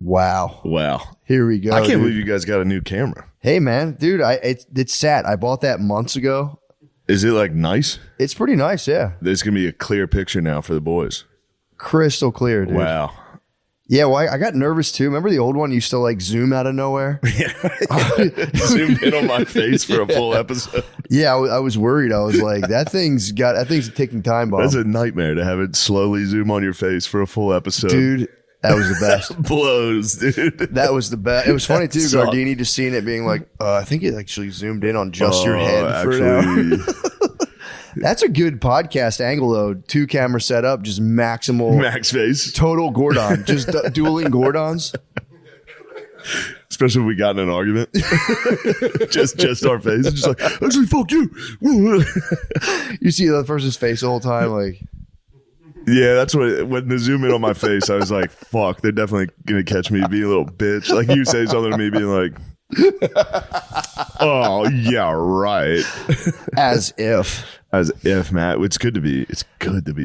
Wow. Wow. Here we go. I can't believe you guys got a new camera. Hey, man. Dude, it's sat. I bought that months ago. Is it like nice? It's pretty nice, yeah. There's going to be a clear picture now for the boys. Crystal clear, dude. Wow. Yeah, well, I got nervous too. Remember the old one used to like zoom out of nowhere? Yeah. Zoomed in on my face for a full episode. Yeah, I was worried. I was like, that thing's a ticking time bomb. That's a nightmare to have it slowly zoom on your face for a full episode. Dude, that was the best. Blows, dude. That was the best. It was funny too, Gardini just seeing it being like, I think it actually zoomed in on just your head for an hour. That's a good podcast angle though. 2 camera setup, just maximal. Max face. Total Gordon. Just dueling Gordons. Especially if we got in an argument. just our face. Just like, actually, fuck you. You see the person's face the whole time, like. Yeah, that's what, when they zoom in on my face, I was like, fuck, they're definitely going to catch me being a little bitch. Like you say something to me being like, oh, yeah, right. As if, Matt. It's good to be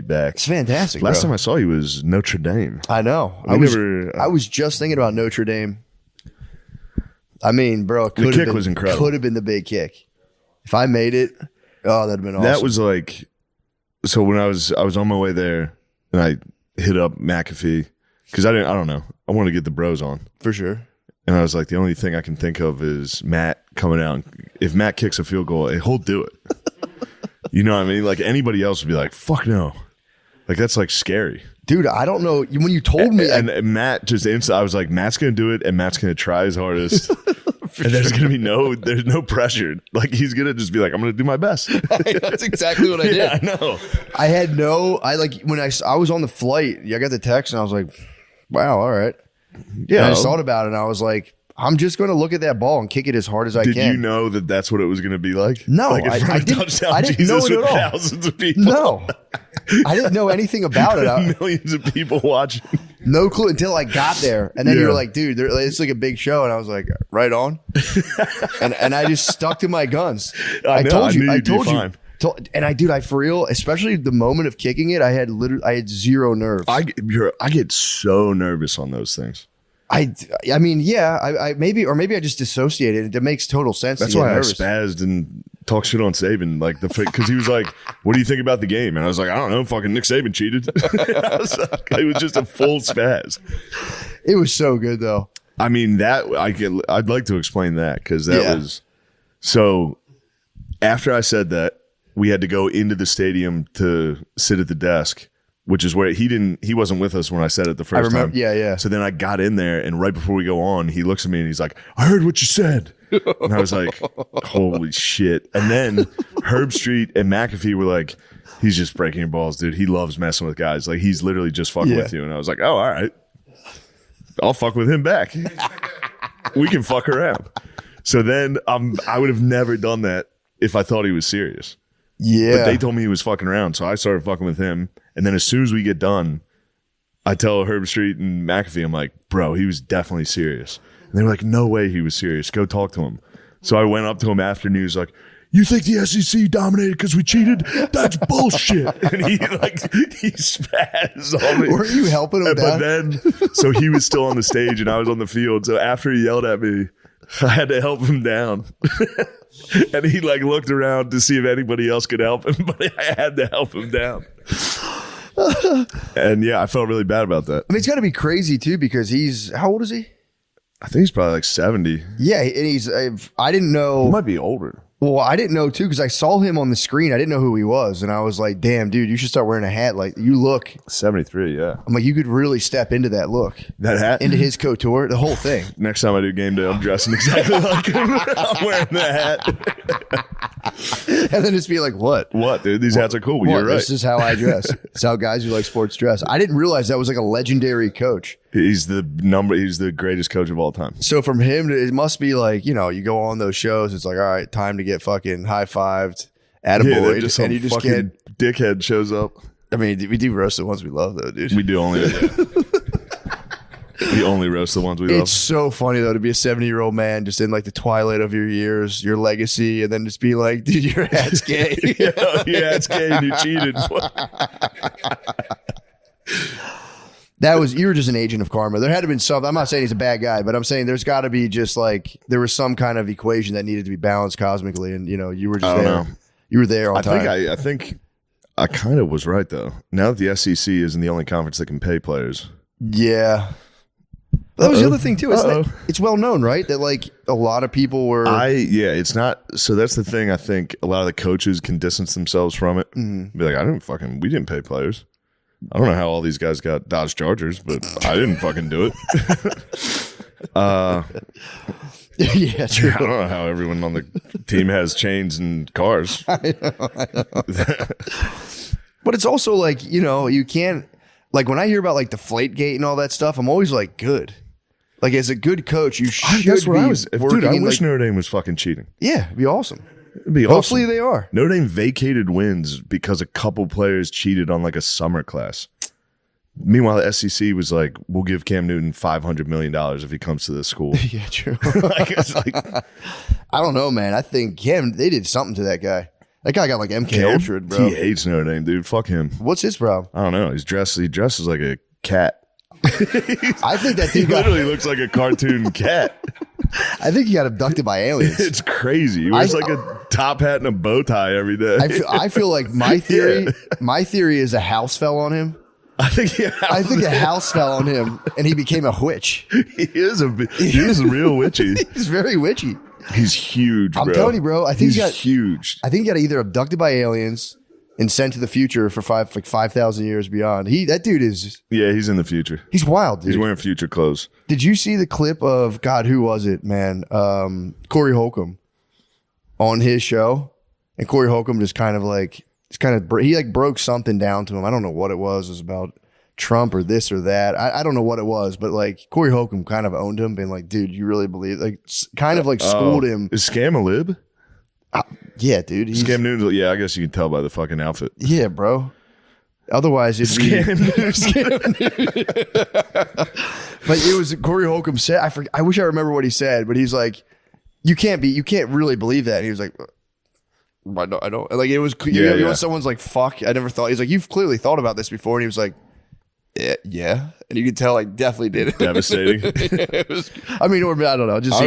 back. It's fantastic. Last time I saw you was Notre Dame. I know. I was just thinking about Notre Dame. I mean, bro, the kick was incredible. Could have been the big kick. If I made it, that'd have been awesome. That was like, so when I was on my way there and I hit up McAfee because I don't know. I want to get the bros on. For sure. And I was like, the only thing I can think of is Matt coming out. If Matt kicks a field goal, he'll do it. You know what I mean? Like anybody else would be like, fuck no. Like that's like scary. Dude, I don't know. When you told me. And Matt just I was like, Matt's going to do it and Matt's going to try his hardest. And there's going to be there's no pressure. Like he's going to just be like, I'm going to do my best. That's exactly what I did. Yeah, I know. When I was on the flight, I got the text and I was like, wow, all right. Yeah. And I just thought about it and I was like, I'm just going to look at that ball and kick it as hard as I can. Did you know that that's what it was going to be like? No, like I didn't know it at all. Thousands of people. No, I didn't know anything about it. Millions of people watching. No clue until I got there. And then you were like, dude, it's like a big show. And I was like, right on. and I just stuck to my guns. I told you. And I for real, especially the moment of kicking it, I had zero nerves. I get so nervous on those things. I mean, yeah, maybe I just dissociated. It makes total sense. That's why I spazzed and talked shit on Saban, like because he was like, "What do you think about the game?" And I was like, "I don't know, fucking Nick Saban cheated." It was just a full spaz. It was so good though. I mean, I'd like to explain that because that was so. After I said that, we had to go into the stadium to sit at the desk. Which is where he wasn't with us when I said it the first time. Yeah. So then I got in there and right before we go on, he looks at me and he's like, I heard what you said. And I was like, holy shit. And then Herb Street and McAfee were like, he's just breaking your balls, dude. He loves messing with guys. Like he's literally just fucking with you. And I was like, oh, all right. I'll fuck with him back. We can fuck around. So then I would have never done that if I thought he was serious. Yeah. But they told me he was fucking around. So I started fucking with him. And then as soon as we get done, I tell Herb Street and McAfee, I'm like, bro, he was definitely serious. And they were like, no way he was serious. Go talk to him. So I went up to him after and he was like, you think the SEC dominated because we cheated? That's bullshit. And he spazzed on me. Weren't you helping him But then, so he was still on the stage and I was on the field. So after he yelled at me, I had to help him down. And he like looked around to see if anybody else could help him, but I had to help him down. And yeah, I felt really bad about that. I mean, it's got to be crazy too because how old is he? I think he's probably like 70. Yeah, and I didn't know. He might be older. Well, I didn't know too because I saw him on the screen. I didn't know who he was, and I was like, "Damn, dude, you should start wearing a hat. Like you look 73." Yeah, I'm like, you could really step into that look, that hat, into his couture, the whole thing. Next time I do game day, I'm dressing exactly like him. I'm wearing the hat, and then just be like, "What? What, dude? These hats are cool." You're right. This is how I dress. It's how guys who like sports dress. I didn't realize that was like a legendary coach. He's the greatest coach of all time. So from him, it must be like, you go on those shows. It's like, all right, time to get fucking high-fived, attaboy. Just and you just get dickhead shows up. I mean, we do roast the ones we love, though, dude. We do only. We only roast the ones we love. It's so funny, though, to be a 70-year-old man just in like the twilight of your years, your legacy, and then just be like, dude, your hat's gay. Your hat's gay and you cheated. You were just an agent of karma. There had to been something. I'm not saying he's a bad guy, but I'm saying there's got to be just like there was some kind of equation that needed to be balanced cosmically, and you were just there. Know. You were there on time. I think I kind of was right though. Now that the SEC isn't the only conference that can pay players. Yeah. That was the other thing too. It's well known, right? That like a lot of people were. It's not. So that's the thing. I think a lot of the coaches can distance themselves from it. Mm-hmm. Be like, we didn't pay players. I don't know how all these guys got Dodge Chargers, but I didn't fucking do it. Yeah, true. I don't know how everyone on the team has chains and cars. I know. But it's also like, you can't, like when I hear about like Deflategate and all that stuff, I'm always like, good. Like as a good coach, you should That's what be I was. Dude, I wish like, Notre Dame was fucking cheating. Yeah, it'd be awesome. It'd be Hopefully awesome. they are. Notre Dame vacated wins because a couple players cheated on like a summer class. Meanwhile, the SEC was like, we'll give Cam Newton $500 million if he comes to this school. Yeah, true. I don't know, man. I think they did something to that guy. That guy got like MK Ultra, bro. He hates Notre Dame, dude. Fuck him. What's his problem? I don't know. He dresses like a cat. I think that dude literally looks like a cartoon cat. I think he got abducted by aliens. It's crazy. He wears like a top hat and a bow tie every day. I feel like my theory is a house fell on him. I think a house fell on him and he became a witch. He is real witchy. He's very witchy. He's huge, bro. I'm telling you, bro. I think he's huge. I think he got either abducted by aliens and sent to the future for 5,000 years beyond. That dude is. Yeah, he's in the future. He's wild, dude. He's wearing future clothes. Did you see the clip of God? Who was it, man? Corey Holcomb on his show, and Corey Holcomb just kind of like he like broke something down to him. I don't know what it was. It was about Trump or this or that. I don't know what it was, but like Corey Holcomb kind of owned him, being like, dude, you really believe, like kind of like schooled him. Is Scam a lib? Yeah, dude. Scam Newton. Yeah, I guess you can tell by the fucking outfit. Yeah, bro. Otherwise, it'd Scam be But it was Corey Holcomb said. I wish I remember what he said, but he's like, you can't really believe that. And he was like, I don't. Like it was. When someone's like, fuck. I never thought. He's like, you've clearly thought about this before, and he was like, yeah. And you could tell, like, definitely did it. Devastating. I don't know. Just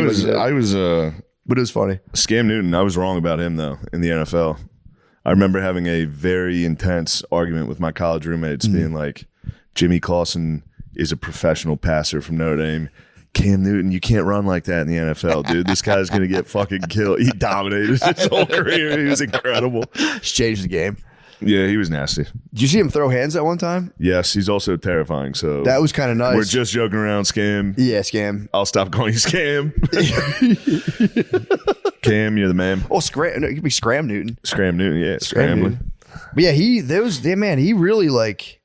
but it was funny. Scam Newton, I was wrong about him, though, in the NFL. I remember having a very intense argument with my college roommates, being like, Jimmy Clausen is a professional passer from Notre Dame. Cam Newton, you can't run like that in the NFL, dude. This guy's going to get fucking killed. He dominated his whole career. He was incredible. Just changed the game. Yeah, he was nasty. Did you see him throw hands at one time? Yes, he's also terrifying. So that was kind of nice. We're just joking around, Scam. Yeah, Scam. I'll stop calling you Scam. Cam, you're the man. Oh, Scram. No, it could be Scram Newton. Scram Newton, yeah. Scrambling. But yeah, he really like,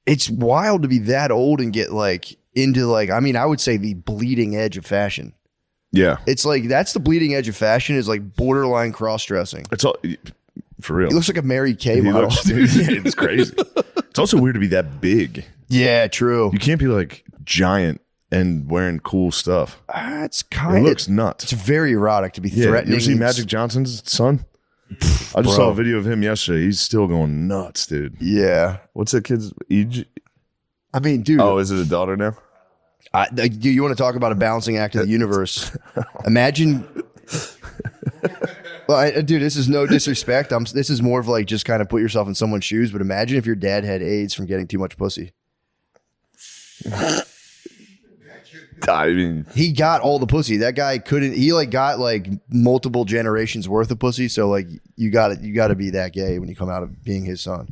it's wild to be that old and get like into like, I would say the bleeding edge of fashion. Yeah. It's like, that's the bleeding edge of fashion is like borderline cross-dressing. It's all... For real. He looks like a Mary Kay model. It's crazy. It's also weird to be that big. Yeah, true. You can't be like giant and wearing cool stuff. It looks nuts. It's very erotic to be threatening. You ever see Magic Johnson's son? I just saw a video of him yesterday. He's still going nuts, dude. Yeah. What's that kid's age? Dude. Oh, is it a daughter now? Do you want to talk about a balancing act of the universe? Imagine... Well, dude, this is no disrespect. This is more of like just kind of put yourself in someone's shoes. But imagine if your dad had AIDS from getting too much pussy. I mean, he got all the pussy. That guy couldn't. He like got like multiple generations worth of pussy. So like you got to be that gay when you come out of being his son.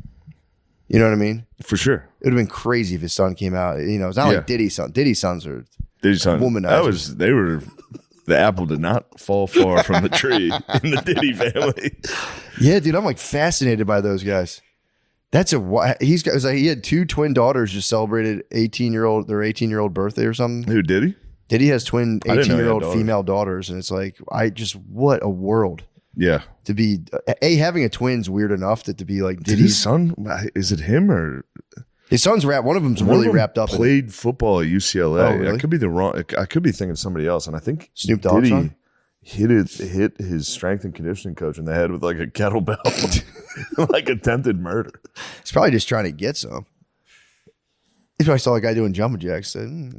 You know what I mean? For sure. It would have been crazy if his son came out. It's not like Diddy's son. Diddy's sons are womanizers. The apple did not fall far from the tree in the Diddy family. Yeah, dude, I'm like fascinated by those guys. He had two twin daughters just celebrated their 18-year-old birthday or something. Who, Diddy? Diddy has twin 18-year-old female daughters, and it's like, what a world. Yeah. To be having a twin's weird enough that to be like Diddy's his son, is it him or his son's wrapped? One of them's really wrapped up. Played football at UCLA. Oh, really? I could be thinking of somebody else, and I think Snoop Dogg's son hit his strength and conditioning coach in the head with like a kettlebell, like attempted murder. He's probably just trying to get some. He probably saw a guy doing jumping jacks. Said,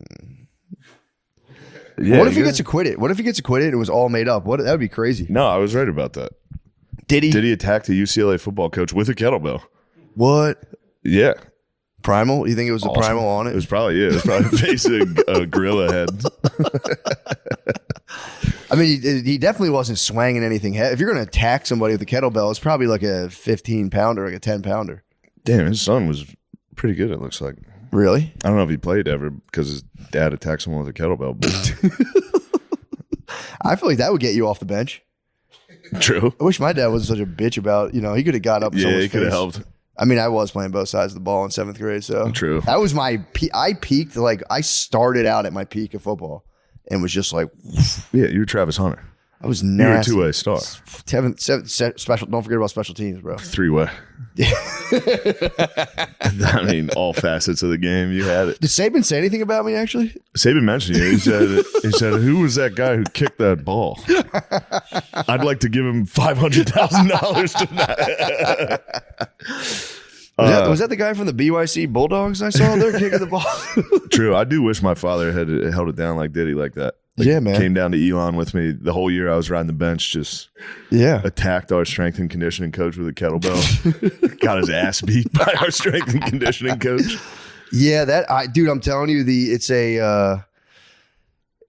Yeah, what if he gets acquitted? What if he gets acquitted and it was all made up? That would be crazy. No, I was right about that. Did he? Did he attack the UCLA football coach with a kettlebell? What? Yeah. Primal? You think it was a primal on it? It was probably facing a gorilla head. I mean, he definitely wasn't swanging anything. If you're going to attack somebody with a kettlebell, it's probably like a 15-pounder, like a 10-pounder. Damn, his son was pretty good, it looks like. Really? I don't know if he played ever because his dad attacked someone with a kettlebell. But I feel like that would get you off the bench. True. I wish my dad wasn't such a bitch about, he could have got up. Yeah, he could have helped. I mean, I was playing both sides of the ball in 7th grade, so. True. That was I peaked, I started out at my peak of football and was just like. Yeah, you were Travis Hunter. I was nasty. You were a 2-way star. Special. Don't forget about special teams, bro. 3-way. I mean, all facets of the game, you had it. Did Saban say anything about me, actually? Saban mentioned you. He said, who was that guy who kicked that ball? I'd like to give him $500,000 to that. Was that the guy from the BYC Bulldogs I saw there kicking the ball? True. I do wish my father had held it down like Diddy like that. Yeah, man. Came down to Elon with me the whole year I was riding the bench, just attacked our strength and conditioning coach with a kettlebell. Got his ass beat by our strength and conditioning coach. Yeah, dude, I'm telling you,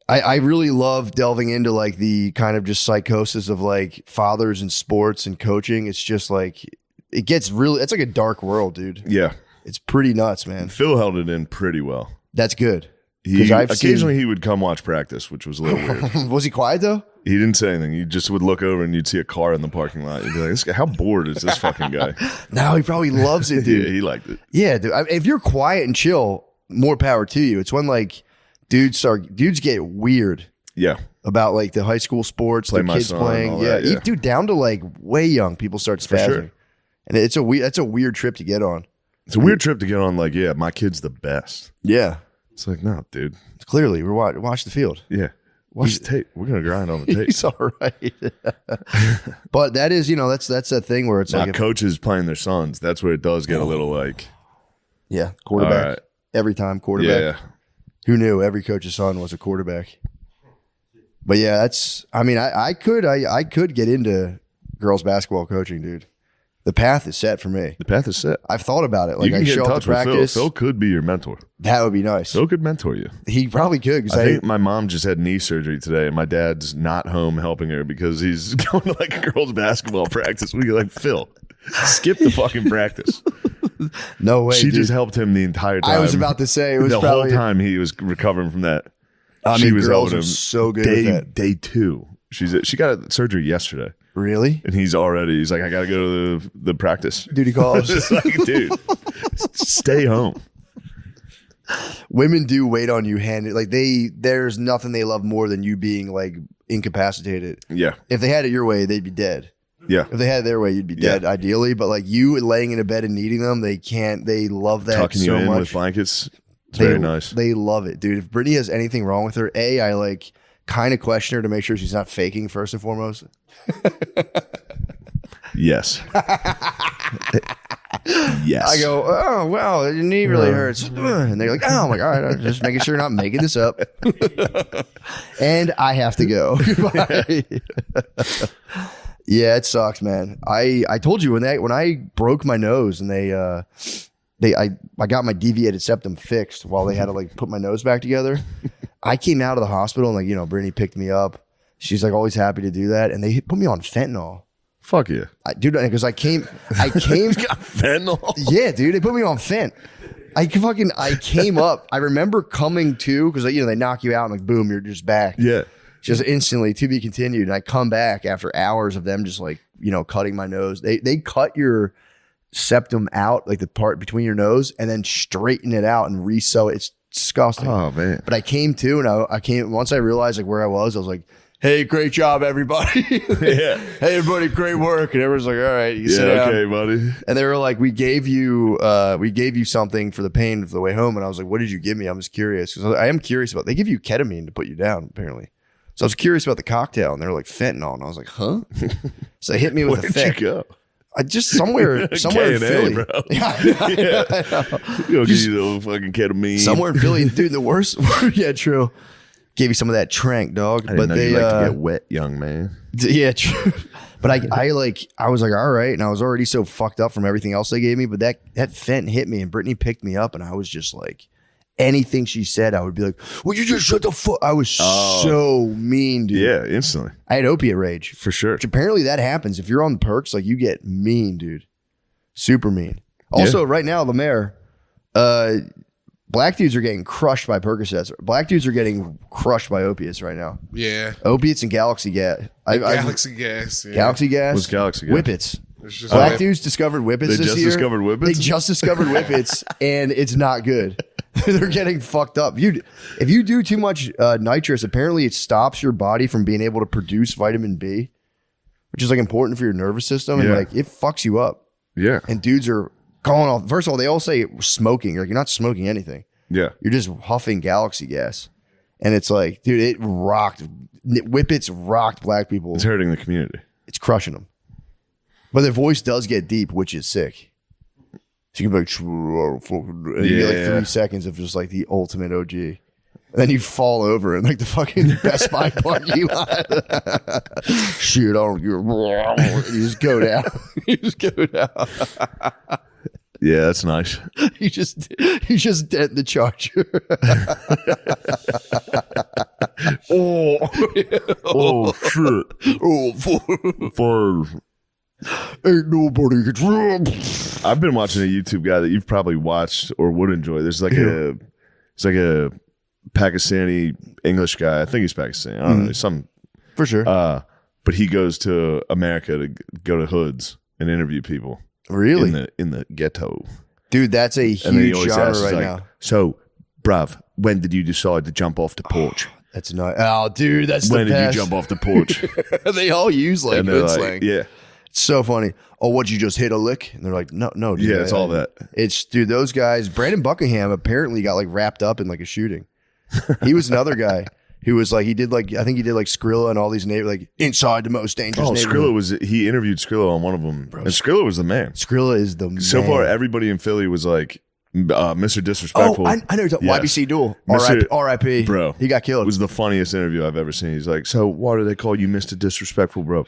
I really love delving into like the kind of just psychosis of like fathers in sports and coaching. It's just like, it gets really, it's like a dark world, dude. Yeah. It's pretty nuts, man. Phil held it in pretty well. That's good. Occasionally he would come watch practice, which was a little weird. Was he quiet though? He didn't say anything. He just would look over and you'd see a car in the parking lot. You'd be like, this guy, how bored is this fucking guy? No, he probably loves it, dude. Yeah, he liked it. Yeah, dude. If you're quiet and chill, more power to you. It's when like dudes get weird. Yeah. About like the high school sports, the kids playing. Yeah. Dude, down to like way young people start spazzing. Sure. And that's a weird trip to get on. It's a weird trip to get on, like, yeah, my kid's the best. Yeah. It's like, no, dude. Clearly, watch the field. Yeah. Watch the tape. We're going to grind on the tape. He's all right. But that is, that's that thing where it's now, like. Coaches playing their sons, that's where it does get a little like. Yeah, quarterback. Right. Every time, quarterback. Yeah. Who knew every coach's son was a quarterback? But yeah, I could get into girls basketball coaching, dude. The path is set for me. The path is set. I've thought about it. Like, you can I get show in up touch to practice. with Phil. Phil could be your mentor. That would be nice. Phil could mentor you. He probably could. I think my mom just had knee surgery today, and my dad's not home helping her because he's going to like a girls' basketball practice. We go like, Phil, skip the fucking practice. No way. She just helped him the entire time. I was about to say it was the probably, whole time he was recovering from that. She was girls are so good at that. Day 2. She got a surgery yesterday. Really? And he's like, I got to go to the practice. Duty calls. It's like, dude, stay home. Women do wait on you there's nothing they love more than you being like incapacitated. Yeah. If they had it your way, they'd be dead. Yeah. If they had it their way, you'd be dead ideally. But like you laying in a bed and needing them, they love that tucking so you in much. With blankets. It's very nice. They love it, dude. If Brittany has anything wrong with her, I like kind of question her to make sure she's not faking first and foremost. Yes. Yes. I go, oh, wow, your knee really hurts. And they're like, oh, my God, I'm just making sure you're not making this up. And I have to go. Yeah, it sucks, man. I told you when I broke my nose and I got my deviated septum fixed while they had to like put my nose back together. I came out of the hospital and like, Brittany picked me up. She's like always happy to do that. And they put me on fentanyl. Fuck yeah. Dude, because I came got fentanyl? Yeah, dude, they put me on fent. I came up. I remember coming to, because they knock you out and like, boom, you're just back. Yeah. Just instantly to be continued. And I come back after hours of them just like, cutting my nose. They cut your septum out, like the part between your nose, and then straighten it out and re-sew it. It's disgusting. Oh, man. But I came to, and I came, once I realized like where I was like, hey, great job, everybody. Yeah. Hey, everybody, great work. And everyone's like, all right, you sit down. Okay, buddy. And they were like, we gave you something for the pain for the way home. And I was like, what did you give me? I'm just curious. Because I am curious about, they give you ketamine to put you down, apparently. So I was curious about the cocktail, and they were like, fentanyl. And I was like, huh? So they hit me with Where'd a fent. you go? Just somewhere in Philly. Bro. Yeah. You'll give you the little fucking ketamine. Somewhere in Philly. Dude, the worst. Yeah, true. Gave you some of that trank, dog. I didn't know you like to get wet, young man. Yeah, true. But I was like, all right. And I was already so fucked up from everything else they gave me. But that fent hit me and Brittany picked me up and I was just like, anything she said, I would be like, "Well, you just shut the fuck." I was so mean, dude. Yeah, instantly. I had opiate rage for sure. Which apparently that happens if you're on the perks. Like you get mean, dude. Super mean. Also, right now, the mayor, black dudes are getting crushed by Percocets. Black dudes are getting crushed by opiates right now. Yeah, opiates and Galaxy gas. Galaxy gas. Yeah. Galaxy gas. What's Galaxy gas? Whippets. Black dudes discovered whippets this year. They just discovered whippets, and it's not good. They're getting fucked up. If you do too much nitrous, apparently it stops your body from being able to produce vitamin B, which is like important for your nervous system, and like it fucks you up. Yeah. And dudes are going off. First of all, they all say smoking. Like you're not smoking anything. Yeah. You're just huffing Galaxy gas, and it's like, dude, it rocked. Whippets rocked black people. It's hurting the community. It's crushing them. But their voice does get deep, which is sick. So you can be like, and you get like 3 seconds of just like the ultimate OG. And then you fall over in like the fucking Best Buy parking lot. Shoot, you just go down. You just go down. Yeah, that's nice. You just dent the charger. Oh shit. For ain't nobody gets. I've been watching a YouTube guy that you've probably watched or would enjoy. There's like a Pakistani English guy. I think he's Pakistani. I don't know. Some for sure. But he goes to America to go to hoods and interview people. Really? In the ghetto. Dude, that's a huge genre right now. So, bruv, when did you decide to jump off the porch? That's not. Oh, dude, that's the best. When did you jump off the porch? They all use like hood slang. Yeah. It's so funny. Oh, what, you just hit a lick? And they're like, no, dude. Yeah, it's all that. It's, dude, those guys. Brandon Buckingham apparently got like wrapped up in like a shooting. He was another guy who was like, I think he did like Skrilla and all these neighbors, like inside the most dangerous neighborhood. He interviewed Skrilla on one of them. Bro, and Skrilla was the man. Skrilla is the man. So far, everybody in Philly was like, Mr. Disrespectful. Oh, I know. YBC Duel. R.I.P. Bro. He got killed. It was the funniest interview I've ever seen. He's like, so why do they call you Mr. Disrespectful, bro?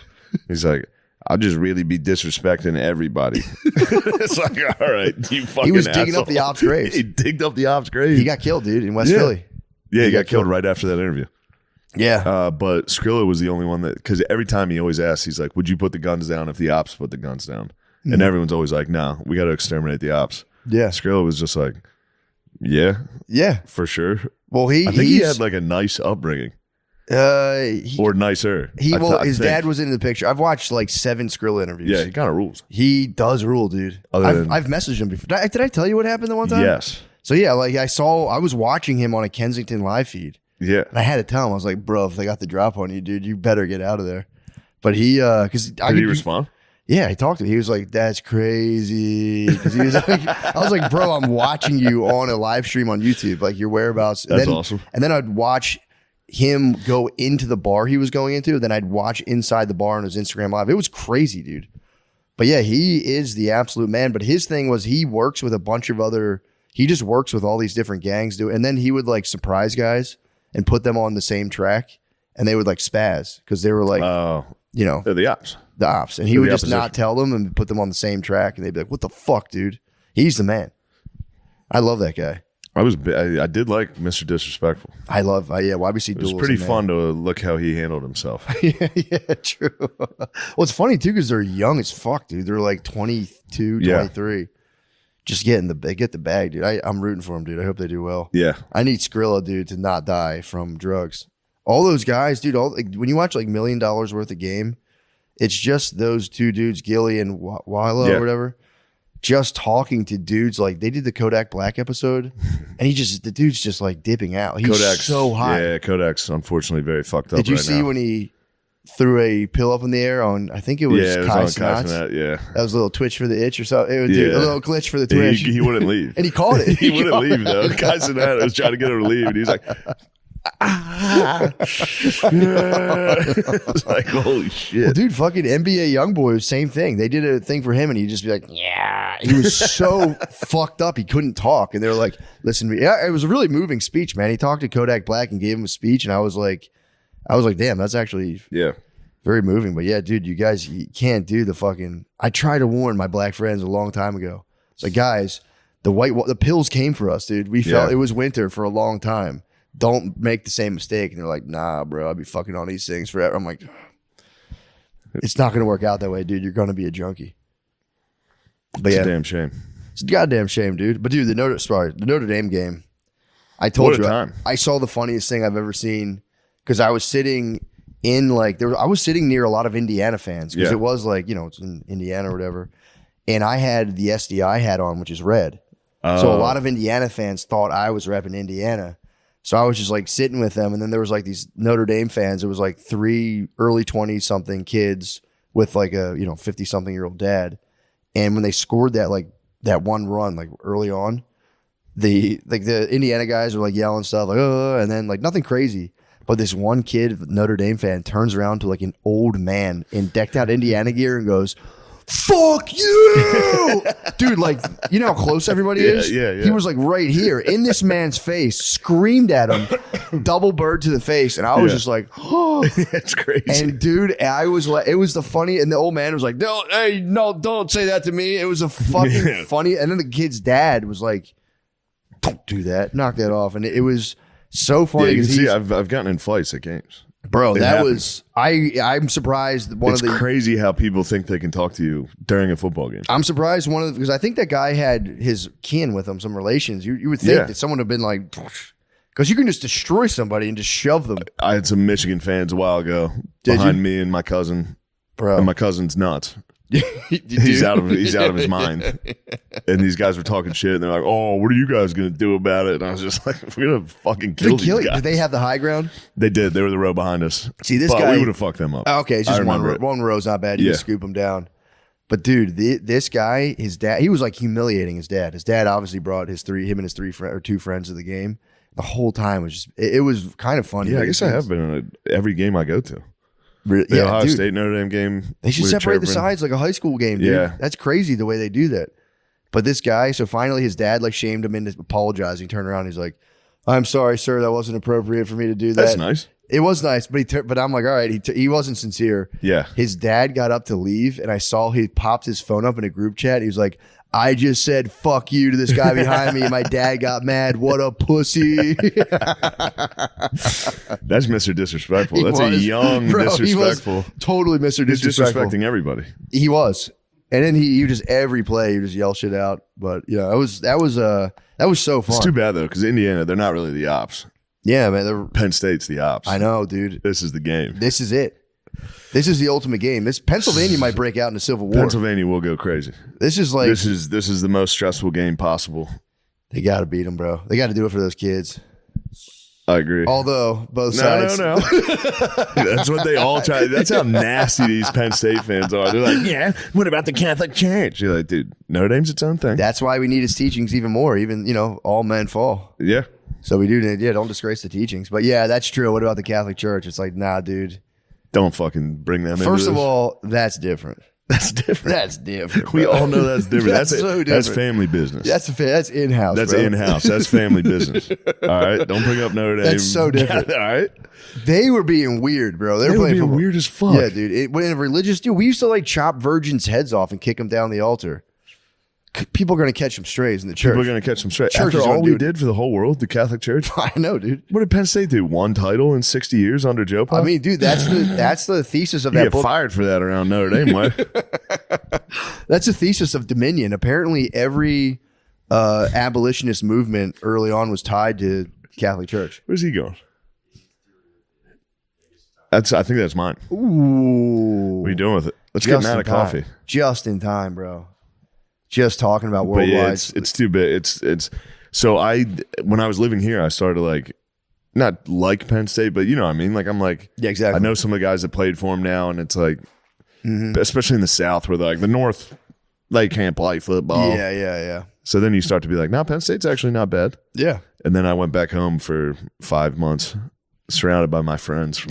He's like, I'll just really be disrespecting everybody. It's like, all right, you fucking He was digging asshole. up the ops graves. He digged up the ops graves. He got killed, dude, in West Philly. Yeah, he got killed right after that interview. Yeah. But Skrilla was the only one that, because every time he always asks, he's like, would you put the guns down if the ops put the guns down? And everyone's always like, no, we got to exterminate the ops. Yeah. Skrilla was just like, yeah, for sure. Well, I think he had like a nice upbringing. Or nicer. His dad was in the picture. I've watched like 7 Skrilla interviews. Yeah, he kind of rules. He does rule, dude. I've messaged him before. Did I tell you what happened the one time? Yes. So yeah, like I was watching him on a Kensington live feed. Yeah. And I had to tell him, I was like, bro, if they got the drop on you, dude, you better get out of there. But he, because did he respond? Yeah, he talked to me. He was like, that's crazy. Because he was like, I was like, bro, I'm watching you on a live stream on YouTube, like your whereabouts. That's awesome. And then I'd watch him go into the bar he was going into. Then I'd watch inside the bar on his Instagram live. It was crazy, dude. But yeah, he is the absolute man. But his thing was he works with a bunch of he just works with all these different gangs, dude. And then he would like surprise guys and put them on the same track. And they would like spaz because they were like, they're the ops. The ops. And he would just not tell them and put them on the same track. And they'd be like, what the fuck, dude? He's the man. I love that guy. I did like Mr. Disrespectful. YBC Duel. It was pretty fun to look how he handled himself. yeah, true. Well, it's funny too because they're young as fuck, dude. They're like 22, 23. Just get the bag, dude. I'm rooting for them, dude. I hope they do well. Yeah. I need Skrilla, dude, to not die from drugs. All those guys, dude, when you watch like $1 million worth of game, it's just those 2 dudes, Gilly and Wilo or whatever, just talking to dudes. Like they did the Kodak Black episode, and the dude's just like dipping out. He's Kodak's so high. Yeah, Kodak's unfortunately very fucked up. Did you see when he threw a pill up in the air on? I think it was Kai Cenat. Yeah, that was a little twitch for the itch or something. It was a little glitch for the twitch. He wouldn't leave, and he called it. He wouldn't leave though. Kai Cenat was trying to get him to leave, and he's like, It's like, holy shit. Well, dude, fucking NBA Youngboy, same thing. They did a thing for him and he'd just be like, yeah. He was so fucked up he couldn't talk. And they were like, listen to me. Yeah, it was a really moving speech, man. He talked to Kodak Black and gave him a speech. And I was like, damn, that's actually very moving. But yeah, dude, you guys, you can't do the fucking. I tried to warn my black friends a long time ago. It's like, guys, the pills came for us, dude. We felt it was winter for a long time. Don't make the same mistake. And they're like, nah, bro, I'll be fucking on these things forever. I'm like, it's not going to work out that way, dude. You're going to be a junkie. But it's a damn shame. It's a goddamn shame, dude. But dude, the Notre Dame game, I told you, I saw the funniest thing I've ever seen because I was sitting in I was sitting near a lot of Indiana fans because it was like, it's in Indiana or whatever. And I had the SDI hat on, which is red. So a lot of Indiana fans thought I was repping Indiana. So I was just like sitting with them. And then there was like these Notre Dame fans. It was like 3 early 20-something kids with like a, 50-something-year-old dad. And when they scored that one run, like early on, the Indiana guys were like yelling stuff like, oh, and then like nothing crazy. But this one kid, Notre Dame fan, turns around to like an old man in decked out Indiana gear and goes, fuck you, dude. Like, you know how close everybody is? Yeah. He was like right here in this man's face, screamed at him, double bird to the face. And I was just like, oh, it's crazy. And dude, I was like, it was the funny. And the old man was like, don't say that to me. It was a fucking funny. And then the kid's dad was like, don't do that. Knock that off. And it was so funny. Yeah, you can see I've gotten in fights at games. Bro, was I'm surprised. It's crazy how people think they can talk to you during a football game. I'm surprised because I think that guy had his kin with him, some relations. You would think that someone would have been like, because you can just destroy somebody and just shove them. I had some Michigan fans a while ago behind me and my cousin. Bro, and my cousin's nuts. He's out of his mind. And these guys were talking shit and they're like, oh, what are you guys gonna do about it? And I was just like, we're gonna fucking kill these guys. Did they have the high ground? They did. They were the row behind us. See, this guy, we would have fucked them up. Okay, it's just one row's not bad. You can scoop them down. But dude, this guy, his dad, he was like humiliating his dad. His dad obviously brought him and his 2 friends to the game. The whole time was just it was kind of funny. Yeah, I guess I have been in every game I go to. Really? The Ohio State Notre Dame game. They should separate the sides like a high school game, dude. Yeah. That's crazy the way they do that. But this guy, so finally his dad like shamed him into apologizing. He turned around, he's like, I'm sorry, sir, that wasn't appropriate for me to do that. That's nice. It was nice, but I'm like, all right, he wasn't sincere. Yeah. His dad got up to leave and I saw he popped his phone up in a group chat. He was like, I just said fuck you to this guy behind me. My dad got mad. What a pussy. That's Mr. Disrespectful. That's a young disrespectful. He was totally Mr. Disrespectful. He's disrespecting everybody. He was. And then he just every play, he just yell shit out. But yeah, that was so fun. It's too bad though, because Indiana, they're not really the ops. Yeah, man. Penn State's the ops. I know, dude. This is the game. This is it. This is the ultimate game. Pennsylvania might break out in a civil war. Pennsylvania will go crazy. This is like this is the most stressful game possible. They got to beat them, bro. They got to do it for those kids. I agree. Although both sides. No. That's what they all try. That's how nasty these Penn State fans are. They're like, yeah, what about the Catholic Church? You're like, dude, Notre Dame's its own thing. That's why we need his teachings even more. Even all men fall. Yeah. So we do need. Yeah, don't disgrace the teachings. But yeah, that's true. What about the Catholic Church? It's like, nah, dude. Don't fucking bring them in. First of all, that's different. That's different. That's different. We all know that's different. That's so different. That's family business. That's in-house. That's in-house. That's family business. All right? Don't bring up Notre Dame. That's so different. All right? They were being weird, bro. They were playing being weird as fuck. Yeah, dude. When in a religious dude, we used to like chop virgins' heads off and kick them down the altar. People are going to catch some strays in the church. People are going to catch some strays. After all we did for the whole world, the Catholic Church. I know, dude. What did Penn State do? 1 title in 60 years under Joe Pop? I mean, dude, that's the thesis of that book. You get fired for that around Notre Dame, right? That's the thesis of Dominion. Apparently, every abolitionist movement early on was tied to the Catholic Church. Where's he going? I think that's mine. Ooh. What are you doing with it? Let's get him out of coffee. Just in time, bro. Just talking about worldwide. It's too big. It's so when I was living here, I started like not like Penn State, but you know what I mean? Like I'm like, yeah, exactly. I know some of the guys that played for him now, and it's like especially in the South where like the North, they can't play football. Yeah. So then you start to be like, no, Penn State's actually not bad. Yeah. And then I went back home for 5 months surrounded by my friends.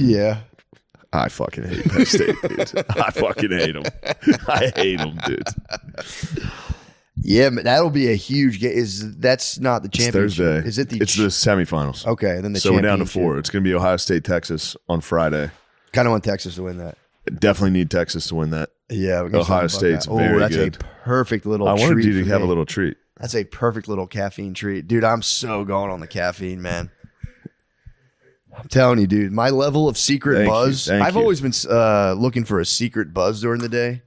I fucking hate Penn State, dude. I fucking hate them. I hate them, dude. Yeah, but that'll be a huge game. That's not the championship? Thursday. Is it It's the semifinals. Okay, and then so we're down to 4. It's going to be Ohio State, Texas on Friday. Kind of want Texas to win that. Definitely need Texas to win that. Yeah, Ohio State's very that's good. That's a perfect little. I wanted you to have me. a little treat. That's a perfect little caffeine treat, dude. I'm so going on the caffeine, man. I'm telling you, dude. My level of secret buzz. I've always been looking for a secret buzz during the day,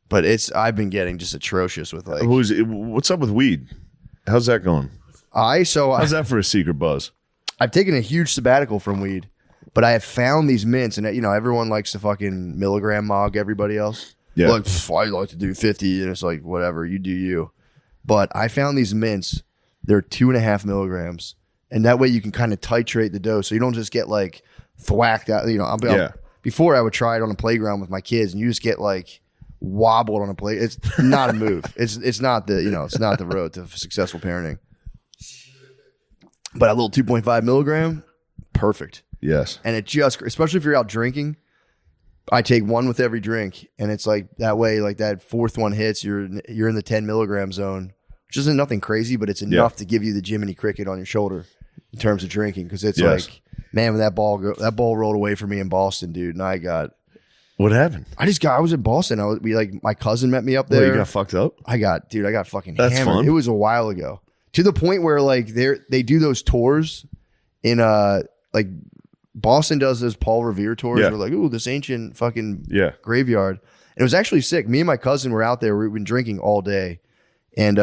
but I've been getting just atrocious with like. What's up with weed? How's that going? How's that for a secret buzz? I've taken a huge sabbatical from weed, but I have found these mints, and everyone likes to fucking milligram mog everybody else. Yeah, like I like to do 50, and it's like whatever, you do you. But I found these mints. They're 2.5 milligrams. And that way you can kind of titrate the dose, so you don't just get like thwacked out. Before I would try it on a playground with my kids, and you just get like wobbled on a play. It's not a move. It's not the road to successful parenting. But a little 2.5 milligram, perfect. Yes. And it just, especially if you're out drinking, I take one with every drink, and it's like that way. Like that fourth one hits, you're in the 10 milligram zone, which isn't nothing crazy, but it's enough to give you the Jiminy Cricket on your shoulder in terms of drinking. Because it's like, man, when that ball rolled away for me in Boston, dude, and I got. What happened? I was in Boston. My cousin met me up there. You got fucked up? I got fucking That's hammered. Fun. It was a while ago, to the point where like they do those tours in like Boston does those Paul Revere tours. Yeah. We're like, ooh, this ancient fucking graveyard. And it was actually sick. Me and my cousin were out there. We've been drinking all day. And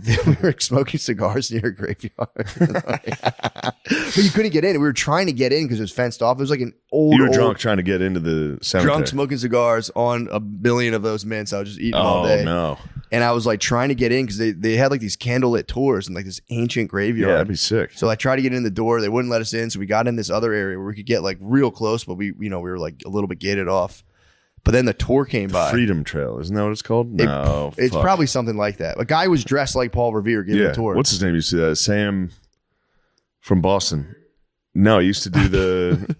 we were smoking cigars near a graveyard. But you couldn't get in. We were trying to get in because it was fenced off. It was like an old. You were drunk trying to get into the cemetery. Drunk smoking cigars on a billion of those mints. I was just eating all day. Oh, no. And I was like trying to get in because they had like these candlelit tours and like this ancient graveyard. Yeah, that'd be sick. So I tried to get in the door. They wouldn't let us in. So we got in this other area where we could get like real close, but we were like a little bit gated off. But then the tour came by. Freedom Trail, isn't that what it's called? No, it's probably something like that. A guy was dressed like Paul Revere giving a tour. What's his name? You see that? Sam from Boston. No, he used to do the.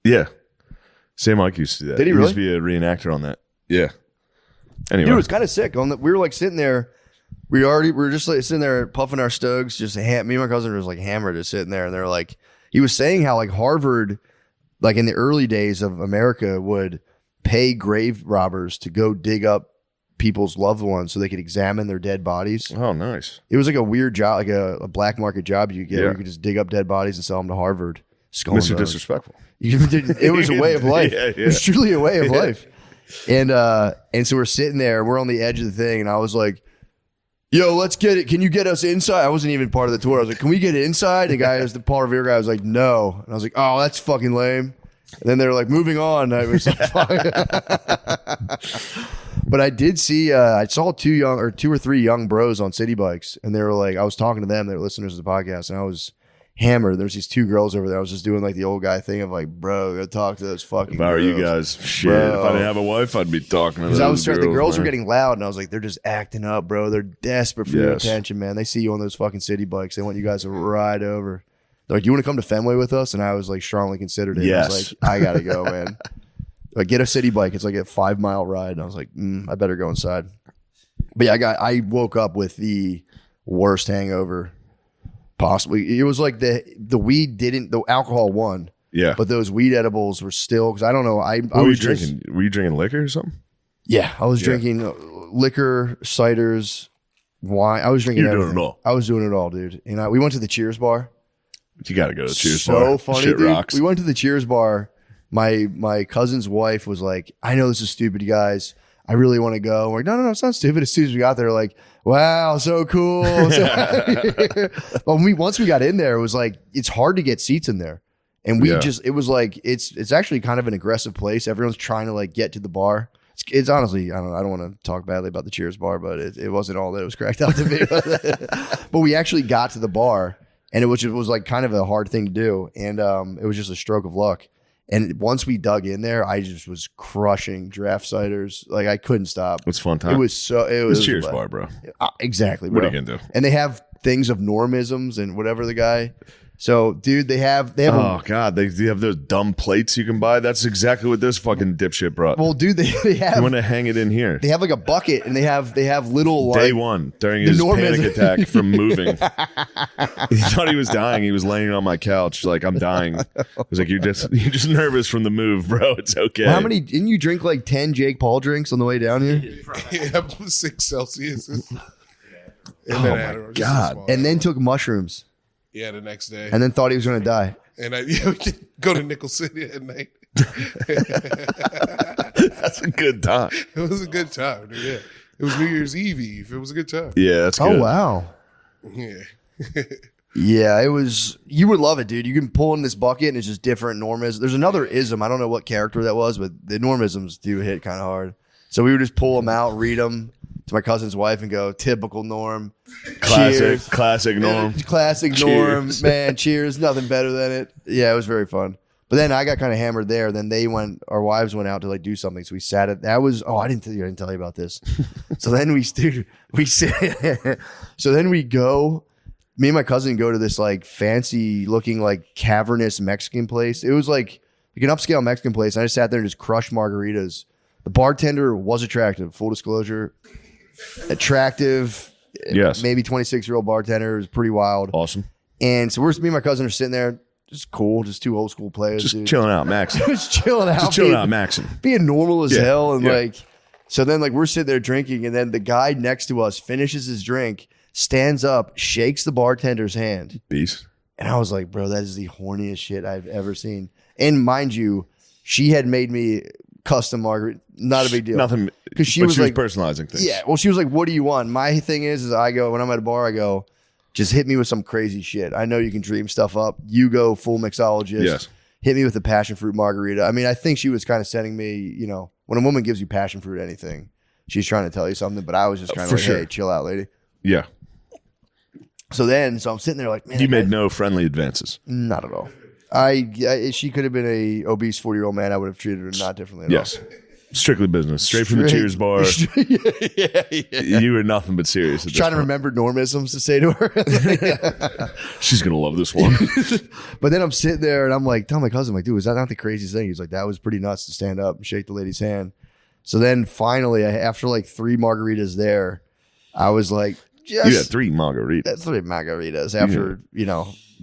Yeah, Sam Ike used to do that. Did he really? Used to be a reenactor on that. Yeah. Anyway, dude, it was kind of sick. We were like sitting there. We were just like sitting there puffing our Stogs. Just me and my cousin was like hammered, just sitting there, and they're like, he was saying how like Harvard. Like in the early days of America, would pay grave robbers to go dig up people's loved ones so they could examine their dead bodies. Oh, nice. It was like a weird job, like a black market job you get where you could just dig up dead bodies and sell them to Harvard. Mr. Disrespectful. It was a way of life. Yeah. It was truly a way of life. And so we're sitting there, we're on the edge of the thing, and I was like, yo, let's get it. Can you get us inside? I wasn't even part of the tour. I was like, can we get inside? The guy, the Paul Revere guy, was like, no. And I was like, oh, that's fucking lame. And then they were like, moving on. I was like, but I did see, I saw 2 or 3 young bros on city bikes. And they were like, I was talking to them. They were listeners of the podcast. And I was hammered. There's these 2 girls over there. I was just doing like the old guy thing of like, bro, go talk to those fucking girls. If you guys, shit. Bro. If I didn't have a wife, I'd be talking to those girls. The girls were getting loud, and I was like, they're just acting up, bro. They're desperate for your attention, man. They see you on those fucking city bikes. They want you guys to ride over. They're like, you want to come to Fenway with us? And I was like, strongly considered it. Yes. I was like, I got to go, man. Like, get a city bike. It's like a 5-mile ride. And I was like, I better go inside. But yeah, I woke up with the worst hangover possibly. It was like the weed the alcohol won. Yeah. But those weed edibles were still, because I don't know. What were you drinking? Were you drinking liquor or something? Yeah. I was drinking liquor, ciders, wine. I was drinking everything. Doing it all. I was doing it all, dude. And we went to the Cheers bar. You got to go to Cheers so bar. So funny, Shit dude. Rocks. We went to the Cheers bar. My cousin's wife was like, I know this is stupid, you guys. I really want to go. We're like, no, it's not stupid. As soon as we got there, like, wow, so cool. But once we got in there, it was like, it's hard to get seats in there. And it was like, it's actually kind of an aggressive place. Everyone's trying to like get to the bar. It's honestly, I don't want to talk badly about the Cheers bar, but it wasn't all that it was cracked out to be. But we actually got to the bar, and it was like kind of a hard thing to do. And it was just a stroke of luck. And once we dug in there, I just was crushing draft ciders. Like, I couldn't stop. It's fun time. It was Cheers bar, bro. Exactly, bro. What are you going to do? And they have things of normisms and whatever the guy. So, dude, they have. Oh God, they have those dumb plates you can buy. That's exactly what this fucking dipshit brought. Well, dude, they have. You want to hang it in here? They have like a bucket, and they have little Day one during his panic attack from moving. He thought he was dying. He was laying on my couch like, I'm dying. I was like, you're just nervous from the move, bro. It's okay. Well, how many? Didn't you drink like 10 Jake Paul drinks on the way down here? Yeah, 6 Celsius. Oh my God! And then took mushrooms. Yeah, the next day. And then thought he was going to die. And we could go to Nickel City at night. That's a good time. It was a good time, dude. Yeah. It was New Year's Eve. It was a good time. Yeah, that's good. Oh, wow. Yeah. Yeah, it was. You would love it, dude. You can pull in this bucket and it's just different normisms. There's another ism. I don't know what character that was, but the normisms do hit kind of hard. So we would just pull them out, read them to my cousin's wife and go, typical Norm. Classic Norm. Classic Norm, man. Cheers. Nothing better than it. Yeah, it was very fun. But then I got kind of hammered there. Then our wives went out to like do something. So we sat at, I didn't tell you about this. So then so then we go, me and my cousin go to this like fancy looking like cavernous Mexican place. It was like an upscale Mexican place. And I just sat there and just crushed margaritas. The bartender was attractive, full disclosure. Attractive. Yes. Maybe 26-year-old bartender. It was pretty wild. Awesome. And so me and my cousin are sitting there, just cool, just two old school players. Just chilling out, Max. Just chilling out. Maxing. Being normal as hell. And so then like we're sitting there drinking, and then the guy next to us finishes his drink, stands up, shakes the bartender's hand. Beast. And I was like, bro, that is the horniest shit I've ever seen. And mind you, she had made me custom margarita. Not a big deal. Nothing. Because she was like personalizing things. Yeah. Well, she was like, what do you want? My thing is I go, when I'm at a bar, I go, just hit me with some crazy shit. I know you can dream stuff up. You go full mixologist. Yes. Hit me with a passion fruit margarita. I mean, I think she was kind of sending me, when a woman gives you passion fruit anything, she's trying to tell you something. But I was just kind of like, hey, chill out, lady. Yeah. So I'm sitting there like, man. You made no friendly advances. Not at all. She could have been a obese 40-year-old man. I would have treated her not differently at all. Strictly business. Straight from the Cheers bar. Yeah. You were nothing but serious. Trying to remember normisms to say to her. She's going to love this one. But then I'm sitting there and I'm like, telling my cousin, like, dude, was that not the craziest thing? He's like, that was pretty nuts to stand up and shake the lady's hand. So then finally, after like 3 margaritas there, I was like, you had 3 margaritas. That's 3 margaritas after,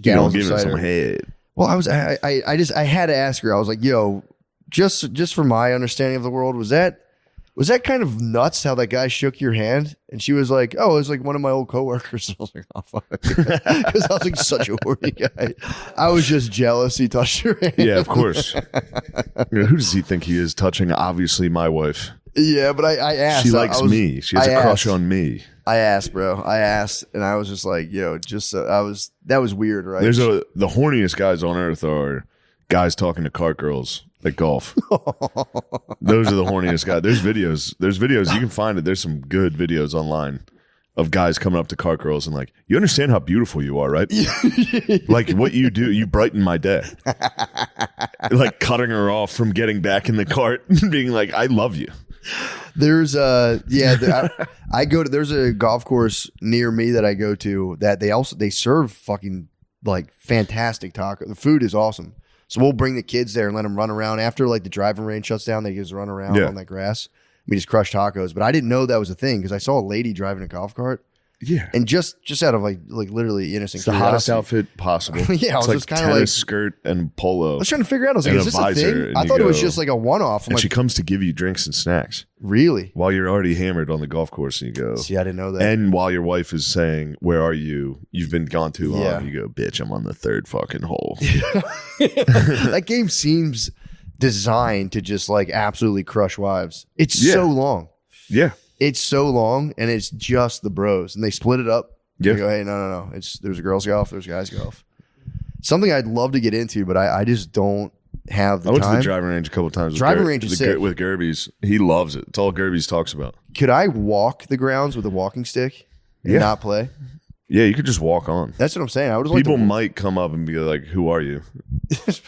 gallons of cider. Some head. Well, I had to ask her. I was like, yo, just from my understanding of the world, was that kind of nuts how that guy shook your hand? And she was like, oh, it was like one of my old coworkers. I was like, oh, fuck. Because I was like such a horny guy. I was just jealous he touched her hand. Yeah, of course. Who does he think he is touching? Obviously my wife. Yeah, but I asked. She likes me. She has a crush on me. I asked, bro. And I was just like, yo, that was weird, right? The horniest guys on earth are guys talking to cart girls at golf. Those are the horniest guys. There's videos. You can find it. There's some good videos online of guys coming up to cart girls and like, you understand how beautiful you are, right? Like what you do, you brighten my day. Like cutting her off from getting back in the cart and being like, I love you. There's I go to, there's a golf course near me that I go to that they serve fucking like fantastic taco. The food is awesome. So we'll bring the kids there and let them run around after like the driving range shuts down. They just run around on that grass. We just crush tacos, but I didn't know that was a thing because I saw a lady driving a golf cart. Yeah, and just out of like literally innocent. It's the hottest outfit possible. Yeah, I was like just kind of like skirt and polo. I was trying to figure out. I was like, is this a thing? I thought it was just like a one-off. And she comes to give you drinks and snacks. Really? While you're already hammered on the golf course, and you go. See, I didn't know that. And while your wife is saying, "Where are you? You've been gone too long." You go, "Bitch, I'm on the 3rd fucking hole." That game seems designed to just like absolutely crush wives. It's so long. Yeah. It's so long, and it's just the bros, and they split it up. Yeah. They go, hey, no. There's a girls golf, there's guys golf. Something I'd love to get into, but I just don't have the time. I went to the driving range a couple of times. Driving range is sick. With Gerbies. He loves it. It's all Gerbies talks about. Could I walk the grounds with a walking stick and not play? Yeah, you could just walk on. That's what I'm saying. I would People might come up and be like, "Who are you?"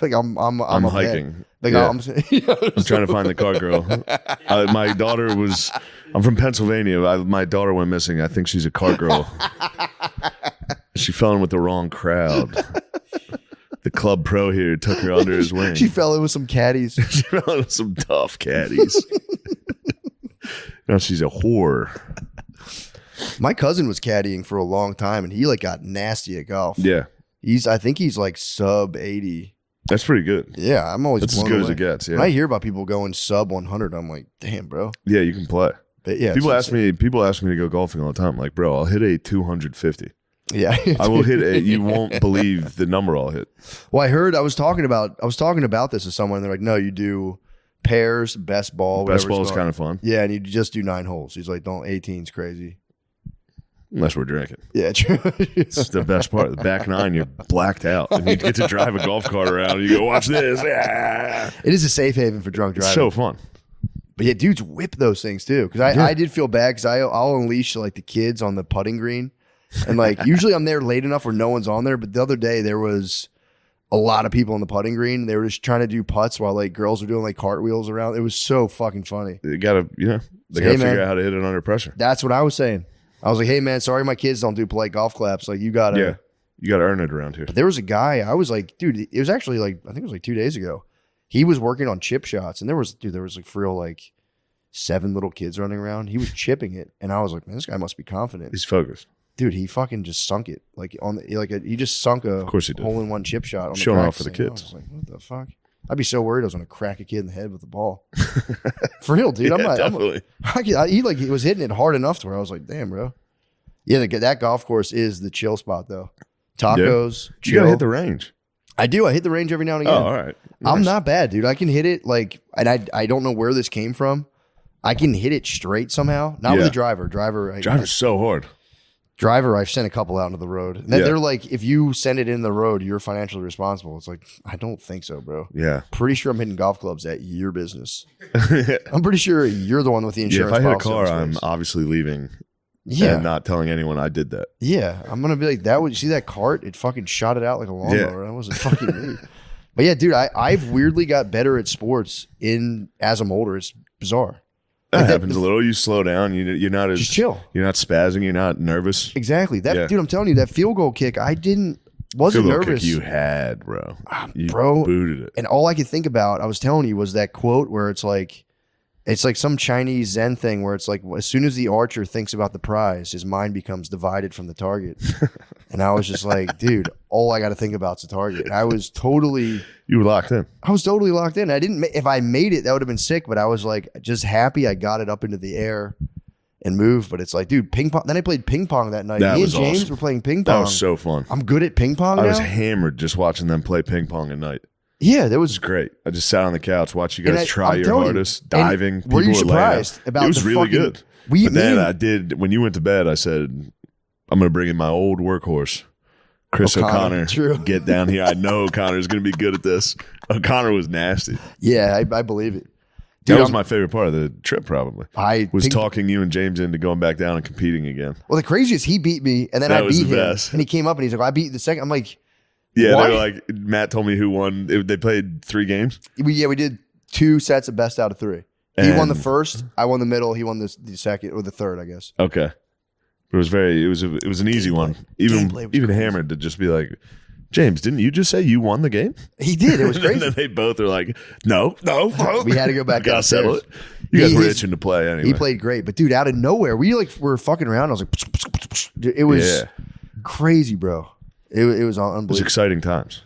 Like I'm hiking. Like I'm trying to find the car girl. My daughter I'm from Pennsylvania. My daughter went missing. I think she's a cart girl. She fell in with the wrong crowd. the club pro here took her under his wing. She fell in with some caddies. She fell in with some tough caddies. Now she's a whore. My cousin was caddying for a long time, and he like got nasty at golf. Yeah. I think he's like sub 80. That's pretty good. Yeah, I'm always That's as good as it gets. Yeah. When I hear about people going sub 100, I'm like, damn, bro. Yeah, you can play. But yeah, people ask me to go golfing all the time. I'm like, bro, I'll hit a 250. Yeah, I will hit it. You won't believe the number I'll hit. Well, I was talking about this to someone. And they're like, no, you do pairs, best ball. Best ball is kind of fun. Yeah, and you just do 9 holes. He's like, don't 18's crazy. Unless we're drinking. Yeah, true. It's the best part. The back 9, you're blacked out. And you get to drive a golf cart around and you go, watch this. Yeah. It is a safe haven for drunk driving. It's so fun. But yeah, dudes whip those things too. Because I did feel bad because I'll unleash like the kids on the putting green. And like usually I'm there late enough where no one's on there. But the other day there was a lot of people on the putting green. They were just trying to do putts while like girls were doing like cartwheels around. It was so fucking funny. They gotta figure out how to hit it under pressure. That's what I was saying. I was like, hey man, sorry my kids don't do polite golf claps. Like you gotta earn it around here. But there was a guy, I was like, dude, it was actually like, I think it was like 2 days ago. He was working on chip shots, and there was like for real like 7 little kids running around. He was chipping it, and I was like, man, this guy must be confident. He's focused. Dude, he fucking just sunk it. Like he just sunk a hole-in-one chip shot on showing the off for the kids. I was like, what the fuck? I'd be so worried I was going to crack a kid in the head with the ball. For real, dude. Yeah, definitely. He was hitting it hard enough to where I was like, damn, bro. Yeah, that golf course is the chill spot, though. Tacos, chill. You got to hit the range. I do. I hit the range every now and again. Oh, all right. Nice. I'm not bad, dude. I can hit it like, and I don't know where this came from. I can hit it straight somehow. Not with a driver. Driver's so hard. Driver, I've sent a couple out into the road. And they're like, if you send it in the road, you're financially responsible. It's like, I don't think so, bro. Yeah. Pretty sure I'm hitting golf clubs at your business. I'm pretty sure you're the one with the insurance. Yeah, if I hit a car, I'm obviously leaving. Yeah. And not telling anyone I did that. Yeah. I'm going to be like, you see that cart? It fucking shot it out like a lawnmower. That wasn't fucking me. But yeah, dude, I've weirdly got better at sports as I'm older. It's bizarre. That happens a little. You slow down. You're not as just chill. You're not spazzing. You're not nervous. Exactly. Dude, I'm telling you, that field goal kick, wasn't nervous. Kick you had, bro. You bro, booted it. And all I could think about, I was telling you, was that quote where it's like some Chinese Zen thing where it's like, as soon as the archer thinks about the prize, his mind becomes divided from the target. And I was just like, dude, all I got to think about is the target. And I was totally... You were locked in. I was totally locked in. If I made it, that would have been sick, but I was like, just happy I got it up into the air and moved. But it's like, dude, ping pong. Then I played ping pong that night. Me and James were playing ping pong. That was so fun. I'm good at ping pong now. I was hammered just watching them play ping pong at night. Yeah, that was great. I just sat on the couch, watched you guys try your hardest, diving. Were you surprised about it? It was really good. But then I did, when you went to bed, I said, I'm going to bring in my old workhorse, Chris O'Connor. True. Get down here. I know O'Connor's going to be good at this. O'Connor was nasty. Yeah, I believe it. Dude, that was my favorite part of the trip, probably. Talking you and James into going back down and competing again. Well, the craziest, he beat me, and then I beat him. And he came up and he's like, I beat the second. I'm like, yeah, what? They were like, Matt told me who won. They played 3 games. We did 2 sets of best out of 3. He won the first. I won the middle. He won the second or the third, I guess. Okay, but it was an easy one. Even hammered to just be like, James, didn't you just say you won the game? He did. It was crazy. And then they both are like, no. We had to go back. Gotta settle it. You guys were itching to play anyway. He played great, but dude, out of nowhere, we were fucking around. I was like, it was crazy, bro. It was unbelievable. It was exciting times.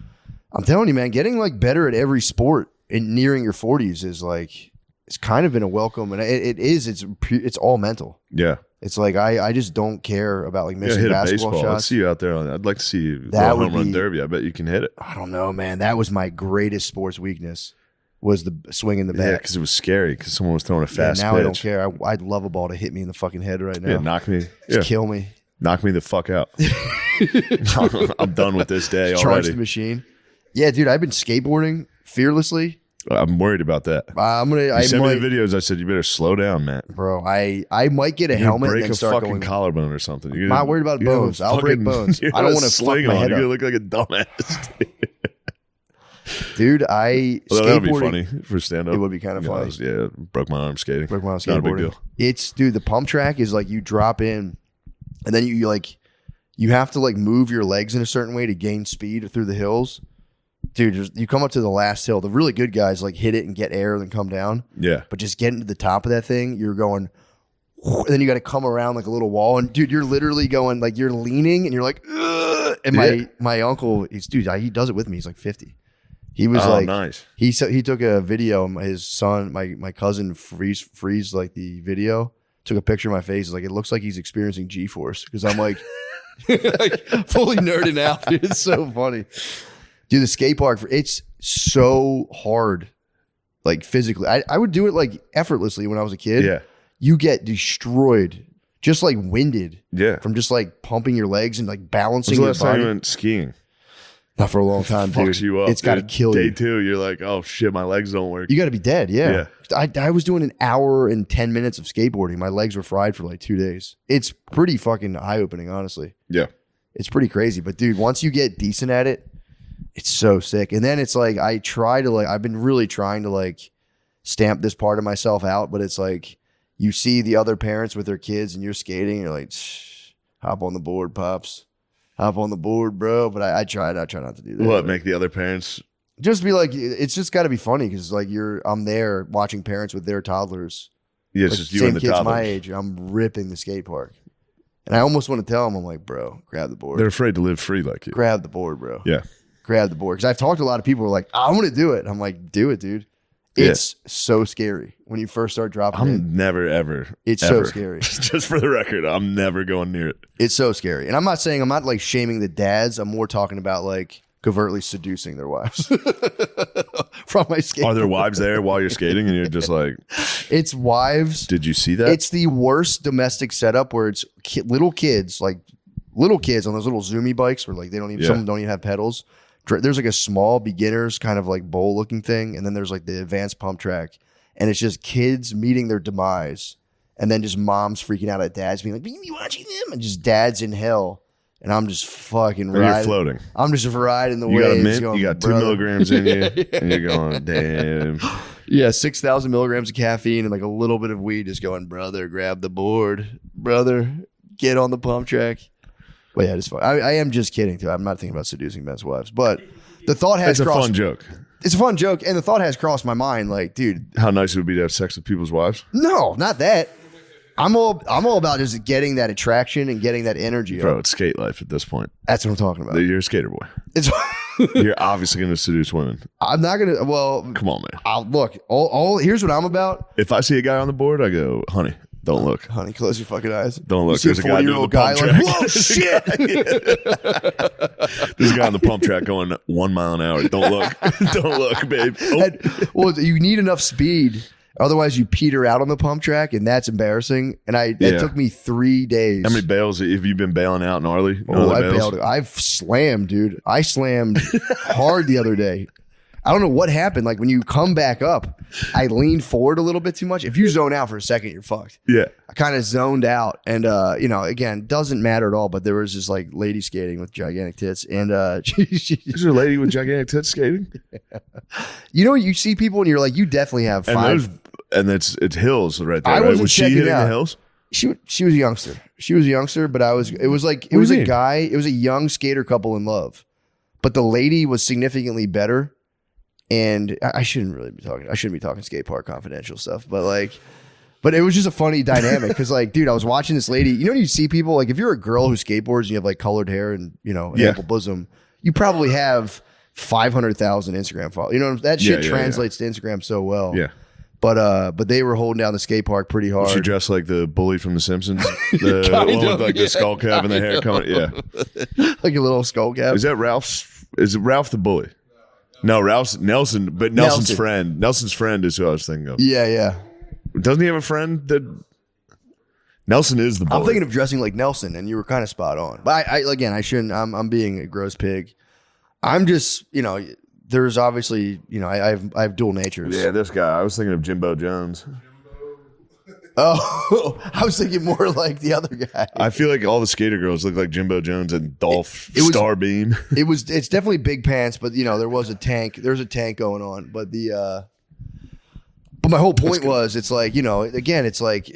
I'm telling you, man, getting like better at every sport and nearing your 40s is like, it's kind of been a welcome, and it's all mental. Yeah. It's like I just don't care about like missing basketball shots. Let's see you out there. I'd like to see you go home run derby. I bet you can hit it. I don't know, man. That was my greatest sports weakness, was the swing in the bat. Yeah, because it was scary because someone was throwing a fast now pitch. I don't care. I'd love a ball to hit me in the fucking head right now. Yeah, knock me. Kill me. Knock me the fuck out. I'm done with this day already. Charge the machine. Yeah, dude, I've been skateboarding fearlessly. I'm worried about that. You sent me the videos. I said you better slow down, Matt. Bro, I might get a helmet and then start break a going. Fucking collarbone or something. I'm not worried about bones. I'll break bones. I don't want to fuck my head up. You're gonna look like a dumbass. Dude, that would be funny for stand up. It would be kind of funny. Broke my arm skating. Broke my arm skateboarding. Not a big deal. Dude, the pump track is like you drop in, and then you have to like move your legs in a certain way to gain speed through the hills. dude, you come up to the last hill. The really good guys like hit it and get air and then come down. Yeah. But just getting to the top of that thing, you're going, and then you got to come around like a little wall. And dude, you're literally going like you're leaning and you're like, ugh. And my uncle, he does it with me. He's like 50. He was nice. He took a video. His son, my cousin, freeze like the video. Took a picture of my face. It's like it looks like he's experiencing G-force because I'm like, like fully nerding out. Dude. It's so funny. Dude, the skate park, it's so hard, like physically. I would do it like effortlessly when I was a kid. Yeah. You get destroyed, just like winded. Yeah. From just like pumping your legs and like balancing your your last time body. you went skiing? Not for a long time, dude. Fucks you up. It's got to kill Day you. 2, you're like, oh shit, my legs don't work. You got to be dead. Yeah. I was doing an hour and 10 minutes of skateboarding. My legs were fried for like 2 days. It's pretty fucking eye opening, honestly. Yeah. It's pretty crazy. But dude, once you get decent at it, it's so sick. And then it's like, I've been really trying to like stamp this part of myself out, but it's like, you see the other parents with their kids and you're skating, and you're like, hop on the board, pops. Hop on the board, bro. But I try not to do that. What, make the other parents? Just be like, it's just got to be funny because like I'm there watching parents with their toddlers. Yeah, it's like, just you same and the kids toddlers. my age. I'm ripping the skate park. And I almost want to tell them, I'm like, bro, grab the board. They're afraid to live free like you. Grab the board, bro. Yeah. Grab the board. Because I've talked to a lot of people who are like, I want to do it. I'm like, do it, dude. It's so scary when you first start dropping in. Never, ever. It's ever. so scary. Just for the record, I'm never going near it. It's so scary. And I'm not like shaming the dads. I'm more talking about like covertly seducing their wives from my skate. Are there wives there while you're skating and you're just like, it's wives. Did you see that? It's the worst domestic setup where it's little kids on those little Zoomy bikes where like some of them don't even have pedals. There's like a small beginners kind of like bowl looking thing. And then there's like the advanced pump track. And it's just kids meeting their demise. And then just moms freaking out at dads being like, "Are you watching them?" And just dads in hell. And I'm just fucking riding. You're floating. I'm just riding the You got a waves. mint, Going, you got 2 brother. milligrams in you. And you're going, damn. Yeah, 6,000 milligrams of caffeine and like a little bit of weed just going, brother, grab the board. Brother, get on the pump track. Well, yeah, it's fun. I am just kidding, too. I'm not thinking about seducing men's wives. But the thought has It's crossed. a fun joke. It's a fun joke. And the thought has crossed my mind. Like, dude. How nice it would be to have sex with people's wives? No, not that. I'm all about just getting that attraction and getting that energy. Bro, it's skate life at this point. That's what I'm talking about. You're a skater boy. It's You're obviously going to seduce women. I'm not going to. Well, Come on, man. I'll look. All here's what I'm about. If I see a guy on the board, I go, honey, don't look. Honey, close your fucking eyes. Don't look. You There's see a a guy doing 40-year-old the guy pump like, track. whoa, shit. There's a guy on the pump track going 1 mile an hour. Don't look. Don't look, babe. Oh. And, well, you need enough speed. Otherwise, you peter out on the pump track, and that's embarrassing. And it took me 3 days. How many bails have you been bailing out gnarly? Oh, I bailed. I've slammed, dude. I slammed hard the other day. I don't know what happened. Like when you come back up, I leaned forward a little bit too much. If you zone out for a second, you're fucked. Yeah. I kind of zoned out, and again, doesn't matter at all. But there was this like lady skating with gigantic tits, and Is there a lady with gigantic tits skating? you see people, and you're like, you definitely have 5. And it's hills right there. I right? wasn't Was she checking hitting out. the hills? She was a youngster. She was a youngster, but it was What a do you mean? guy. It was a young skater couple in love, but the lady was significantly better. And I shouldn't be talking skate park confidential stuff, but it was just a funny dynamic because like, dude, I was watching this lady. You know, when you see people like if you're a girl who skateboards and you have like colored hair and an ample bosom, you probably have 500,000 Instagram followers. You know that shit translates to Instagram so well. Yeah. But they were holding down the skate park pretty hard. She dressed like the bully from The Simpsons. The one with like the skull cap and the hair coming. Yeah. Like a little skull cap. Is it Ralph the bully? No, Ralph's Nelson, but Nelson's friend. Nelson's friend is who I was thinking of. Yeah. Doesn't he have a friend that Nelson is the bully? I'm thinking of dressing like Nelson, and you were kind of spot on. But I shouldn't. I'm being a gross pig. I'm just, there's obviously, I have dual natures. Yeah, this guy. I was thinking of Jimbo Jones. Oh, I was thinking more like the other guy. I feel like all the skater girls look like Jimbo Jones and Dolph Starbeam. It's definitely big pants, but there was a tank. There's a tank going on, but but my whole point was, it's like, again, it's like,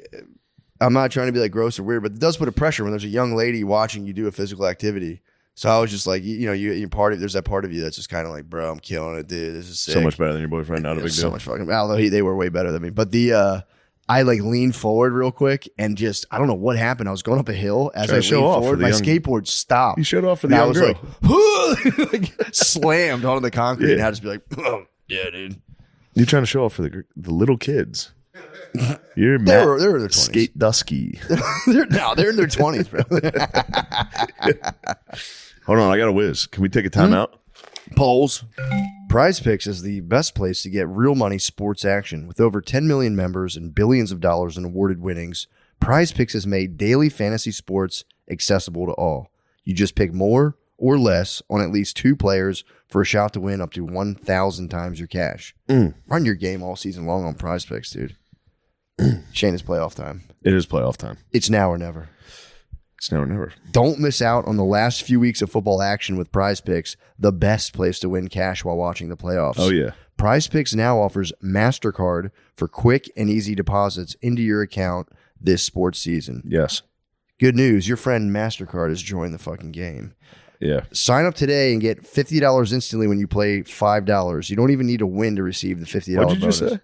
I'm not trying to be like gross or weird, but it does put a pressure when there's a young lady watching you do a physical activity. So I was just like, you part of there's that part of you that's just kind of like, bro, I'm killing it, dude. This is sick. So much better than your boyfriend. Not a big deal. So much fucking. Although they were way better than me, but I like leaned forward real quick and just I don't know what happened. I was going up a hill as I leaned forward. My skateboard stopped. You showed off for the young girl. Like slammed onto the concrete, and I had to be like, oh, yeah, dude. You're trying to show off for the little kids. You're they're in their 20s. Skate dusky. they're in their 20s, bro. Hold on, I got a whiz. Can we take a timeout? Polls. Prize Picks is the best place to get real money sports action. With over 10 million members and billions of dollars in awarded winnings, Prize Picks has made daily fantasy sports accessible to all. You just pick more or less on at least 2 players for a shot to win up to 1,000 times your cash. Run your game all season long on Prize Picks, dude. Shane, it's playoff time. It is playoff time. It's now or never. It's now or never. Don't miss out on the last few weeks of football action with Prize Picks, the best place to win cash while watching the playoffs. Oh, yeah. Prize Picks now offers MasterCard for quick and easy deposits into your account this sports season. Yes. Good news, your friend MasterCard has joined the fucking game. Yeah. Sign up today and get $50 instantly when you play $5. You don't even need to win to receive the $50 bonus. What did you say?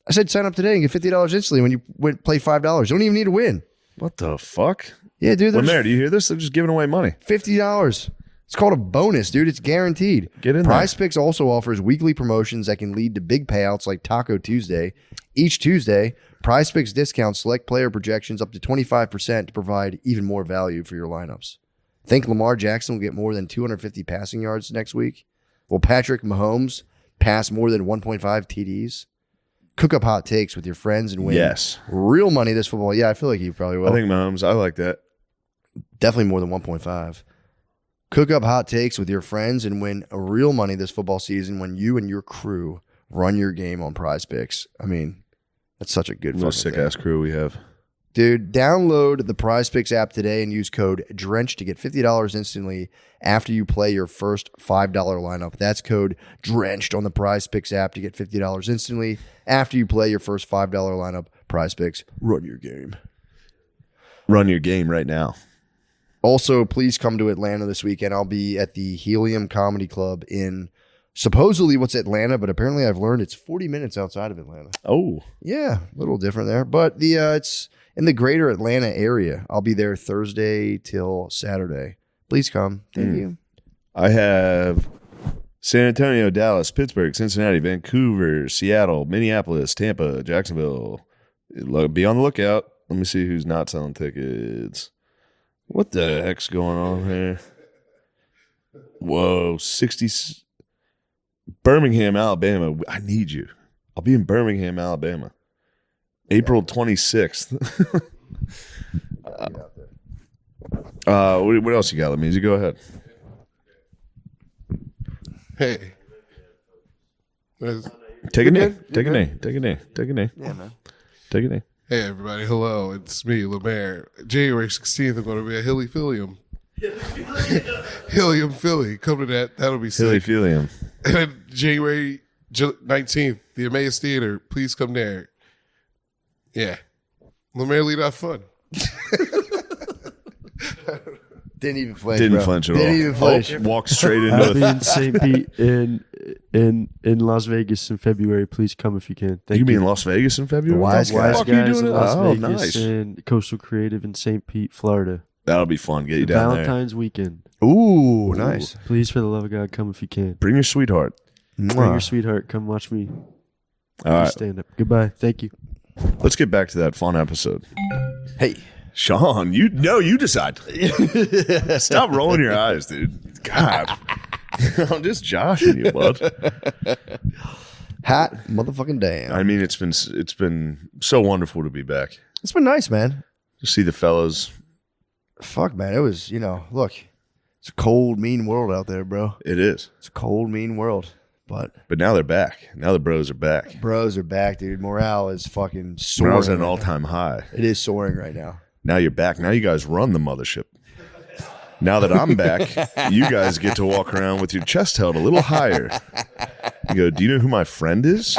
I said sign up today and get $50 instantly when you play $5. You don't even need to win. What the fuck? Yeah, dude. When there, do you hear this? They're just giving away money. $50. It's called a bonus, dude. It's guaranteed. Get in Prize Picks also offers weekly promotions that can lead to big payouts like Taco Tuesday. Each Tuesday, Prize Picks discounts select player projections up to 25% to provide even more value for your lineups. Think Lamar Jackson will get more than 250 passing yards next week? Will Patrick Mahomes pass more than 1.5 TDs? Cook up hot takes with your friends and win real money this football. Yeah, I feel like you probably will. I think Mahomes. I like that. Definitely more than 1.5. Cook up hot takes with your friends and win real money this football season when you and your crew run your game on Prize Picks. I mean, that's such a good fucking sick ass crew we have. Dude, download the Prize Picks app today and use code DRENCH to get $50 instantly after you play your first $5 lineup. That's code DRENCHED on the Prize Picks app to get $50 instantly after you play your first $5 lineup. Prize Picks, run your game. Run your game right now. Also, please come to Atlanta this weekend. I'll be at the Helium Comedy Club in supposedly what's Atlanta, but apparently I've learned it's 40 minutes outside of Atlanta. Oh. Yeah, a little different there. But it's in the greater Atlanta area. I'll be there Thursday till Saturday. Please come. Thank you. I have San Antonio, Dallas, Pittsburgh, Cincinnati, Vancouver, Seattle, Minneapolis, Tampa, Jacksonville. Be on the lookout. Let me see who's not selling tickets. What the heck's going on here? Whoa, 60. Birmingham, Alabama. I need you. I'll be in Birmingham, Alabama. April 26th. What else you got, Lameezy? Go ahead. Hey. Take a knee. Take a knee. Take a knee. Take a knee. Yeah, man. Take a knee. Hey, everybody. Hello. It's me, Lemaire. January 16th, I'm going to be at Hilly Phillium. Helium Philly. Come to that. That'll be sick. Philly. And then January 19th, the Emmaus Theater. Please come there. Yeah. Lemaire lead off fun. Didn't even flinch. Didn't flinch at all. Didn't even flinch. Walked straight into I'll be it. in St. Pete in Las Vegas in February. Please come if you can. Thank You be in Las Vegas in February? Wise What the Wise fuck are you Guys doing in it? Las Oh, Vegas nice. and Coastal Creative in St. Pete, Florida. That'll be fun. Get you down Valentine's weekend. Ooh, nice. Please, for the love of God, come if you can. there. Bring your sweetheart. Bring your sweetheart. Come watch me. All right. Stand up. Goodbye. Thank you. Let's get back to that fun episode. Hey. Sean, you decide. Stop rolling your eyes, dude. God. I'm just joshing you, bud. Hot motherfucking damn. I mean, it's been so wonderful to be back. It's been nice, man. To see the fellas. Fuck, man. It was, look, it's a cold, mean world out there, bro. It is. It's a cold, mean world. But now they're back. Now the bros are back. bros are back, dude. Morale is fucking soaring. Morale's at an right all-time high. now. It is soaring right now. Now you're back. Now you guys run the mothership. Now that I'm back, you guys get to walk around with your chest held a little higher. You go, do you know who my friend is?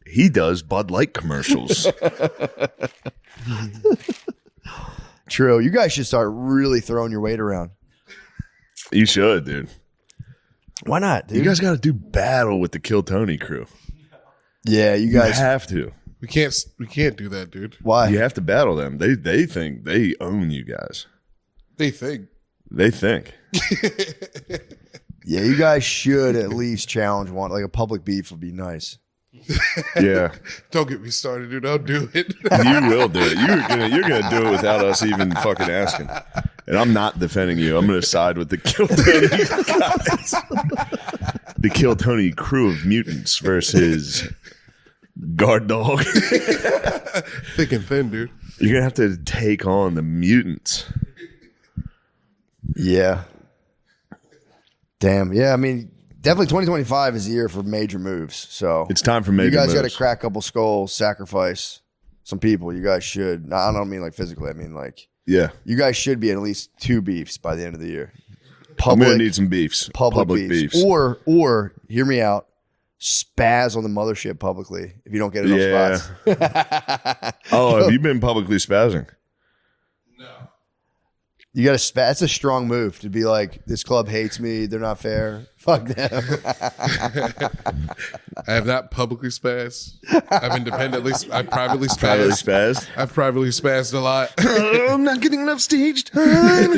He does Bud Light commercials. True. You guys should start really throwing your weight around. You should, dude. Why not, dude? You guys got to do battle with the Kill Tony crew. Yeah, you guys have to. We can't do that, dude. Why? You have to battle them. They think they own you guys. They think. They think. Yeah, you guys should at least challenge one. Like a public beef would be nice. Yeah. Don't get me started, dude. I'll do it. You will do it. You're gonna do it without us even fucking asking. And I'm not defending you. I'm gonna side with the Kill Tony guys. The Kill Tony crew of mutants versus Guard Dog. Thick and thin, dude. You're gonna have to take on the mutants. Yeah. Damn. Yeah, I mean, definitely 2025 is the year for major moves. So It's time for major you guys got moves. to crack a couple skulls, sacrifice some people. You guys should. No, I don't mean like physically. I mean like Yeah. you guys should be at least 2 beefs by the end of the year. I'm gonna need some beefs. Public beefs. Or hear me out. Spaz on the mothership publicly if you don't get enough spots. Oh, have you been publicly spazzing? You got to spaz. That's a strong move to be like, this club hates me. They're not fair. Fuck them. I have not publicly spazzed. I've privately spazzed. Privately spazzed? I've privately spazzed a lot. I'm not getting enough stage time.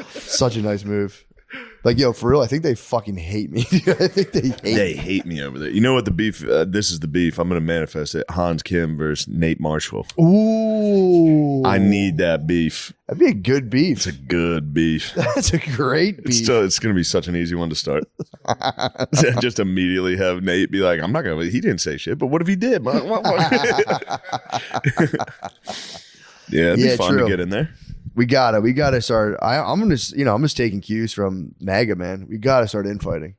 Such a nice move. Like, yo, for real, I think they fucking hate me. I think they hate They me. hate me over there. You know what the beef? This is the beef. I'm going to manifest it. Hans Kim versus Nate Marshall. Ooh. I need that beef. That'd be a good beef. It's a good beef. That's a great beef. It's going to be such an easy one to start. Just immediately have Nate be like, I'm not going to, he didn't say shit, but what if he did? Yeah, it'd be fun true. to get in there. We gotta start. I'm just taking cues from MAGA, man. We gotta start infighting.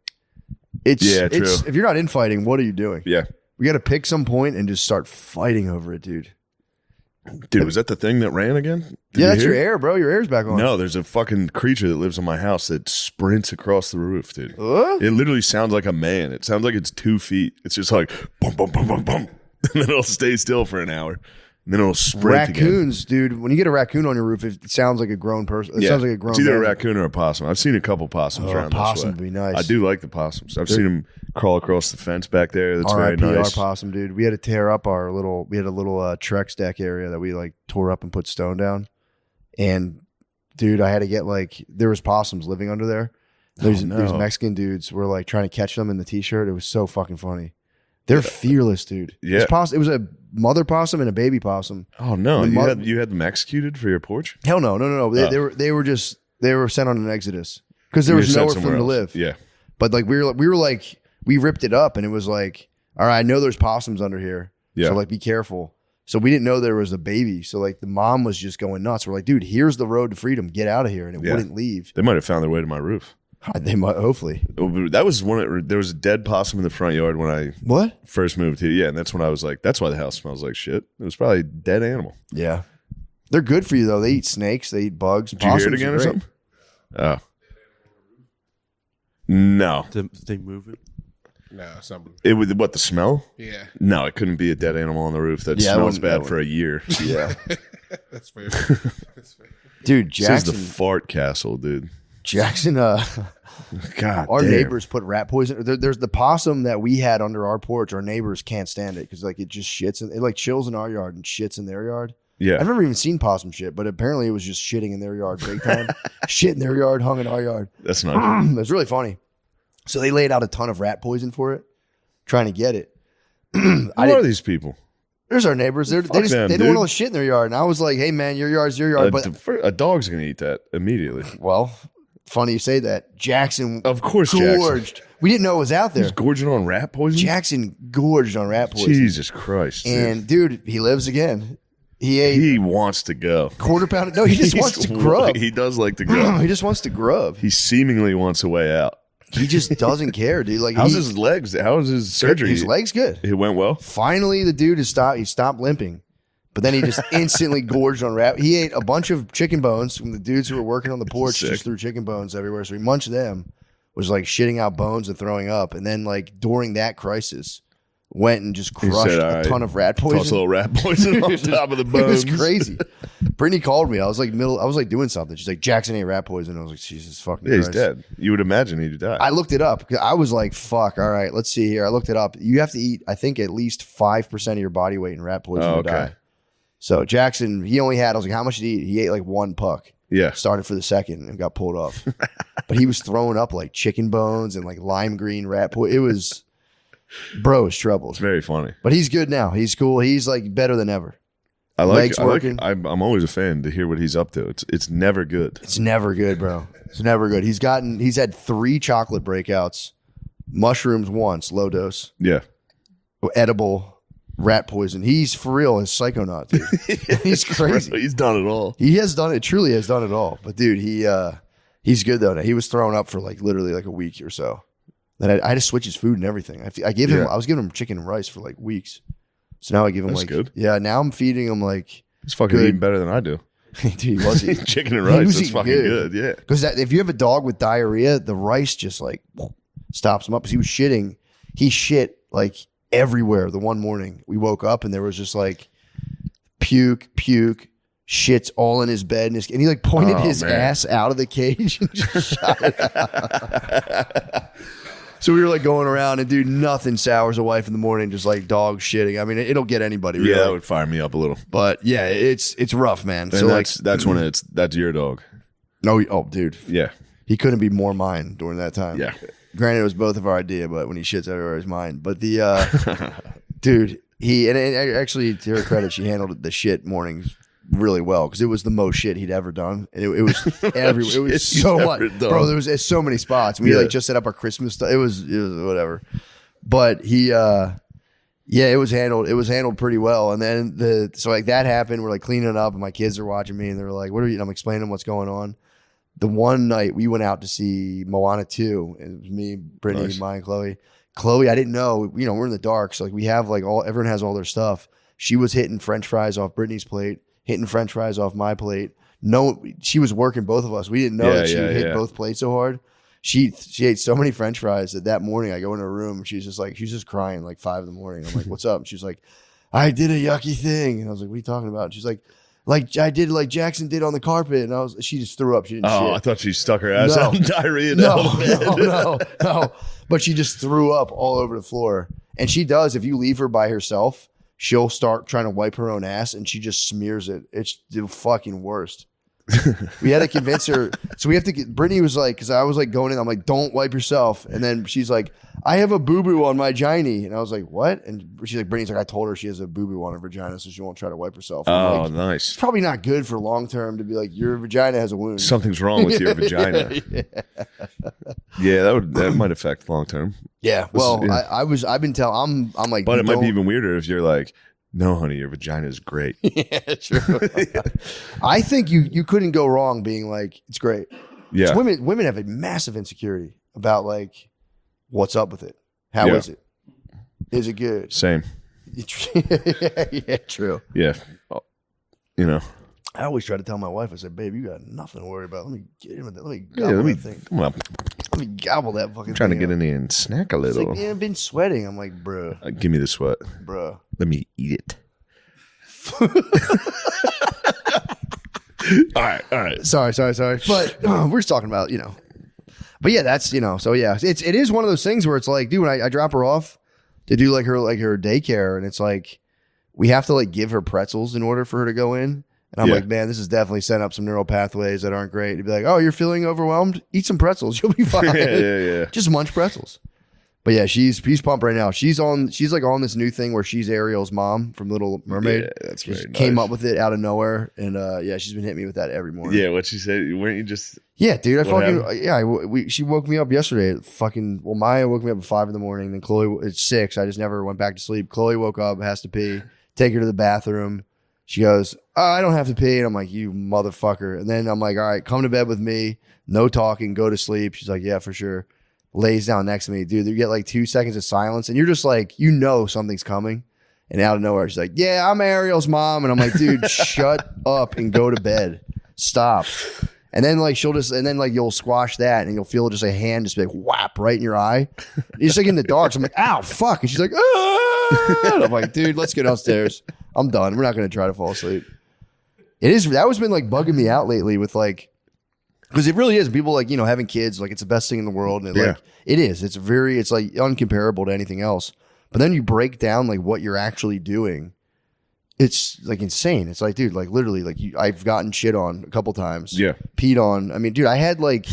It's true. If you're not infighting, what are you doing? Yeah. We gotta pick some point and just start fighting over it, dude. Dude, was that the thing that ran again? Did Yeah, you that's hear your it? air, bro. Your air's back on. No, there's a fucking creature that lives on my house that sprints across the roof, dude. It literally sounds like a man. It sounds like it's 2 feet. It's just like boom, boom, boom, boom, boom. And then it'll stay still for an hour. And then it'll sprint Raccoons, again. dude. When you get a raccoon on your roof, it sounds like a grown person. It sounds like a grown It's either a man. raccoon or a possum. I've seen a couple possums around this possum way. would be nice. I do like the possums. I've seen them crawl across the fence back there. That's very R.I.P. nice. our possum, dude. We had to tear up we had a little Trex deck area that we like tore up and put stone down. And dude, I had to get there was possums living under there. These Mexican dudes were like trying to catch them in the t-shirt. It was so fucking funny. They're fearless, dude. Yeah. It was a mother possum and a baby possum. Oh no! The You had them executed for your porch? Hell no. They were sent on an exodus because there was nowhere for them to live. Yeah. But we ripped it up and it was like, all right, I know there's possums under here. Yeah. So be careful. So we didn't know there was a baby. So the mom was just going nuts. We're like, dude, here's the road to freedom. Get out of here. And it wouldn't leave. They might have found their way to my roof. They might, hopefully. That was there was a dead possum in the front yard when I What? first moved here. Yeah, and that's when I was like, that's why the house smells like shit. It was probably a dead animal. Yeah. They're good for you though. They eat snakes. They eat bugs. Did you hear it again or something? Oh. No. They move it. No, it's not. It was what, the smell? Yeah, No, it couldn't be a dead animal on the roof that Yeah, smells that bad for a year. Yeah. that's fair. That's fair. Dude, This is Jackson. the fart castle, dude. Jackson, God our damn. neighbors put rat poison. There's the possum that we had under our porch. Our neighbors can't stand it because it just shits. It chills in our yard and shits in their yard. Yeah. I've never even seen possum shit, but apparently it was just shitting in their yard big time. Shit in their yard, hung in our yard. That's nice. It was really funny. So they laid out a ton of rat poison for it, trying to get it. Who are these people? There's our neighbors. They them, don't dude. want all the shit in their yard. And I was like, hey man, your yard's your yard. But A dog's going to eat that immediately. well, funny you say that. Jackson Of course, gorged. Jackson. We didn't know it was out there. He's gorging on rat poison? Jackson gorged on rat poison. Jesus Christ. Dude. And dude, he lives again. He ate He wants to go. quarter pound. No, he just wants to grub. He does like to go. He just wants to grub. He seemingly wants a way out. He just doesn't care, dude. How's his legs? How was his surgery? His legs good. It went well? Finally, the dude has stopped. He stopped limping, but then he just instantly gorged on rat. He ate a bunch of chicken bones from the dudes who were working on the porch. Sick. Just threw chicken bones everywhere. So he munched them. Was shitting out bones and throwing up. And then during that crisis, went and just crushed a ton of rat poison. Toss a little rat poison on top of the bones. It was crazy. Brittany called me. I was like doing something. She's like, Jackson ate rat poison. I was like, Jesus fucking Christ. He's dead. You would imagine he'd die. I looked it up. I was like, fuck, all right, let's see here. I looked it up. You have to eat, I think, at least 5% of your body weight in rat poison to die. So Jackson, he only had, I was like, how much did he eat? He ate like one puck. Yeah. Started for the second and got pulled off. But he was throwing up like chicken bones and like lime green rat poison. It was, bro, it's trouble. It's very funny. But he's good now. He's cool. He's like better than ever. I'm always a fan to hear what he's up to. It's never good. It's never good, bro. It's never good. He's had 3 chocolate breakouts, mushrooms once, low dose. Yeah. Edible. Rat poison. He's for real a psychonaut, dude. He's crazy. He's done it all. He has done it. Truly has done it all. But dude, he's good though. Now. He was throwing up for like literally like a week or so. Then I had to switch his food and everything. I was giving him chicken and rice for like weeks. So now I give him That's like good. Yeah. Now I'm feeding him like he's fucking eating better than I do. Dude, he was eating chicken and rice. That's fucking good. Yeah. Because if you have a dog with diarrhea, the rice just like stops him up. Because he was shitting. He shit like everywhere. The one morning we woke up and there was just like puke, shits all in his bed, and he like pointed his ass out of the cage and just shot it out. So we were like going around, and dude, nothing sours a wife in the morning, just like dog shitting. I mean, it'll get anybody. Really. Yeah, that would fire me up a little. But yeah, it's rough, man. And so that's when that's your dog. Oh, dude. Yeah, he couldn't be more mine during that time. Yeah. Granted, it was both of our idea, but when he shits everywhere, it's mine. But the dude, and actually, to her credit, she handled the shit mornings really well because it was the most shit he'd ever done, and it was everywhere. It was so much, bro. There was so many spots. We like just set up our Christmas stuff. It was whatever, but he, it was handled. It was handled pretty well. And then so like that happened. We're like cleaning it up, and my kids are watching me, and they're like, "What are you?" And I'm explaining them what's going on. The one night we went out to see Moana 2, and it was me, Brittany, Nice. Maya, and Chloe. Chloe, I didn't know, we're in the dark. So like we have like everyone has all their stuff. She was hitting French fries off Brittany's plate, hitting French fries off my plate. No, she was working both of us. We didn't know that she would hit both plates so hard. She ate so many French fries that morning I go in her room and she's just crying like 5 a.m. I'm like, what's up? And she's like, I did a yucky thing. And I was like, what are you talking about? And she's like I did like Jackson did on the carpet, and she just threw up. She didn't shit. I thought she stuck her ass out in diarrhea. No. But she just threw up all over the floor. And she does, if you leave her by herself, she'll start trying to wipe her own ass, and she just smears it. It's the fucking worst. We had to convince her. So we have to get, Brittany was like, because I was like going in, I'm like, don't wipe yourself. And then she's like, I have a boo-boo on my giny. And I was like, what? And she's like, Brittany's like, I told her she has a boo-boo on her vagina, so she won't try to wipe herself. I'm like, nice. It's probably not good for long term to be like, your vagina has a wound. Something's wrong with your vagina. Yeah, that might affect long term. Yeah. Well, I've been telling, I'm like, but it might be even weirder if you're like, no, honey, your vagina is great. Yeah, true. I think you couldn't go wrong being like, it's great. Yeah. Women have a massive insecurity about like, what's up with it? How is it? Is it good? Same. Yeah, true. Yeah. You know. I always try to tell my wife, I said, babe, you got nothing to worry about. Let me get in with that. Let me Let me gobble that fucking thing. Trying to get in there and snack a little. Like, I've been sweating. I'm like, bro. Give me the sweat. Bro. Let me eat it. All right. Sorry. But we're just talking about, But yeah, that's, so yeah. It is one of those things where it's like, dude, when I drop her off to do like her daycare, and it's like, we have to like give her pretzels in order for her to go in. And I'm like, man, this is definitely setting up some neural pathways that aren't great. To be like, oh, you're feeling overwhelmed? Eat some pretzels. You'll be fine. Yeah. Just munch pretzels. But yeah, she's pumped right now. She's like on this new thing where she's Ariel's mom from Little Mermaid. Yeah, that's she very nice. Came up with it out of nowhere, and she's been hitting me with that every morning. Yeah, what she said? Weren't you just? Yeah, dude. She woke me up yesterday. Maya woke me up at 5 a.m. Then Chloe at 6. I just never went back to sleep. Chloe woke up, has to pee. Take her to the bathroom. She goes, I don't have to pee. And I'm like, you motherfucker. And then I'm like, all right, come to bed with me. No talking. Go to sleep. She's like, yeah, for sure. Lays down next to me. Dude, you get like 2 seconds of silence. And you're just like, something's coming. And out of nowhere, she's like, yeah, I'm Ariel's mom. And I'm like, dude, shut up and go to bed. Stop. And then like you'll squash that and you'll feel just a hand just be like whap right in your eye. You're just like in the dark. So I'm like, ow, fuck. And she's like, ah. I'm like, dude, let's get downstairs. I'm done. We're not going to try to fall asleep. That was been like bugging me out lately with like, because it really is. People like, having kids, like it's the best thing in the world. And like, it is. It's like uncomparable to anything else. But then you break down like what you're actually doing. It's like insane. It's like, dude, like literally, like I've gotten shit on a couple times. Yeah. Peed on. I mean, dude, I had like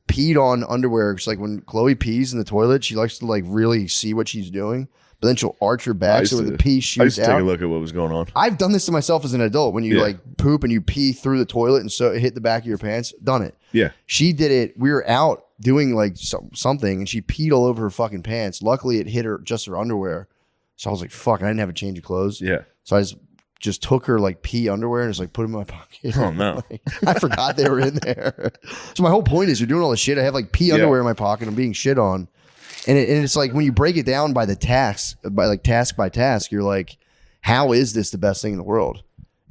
peed on underwear. It's like when Chloe pees in the toilet, she likes to like really see what she's doing. But then she'll arch her back so the pee shoots out. I used to take a look at what was going on. I've done this to myself as an adult. When you like poop and you pee through the toilet and so it hit the back of your pants. Done it. Yeah. She did it. We were out doing like something and she peed all over her fucking pants. Luckily, it hit her just her underwear. So I was like, fuck, I didn't have a change of clothes. Yeah. So I just took her like pee underwear and just like put them in my pocket. Oh no. I forgot they were in there. So my whole point is you're doing all this shit. I have like pee underwear in my pocket. I'm being shit on. And it's like when you break it down by the task by task, you're like, how is this the best thing in the world?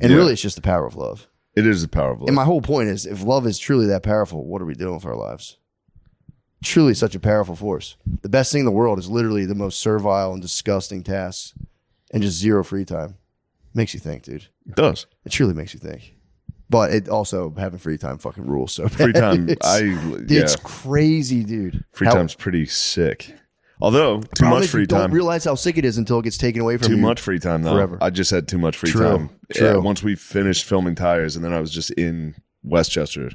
And really, it's just the power of love. It is the power of love. And my whole point is, if love is truly that powerful, what are we doing with our lives? Truly such a powerful force. The best thing in the world is literally the most servile and disgusting tasks and just zero free time. Makes you think, dude. It does. It truly makes you think. But it also, having free time fucking rules so bad. Free time, it's crazy, dude. Free time's pretty sick. Although, too much free time. You don't realize how sick it is until it gets taken away from you. Too much free time, though. Forever. I just had too much free True. time. Once we finished filming Tires, and then I was just in Westchester.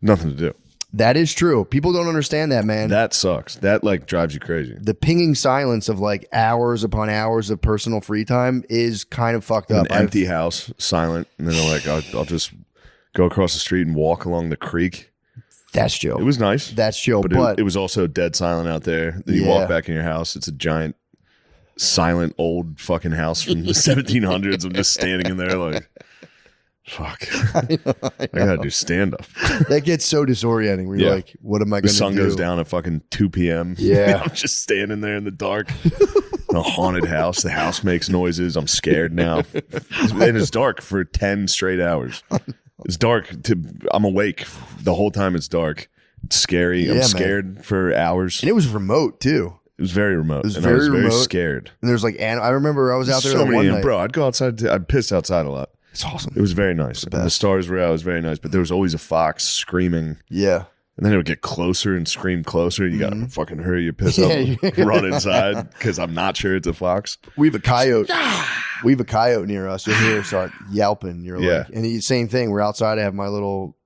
Nothing to do. That is true. People don't understand that, man. That sucks. That like drives you crazy. The pinging silence of like hours upon hours of personal free time is kind of fucked up. An empty house, silent, and then they're like, I'll just go across the street and walk along the creek. That's chill. It was nice. That's chill, but it was also dead silent out there. Then you walk back in your house. It's a giant, silent, old fucking house from the 1700s. I'm just standing in there like, fuck. I gotta do stand up. That gets so disorienting. Where you're like, what am I going to do? The sun goes down at fucking 2 p.m. Yeah. I'm just standing there in the dark. In a haunted house. The house makes noises. I'm scared now. And it's dark for 10 straight hours. It's dark. I'm awake the whole time. It's dark. It's scary. I'm scared for hours. And it was remote too. It was very remote. I was very scared. And there's like, I remember I was out there so one night. Bro, I'd go outside. I pissed outside a lot. It's awesome. It was very nice. The stars were out. It was very nice. But there was always a fox screaming. Yeah. And then it would get closer and scream closer. You got to fucking hurry your piss up, run inside because I'm not sure it's a fox. We have a coyote. We have a coyote near us. You'll hear her start yelping. You're like, and the same thing. We're outside. I have my little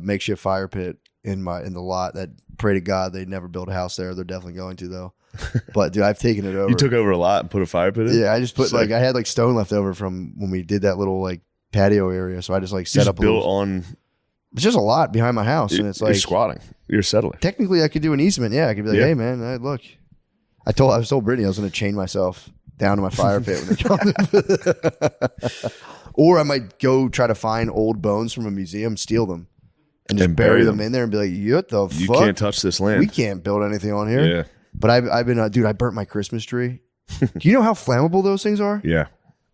makeshift fire pit in the lot. That pray to God they never build a house there. They're definitely going to though. But dude, I've taken it over. You took over a lot and put a fire pit in? Yeah, I just put I had like stone left over from when we did that little like patio area. So I just like set up built on. It's just a lot behind my house, and it's like you're squatting. You're settling. Technically, I could do an easement. Yeah, I could be like, hey man, look. I told Brittany I was going to chain myself down to my fire pit when they're coming. Or I might go try to find old bones from a museum, steal them, and just bury them in there and be like, what the fuck? You can't touch this land. We can't build anything on here. Yeah. But I've been, dude, I burnt my Christmas tree. Do you know how flammable those things are? Yeah.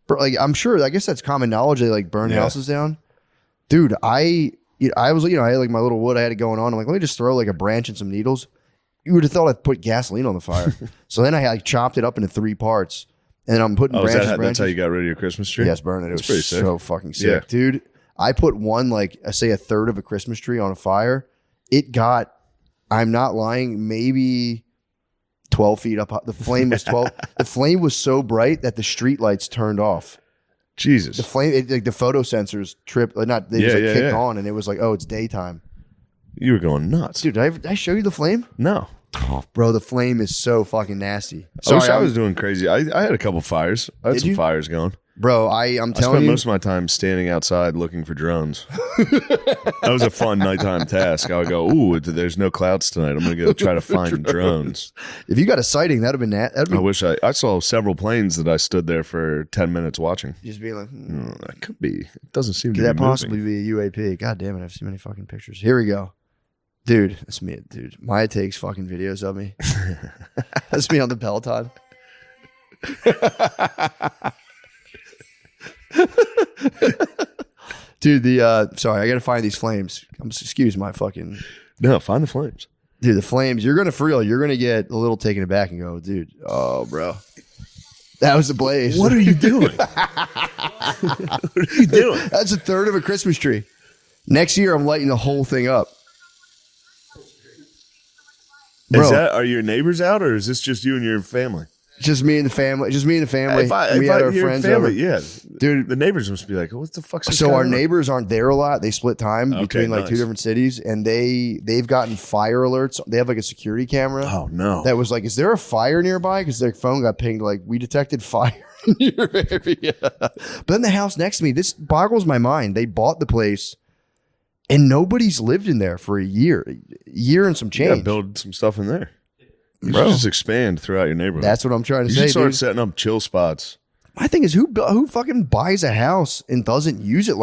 Like, I'm sure, I guess that's common knowledge. They like burn houses down. Dude, I was, I had like my little wood I had it going on. I'm like, let me just throw like a branch and some needles. You would have thought I'd put gasoline on the fire. So then I like chopped it up into 3 parts. And I'm putting branches. That's how you got rid of your Christmas tree? Yes, burn it. It was pretty so fucking sick. Dude, I put one, like, I say a third of a Christmas tree on a fire. It got, I'm not lying, maybe 12 feet up. The flame was 12. The flame was so bright that the street lights turned off. Jesus. The flame, like the photo sensors tripped, kicked on, and it was like, oh, it's daytime. You were going nuts. Dude, did I show you the flame? No. Oh, bro, the flame is so fucking nasty. I wish I was doing crazy. I had a couple fires. I had some fires going. Bro, I'm telling you. I spent most of my time standing outside looking for drones. That was a fun nighttime task. I would go, ooh, there's no clouds tonight. I'm going to go try to find drones. If you got a sighting, that would have been... I wish I saw several planes that I stood there for 10 minutes watching. Just being like... that could be. It doesn't seem to be Could that moving. possibly be a UAP? God damn it, I've seen many fucking pictures. Here we go. Dude, that's me, dude. Maya takes fucking videos of me. That's me on the Peloton. Dude, sorry, I gotta find these flames. Excuse my fucking... No, find the flames. Dude, the flames, you're gonna get a little taken aback and go, dude, oh, bro. That was the blaze. What are you doing? What are you doing? That's a third of a Christmas tree. Next year, I'm lighting the whole thing up. Bro, Are your neighbors out, or is this just you and your family? just me and the family. Just me and the family. If I we had our your friends family, over. yeah, Dude. the neighbors must be like, "What the fuck's this So guy our doing?" neighbors aren't there a lot. They split time between like two nice. different cities, and they've gotten fire alerts. They have like a security camera. Oh no! That was like, is there a fire nearby? Because their phone got pinged. Like, we detected fire in your area. But then the house next to me, this boggles my mind. They bought the place, and nobody's lived in there for a year and some change. Yeah, build some stuff in there. You Bro. should just expand throughout your neighborhood. That's what I'm trying to you say. should start Dude. setting up chill spots. My thing is, who fucking buys a house and doesn't use it?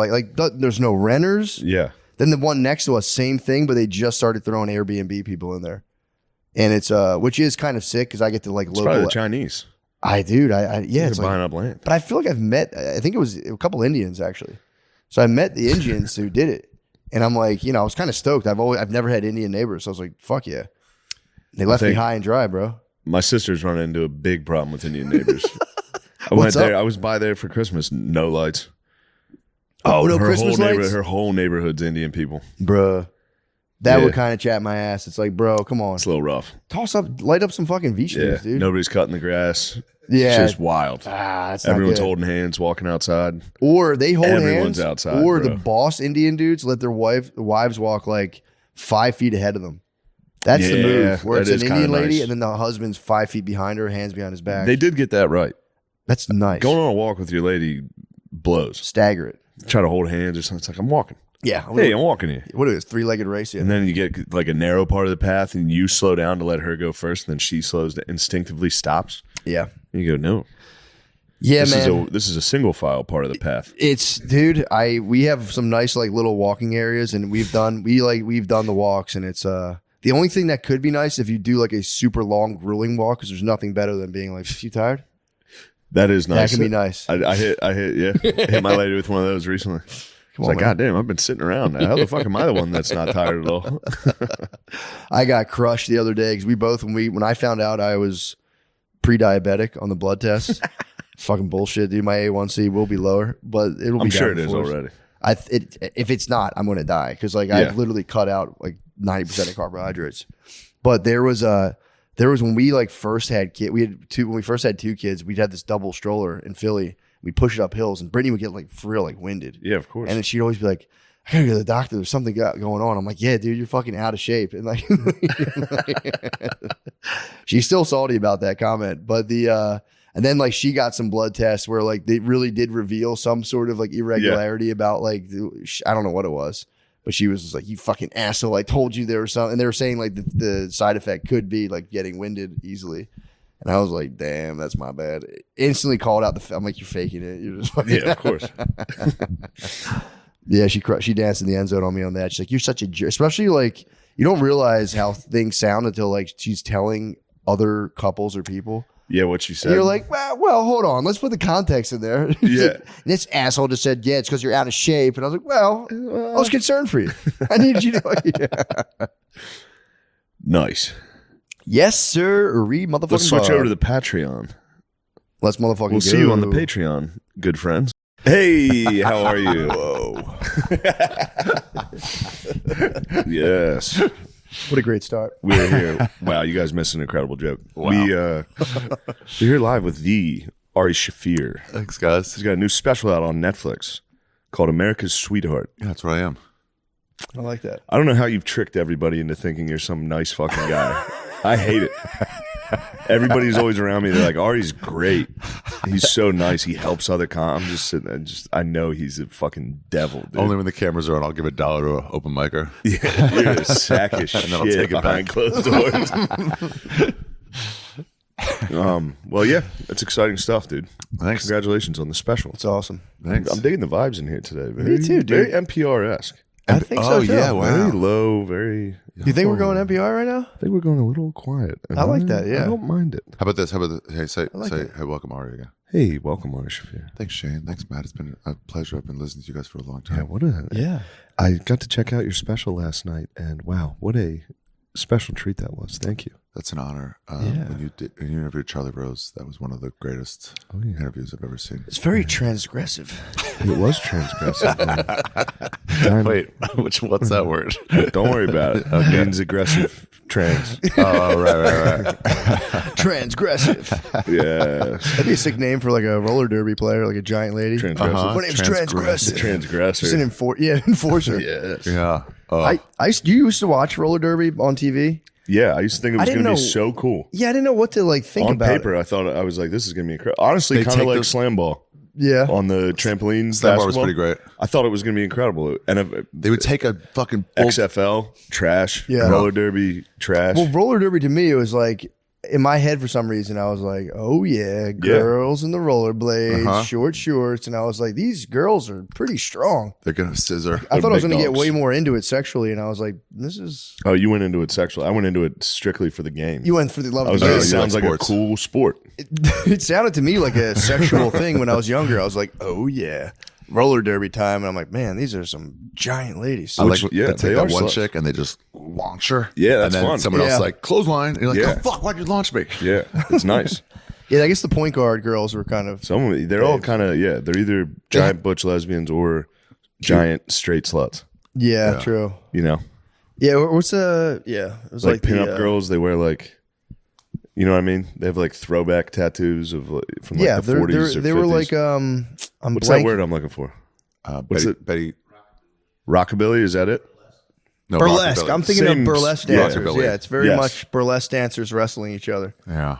There's no renters. Yeah, Then the one next to us, same thing, but they just started throwing Airbnb people in there, and it's which is kind of sick because I get to like it's probably local. the Chinese. Yeah, They're it's buying like, up land. but I feel like I've met. I think it was a couple Indians actually. So I met the Indians who did it, and I'm like, I was kind of stoked. I've never had Indian neighbors, so I was like, fuck yeah. They left me high and dry, bro. My sister's running into a big problem with Indian neighbors. I What's went there. up? I was by there for Christmas. No lights. Oh, no Her Christmas whole lights, Her whole neighborhood's Indian people. bruh. That Yeah. would kind of chat my ass. It's like, bro, come on, It's a little rough. light up some fucking Vishnu's, Yeah, dude. nobody's cutting the grass. Yeah, It's just wild. that's not Everyone's good. holding hands, walking outside. Or they hold Everyone's hands, outside, or bro. the boss Indian dudes let their wives walk like 5 feet ahead of them. That's the Yeah, move. Where that it's is an kinda Indian lady, nice. and then the husband's 5 feet behind her, hands behind his back. They did get that right. That's nice. Going on a walk with your lady blows. Stagger it. Try to hold hands or something. It's like, I'm walking. Yeah. Hey, I'm walking here. What is it? 3-legged race? Yeah. And then you get like a narrow part of the path and you slow down to let her go first. And then she instinctively stops. Yeah. And you go, no. Yeah, This man. this is a single file part of the path. Dude, we have some nice like little walking areas, and we've done the walks, and it's the only thing that could be nice if you do like a super long grueling walk, because there's nothing better than being like, you tired? That is nice. That can be nice. I hit my lady with one of those recently. It's like, man. God damn, I've been sitting around. How the fuck am I the one that's not tired at all? I got crushed the other day because when I found out I was pre-diabetic on the blood test, fucking bullshit, dude. My A1C will be lower, but it'll be. I'm sure down it is before. already. If it's not, I'm going to die because Yeah. I've literally cut out like 90% of carbohydrates. But there was when we like first had kids. When we first had 2 kids, we'd had this double stroller in Philly. We'd push it up hills, and Brittany would get like for real like winded. Yeah, of course. And then she'd always be like, I gotta go to the doctor. There's something going on. I'm like, yeah, dude, you're fucking out of shape. And like, she's still salty about that comment. But and then like she got some blood tests where like they really did reveal some sort of like irregularity about like, I don't know what it was. But she was just like, you fucking asshole. I told you there was something. And they were saying like the side effect could be like getting winded easily. And I was like, damn, that's my bad. Instantly called out I'm like, you're faking it. You're just fucking. Yeah, of course. Yeah, she danced in the end zone on me on that. She's like, you're such a jerk. Especially like, you don't realize how things sound until like she's telling other couples or people. Yeah, what you said. And you're like, well, hold on. Let's put the context in there. Yeah. This asshole just said, yeah, it's because you're out of shape. And I was like, well, I was concerned for you. I needed you to. Yeah. Nice. Yes, sir. Motherfucking Let's switch bar. over to the Patreon. Let's motherfucking We'll go. see you on the Patreon, good friends. Hey, how are you? Whoa. Yes. What a great start. We're here. Wow, you guys missed an incredible joke. Wow. We're here live with the Ari Shafir. Thanks, guys. He's got a new special out on Netflix called America's Sweetheart. Yeah, that's where I am. I like that. I don't know how you've tricked everybody into thinking you're some nice fucking guy. I hate it. Everybody's always around me. They're like, Ari's great. He's so nice. He helps other I'm just sitting there. I know he's a fucking devil, dude. Only when the cameras are on, I'll give $1 to an open micer. Yeah, you're a sack of shit then I'll take it behind closed doors. Well, yeah, that's exciting stuff, dude. Thanks. Congratulations on the special. It's awesome. Thanks. I'm digging the vibes in here today. Very, too, dude. Very NPR-esque. I think so, Oh, too. yeah, wow. Very low, very... You think we're going NPR right now? I think we're going a little quiet. I like that, yeah. I don't mind it. How about this? Hey, like it. hey, welcome, Ari, again. Hey, welcome, Ari Shafir. Thanks, Shane. Thanks, Matt. It's been a pleasure. I've been listening to you guys for a long Yeah, time. Yeah. I got to check out your special last night, and wow, what a special treat that was. Thank you. That's an honor. When you interviewed Charlie Rose, that was one of the greatest interviews I've ever seen. It's very transgressive. It was transgressive. Wait, what's that word? Don't worry about it. It means aggressive trans. Oh, right. Transgressive. Yeah. That'd be a sick name for like a roller derby player, like a giant lady. Transgressive. My name's Transgressive. Transgressor. Just an enforcer. Yes. Yeah. You used to watch roller derby on TV? Yeah, I used to think it was going to be so cool. Yeah, I didn't know what to like think on about. On paper, I thought I was like, this is going to be incredible. Honestly, They kind of take like those- slam ball. Yeah. On the trampoline. Slam ball was pretty great. I thought it was going to be incredible. And They would take a fucking XFL, trash. Yeah. Roller derby, trash. Well, roller derby to me, it was like, in my head for some reason, I was like, oh yeah, girls in the rollerblades, short shorts. And I was like, these girls are pretty strong. They're going to scissor. I thought I was going to get dogs. way more into it sexually. And I was like, this is. Oh, you went into it sexual. I went into it strictly for the game. You went for the love I of was the like, game. it sounds like a sports. cool sport. It sounded to me like a sexual thing when I was younger. I was like, oh yeah, roller derby time. And I'm like, man, these are some giant ladies. I like yeah, they they take are that one sluts. chick and they just launch her. Yeah, that's and then fun. someone else Yeah. is like clothesline. And you're like, Yeah. oh fuck, why'd you launch me? Yeah, it's nice. Yeah, I guess the point guard girls were kind of. They're all kind of, they're either giant butch lesbians or giant straight sluts, Yeah, true. you know? Yeah, what's it was Like like pinup the, girls, they wear like, you know what I mean? They have like throwback tattoos of from like yeah, the 40s or they 50s. were like I'm What's blank. that word I'm looking for? What's it? Betty. Rockabilly, is that it? No, Burlesque. rockabilly. I'm thinking Same- of burlesque yeah. dancers. Rockabilly. Yeah, it's very Yes. much burlesque dancers wrestling each other. Yeah.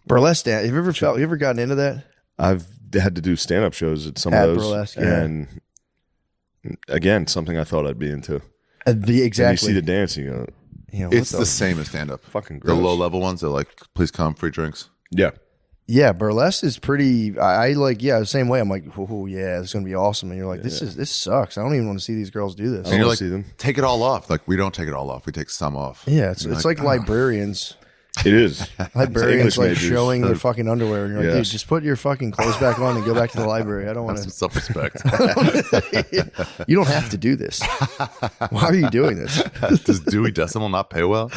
Burlesque dance. Have you ever gotten into that? I've had to do stand-up shows at some At of those. burlesque, yeah. And again, something I thought I'd be into. And Exactly. you see the dance, you go, You know, what It's the same as stand up. fucking The gross. low level ones, they're like, please come, free drinks. Yeah. Yeah, burlesque is pretty. I like. Yeah, the same way. I'm like, oh yeah, it's gonna be awesome. And you're like, this sucks. I don't even want to see these girls do this. I And you're wanna like, see them. take it all off. Like, we don't take it all off. We take some off. Yeah, it's like librarians. It is. Librarians English like majors. showing their fucking underwear, and you're like, Yes. dude, just put your fucking clothes back on and go back to the library. I don't want Some to. self respect. You don't have to do this. Why are you doing this? Does Dewey Decimal not pay well?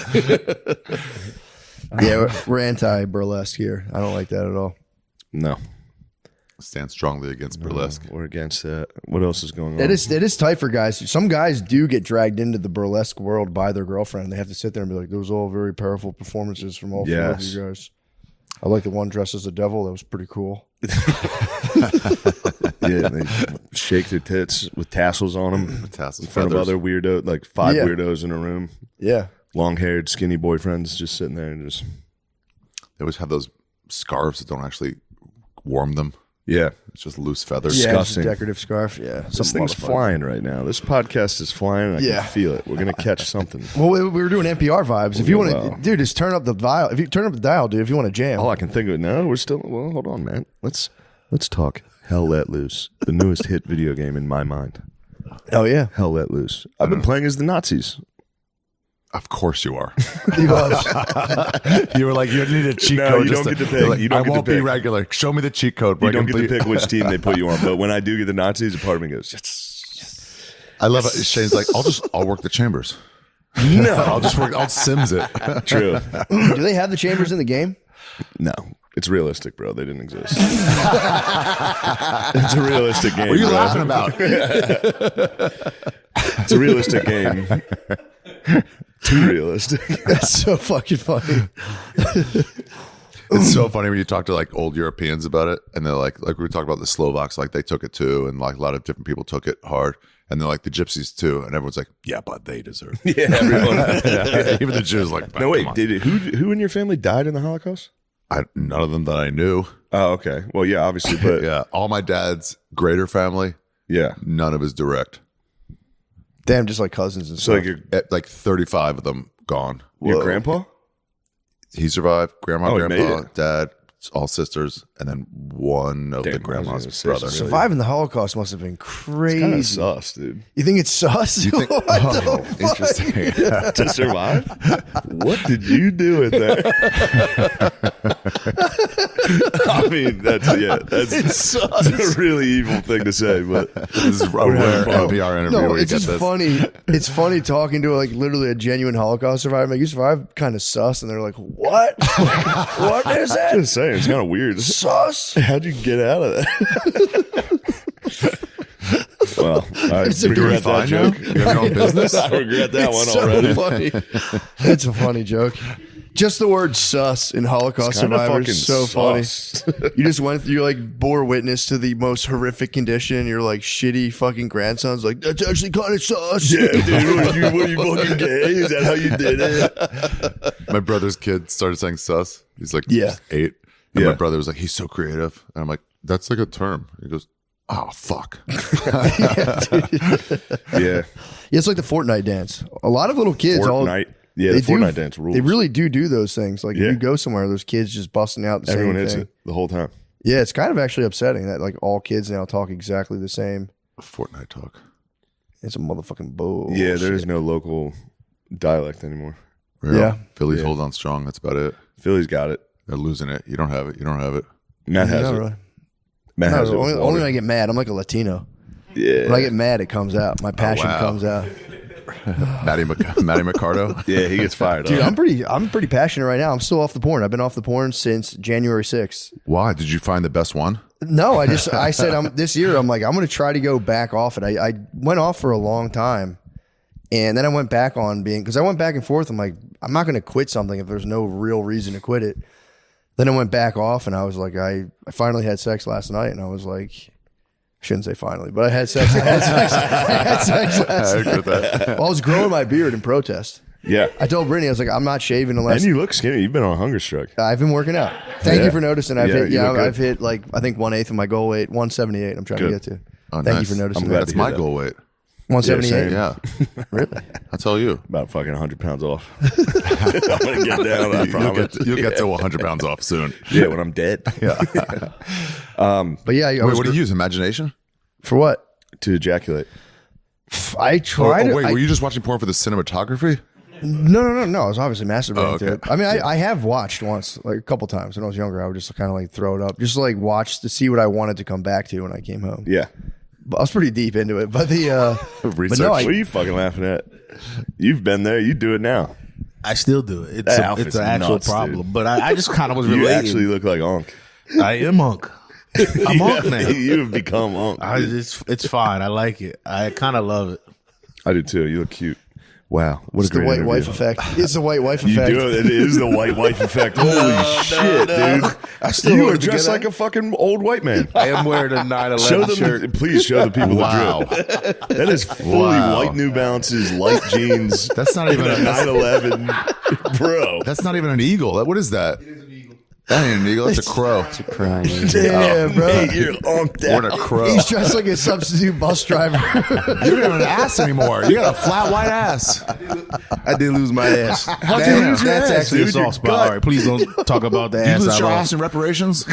Yeah, we're anti burlesque here. I don't like that at all. No. Stand strongly against burlesque. We're against that. What else is going on? It is tight for guys. Some guys do get dragged into the burlesque world by their girlfriend. They have to sit there and be like, "Those are all very powerful performances from all four of Yes. you guys." I like the one dressed as the devil. That was pretty cool. Yeah, they shake their tits with tassels on them Tassels, in front of feathers. other weirdo, like five Yeah. weirdos in a room. Yeah, Long-haired, skinny boyfriends just sitting there and just, They always have those scarves that don't actually warm them. yeah. It's just loose feathers. yeah, just a Disgusting. decorative scarf. Yeah, This thing's flying right now. This podcast is flying, and I Yeah. can feel it. We're going to catch something. Well, we were doing NPR vibes. If you want Wow. to, dude, just turn up the dial. If you turn up the dial, dude, if you want to jam. All I can think of, no, we're still, well, hold on, man. Let's talk Hell Let Loose, the newest hit video game in my mind. Oh yeah, Hell Let Loose. I've been playing as the Nazis. Of course you are. he was. You were like, you need a cheat No, code. you just don't get to pick. you're like, You don't I get to won't be pick. regular. Show me the cheat code. You don't get to pick which team they put you on, but when I do get the Nazis, a part of me goes, yes. I love it. Shane's like, I'll work the chambers. No. I'll Sims it. True. Do they have the chambers in the game? No. It's realistic, bro. They didn't exist. It's a realistic game. What are you bro. laughing about? It's a realistic game. Too realistic. That's so fucking funny. It's so funny when you talk to like old Europeans about it, and they're like we were talking about the Slovaks, like they took it too, and like a lot of different people took it hard, and they're like the Gypsies too, and everyone's like, yeah, but they deserve it. Yeah, everyone. Even the Jews like, No, come wait. on." Did it? Who in your family died in the Holocaust? None of them that I knew. Oh, okay. Well, yeah, obviously, but Yeah, all my dad's greater family, yeah. none of his direct. Damn, just like cousins and So stuff. like Like 35 of them gone. your grandpa? He survived. Grandma, Oh, he made grandpa, it. dad, all sisters. and then one of the Damn, grandma's I was gonna say brother. something. Surviving the Holocaust must have been crazy. Kind of sus, dude. You think it's sus? You think? What Oh, the fuck? interesting. To survive? What did you do in there? I mean, that's a really evil thing to say, but This is a rare NPR interview. No, where you it's get just this. funny. It's funny talking to like literally a genuine Holocaust survivor. Like, you survived kind of sus, and they're like, "What? What is that? just saying, it's kind of weird. Sus?" How'd you get out of that? Well, I It's a regret fine that now? joke. You have your own business? I regret that one It's so already. funny. It's a funny joke. Just the word "sus" in Holocaust Kinda survivor fucking is so sus. funny. You just went, you like bore witness to the most horrific condition. Your like shitty fucking grandson's like, "That's actually kind of sus." Yeah, dude, what are you fucking gay? Is that how you did it? My brother's kid started saying sus. He's like Yeah. 8. And Yeah. my brother was like, he's so creative. And I'm like, that's like a term. He goes, oh, fuck. Yeah, Yeah, it's like the Fortnite dance. A lot of little kids Fortnite. Yeah, the Fortnite dance rules. They really do those things. Like Yeah. if you go somewhere, there's kids just busting out the Everyone same hits thing. it the whole time. Yeah, it's kind of actually upsetting that like all kids now talk exactly the same. Fortnite talk. It's a motherfucking bull. Yeah, there is no local dialect anymore. Real. Yeah. Philly's Yeah. hold on strong. That's about it. Philly's got it. They're losing it. You don't have it. You don't have it. Matt has Not it. really. Matt No, has it. only, with only when water. I get mad. I'm like a Latino. Yeah. When I get mad, it comes out. My passion wow. comes out. Matty Mercado. Yeah, he gets fired Dude, up. I'm pretty passionate right now. I'm still off the porn. I've been off the porn since January 6th. Why? Did you find the best one? No, I said this year I'm going to try to go back off it. I went off for a long time, and then I went back on because I went back and forth. I'm like, I'm not going to quit something if there's no real reason to quit it. Then I went back off, and I was like, I finally had sex last night, and I was like, I shouldn't say finally, but I had sex. I had sex last I night. agree with that. Well, I was growing my beard in protest. Yeah. I told Brittany, I was like, I'm not shaving unless And you look skinny. You've been on a hunger strike. I've been working out. Thank Yeah. you for noticing. I've Yeah, hit, you look good. I've hit like I think 1/8 of my goal weight, 178. I'm trying Good. to get to. Oh, Thank nice. you for noticing. I'm glad that. That's to hear my that. goal weight. 178. Yeah, Yeah. Really? I'll tell you. About fucking 100 pounds off. I'm going to get down, I promise. You'll get to 100 pounds off soon. Yeah, when I'm dead. But yeah, I Wait, was, what do you use? Imagination? for what? To ejaculate. I tried. Wait, I, were you just watching porn for the cinematography? no. I was obviously masturbating to okay. it. I mean, I have watched once, like a couple times when I was younger. I would just kind of like throw it up, just like watch to see what I wanted to come back to when I came home. Yeah. But I was pretty deep into it. But the Research. no, What are you fucking laughing at? You've been there. You do it now. I still do it. That outfit's It's an actual nuts, problem. dude. But I just kind of was You relating. actually look like Unc. I am Monk. I'm Monk now. You have become Unc. It's fine. I like it. I kind of love it. I do too. You look cute. Wow. What it's a the great white interview. wife effect. It's the white wife You effect. do it. It is the white wife effect. Holy shit, dude. I still You are wanted to dressed get like a fucking old white man. I am wearing a 9/11 Show them, shirt. please show the people Wow. the drip. That is fully Wow. white New Balances, light jeans. That's not even a a 911, bro. That's not even an eagle. What is that? That ain't an eagle. That's a crow. Crying. Damn, bro. Hey, you're onked What out. a crow. He's dressed like a substitute bus driver. You don't have an ass anymore. You got a flat white ass. I did lose my ass. How'd you Damn, lose your that's ass, actually a dude? Your soft spot. gut. All right, please don't talk about the You ass. lose I your lost. ass in reparations?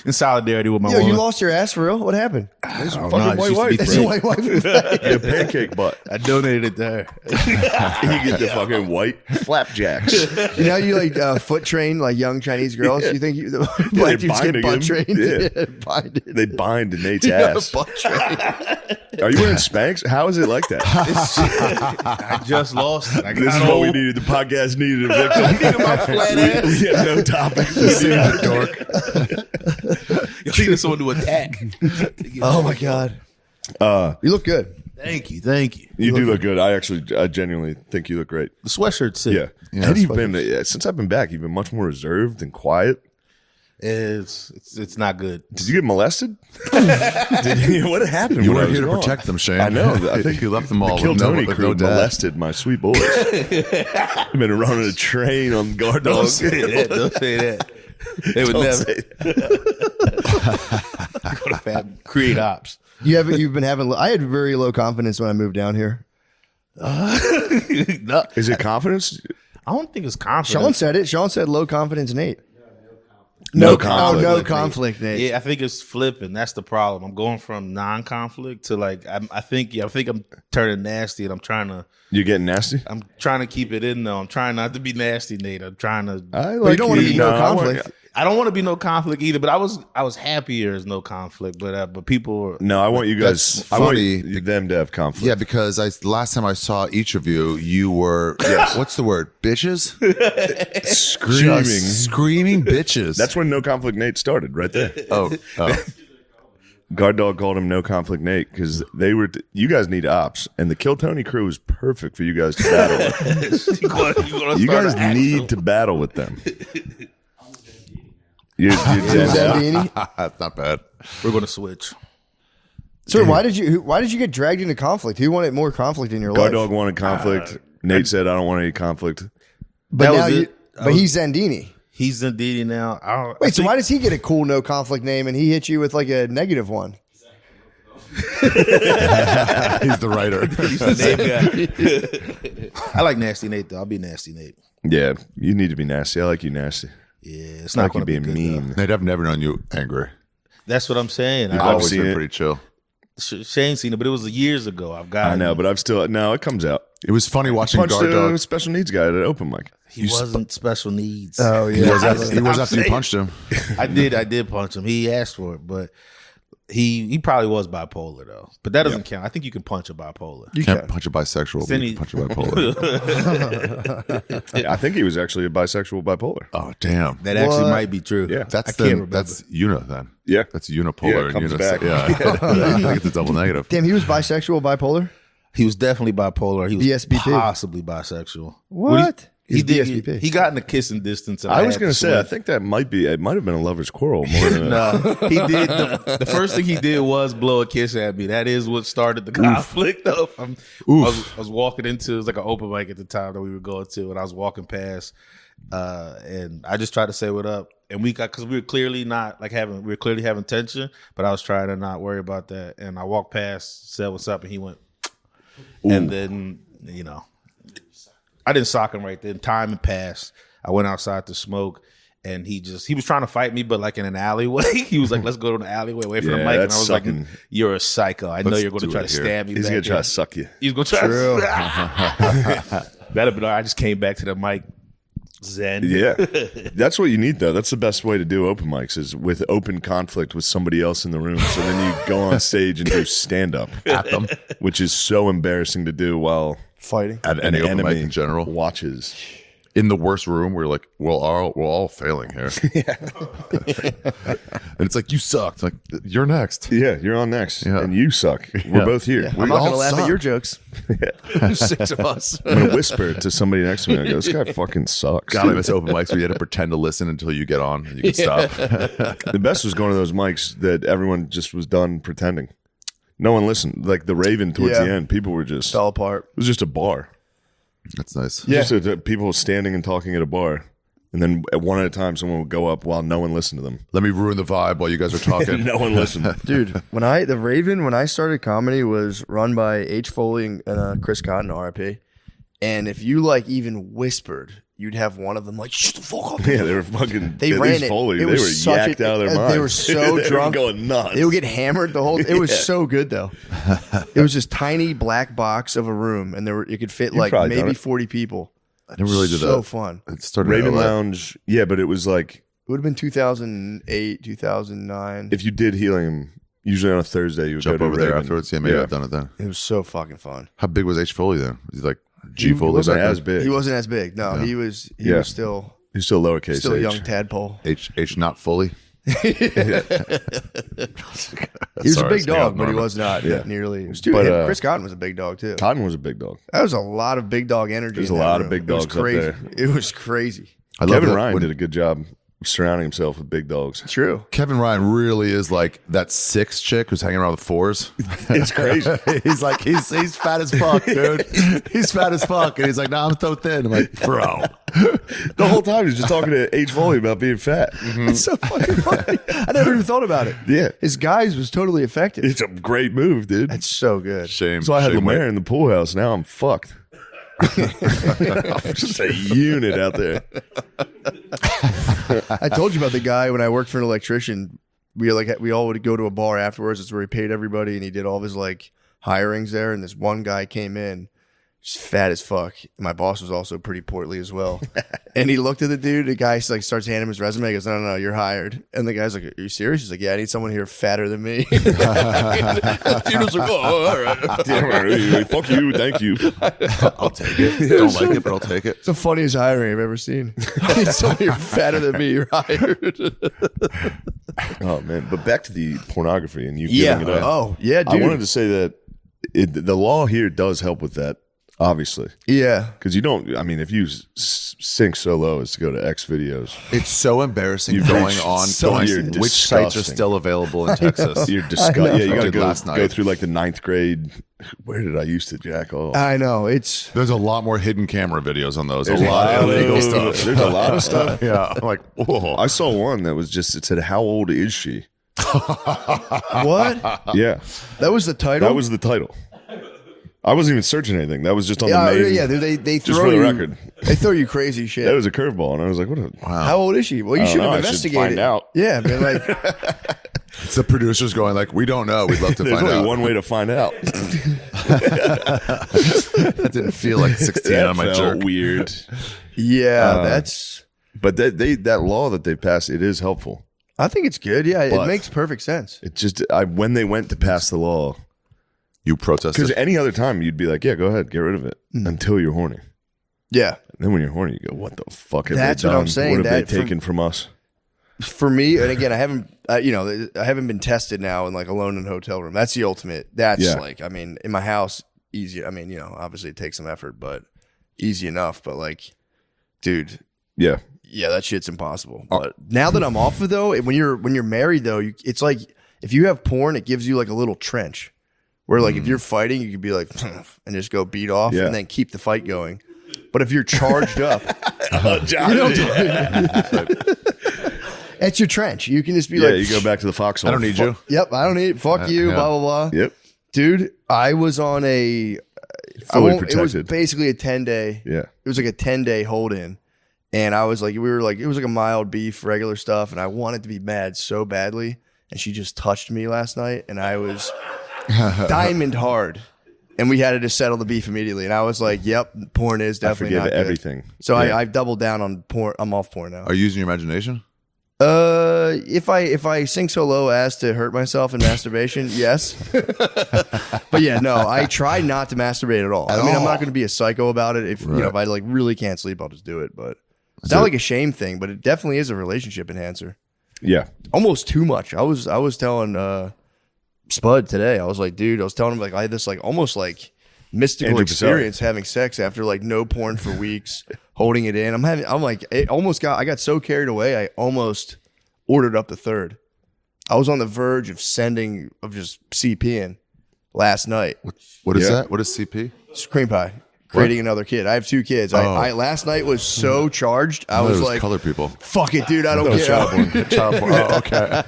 In solidarity with my Yo, you woman. lost your ass for real? What happened? It's fucking white wife. It's a white wife effect. Your pancake butt. I donated it to her. You get the fucking white flapjacks. You know, you like foot train like young Chinese girls. You think the they black dudes binding get butt him. trained? Yeah. Binded. They bind to Nate's ass. Butt train. Are you wearing Spanx? How is it like that? I just lost it. I This got is what we old. needed. The podcast needed a victim. My flat ass. We have no topics. We needed a dork. You need someone to attack. Oh my god. You look good. Thank you. Thank you. You do look good. I genuinely think you look great. The sweatshirt's sick. Yeah. How do you been since I've been back? You've been much more reserved and quiet. It's not good. Did you get molested? What happened? You when I weren't was here to gone? protect them, Shane. I know. I think he left them all Kill with no, Tony with crew no dad. molested my sweet boys. I've been running a train on guard Don't dogs. say that. Don't say that. They would Don't never say that. go to Fab create ops. You've been having. I had very low confidence when I moved down here. No, Is it confidence? I don't think it's confidence. Sean said it. Sean said low confidence Nate. No conflict. no conflict, Nate. Yeah, I think it's flipping. That's the problem. I'm going from non-conflict to like I think I'm turning nasty, and I'm trying to keep it in though. I'm trying not to be nasty, Nate. I'm trying to. But you don't want to be no conflict. I don't want to be no conflict either. But I was happier as no conflict. But people. No, I want you guys. That's I want funny. them to have conflict. Yeah, because last time I saw each of you, you were what's the word? Bitches? Screaming. Just screaming bitches. That's when No Conflict Nate started, right there. oh. Guard Dog called him No Conflict Nate because they were. You guys need ops, and the Kill Tony crew is perfect for you guys to battle with. You guys need to battle with them. You're Zandini? That's not bad. We're going to switch. So why did you get dragged into conflict? Who wanted more conflict in your Guard life? Dog wanted conflict. Nate said, "I don't want any conflict." But That now was you, it. but he's Zandini. He's Zandini now. Wait, so why does he get a cool no conflict name and he hit you with like a negative one? He's the writer. I like Nasty Nate though. I'll be Nasty Nate. Yeah, you need to be nasty. I like you nasty. Yeah, it's I not like you going to be being good, mean. though. Nate, I've never known you angry. That's what I'm saying. You've I've always seen been it. pretty chill. Shane seen it, but it was years ago. I've got. I know, but I've still no. It comes out. It was funny watching Punched Guard a Dog. special needs guy at an open mic. he wasn't special needs. Oh He was after you punched him. I did punch him. He asked for it, but he probably was bipolar though. But that doesn't count. I think you can punch a bipolar. You Can't can. punch a bisexual, but Then you he- can punch a bipolar. I think he was actually a bisexual bipolar. Oh, damn. That actually What? might be true. Yeah. That's I can't remember. that's uni then. Yeah. That's unipolar. Yeah, it comes and back. Yeah. I think it's a double negative. Damn, he was bisexual, bipolar. He was definitely bipolar. He was BSBP. possibly bisexual. What? He He's did. BSBP. He got in a kissing distance. And I was had going to say, I swim. think that might be. It might have been a lover's quarrel more than. No, he did. The first thing he did was blow a kiss at me. That is what started the conflict. Though I was walking into, it was like an open mic at the time that we were going to, and I was walking past, and I just tried to say what up, and because we were clearly not like we were clearly having tension, but I was trying to not worry about that, and I walked past, said what's up, and he went, and then I didn't sock him right then. Time had passed. I went outside to smoke. And he was trying to fight me, but like in an alleyway. He was like, let's go to an alleyway away from the Yeah, mic. And I that's was sucking. like, you're a psycho. I know Let's you're going to do try it to here. stab me He's back going to try there. to suck you. He's going to try True. That'd be, I just came back to the mic. Zen. Yeah, that's what you need though. That's the best way to do open mics is with open conflict with somebody else in the room. So then you go on stage and do stand up At them. which is so embarrassing to do while Fighting. At an any open mic enemy in general. watches. In the worst room, we're like, we're all failing here. And it's like, you sucked. Like, you're next. Yeah, you're on next, Yeah. and you suck. We're both here. I'm not going to all laugh at suck. your jokes. There's 6 of us. I'm gonna whisper to somebody next to me. I go, "This guy fucking sucks." God, I miss open mics where you had to pretend to listen until you get on and you can stop. The best was going to those mics that everyone just was done pretending. No one listened. Like the Raven towards Yeah. the end, people were just. Fell apart. It was just a bar. That's nice. Yeah. Just people standing and talking at a bar. And then at one at a time, someone would go up while no one listened to them. Let me ruin the vibe while you guys are talking. No one listened. Dude, when I started comedy was run by H. Foley and Chris Cotton, RIP. And if you like even whispered, you'd have one of them like, shut the fuck up. Yeah, they were fucking. They at ran least it. Foley, It they was were such yacked out of their minds. They were so They drunk. were going nuts. They would get hammered the whole. It was so good though. It was this tiny black box of a room, and you could fit like probably done maybe it. 40 people. I never really did So that. fun. It started Raven in LA. Lounge. Yeah, but it was like It would have been 2008, 2009. if you did helium, usually on a Thursday, you would Jump go to over there Raven. afterwards. Yeah, maybe I've done it then. It was so fucking fun. How big was H. Foley then? Was he like G. He Foley wasn't back as then? big. He wasn't as big. No, he was. He Yeah. was still He's still lowercase. a H. young tadpole. H. Not fully. He was Sorry, a big it's me out, dog, but he Norman. was not Yeah. nearly. But, Chris Cotton was a big dog too. Cotton was a big dog. That was a lot of big dog energy. There's in a that lot of room. big dogs It was up crazy. there. It was crazy. I love Kevin that Ryan when did a good job surrounding himself with big dogs. True. Kevin Ryan really is like that 6 chick who's hanging around with 4s. It's crazy. he's like he's fat as fuck, dude. He's fat as fuck, and he's like, "Nah, I'm so thin." I'm like, "Bro." The whole time he's just talking to H. Foley about being fat. It's so fucking funny. I never even thought about it. Yeah. His guys was totally effective. It's a great move, dude. It's so good. Shame. So I had shame Lemaire weight. in the pool house. Now I'm fucked. I'm just a unit out there. I told you about the guy when I worked for an electrician. We all would go to a bar afterwards. That's where he paid everybody, and he did all of his like hirings there. And this one guy came in, just fat as fuck. My boss was also pretty portly as well. And he looked at the dude. The guy like starts handing him his resume. He goes, no, you're hired. And the guy's like, are you serious? He's like, yeah, I need someone here fatter than me. Dude was like, oh, all right. Fuck you, thank you. I'll take it. Don't like it, but I'll take it. It's the funniest hiring I've ever seen. I need someone here fatter than me. You're hired. Oh man, but back to the pornography and you Yeah. giving it up. Oh, yeah, dude. I wanted to say that the law here does help with that, obviously, Yeah. because you don't. I mean, if you sink so low as to go to X videos, It's so embarrassing You've going reached on. so- Going, you're which sites are disgusting. still available in Texas? you're disgusting. Yeah, you got to Did last go night. through like the 9th grade. Where did I used to jack off? I know. It's There's a lot more hidden camera videos on those. There's a lot of illegal stuff. There's a lot of stuff. Yeah, I'm like, whoa. I saw one that was just, it said, "How old is she?" what? Yeah, That was the title? that was the title. I wasn't even searching anything. That was just on yeah, the main. yeah, they just throw for the you, record. They throw you crazy shit. That was a curveball, and I was like, "What? How old is she? Well, you I should don't have know. I should investigated. find out. Yeah, but like It's the producers going like, we don't know. We'd love to There's find only out. one way to find out." That didn't feel like 16 That on my felt jerk. weird. yeah, that's But that law that they passed, it is helpful. I think it's good. Yeah, it But- makes perfect sense. It just when they went to pass the law, You because protested. any other time you'd be like, "Yeah, go ahead, get rid of it," until you're horny. Yeah. And then when you're horny, you go, "What the fuck have That's they what done? I'm saying, What have that they taken from us?" For me, and again, I haven't been tested now in like alone in a hotel room. That's the ultimate. That's Yeah. like, I mean, in my house, easy. I mean, obviously it takes some effort, but easy enough. But like, dude, Yeah, yeah, that shit's impossible. But now that I'm off of though, when you're married though, it's like if you have porn, it gives you like a little trench where like if you're fighting, you could be like and just go beat off Yeah. and then keep the fight going. But if you're charged up, it's your trench. You can just be yeah, like, you go back to the foxhole. I don't need you. Yep, I don't need it. Fuck you, yeah. blah blah blah. Yep, Dude, I was on a fully it was protected. basically a 10-day. Yeah, It was like a 10-day hold in. And I was like, it was like a mild beef, regular stuff. And I wanted to be mad so badly. And she just touched me last night. And I was diamond hard. And we had to just settle the beef immediately. And I was like, yep, porn is I definitely forgive not good. everything. So Yeah. I've doubled down on porn. I'm off porn now. Are you using your imagination? If I sink so low as to hurt myself in masturbation, yes. But yeah, no, I try not to masturbate at all. I mean, I'm not going to be a psycho about it. If if I like really can't sleep, I'll just do it. But it's not like a shame thing, but it definitely is a relationship enhancer. Yeah, Almost too much. I was telling Spud today. I was like, dude, I was telling him like I had this like almost like mystical Andrew experience having sex after like no porn for weeks, holding it in. I'm like, I got so carried away. I almost ordered up the third. I was on the verge of just CPing last night. What is Yeah. that? What is CP? It's cream pie. Creating another kid. I have 2 kids. I last night was so charged. I was like, color people. fuck it, dude. I don't care. Child porn. Oh, okay.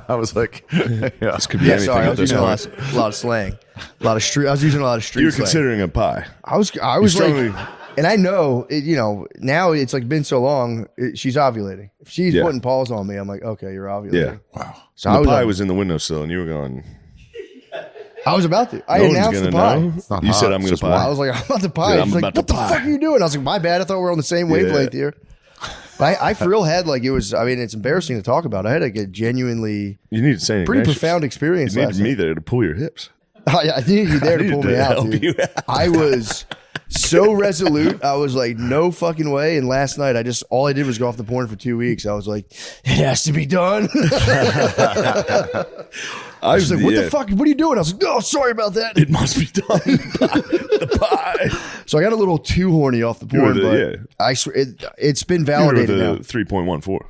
I was like, yeah. this could be Yeah, anything sorry. I at was this using a point. lot of slang. I was using a lot of street You're slang. considering a pie. I was You're like, strongly- and I know, now it's like been so long, she's ovulating. If she's Yeah. putting paws on me, I'm like, okay, you're ovulating. Yeah. Wow. So The I was, pie was in the windowsill, and you were going. I was about to. I No one's announced the gonna pie. know. not You said hot, I'm it's gonna just pie. I was like, I'm about to pie. Yeah, I'm She's like, about to what the pie. fuck are you doing? I was like, my bad. I thought we were on the same wavelength here. But I for real had like, it was, I mean, it's embarrassing to talk about. I had like a genuinely You need to say anything. pretty nice. profound experience You last needed night. me there to pull your hips. I needed you there to pull needed me to out, help dude. you out. I was so resolute. I was like, no fucking way. And last night, all I did was go off the porn for 2 weeks. I was like, it has to be done. I was like, what the fuck? What are you doing? I was like, oh, sorry about that. It must be done. The pie. So I got a little too horny off the porn, were but the- yeah. I swear it's been You were validated the now. 3.14.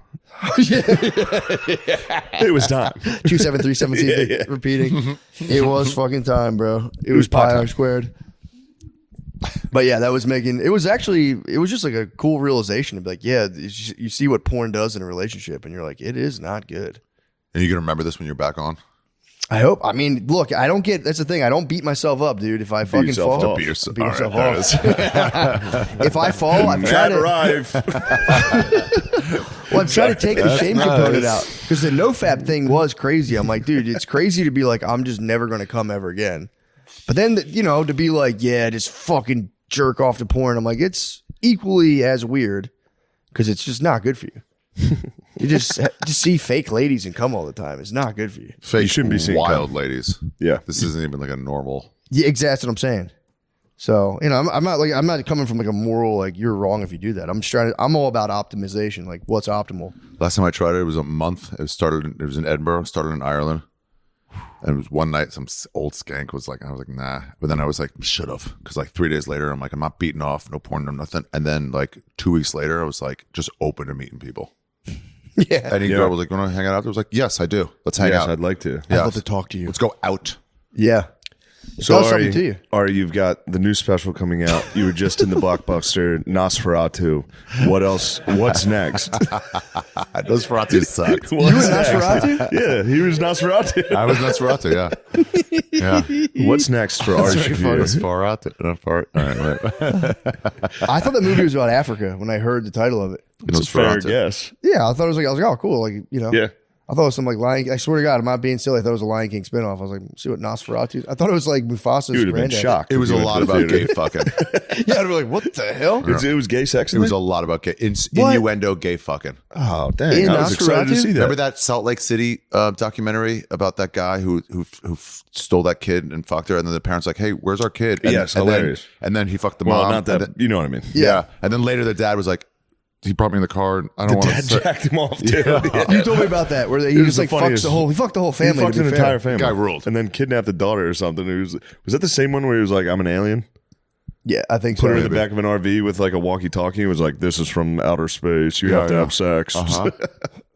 It was time. 27317 Yeah. repeating. It was fucking time, bro. It was pie pi time. r squared. But yeah, it was just like a cool realization to be like, yeah, you see what porn does in a relationship, and you're like, it is not good. And you're going to remember this when you're back on? I hope. I mean, look, that's the thing. I don't beat myself up, dude. If I fucking yourself fall, up. Beat yourself- beat all myself right, there off. If I fall, I've tried Mad to. arrive. Well, I'm trying to take the shame component out because the nofap thing was crazy. I'm like, dude, it's crazy to be like, I'm just never going to come ever again. But then, to be like, yeah, just fucking jerk off to porn. I'm like, it's equally as weird because it's just not good for you. You just see fake ladies and come all the time. It's not good for you. Fake, you shouldn't be seeing wild ladies. Yeah. This isn't even like a normal. Yeah, exactly. That's what I'm saying. So, I'm not coming from like a moral, like you're wrong if you do that. I'm all about optimization. Like what's optimal. Last time I tried it was a month. It was in Edinburgh, started in Ireland. And it was one night, some old skank was like, I was like, nah. But then I was like, should have. Because like 3 days later, I'm like, I'm not beating off, no porn, no nothing. And then like 2 weeks later, I was like, just open to meeting people. Yeah. Any girl was like, want to hang out? I was like, yes, I do. Let's hang out. I'd like to. I'd love to talk to you. Let's go out. Yeah. So does something to you. Ari, you've got the new special coming out. You were just in the blockbuster Nosferatu. What else? What's next? Nosferatu sucked. You were Nosferatu? Yeah, he was Nosferatu. I was Nosferatu, yeah. Yeah. What's next for Ari Shafir? Nosferatu. All right. I thought the movie was about Africa when I heard the title of it. It's a fair guess. Yeah, I thought it was like, oh, cool. Like, Yeah. I thought it was some like Lion. I swear to God, I'm not being silly. I thought it was a Lion King spinoff. I was like, see what Nosferatu. I thought it was like Mufasa's You would have been granddad. shocked. It was if a you lot went to the about gay theater. fucking. Yeah, I'd be like, what the hell? It was gay sex. It was a lot about gay What? innuendo, gay fucking. Oh dang! In I was excited to Nosferatu? see that. Remember that Salt Lake City documentary about that guy who stole that kid and fucked her, and then the parents like, "Hey, where's our kid?" And, Yes, and hilarious. Then he fucked the Well, mom. not that. And then, You know what I mean? yeah, and then later the dad was like, he brought me in the car. And I don't want Dad to. jacked him off too. You told me about that, where he was just the like fucks funniest. the whole. He fucked the whole He family. fucked to an be fair. entire family. Guy ruled. And then kidnapped the daughter or something. Was that the same one where he was like, "I'm an alien"? Yeah, I think Put so. her in the back of an RV with like a walkie-talkie. It was like, "This is from outer space. You have to have sex."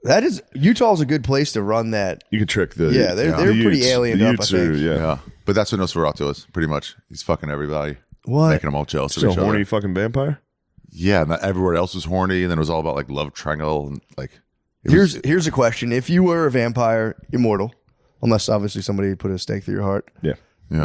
That is Utah's a good place to run that. You can trick the Yeah, they're pretty Utes. alien The up, I Utes think. are, yeah. Yeah, but that's what Nosferatu is pretty much. He's fucking everybody, What? making them all jealous He's of a each horny other. fucking vampire. Yeah, and everywhere else was horny, and then it was all about like love triangle and like. it was- Here's a question: if you were a vampire, immortal, unless obviously somebody put a stake through your heart, Yeah,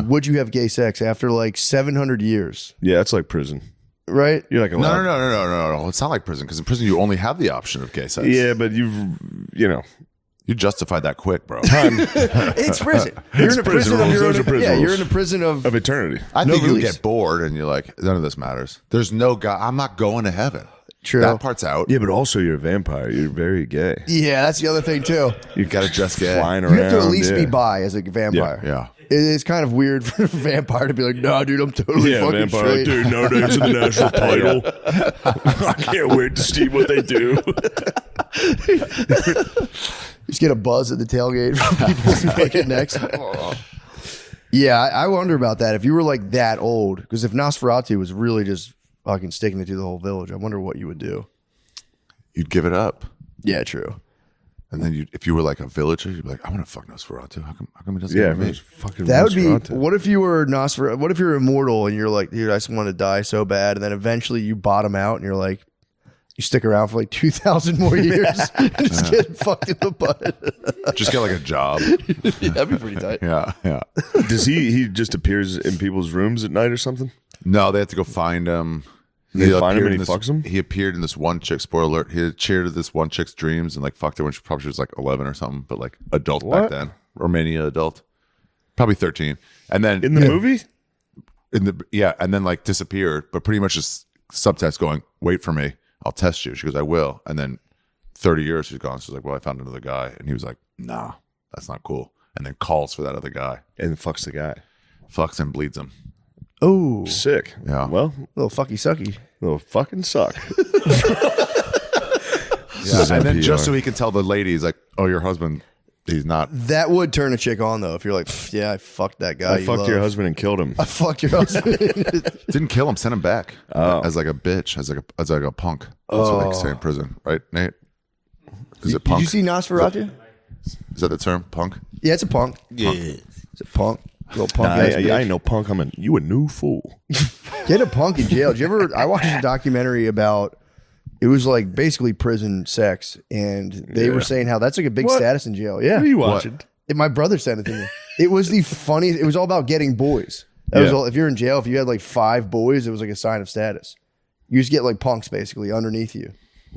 would you have gay sex after like 700 years? yeah. It's like prison. Right? You're like No. It's not like prison because in prison you only have the option of gay sex. Yeah, but you justified that quick, bro. It's prison. You're in a prison of rules. your Those own. are prison Yeah, you're rules. in a prison of. of eternity. I No think you release. get bored and you're like, none of this matters. There's no God. I'm not going to heaven. True. That part's out. Yeah, but also you're a vampire. You're very gay. Yeah, that's the other thing too. You got to dress gay. Flying You around. have to at least yeah. be bi as a vampire. Yeah. It's kind of weird for a vampire to be like, nah, dude, I'm totally Yeah, fucking vampire. straight. Dude, nowadays in the national title. I can't wait to see what they do. Just get a buzz at the tailgate from people's fucking necks. Yeah, I wonder about that. If you were like that old, because if Nosferatu was really just fucking sticking it to the whole village, I wonder what you would do. You'd give it up. Yeah, true. And then if you were like a villager, you'd be like, I want to fuck Nosferatu. How come he doesn't Yeah, give me? it was fucking That would be. Nosferatu. What if you were Nosferatu? What if you're immortal and you're like, dude, I just want to die so bad, and then eventually you bottom out and you're like, you stick around for like 2,000 more years and just get fucked in the butt. Just get like a job. Yeah, that'd be pretty tight. Yeah. Does he just appears in people's rooms at night or something? No, they have to go find him. They find him appeared and in he fucks him? He appeared in this one chick. Spoiler alert! He had cheered at this one chick's dreams and like fucked her when she was like 11 or something, but like adult back What? then, Romania adult, probably 13. And then In the movie? and then like disappeared, but pretty much just subtext going, "Wait for me, I'll test you." She goes, "I will." And then 30 years she's gone. She's like, "Well, I found another guy," and he was like, "Nah, that's not cool." And then calls for that other guy, And fucks the guy. fucks and bleeds him. Oh, Sick. Yeah. Well, little fucky sucky. they'll fucking suck. Yeah, and then NPR. just so he can tell the ladies, like, "Oh, your husband, he's not." That would turn a chick on though. If you're like, "Pff, yeah, I fucked that guy. I you fucked your love. husband and killed him. I fucked your husband. Didn't kill him, sent him back as like a bitch, as like a punk. That's what they say in prison, right, Nate? Is it Did punk? you see Nosferatu? Is that the term, punk? Yeah, it's a punk. Yeah. It's a punk. Little punk. Nah, ass I bitch. ain't no punk. You a new fool. Get a punk in jail. Did you ever? I watched a documentary about. It was like basically prison sex, and they were saying how that's like a big What? status in jail. Yeah, What are you watching? My brother sent it to me. It was the funniest. It was all about getting boys. That was Yeah. all, if you're in jail, if you had like 5 boys, it was like a sign of status. You just get like punks basically underneath you.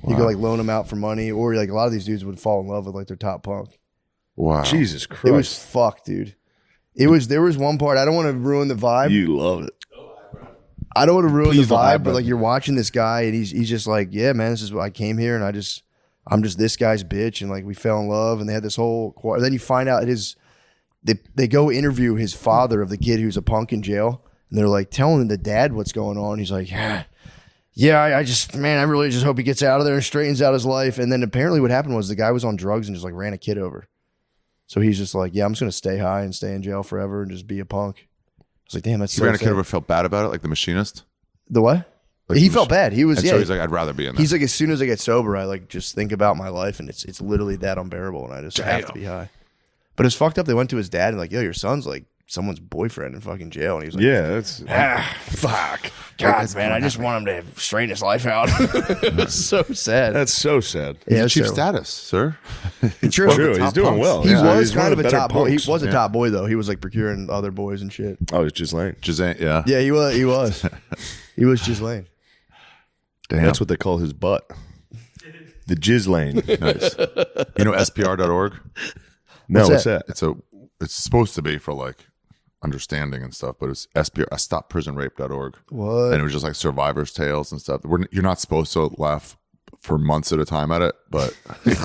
You could like loan them out for money, or like a lot of these dudes would fall in love with like their top punk. Wow. Jesus Christ. It was fucked, dude. There was one part. I don't want to ruin the vibe. You love it. I don't want to ruin Please the don't vibe, have but that. like you're watching this guy and he's just like, yeah, man, this is what I came here and I'm just this guy's bitch, and like we fell in love, and they had this whole. Then you find out they go interview his father of the kid who's a punk in jail, and they're like telling the dad what's going on. He's like, yeah, I really just hope he gets out of there and straightens out his life. And then apparently what happened was the guy was on drugs and just like ran a kid over. So he's just like, yeah, I'm just gonna stay high and stay in jail forever and just be a punk. I was like, damn, that's He so ran a kid sad. over, felt bad about it, like the machinist. The what? Like He the felt bad. He was, And yeah. so he's like, I'd rather be in there. He's like, as soon as I get sober, I like just think about my life, and it's literally that unbearable, and I just have to be high. But it's fucked up. They went to his dad and like, yo, your son's like someone's boyfriend in fucking jail, and he was like, Yeah, that's fuck, God, man, I just want him to straighten his life out. It's so sad. that's so sad. He's yeah, a chief so- status, sir. True. True, he's doing well. He Yeah, was he's one kind of the a better top boy. He punks. was a top boy though. He was like procuring other boys and shit. Oh, it's just Lane. Jazane, yeah. Yeah, he was. He was just Lane. Damn. That's what they call his butt. The jizz lane. Nice. You know SPR.org? No, what's that? that? It's supposed to be for like understanding and stuff, but it's SPR, StopPrisonRape.org. What? And it was just like survivors' tales and stuff. You're not supposed to laugh for months at a time at it, but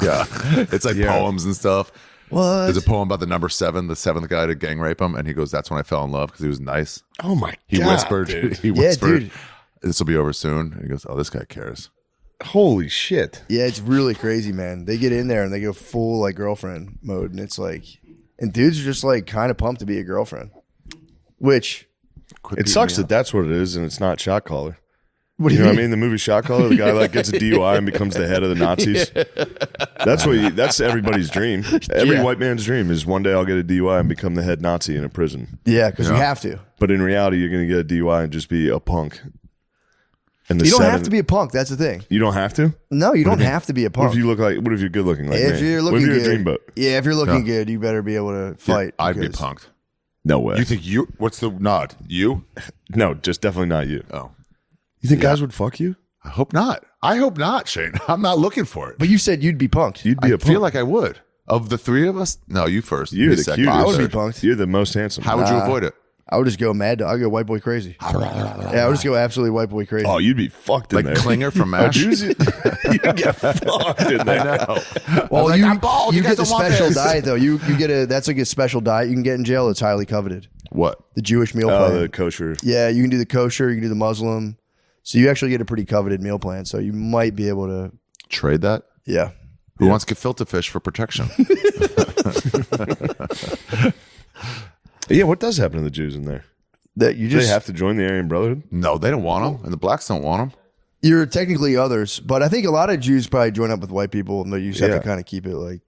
yeah, it's like poems and stuff. What? There's a poem about the number 7, the 7th guy to gang rape him, and he goes, "That's when I fell in love because he was nice." Oh my He God, whispered. dude. He whispered, dude. "This will be over soon." And he goes, "Oh, this guy cares." Holy shit. Yeah, it's really crazy, man. They get in there and they go full like girlfriend mode, and it's like, and dudes are just like kind of pumped to be a girlfriend. Which, It sucks that that's what it is, and it's not Shot Caller. what do You you know what I mean? mean? The movie Shot Caller, the guy like gets a DUI and becomes the head of the Nazis. That's everybody's dream. Every Yeah. white man's dream is one day I'll get a DUI and become the head Nazi in a prison. Yeah, because you have to. But in reality, you're going to get a DUI and just be a punk. And the You don't seven- have to be a punk. That's the thing. You don't have to. No, you don't have to be a What punk. if you look like? What if you're good looking like If me? you're What looking if you're good, a dreamboat? yeah, if you're looking good, you better be able to fight. I'd be because- punked. No way. You think you? What's the nod? You? No, just definitely not you. Oh, You think guys would fuck you? I hope not. I hope not, Shane. I'm not looking for it. But you said you'd be punked. You'd be I a punk. feel like I would. Of the three of us, no, you first. You're Me the second. cutest. I would be Third. punked. You're the most handsome. How would you avoid it? I would just go mad. I'd go white boy crazy. Yeah, I would just go absolutely white boy crazy. Oh, you'd be fucked in Like there. Klinger from Oh, MASH? dudes, you get fucked in there. well, like, you, I'm bald. you You guys get the don't want special this. diet though. You get that's like a special diet you can get in jail. It's highly coveted. What? The Jewish meal Oh, plan. the kosher. Yeah, you can do the kosher. You can do the Muslim. So you actually get a pretty coveted meal plan. So you might be able to. Trade that? Yeah. Who wants to filter fish for protection? Yeah, what does happen to the Jews in there? That you Do just they have to join the Aryan Brotherhood? No, they don't want them, and the blacks don't want them. you're technically others, but I think a lot of Jews probably join up with white people, and you just have Yeah. to kind of keep it like.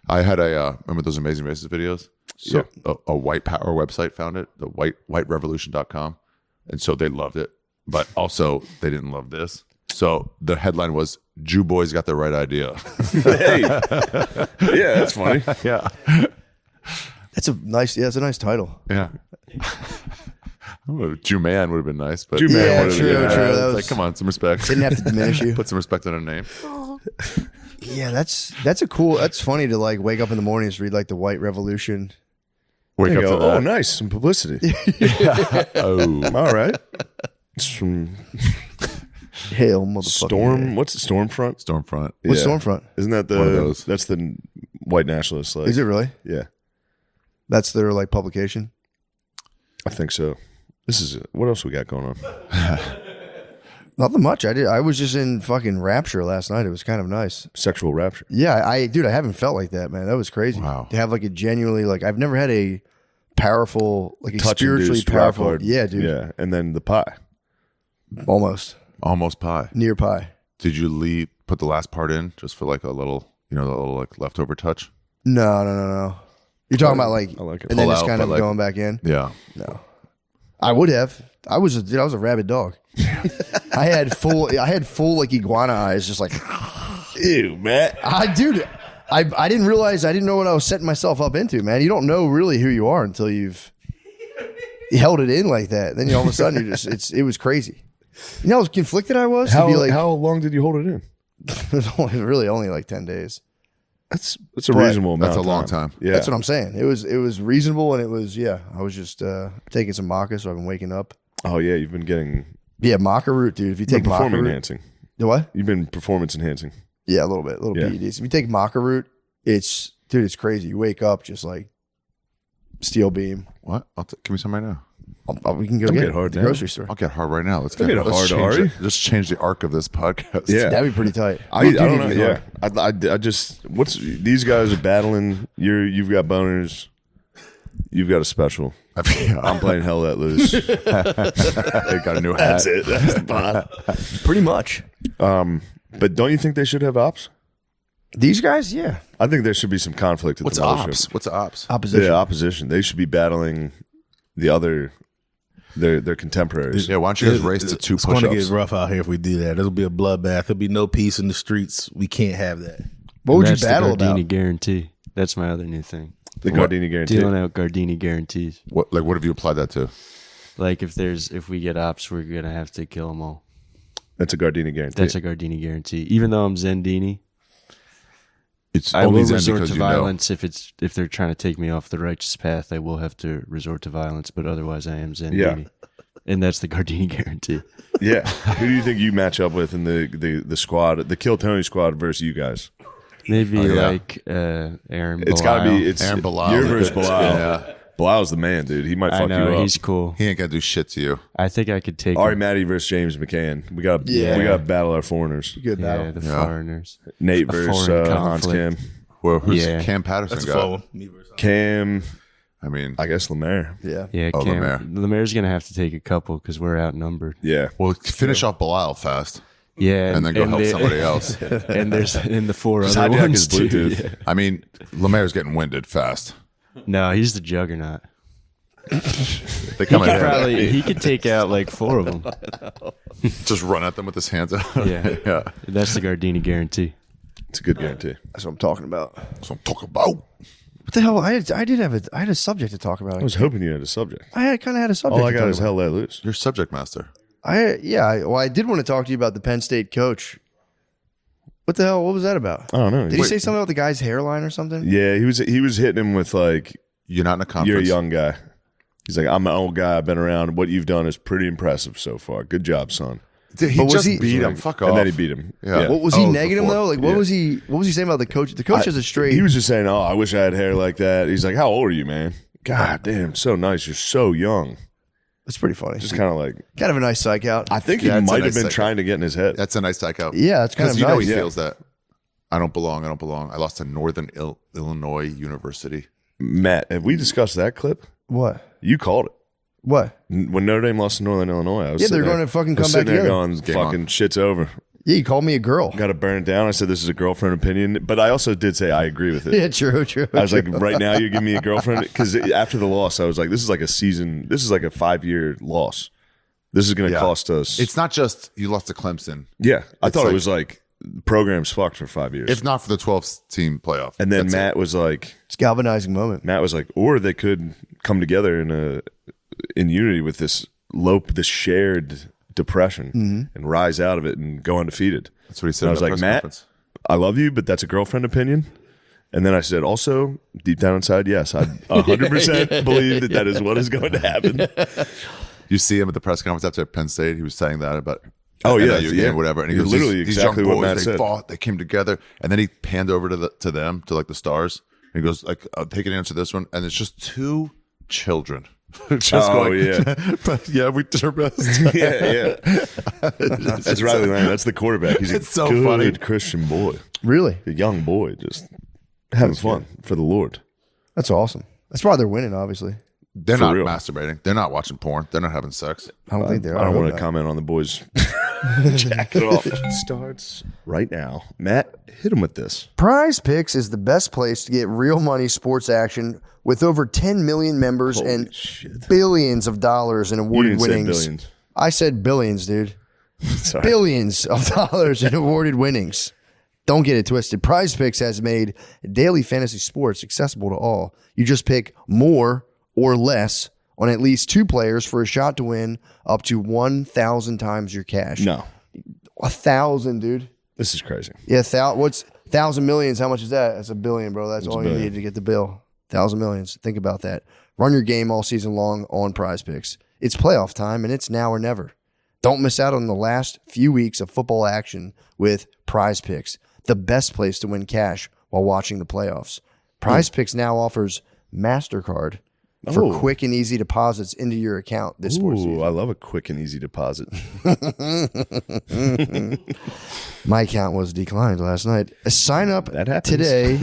I had a remember those Amazing Races videos? So a white power website found it, the whiterevolution.com. And so they loved it, but also they didn't love this. So the headline was Jew boys got the right idea. Hey, yeah, that's funny. Yeah. That's a nice. Yeah, it's a nice title. Yeah. Jew man would have been nice, but Jew man Yeah, would've true, been- true. it's That was- like, come on, some respect. Didn't have to diminish you. Put some respect on a name. Yeah, that's a cool. That's funny to like wake up in the mornings, read like the White Revolution. Wake You up go, to that. oh, nice, some publicity. Oh. All right. It's from Hail, motherfucker. Storm. What's the Stormfront? Stormfront. What's Yeah. Stormfront? Isn't that One of the? those. That's the white nationalist. Like, Is it really? Yeah, That's their like publication. I think so. This is what else we got going on? Nothing much. I was just in fucking rapture last night. It was kind of nice. Sexual rapture. Yeah, dude, I haven't felt like that, man. That was crazy. Wow. To have like a genuinely like I've never had a powerful like a Touch spiritually induced rock powerful. hard. Yeah, dude. Yeah, and then the pie. Almost Almost pie. near pie. Did you put the last part in just for like a little, the little like leftover touch? No. You're talking about like, I like it. and then Pull just out, kind of but, like- going back in. Yeah. No, I would have. I was a rabid dog. I had full like iguana eyes, just like Ew, Matt. I didn't realize I didn't know what I was setting myself up into, man. You don't know really who you are until you've held it in like that. Then all of a sudden it was crazy. You know how conflicted I was to be like How long did you hold it in? It was really only like 10 days. That's a reasonable amount. That's a of long time. Yeah, That's what I'm saying. It was reasonable, and it was I was just taking some maca, so I've been waking up. Oh yeah, you've been getting Maca root, dude. If you take maca performance root, enhancing. the what? You've been performance enhancing. Yeah, a little bit, little Yeah. PEDs. If you take maca root, it's crazy. You wake up just like steel beam. What? Give me some right now. We can go Don't get get it hard at the now. grocery store. I'll get hard right now. Let's Don't get hard, change Ari. Just change the arc of this podcast. Yeah. That'd be pretty tight. I We do don't need know. to get Yeah, hard. I just these guys are battling. You've got boners. You've got a special. I'm playing Hell Let Loose. I got a new hat. That's it. That's the pod. Pretty much. But don't you think they should have ops? These guys, yeah. I think there should be some conflict. At What's the mothership. ops? What's ops? Opposition. The opposition. They should be battling the other their contemporaries. Yeah, why don't you guys race to 2 It's going to push-ups? get rough out here if we do that. It'll be a bloodbath. There'll be no peace in the streets. We can't have that. What would you That's battle the Gardini about? guarantee. That's my other new thing. The Gardini guarantee. Dealing out Gardini guarantees. What have you applied that to? Like if we get ops, we're gonna have to kill them all. That's a Gardini guarantee. That's a Gardini guarantee. Even though I'm Zendini, It's I will only Zen resort because to you know. violence if they're trying to take me off the righteous path. I will have to resort to violence, but otherwise I am Zendini. And that's the Gardini guarantee. Yeah. Who do you think you match up with in the squad, the Kill Tony squad versus you guys? Maybe yeah. like Aaron. It's got to be. It's Aaron Bilal. Your versus Bilal. Yeah. Bilal's the man, dude. He might I fuck know you up. he's cool. He ain't gonna do shit to you. I think I could take Ari him. Matty versus James McCann. We got Yeah. to battle our foreigners. Good battle. Yeah, the Yeah. foreigners. Nate A versus foreign Hans conflict. Kim. Well, who's Yeah. Cam Patterson That's a got? fun one. Me versus Cam, I mean, I guess Lemaire. Yeah. Yeah, Oh, Cam, Lemaire. Lemaire's gonna have to take a couple because we're outnumbered. Yeah. well, finish off Bilal fast, Yeah, and then go help they- somebody else. And there's in the four Just other hijack ones his too. Bluetooth. Yeah. I mean, Lemaire's getting winded fast. No, he's the juggernaut. They come in Probably he could take out like four of them. just run at them with his hands out. Yeah. yeah. That's the Gardini guarantee. It's a good guarantee. That's what I'm talking about. That's what I'm talking about. What the hell? I had a subject to talk about. I was hoping you had a subject. I kind of had a subject. All I to got talk is about. Hell Let Loose. You're subject master. I did want to talk to you about the Penn State coach. What the hell? What was that about? I don't know. Did he say something about the guy's hairline or something? Yeah, he was hitting him with like, You're not in a conference. you're a young guy. He's like, I'm an old guy. I've been around. What you've done is pretty impressive so far. Good job, son. Dude, he But was just he- beat him. Fuck off. And then he beat him. Yeah. What was he Oh, negative before. though? Like what Yeah. was he saying about the coach? The coach has a straight. He was just saying, "Oh, I wish I had hair like that." He's like, "How old are you, man?" God damn, so nice. You're so young. That's pretty funny. Just kind of like, kind of a nice psych out. I think he Yeah, it's a might have nice been second. trying to get in his head. That's a nice psych out. Yeah, it's kind Because of you know nice. he Yeah. feels that. I don't belong. I lost to Northern Illinois University. Matt, have we discussed that clip? What? You called it. What? When Notre Dame lost to Northern Illinois, I was Yeah, sitting they're there- going to fucking I was come back sitting there together. going, Game fucking on. shit's over. Yeah, you called me a girl. Got to burn it down. I said this is a girlfriend opinion, but I also did say I agree with it. Yeah, true. I was like, right now you're giving me a girlfriend because after the loss, I was like, this is like a season. This is like a 5-year loss. This is going to Yeah. cost us. It's not just you lost to Clemson. yeah, I thought like- it was like the program's fucked for 5 years. If not for the 12-team playoff. And then That's it. Matt was like, It's a galvanizing moment. or they could come together in unity with this shared depression and rise out of it and go undefeated. That's what he said. And I was at the like, press Matt, conference. I love you, but that's a girlfriend opinion. And then I said, also, deep down inside, yes, I 100% believe that is what is going to happen. You see him at the press conference after Penn State. He was saying that about Oh, yeah, NIU yeah. game, whatever. And he You're goes, literally these exactly young what boys, Matt they said. fought, they came together, and then he panned over to them, to like the stars. And he goes, like, I'll take an answer to this one, and it's just two children. Just Oh, yeah. but yeah, we did our best. Yeah. That's Riley Lang. That's the quarterback. He's It's a so good funny. Christian boy. Really? A young boy, just having fun for the Lord. That's awesome. That's why they're winning, obviously. They're For not real. masturbating. They're not watching porn. They're not having sex. I don't think they are. I don't want to hope not. comment on the boys' jacket off. Starts right now. Matt, hit him with this. Prize Picks is the best place to get real money sports action with over 10 million members and shit. billions of dollars in You awarded didn't say winnings. billions. I said billions, dude. Sorry. Billions of dollars in awarded winnings. Don't get it twisted. Prize Picks has made daily fantasy sports accessible to all. You just pick more or less on at least 2 players for a shot to win up to 1,000 times your cash. No. 1,000, dude. This is crazy. Yeah, what's 1,000 millions? How much is that? That's $1 billion, bro. That's all you need to get the bill. 1,000 millions. Think about that. Run your game all season long on Prize Picks. It's playoff time, and it's now or never. Don't miss out on the last few weeks of football action with Prize Picks, the best place to win cash while watching the playoffs. Prize Picks now offers MasterCard for quick and easy deposits into your account this sports season. I love a quick and easy deposit. My account was declined last night. Sign up today.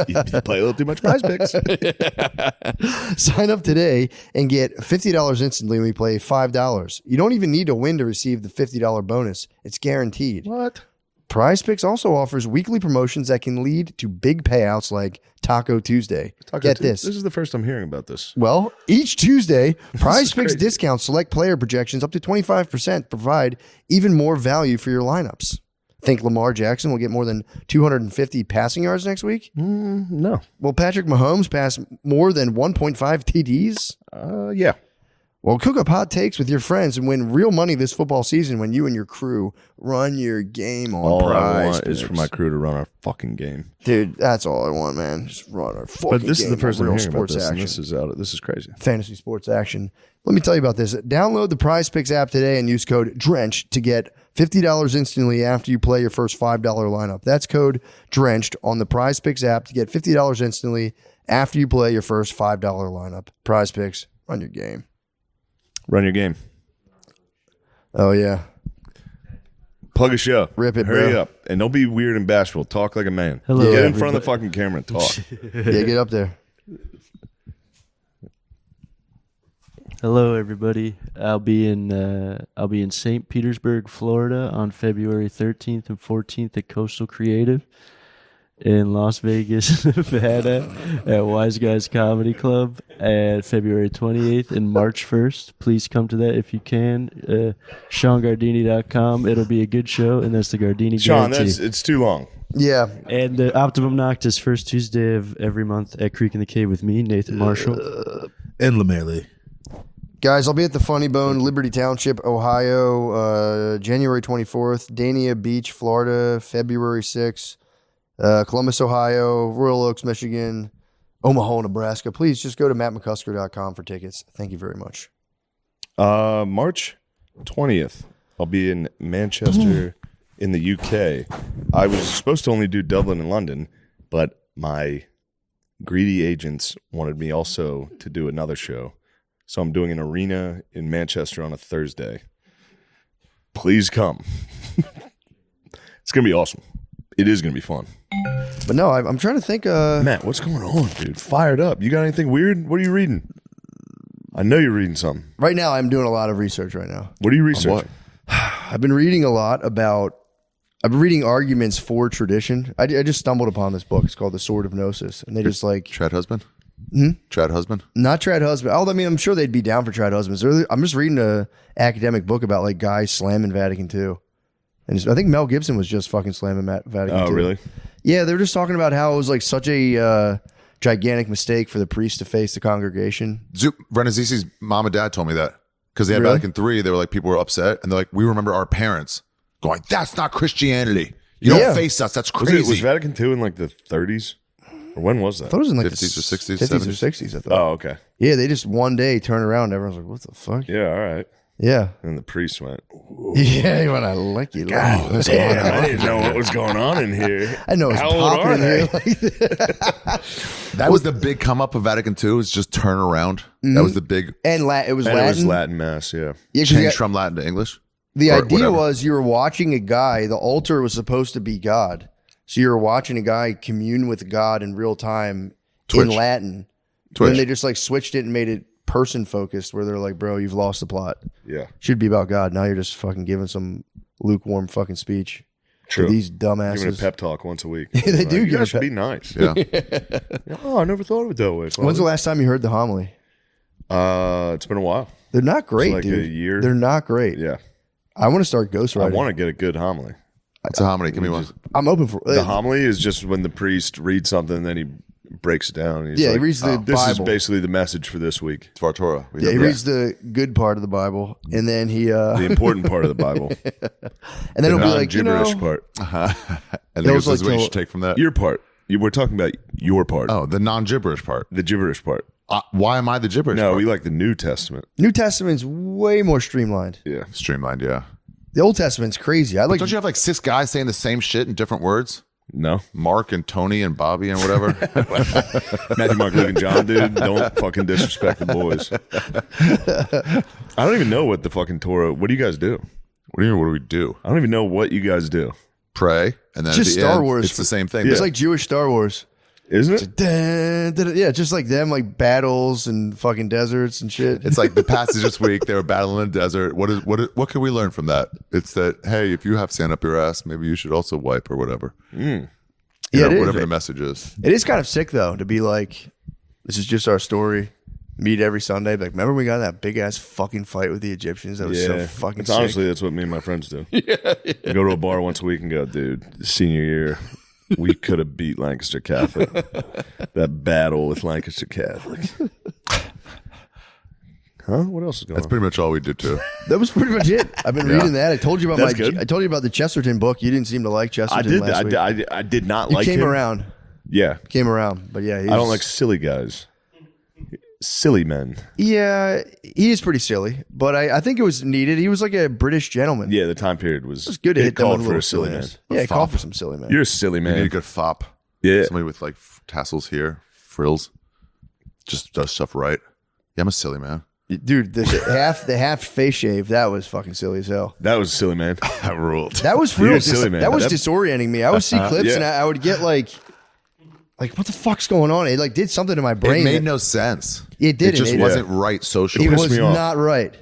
You play a little too much Prize Picks. Sign up today and get $50 instantly when we play $5. You don't even need to win to receive the $50 bonus. It's guaranteed. What? Prize Picks also offers weekly promotions that can lead to big payouts like Taco Tuesday. Get this. This is the first I'm hearing about this. Well, each Tuesday, Prize Picks discounts select player projections up to 25% provide even more value for your lineups. Think Lamar Jackson will get more than 250 passing yards next week? No. Will Patrick Mahomes pass more than 1.5 TDs? Yeah. Well, cook up hot takes with your friends and win real money this football season when you and your crew run your game on All Prize I want Picks. is for my crew to run our fucking game. Dude, that's all I want, man. Just run our fucking game. But this is the first I'm real hearing about sports this, and action. this is crazy. Fantasy sports action. Let me tell you about this. Download the Prize Picks app today and use code DRENCHED to get $50 instantly after you play your first $5 lineup. That's code DRENCHED on the Prize Picks app to get $50 instantly after you play your first $5 lineup. Prize Picks, run your game. Run your game. Oh, yeah. Plug a show. Rip it, Hurry bro. up. And don't be weird and bashful. Talk like a man. Hello, Get in front of the fucking camera and talk. Yeah, get up there. Hello, everybody. I'll be in St. Petersburg, Florida, on February 13th and 14th at Coastal Creative. In Las Vegas, Nevada, at Wise Guys Comedy Club, at February 28th and March 1st. Please come to that if you can. SeanGardini.com. It'll be a good show, and that's the Gardini Sean, guarantee. it's too long. Yeah. And the Optimum Noctis, first Tuesday of every month at Creek in the Cave with me, Nathan Marshall. And LeMaile. Guys, I'll be at the Funny Bone, Liberty Township, Ohio, January 24th. Dania Beach, Florida, February 6th. Columbus, Ohio, Royal Oaks, Michigan, Omaha, Nebraska. Please just go to mattmccusker.com for tickets. Thank you very much. March 20th, I'll be in Manchester in the UK. I was supposed to only do Dublin and London, but my greedy agents wanted me also to do another show. So I'm doing an arena in Manchester on a Thursday. Please come. It's going to be awesome. It is going to be fun. But no, I'm trying to think. Matt, what's going on, dude? Fired up. You got anything weird? What are you reading? I know you're reading something. Right now, I'm doing a lot of research right now. What are you researching? I've been reading a lot about. I've been reading arguments for tradition. I just stumbled upon this book. It's called The Sword of Gnosis, and they just like Trad Husband? Hmm? Trad Husband? not trad husband. Oh, I mean, I'm sure they'd be down for trad husbands. I'm just reading a academic book about like guys slamming Vatican II. And I think Mel Gibson was just fucking slamming Vatican II. Oh, really? Yeah, they were just talking about how it was like such a gigantic mistake for the priest to face the congregation. Renazisi's mom and dad told me that because they had Really? Vatican III. They were like, people were upset, and they're like, we remember our parents going, "That's not Christianity. You Yeah. don't face us. That's crazy." Was Vatican II in like the 30s? Or when was I that? thought it was in like 50s or 60s, 50s or 70s. 60s, I thought. Oh, okay. Yeah, they just one day turned around and everyone's like, what the fuck? Yeah, all right. Yeah. And the priest went, Yeah, when I like you. damn, I didn't know what was going on in here. I know it's How old popping are in they? here. Like That was the big come up of Vatican II, is just turn around. That was the big and it was And Latin. it was Latin Mass, yeah. Yeah, 'cause change from Latin to English. the or idea whatever. was you were watching a guy, the altar was supposed to be God. So you were watching a guy commune with God in real time Twitch. in Latin. Twitch. Then they just like switched it and made it person focused where they're like, bro, you've lost the plot. Yeah. Should be about God. Now you're just fucking giving some lukewarm fucking speech True. to these Giving a dumbasses. pep talk once a week. They do You give a guys should pep- be nice. Yeah. Oh, I never thought of it that way. When's the Father. last time you heard the homily? It's been a while. They're not great, like dude. a year? They're not great. Yeah. I want to start I ghostwriting. want to get a good homily. It's a homily. Give me one. I'm open for The homily is just when the priest reads something and then he breaks it down. He's Yeah, he like, reads the this is Bible. basically the message for this week. It's our Torah. Yeah, he reads the good part of the Bible, and then he The important part of the Bible. and then he'll be like, Non-gibberish part. And then was this is like what you till- should take from that. Your part. We're talking about your part. Oh, the non-gibberish part. The gibberish part. Why am I the gibberish No, part? we like the New Testament. New Testament's way more streamlined. Yeah. Streamlined, yeah. The Old Testament's crazy. I like. Don't you have like 6 guys saying the same shit in different words? No. Mark and Tony and Bobby and whatever. Matthew, Mark, Luke, and John, dude. Don't fucking disrespect the boys. I don't even know what the fucking Torah. What do you guys do? What do you mean? What do we do? I don't even know what you guys do. Pray, and then Just at the Star end, Wars. it's the same thing. It's like Jewish Star Wars. Isn't it? Dun, dun, dun. Yeah, just like them, like battles and fucking deserts and shit. It's like the passage this week. They were battling in the desert. What can we learn from that? It's that, hey, if you have sand up your ass, maybe you should also wipe or whatever. You Yeah, know, it is. whatever the message is. It is kind of sick though to be like, this is just our story. Meet every Sunday. Like, remember we got in that big ass fucking fight with the Egyptians? That was so fucking It's sick. honestly, that's what me and my friends do. We go to a bar once a week and go, dude, senior year, we could have beat Lancaster Catholic. That battle with Lancaster Catholic. Huh? What else is going That's on? pretty much all we did too. That was pretty much it. I've been reading that. I told you about That's good. I told you about the Chesterton book. You didn't seem to like I Chesterton did. last week. I did not You like came him. around. Yeah. Came around. But yeah, I don't like silly guys. Silly men. Yeah, he is pretty silly, but I think it was needed. He was like a British gentleman. Yeah, the time period was. It was good to it hit them called with for little a silly man. silliness. Yeah, it called for some silly man. You're a silly You need a man. good fop. Yeah. Somebody with like tassels here, frills, just does stuff right. Yeah, I'm a silly man. Dude, the half face shave, that was fucking silly as hell. That was a silly man. That ruled. That was You're real. a silly man. That was That's- disorienting me. I would see clips Yeah. and I would get like, what the fuck's going on? It like did something to my brain. It made no sense. It didn't. It just It- wasn't right socially. It pissed was me off. not right.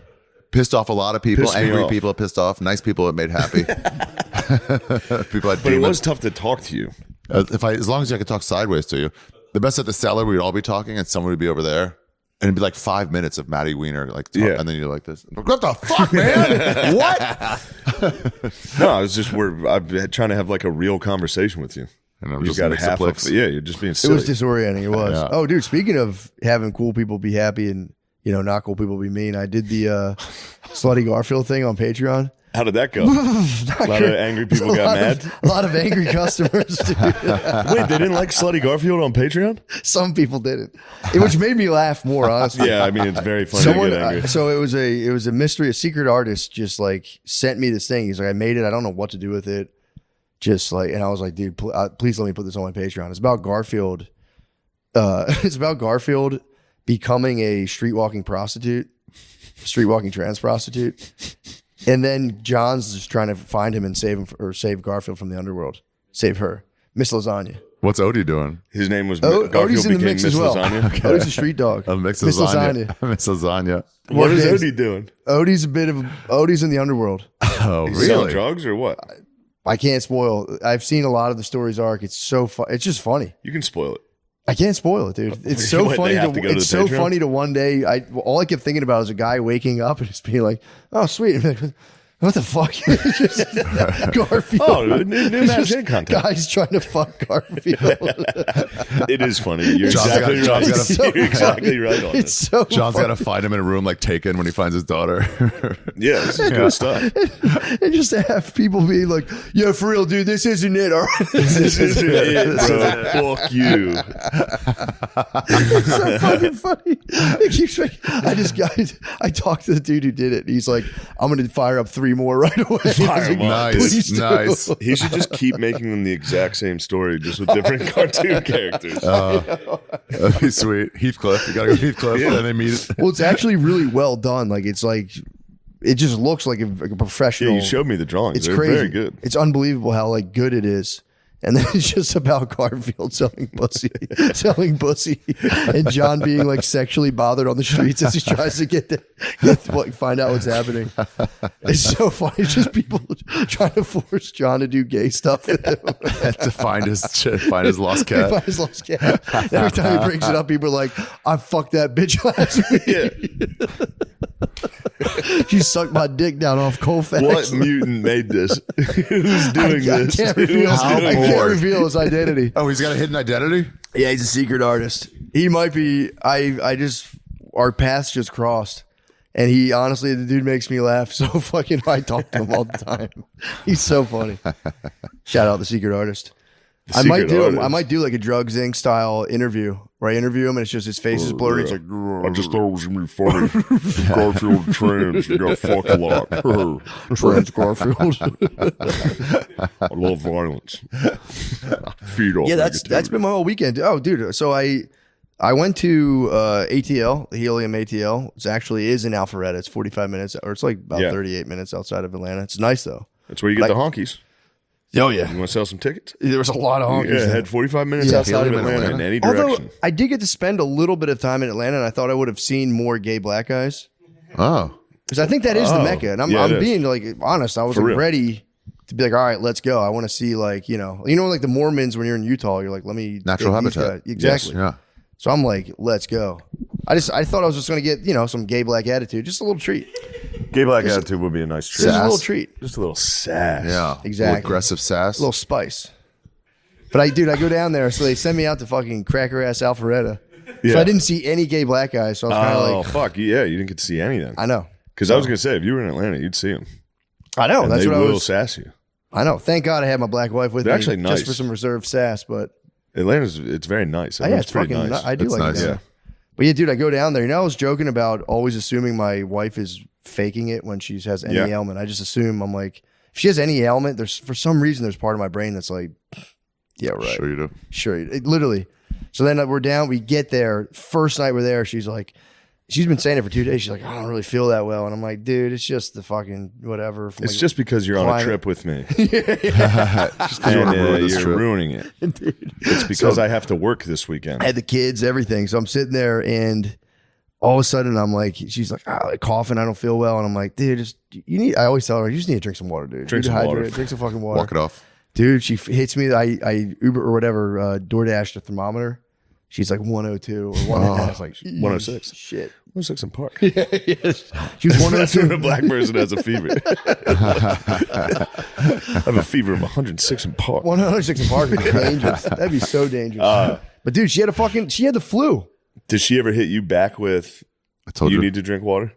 Pissed off a lot of people. Pissed me Angry off. people it pissed off. Nice people it made happy. People had But it demons. was tough to talk to you. As long as I could talk sideways to you. The best at the cellar, we'd all be talking, and someone would be over there, and it'd be like 5 minutes of Matty Wiener, like, Yeah. and then you're like this. What the fuck, man? What? No, I was just I'm trying to have like a real conversation with you. And I'm You just got mix of half of flicks. yeah. You're just being It silly. was disorienting. It was. Yeah. Oh, dude. Speaking of having cool people be happy and not cool people be mean, I did the Slutty Garfield thing on Patreon. How did that go? A lot of angry people got mad. A lot of angry customers, dude. Wait, they didn't like Slutty Garfield on Patreon? Some people didn't, which made me laugh more, honestly. Yeah, I mean it's very funny Someone, to get angry. so it was a mystery. A secret artist just like sent me this thing. He's like, I made it. I don't know what to do with it. Just like, and I was like, dude, please let me put this on my Patreon. It's about Garfield. It's about Garfield becoming a streetwalking trans prostitute. And then John's just trying to find him and save him or save Garfield from the underworld. Save her. Miss Lasagna. What's Odie doing? His name was Odie's Garfield in the became mix Miss as well. Lasagna. Odie's a street dog. Mix Miss lasagna. Lasagna. Miss lasagna. What is name's- Odie doing? Odie's in the underworld. Oh, He's selling really? drugs or what? I can't spoil. I've seen a lot of the story's arc. It's so fun. It's just funny. You can spoil it. I can't spoil it, dude. It's so What, funny they have to go to it's the so Patreon? funny to one day. All I kept thinking about is a guy waking up and just being like, "Oh, sweet." I'm like, what the fuck? It's just Garfield. Oh, new Magic content. Guys trying to fuck Garfield. It is funny. You're John's exactly got- right. John's got a- You're exactly right on It's it. so John's funny. got to find him in a room like Taken when he finds his daughter. Yeah, this is good stuff. And just to have people be like, "Yeah, for real, dude, this isn't it." All right. This is it, bro. Fuck you. It's so fucking funny. It keeps I talked to the dude who did it. And he's like, "I'm going to fire up 3 more right away." Fire I was like, 'em up. "Please do." Nice. He should just keep making them the exact same story, just with different cartoon characters. That'd be sweet. Heathcliff. You got to go to Heathcliff and then they meet it. Well, it's actually really well done. Like it just looks like a professional. Yeah, you showed me the drawings. It's They're crazy. very good. It's unbelievable how like good it is. And then it's just about Garfield selling pussy, and John being like sexually bothered on the streets as he tries to find out what's happening. It's so funny. It's just people trying to force John to do gay stuff with him. To find his lost cat. Find his lost cat. Every time he brings it up, people are like, "I fucked that bitch last week. She sucked my dick down off Colfax." What mutant made this? Who's doing I this? can't Who's reveal, doing I this? can't reveal his identity. Oh, he's got a hidden identity? Yeah, he's a secret artist. He might be. Our paths just crossed. And he, honestly, the dude makes me laugh so fucking. I talk to him all the time. He's so funny. Shout out the secret artist. I might do like a Drugs Inc. style interview where I interview him and it's just his face is blurry. It's like, I just thought it was gonna be funny. Garfield trans, you got fucked a lot. Trans Garfield. I love violence. Feed off. Yeah, that's been my whole weekend. Oh, dude. So I went to ATL, the Helium ATL. It actually is in Alpharetta. It's 45 minutes, or it's like about 38 minutes outside of Atlanta. It's nice though. That's where you get the honkies. Oh yeah. You want to sell some tickets? There was a lot of honkies. Yeah, had 45 minutes outside of Atlanta in any direction. Although I did get to spend a little bit of time in Atlanta, and I thought I would have seen more gay black guys. Oh, because I think that is the Mecca, and I'm being like honest. I was like, ready to be like, all right, let's go. I want to see like like the Mormons when you're in Utah. You're like, let me natural habitat. Exactly. Yes, yeah. So I'm like, let's go. I thought I was just going to get some gay black attitude, just a little treat. Gay black attitude would be a nice treat. Just a little treat. Just a little sass. Yeah. Exactly. Aggressive sass. A little spice. But I go down there, so they send me out to fucking cracker ass Alpharetta. Yeah. So I didn't see any gay black guys. So I was kind of like, fuck yeah, you didn't get to see anything. I know. Because I was gonna say, if you were in Atlanta, you'd see them. I know. And that's what I was. They will sass you. I know. Thank God I had my black wife with me. They're actually nice. Just for some reserved sass, but it's very nice. Yeah, it's pretty fucking nice. I do That's like nice. it. Yeah. But yeah, dude, I go down there. I was joking about always assuming my wife is faking it when she has any ailment. I just assume I'm like, if she has any ailment, there's for some reason there's part of my brain that's like, yeah, right. Sure you do. Sure, literally. So then we're down. We get there. First night we're there, she's like, she's been saying it for 2 days. She's like, I don't really feel that well, and I'm like, dude, it's just the fucking whatever. It's just because you're on a trip with me. Just 'cause you're ruining it. Dude. It's because I have to work this weekend. I had the kids, everything. So I'm sitting there, and all of a sudden I'm like, she's like, coughing. I don't feel well, and I'm like, dude, I always tell her, you just need to drink some water, dude. Drink some water. Drink some fucking water. Walk it off. Dude, she hits me. I Uber or whatever, DoorDash the thermometer. She's like 102 or 101. I was like, 106. Shit. 106 in Park. She was 102. A black person has a fever. I have a fever of 106 in Park. 106 in Park would be dangerous. That'd be so dangerous. But dude, she had the flu. Did she ever hit you back with, I told you you. need to drink water?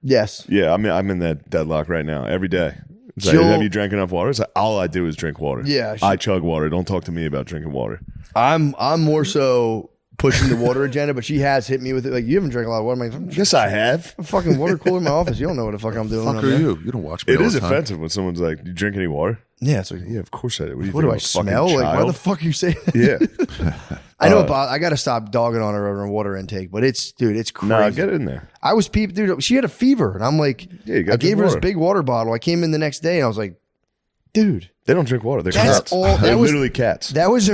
Yes. Yeah, I'm in that deadlock right now every day. It's like, have you drank enough water? It's like, all I do is drink water. Yeah. I chug water. Don't talk to me about drinking water. I'm more so pushing the water agenda, but she has hit me with it. Like, you haven't drank a lot of water. I'm like, Yes, I have. a fucking water cooler in my office. You don't know what the fuck I'm doing. Fuck up are there. you? You don't watch me. It all is the time. offensive when someone's like, "Do you drink any water?" Yeah, it's like, Yeah, of course I do. what do I smell? Like, why the fuck are you saying that? Yeah. I know, I got to stop dogging on her over her water intake, but it's crazy. No, get in there. I was peeping, dude. She had a fever, and I'm like, Yeah, you got I gave her this water. big water bottle. I came in the next day, and I was like, dude, They don't drink water. They're That's cats. all- that They're was- literally cats. that was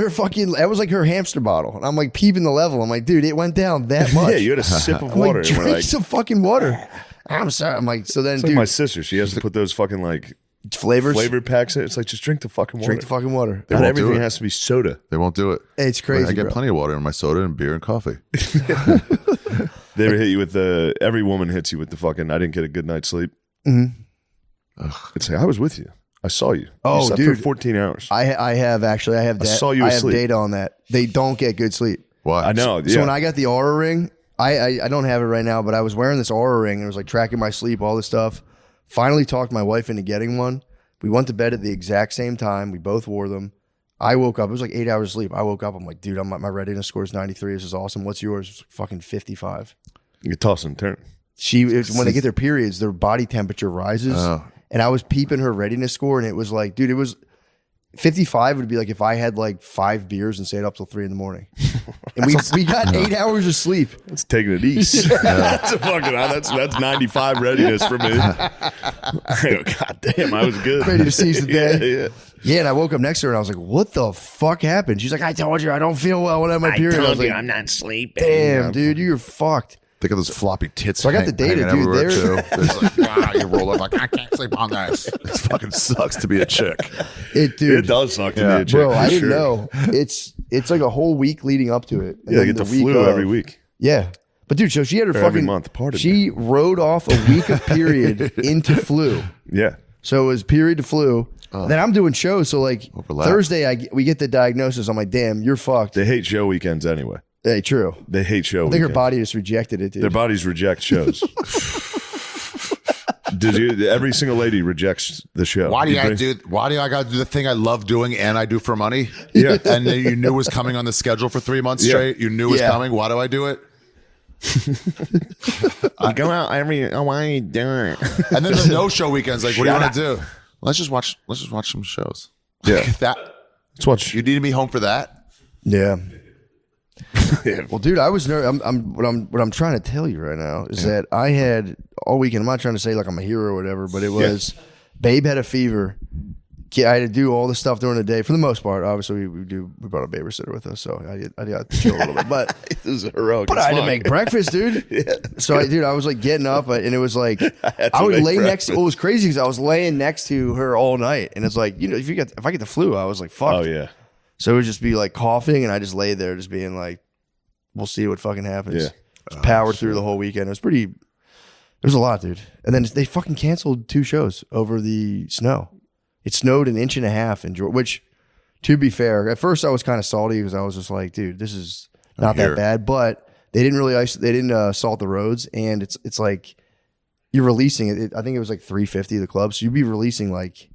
like her hamster bottle, and I'm like peeping the level. I'm like, dude, it went down that much. Yeah, you had a sip of I'm water. like, and we're drink like, some fucking water. I'm sorry. I'm like, so then, it's like dude, my sister. She has to put those fucking like flavors. flavor packs in. It's like, just drink the fucking water. Drink the fucking water. They Not won't do everything it. has to be soda. They won't do it. It's crazy. I get bro. plenty of water in my soda and beer and coffee. They ever hit you with every woman hits you with the fucking, I didn't get a good night's sleep. Mm-hmm. It's like, I was with you. I saw you. Oh, you slept dude. for 14 hours. I have saw you I have asleep. data on that. They don't get good sleep. Why? I know. So Yeah. when I got the Aura ring, I don't have it right now, but I was wearing this Aura ring and it was like tracking my sleep, all this stuff. Finally talked my wife into getting one. We went to bed at the exact same time. We both wore them. I woke up. It was like 8 hours of sleep. I woke up. I'm like, dude, my readiness score is 93. This is awesome. What's yours? It's fucking 55. You can toss and turn. When they get their periods, their body temperature rises. Oh. And I was peeping her readiness score, and it was like, dude, it was 55 would be like if I had like 5 beers and stayed up till 3 a.m. And we got 8 hours of sleep. That's taking it easy. That's a fucking, that's 95 readiness for me. God damn, I was good. Ready to seize the day. Yeah. Yeah, and I woke up next to her and I was like, what the fuck happened? She's like, I told you I don't feel well when I have my period. I was like, I'm not sleeping. damn, dude, you're fucked. Think of those floppy tits. So I got the data, hanging dude. everywhere, too. There's like, wow, you roll up like, I can't sleep on this. This fucking sucks to be a chick. Dude, It does suck to be a chick. bro, for I didn't sure. know. It's like a whole week leading up to it. And Yeah, they then get the week flu of- every week. Yeah. But dude, so she had her Or fucking every month, pardon she rode off a week of period into flu. Yeah. So it was period to flu. Then I'm doing shows. So like Overlap. Thursday, we get the diagnosis. I'm like, damn, you're fucked. They hate show weekends anyway. Hey, true. They hate show I think her weekends. body just rejected it, dude. Their bodies reject shows. Every single lady rejects the show. Why do I gotta do the thing I love doing and I do for money? Yeah. And then you knew it was coming on the schedule for 3 months straight. You knew it was coming. Why do I do it? I go out every. Oh, why are you doing it? And then the no-show weekends. Like, what do you want to do? Let's just watch some shows. Yeah. That Let's watch. you need to be home for that. Yeah. Well, dude, I was nervous. What I'm trying to tell you right now is that I had all weekend. I'm not trying to say like I'm a hero or whatever, but it was Babe had a fever. I had to do all the stuff during the day for the most part. Obviously, we brought a babysitter with us, so I got to chill a little bit. But This is heroic. I had to make breakfast, dude. So, I was like getting up, and it was like I would lay next. It was crazy because I was laying next to her all night, and it's like if I get the flu, I was like fuck. Oh yeah. So it would just be like coughing, and I just lay there, just being like, "We'll see what fucking happens." Yeah. Just powered through the whole weekend. It was pretty. There's a lot, dude. And then they fucking canceled 2 shows over the snow. It snowed an inch and a half in Georgia, which, to be fair, at first I was kind of salty because I was just like, dude, this is not that bad. But they didn't really they didn't salt the roads, and it's like you're releasing it. I think it was like 350 the club, so you'd be releasing like,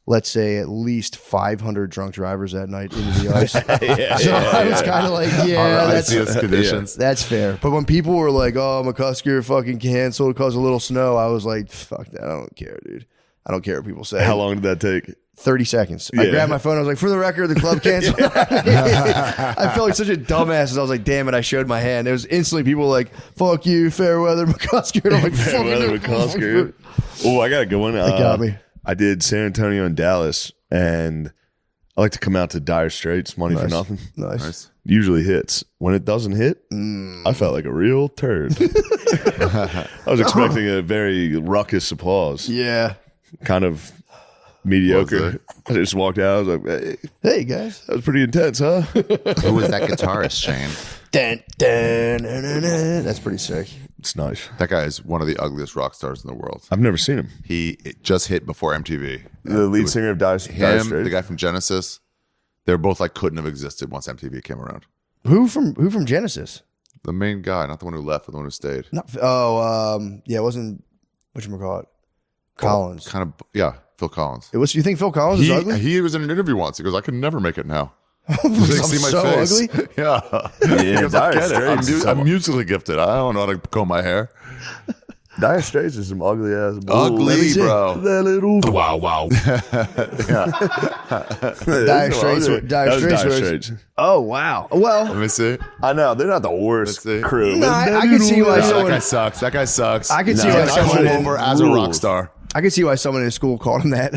let's say, at least 500 drunk drivers that night into the ice. I was kind of like, that's fair. But when people were like, oh, McCusker fucking canceled because of little snow, I was like, fuck that. I don't care, dude. I don't care what people say. How long did that take? 30 seconds. I grabbed my phone. I was like, for the record, the club canceled. I felt like such a dumbass as I was like, damn it, I showed my hand. It was instantly people were like, fuck you, Fairweather McCusker. And I'm like, Fairweather McCusker. Oh, I got a good one. They got me. I did San Antonio and Dallas, and I like to come out to Dire Straits, Money for Nothing. Nice. Usually hits. When it doesn't hit, I felt like a real turd. I was expecting a very ruckus applause. Yeah. Kind of mediocre. I just walked out. I was like, hey guys. That was pretty intense, huh? Who was that guitarist, Shane? Dun, dun, dun, dun, dun. That's pretty sick. It's nice. That guy is one of the ugliest rock stars in the world. I've never seen him. It just hit before MTV. The lead singer of Dire Straits. The guy from Genesis. They were both like couldn't have existed once MTV came around. Who from Genesis? The main guy, not the one who left, but the one who stayed. It wasn't whatchamacallit? Collins. Phil Collins. It was. You think Phil Collins is ugly? He was in an interview once. He goes, I could never make it now. I'm so ugly. Yeah. Yeah, goes, I Dire get it. Straits. I'm musically gifted. I don't know how to comb my hair. Dire Straits is some ugly ass bull. Ugly, bro. That little Wow. Dire Straits. Oh wow. Well, Let me see. I know they're not the worst Let's see. crew. No, but I can see why That someone. guy sucks. I can see He's why gonna someone come over as a rock star. I can see why someone in school called him that.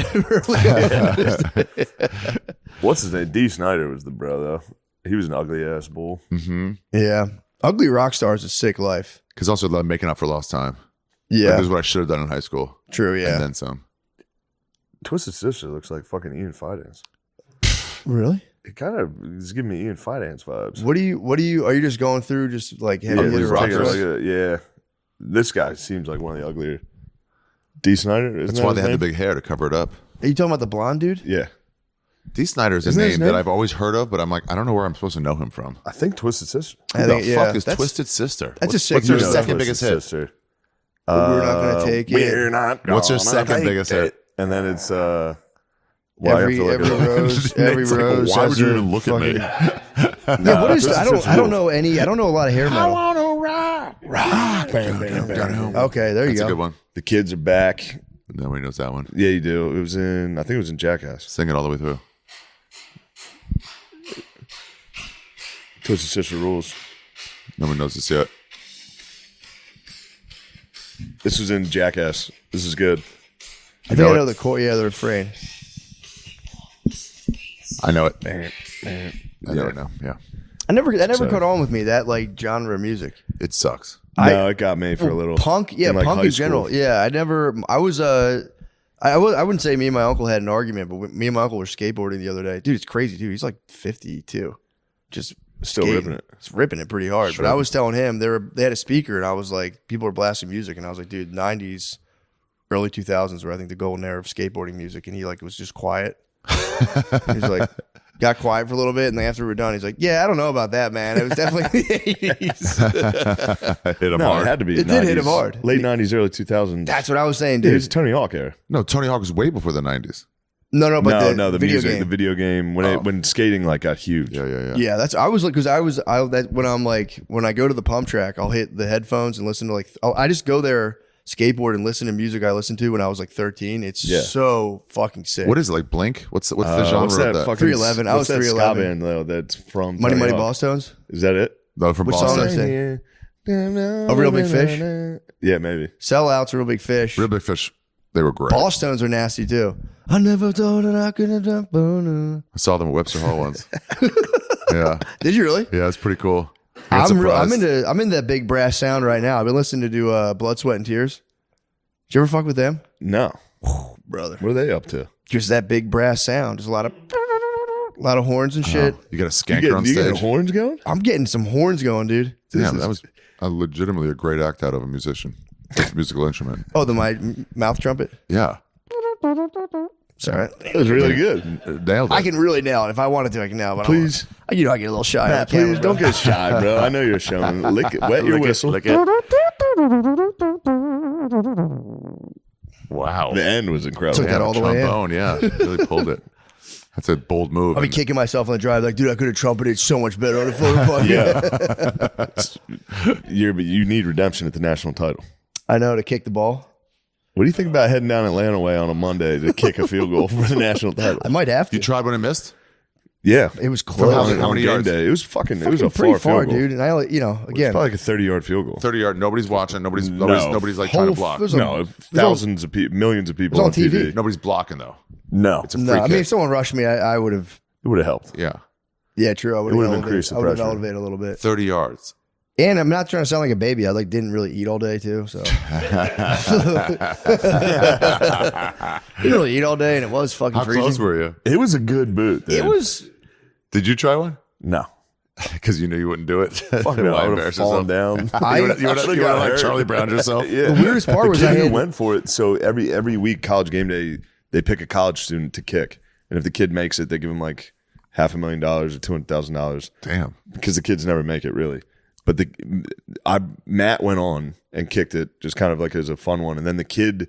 What's his name? D. Snyder was the bro though. He was an ugly ass bull. Yeah, ugly rock star is a sick life. Because also like, making up for lost time. Yeah, Like, this is what I should have done in high school. true. Yeah, And then some. Twisted Sister looks like fucking Ian Fidance. really. It kind of is giving me Ian Fidance vibes. What do you? Are you just going through just like heavy Ugly hitter rockers. rockers? Yeah. This guy seems like one of the uglier. D. Snyder? That's why they had the big hair to cover it up. Are you talking about the blonde dude? Yeah. D. Snyder is a Isn't that his name that name? We've always heard of, but I'm like, I don't know where I'm supposed to know him from. I think Twisted Sister. I Who think, the yeah, fuck is that's- Twisted Sister? That's a sick. What's their You know, second Twisted biggest hit? Sister. We're not gonna take it. We're not. What's your gonna second take biggest hit? And then it's Every rose, every It's like, rose. why has would you a even look at me? fucking- Yeah, what is? I don't know any. I don't know a lot of hair metal. Okay, there you That's a go. good one. The Kids Are Back. Nobody knows that one. Yeah, you do. It was in. I think it was in Jackass. Sing it all the way through. Twisted Sister rules. Nobody knows this yet. This was in Jackass. This is good. I think I know the chord. Yeah, the refrain. I know it. I know it now. Yeah. I never caught on with me that like genre of music. It sucks. No, it got me for a little. Punk, yeah, in, like, punk high in general. school. Yeah, I wouldn't say me and my uncle had an argument, but me and my uncle were skateboarding the other day. Dude, it's crazy, dude. He's like 52, just Still skating. ripping it. It's ripping it pretty hard. But I was telling him they had a speaker, and I was like, people are blasting music, and I was like, dude, 90s early 2000s were, I think, the golden era of skateboarding music, and he like was just quiet. He was like, got quiet for a little bit, and then after we were done, he's like, "Yeah, I don't know about that, man. It was definitely the 80s." Hit him No, hard. it had to be. It did hit him hard. Late 90s, early 2000s. That's what I was saying, Dude, dude. it's Tony Hawk era. No, Tony Hawk was way before the 90s. No, but No, the video music, game. the video game when skating like got huge. Yeah. Yeah, that's I was like, because when I'm like, when I go to the pump track, I'll hit the headphones and listen to like, I just go there, skateboard, and listen to music I listened to when I was like 13. It's so fucking sick. What is it, like Blink? What's the genre What's of that that? fucking 311. I what's was that ska 311. band though that's from Money Tony Money Hawk? Ball Stones? Is that it? No, from Which song Boston. is it? A Real Big Fish? Yeah, maybe. Sellouts, Real Big Fish. Real Big Fish. They were great. Ball Stones are nasty too. I never thought that I could have done better. I saw them at Webster Hall once. Yeah. Did you really? Yeah, it's pretty cool. Got I'm surprised. into that big brass sound right now. I've been listening to do Blood, Sweat, and Tears. Did you ever fuck with them, No. brother? What are they up to? Just that big brass sound. There's a lot of horns and shit. You got a skanker You on get stage. horns going? I'm getting some horns going, dude. Damn, that was legitimately a great act out of a musician. It's a musical instrument. Oh, my mouth trumpet. Yeah. Sorry, It was really good. Nailed it. I can really nail it if I wanted to. I can nail it. But Please. I get a little shy. on Matt, the camera, please don't get shy, bro. I know you're showing. Lick it. Wet your whistle. Wow. The end was incredible. Took that all the way in. trombone, yeah. Really pulled it. That's a bold move. I'll be And kicking myself on the drive like, dude, I could have trumpeted so much better on the photo. Yeah. You need redemption at the national title. I know, to kick the ball. What do you think about heading down Atlanta way on a Monday to kick a field goal for the national title? I might have to. You tried when it missed? Yeah. It was From close. how many game yards? day. It was fucking it was a pretty far far, field goal. dude. And I, It's again, probably like a 30-yard field goal. 30-yard. Nobody's watching. Nobody's No. like trying to block. It was on- No, thousands of people, millions of people on on TV. TV. Nobody's blocking, though. No. It's a no, free I mean, kick. if someone rushed me, I would have. It would have helped. Yeah. Yeah, true. I would would've have increased the I would have pressure. elevated a little bit. 30 yards. And I'm not trying to sound like a baby. I didn't really eat all day too. So didn't really eat all day, and it was fucking How freezing. close were you? It was a good boot. Dude. It was. Did you try one? No. Because you knew you wouldn't do it. Fuck no. I would have fallen down. You would have like Charlie Brown yourself. Yeah. The weirdest part the was kid I who had- went for it. So every week, college game day, they pick a college student to kick, and if the kid makes it, they give him like $500,000 or $200,000 Damn. because the kids never make it really. But Matt went on and kicked it just kind of like as a fun one, and then the kid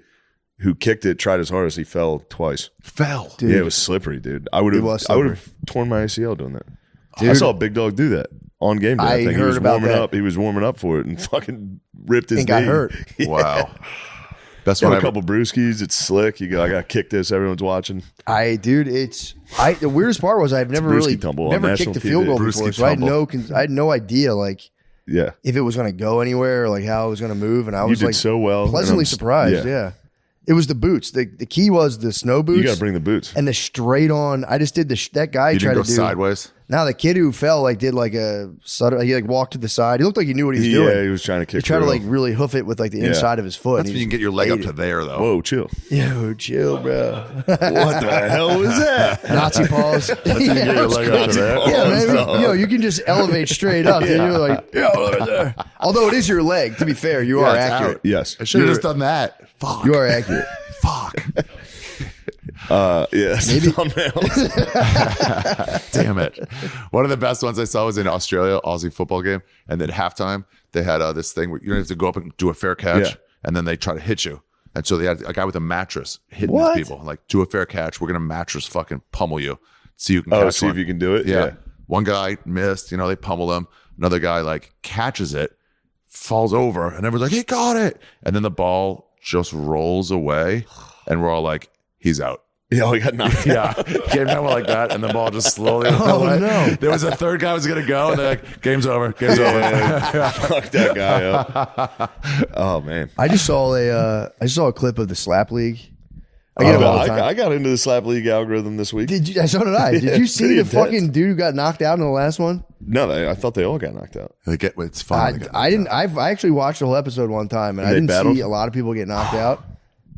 who kicked it tried his hardest. He fell twice. Fell. Dude. Yeah, it was slippery, dude. I would was have torn my ACL doing that. I Dude. saw a big dog do that on game day. I think he heard was about warming that. up. He was warming up for it and fucking ripped his And got knee. hurt. Wow. Best Got one a ever. couple brewskis. It's slick. You go, I got to kick this. Everyone's watching. The weirdest part was I've never Brewski really tumble on never national kicked a field TV. goal Brewski before, so I had no idea like Yeah. if it was going to go anywhere or like how it was going to move, and I You was did like so well. pleasantly And surprised. Yeah, it was the boots. The key was the snow boots. You got to bring the boots. and the straight on. I just did that guy You tried didn't to go do sideways? Now the kid who fell did like a subtle. He walked to the side. He looked like he knew what he was Yeah, doing. he was trying to He kick. tried to real. really hoof it with the inside of his foot. That's and when he you can just get your leg up ate to it. there, though. Whoa, chill. Yo, chill, bro. What the hell was that? Nazi paws. Get your leg up to there. Yeah, man. You can just elevate straight up. And you're like, yeah, over there. Although it is your leg, to be fair, you are it's accurate. out. Yes. I should have just done that. Fuck. You are accurate. Fuck. Yeah. Maybe- Damn it. One of the best ones I saw was in Australia, Aussie football game. And then halftime, they had this thing where you have to go up and do a fair catch. Yeah. And then they try to hit you. And so they had a guy with a mattress hitting What? these people. Like, do a fair catch. We're going to mattress fucking pummel you. See you can Oh, catch see one. if you can do it? Yeah. Yeah. One guy missed, they pummel him. Another guy catches it, falls over, and everyone's like, he got it. And then the ball just rolls away. And we're all like, he's out. Yeah, we got knocked out. Yeah, came down with like that, and the ball just slowly went away. no. There was a third guy who was gonna go, and they're like, "Game's over, game's over." Fuck that guy up. Oh, man. I just saw a clip of the slap league. I get them all the time. I got into the slap league algorithm this week. So did I. Did you see Pretty the intense. fucking dude who got knocked out in the last one? No, I thought they all got knocked out. It's fun. I didn't. I actually watched the whole episode one time, and I They didn't battled? see a lot of people get knocked out.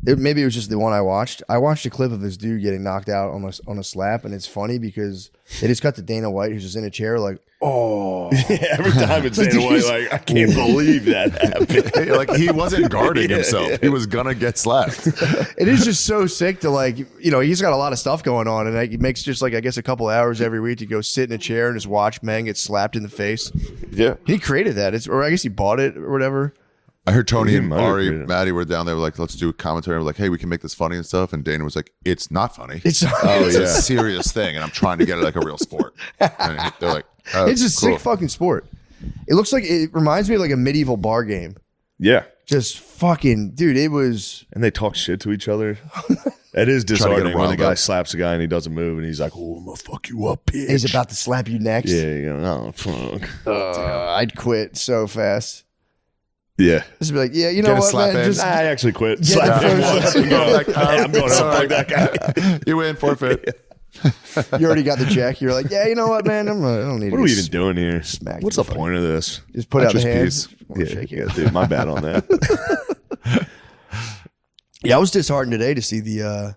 maybe it was just the one I watched. I watched a clip of this dude getting knocked out on a slap, and it's funny because they just cut to Dana White, who's just in a chair, like, oh. Every time it's Dana White, like, I can't believe that happened. Like, he wasn't guarding himself. He was gonna get slapped. It is just so sick to, like, you know, he's got a lot of stuff going on, and he makes just like, I guess, a couple hours every week to go sit in a chair and just watch men get slapped in the face. Yeah. He created that. Or I guess he bought it or whatever. I heard Tony He and might have Ari, created it. Maddie were down there, like, let's do a commentary. We're like, hey, we can make this funny and stuff. And Dana was like, it's not funny. It's It's a serious thing, and I'm trying to get it like a real sport. And they're like, oh, it's a cool. sick fucking sport. It looks like, it reminds me of like a medieval bar game. Yeah. Just fucking, dude, it was. And they talk shit to each other. It is get disheartening when the riled guy up. slaps a guy and he doesn't move and he's like, oh, I'm gonna fuck you up, bitch. He's about to slap you next. Yeah, you know, oh, fuck. I'd quit so fast. Yeah. Just be like, yeah, you know Get a what, slap man? in. Just, I actually quit. Get Slap the him first- once. I'm going to fuck that guy. You win, forfeit. you already got the check. You're like, yeah, you know what, man? I don't need What to are we get even doing here? smacked What's in the the point of this? Just put out the Just hands. peace. Wanna Yeah, shake it. yeah, dude, my bad on that. Yeah, I was disheartened today to see the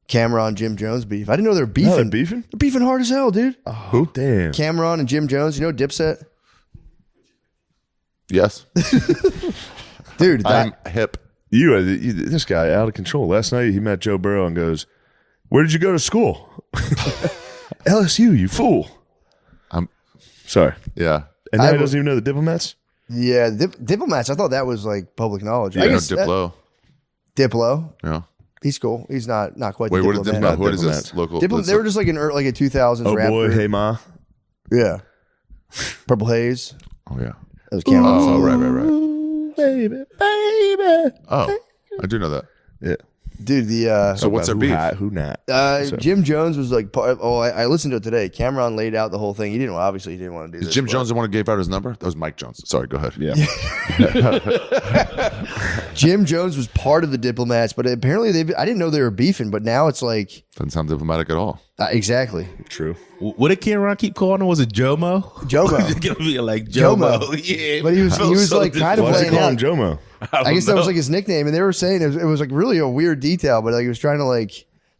Cameron Jim Jones beef. I didn't know they were beefing. Oh, they're beefing? They're beefing hard as hell, dude. Who? Damn. Cameron and Jim Jones. You know Dipset? Yes. Dude, that, I'm hip. This guy out of control. Last night he met Joe Burrow and goes, "Where did you go to school?" LSU, you fool. I'm Sorry. yeah. And now I he doesn't even know the diplomats? yeah, Diplomats. I thought that was like public knowledge. You I know guess that- Diplo. Diplo. Yeah. He's cool. He's not quite Wait, the what is diplomat. Diplo? What is Diplomats. this local? They were just like a 2000s Oh rap boy, group. hey ma. Yeah. Purple Haze. Oh yeah. That was Cameron's Oh song. right. Baby, baby. Oh, I do know that. Yeah. Dude, the So what's their Who beef? hot, who not? So- Jim Jones was like part. I listened to it today. Cameron laid out the whole thing. He didn't want to do Is this. Jim but- Jones the one who gave out his number? That was Mike Jones. Sorry, go ahead. Yeah. Jim Jones was part of the Diplomats, but apparently I didn't know they were beefing. But now it's like Doesn't sound diplomatic at all. exactly True. What did Cameron keep calling him? Was it Jomo? Jomo. It's gonna be like Jomo. Jomo. Yeah, But he was felt so like kind of Why does he laying call him out. Jomo? I guess that was like his nickname, and they were saying it was like really a weird detail, but like he was trying to like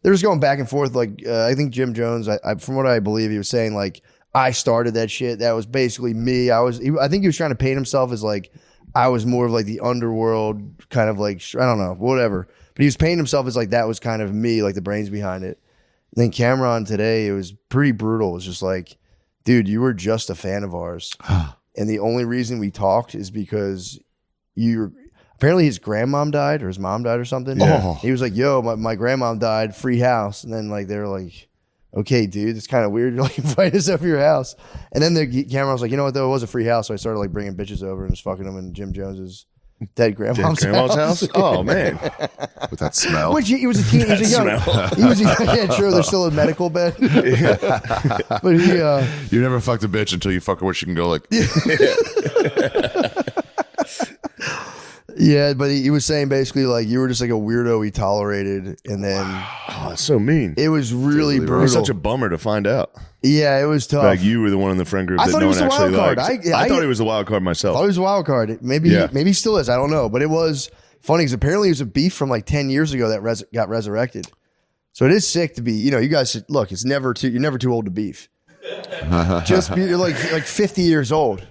they were just going back and forth. Like I think Jim Jones, from what I believe, he was saying like I started that shit. That was basically me. I think he was trying to paint himself as like I was more of like the underworld kind of like I don't know whatever, but he was painting himself as like that was kind of me, like the brains behind it. And then Cameron today, it was pretty brutal. It was just like, dude, you were just a fan of ours, and the only reason we talked is because you. Apparently his grandmom died or his mom died or something. Yeah. He was like, yo, my grandmom died, free house. And then like they were like, okay, dude, it's kind of weird. You're like inviting us over your house. And then the camera was like, you know what though? It was a free house. So I started like bringing bitches over and just fucking them in Jim Jones's dead grandmom's house. Oh man. With that smell. Which he was a teen, he was a young, he was a, yeah, true. There's still a medical bed. But he, You never fucked a bitch until you fuck her where she can go like, yeah, but he was saying basically like you were just like a weirdo he tolerated. And then Oh, that's so mean. it was really It brutal. was such a bummer to find out. Yeah, it was tough. Like you were the one in the friend group I that thought no he was one the actually wild card. liked. I- I thought he was the wild card myself. I thought he was a wild card. Maybe Yeah. maybe he still is. I don't know. But it was funny because apparently it was a beef from like 10 years ago that got resurrected. So it is sick to be, you guys should, look, you're never too old to beef. Just be, you're like 50 years old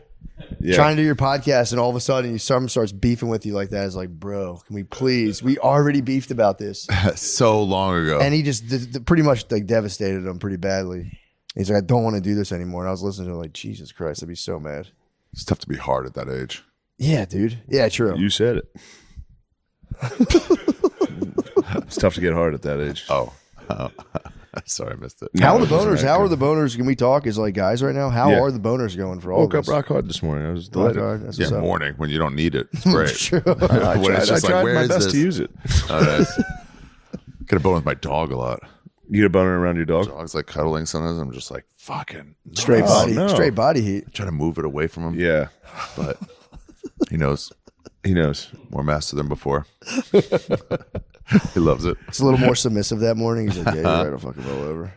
Yeah. trying to do your podcast and all of a sudden someone starts beefing with you like that. It's like, bro, can we please? We already beefed about this. so long ago. And he just pretty much like devastated him pretty badly. He's like, I don't want to do this anymore. And I was listening to him like, Jesus Christ, I'd be so mad. It's tough to be hard at that age. Yeah, dude. Yeah, true. You said it. It's tough to get hard at that age. Oh. Sorry, I missed it. How are No, the it wasn't boners? How are accurate. the boners? Can we talk as like guys right now? How Yeah. are the boners going for all Woke of up us? rock hard this morning. I was Rock delighted. hard. That's Yeah, what's up. morning when you don't need it. It's great. True. I When tried, it's just I like, tried where my is best this? to use it. Oh, nice. Get a bone with my dog a lot. You get a boner around your dog? Dog's like cuddling sometimes. I'm just like, fucking no. Straight body heat. Trying to move it away from him. Yeah. But he knows He knows. more master than before. He loves it. It's a little more submissive that morning. He's like, yeah, you're right. I'll fucking roll over.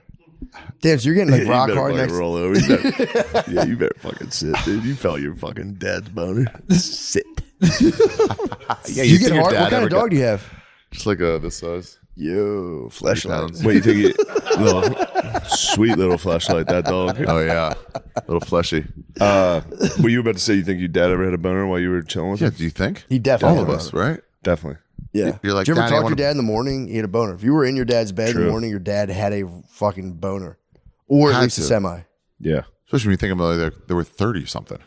Damn, so you're getting like You rock better hard fucking next. roll over. You better, yeah, you better fucking sit, dude. You felt your fucking dad's boner. Sit. Yeah, You get think your hard. dad What kind ever of dog do you have? Just like this size. Yo, fleshlight. What you think? Sweet little flashlight, that dog. Oh yeah, a little fleshy. Were you about to say you think your dad ever had a boner while you were chilling with Yeah, him? do you think? He definitely All of had a us, boner. right? Definitely. Yeah. You're like, did you ever "Daddy, I talk to wanna-" your dad in the morning? He had a boner. If you were in your dad's bed in the True. morning, your dad had a fucking boner, or at Had least a to. semi. Yeah. Especially when you think about it, they were 30 something.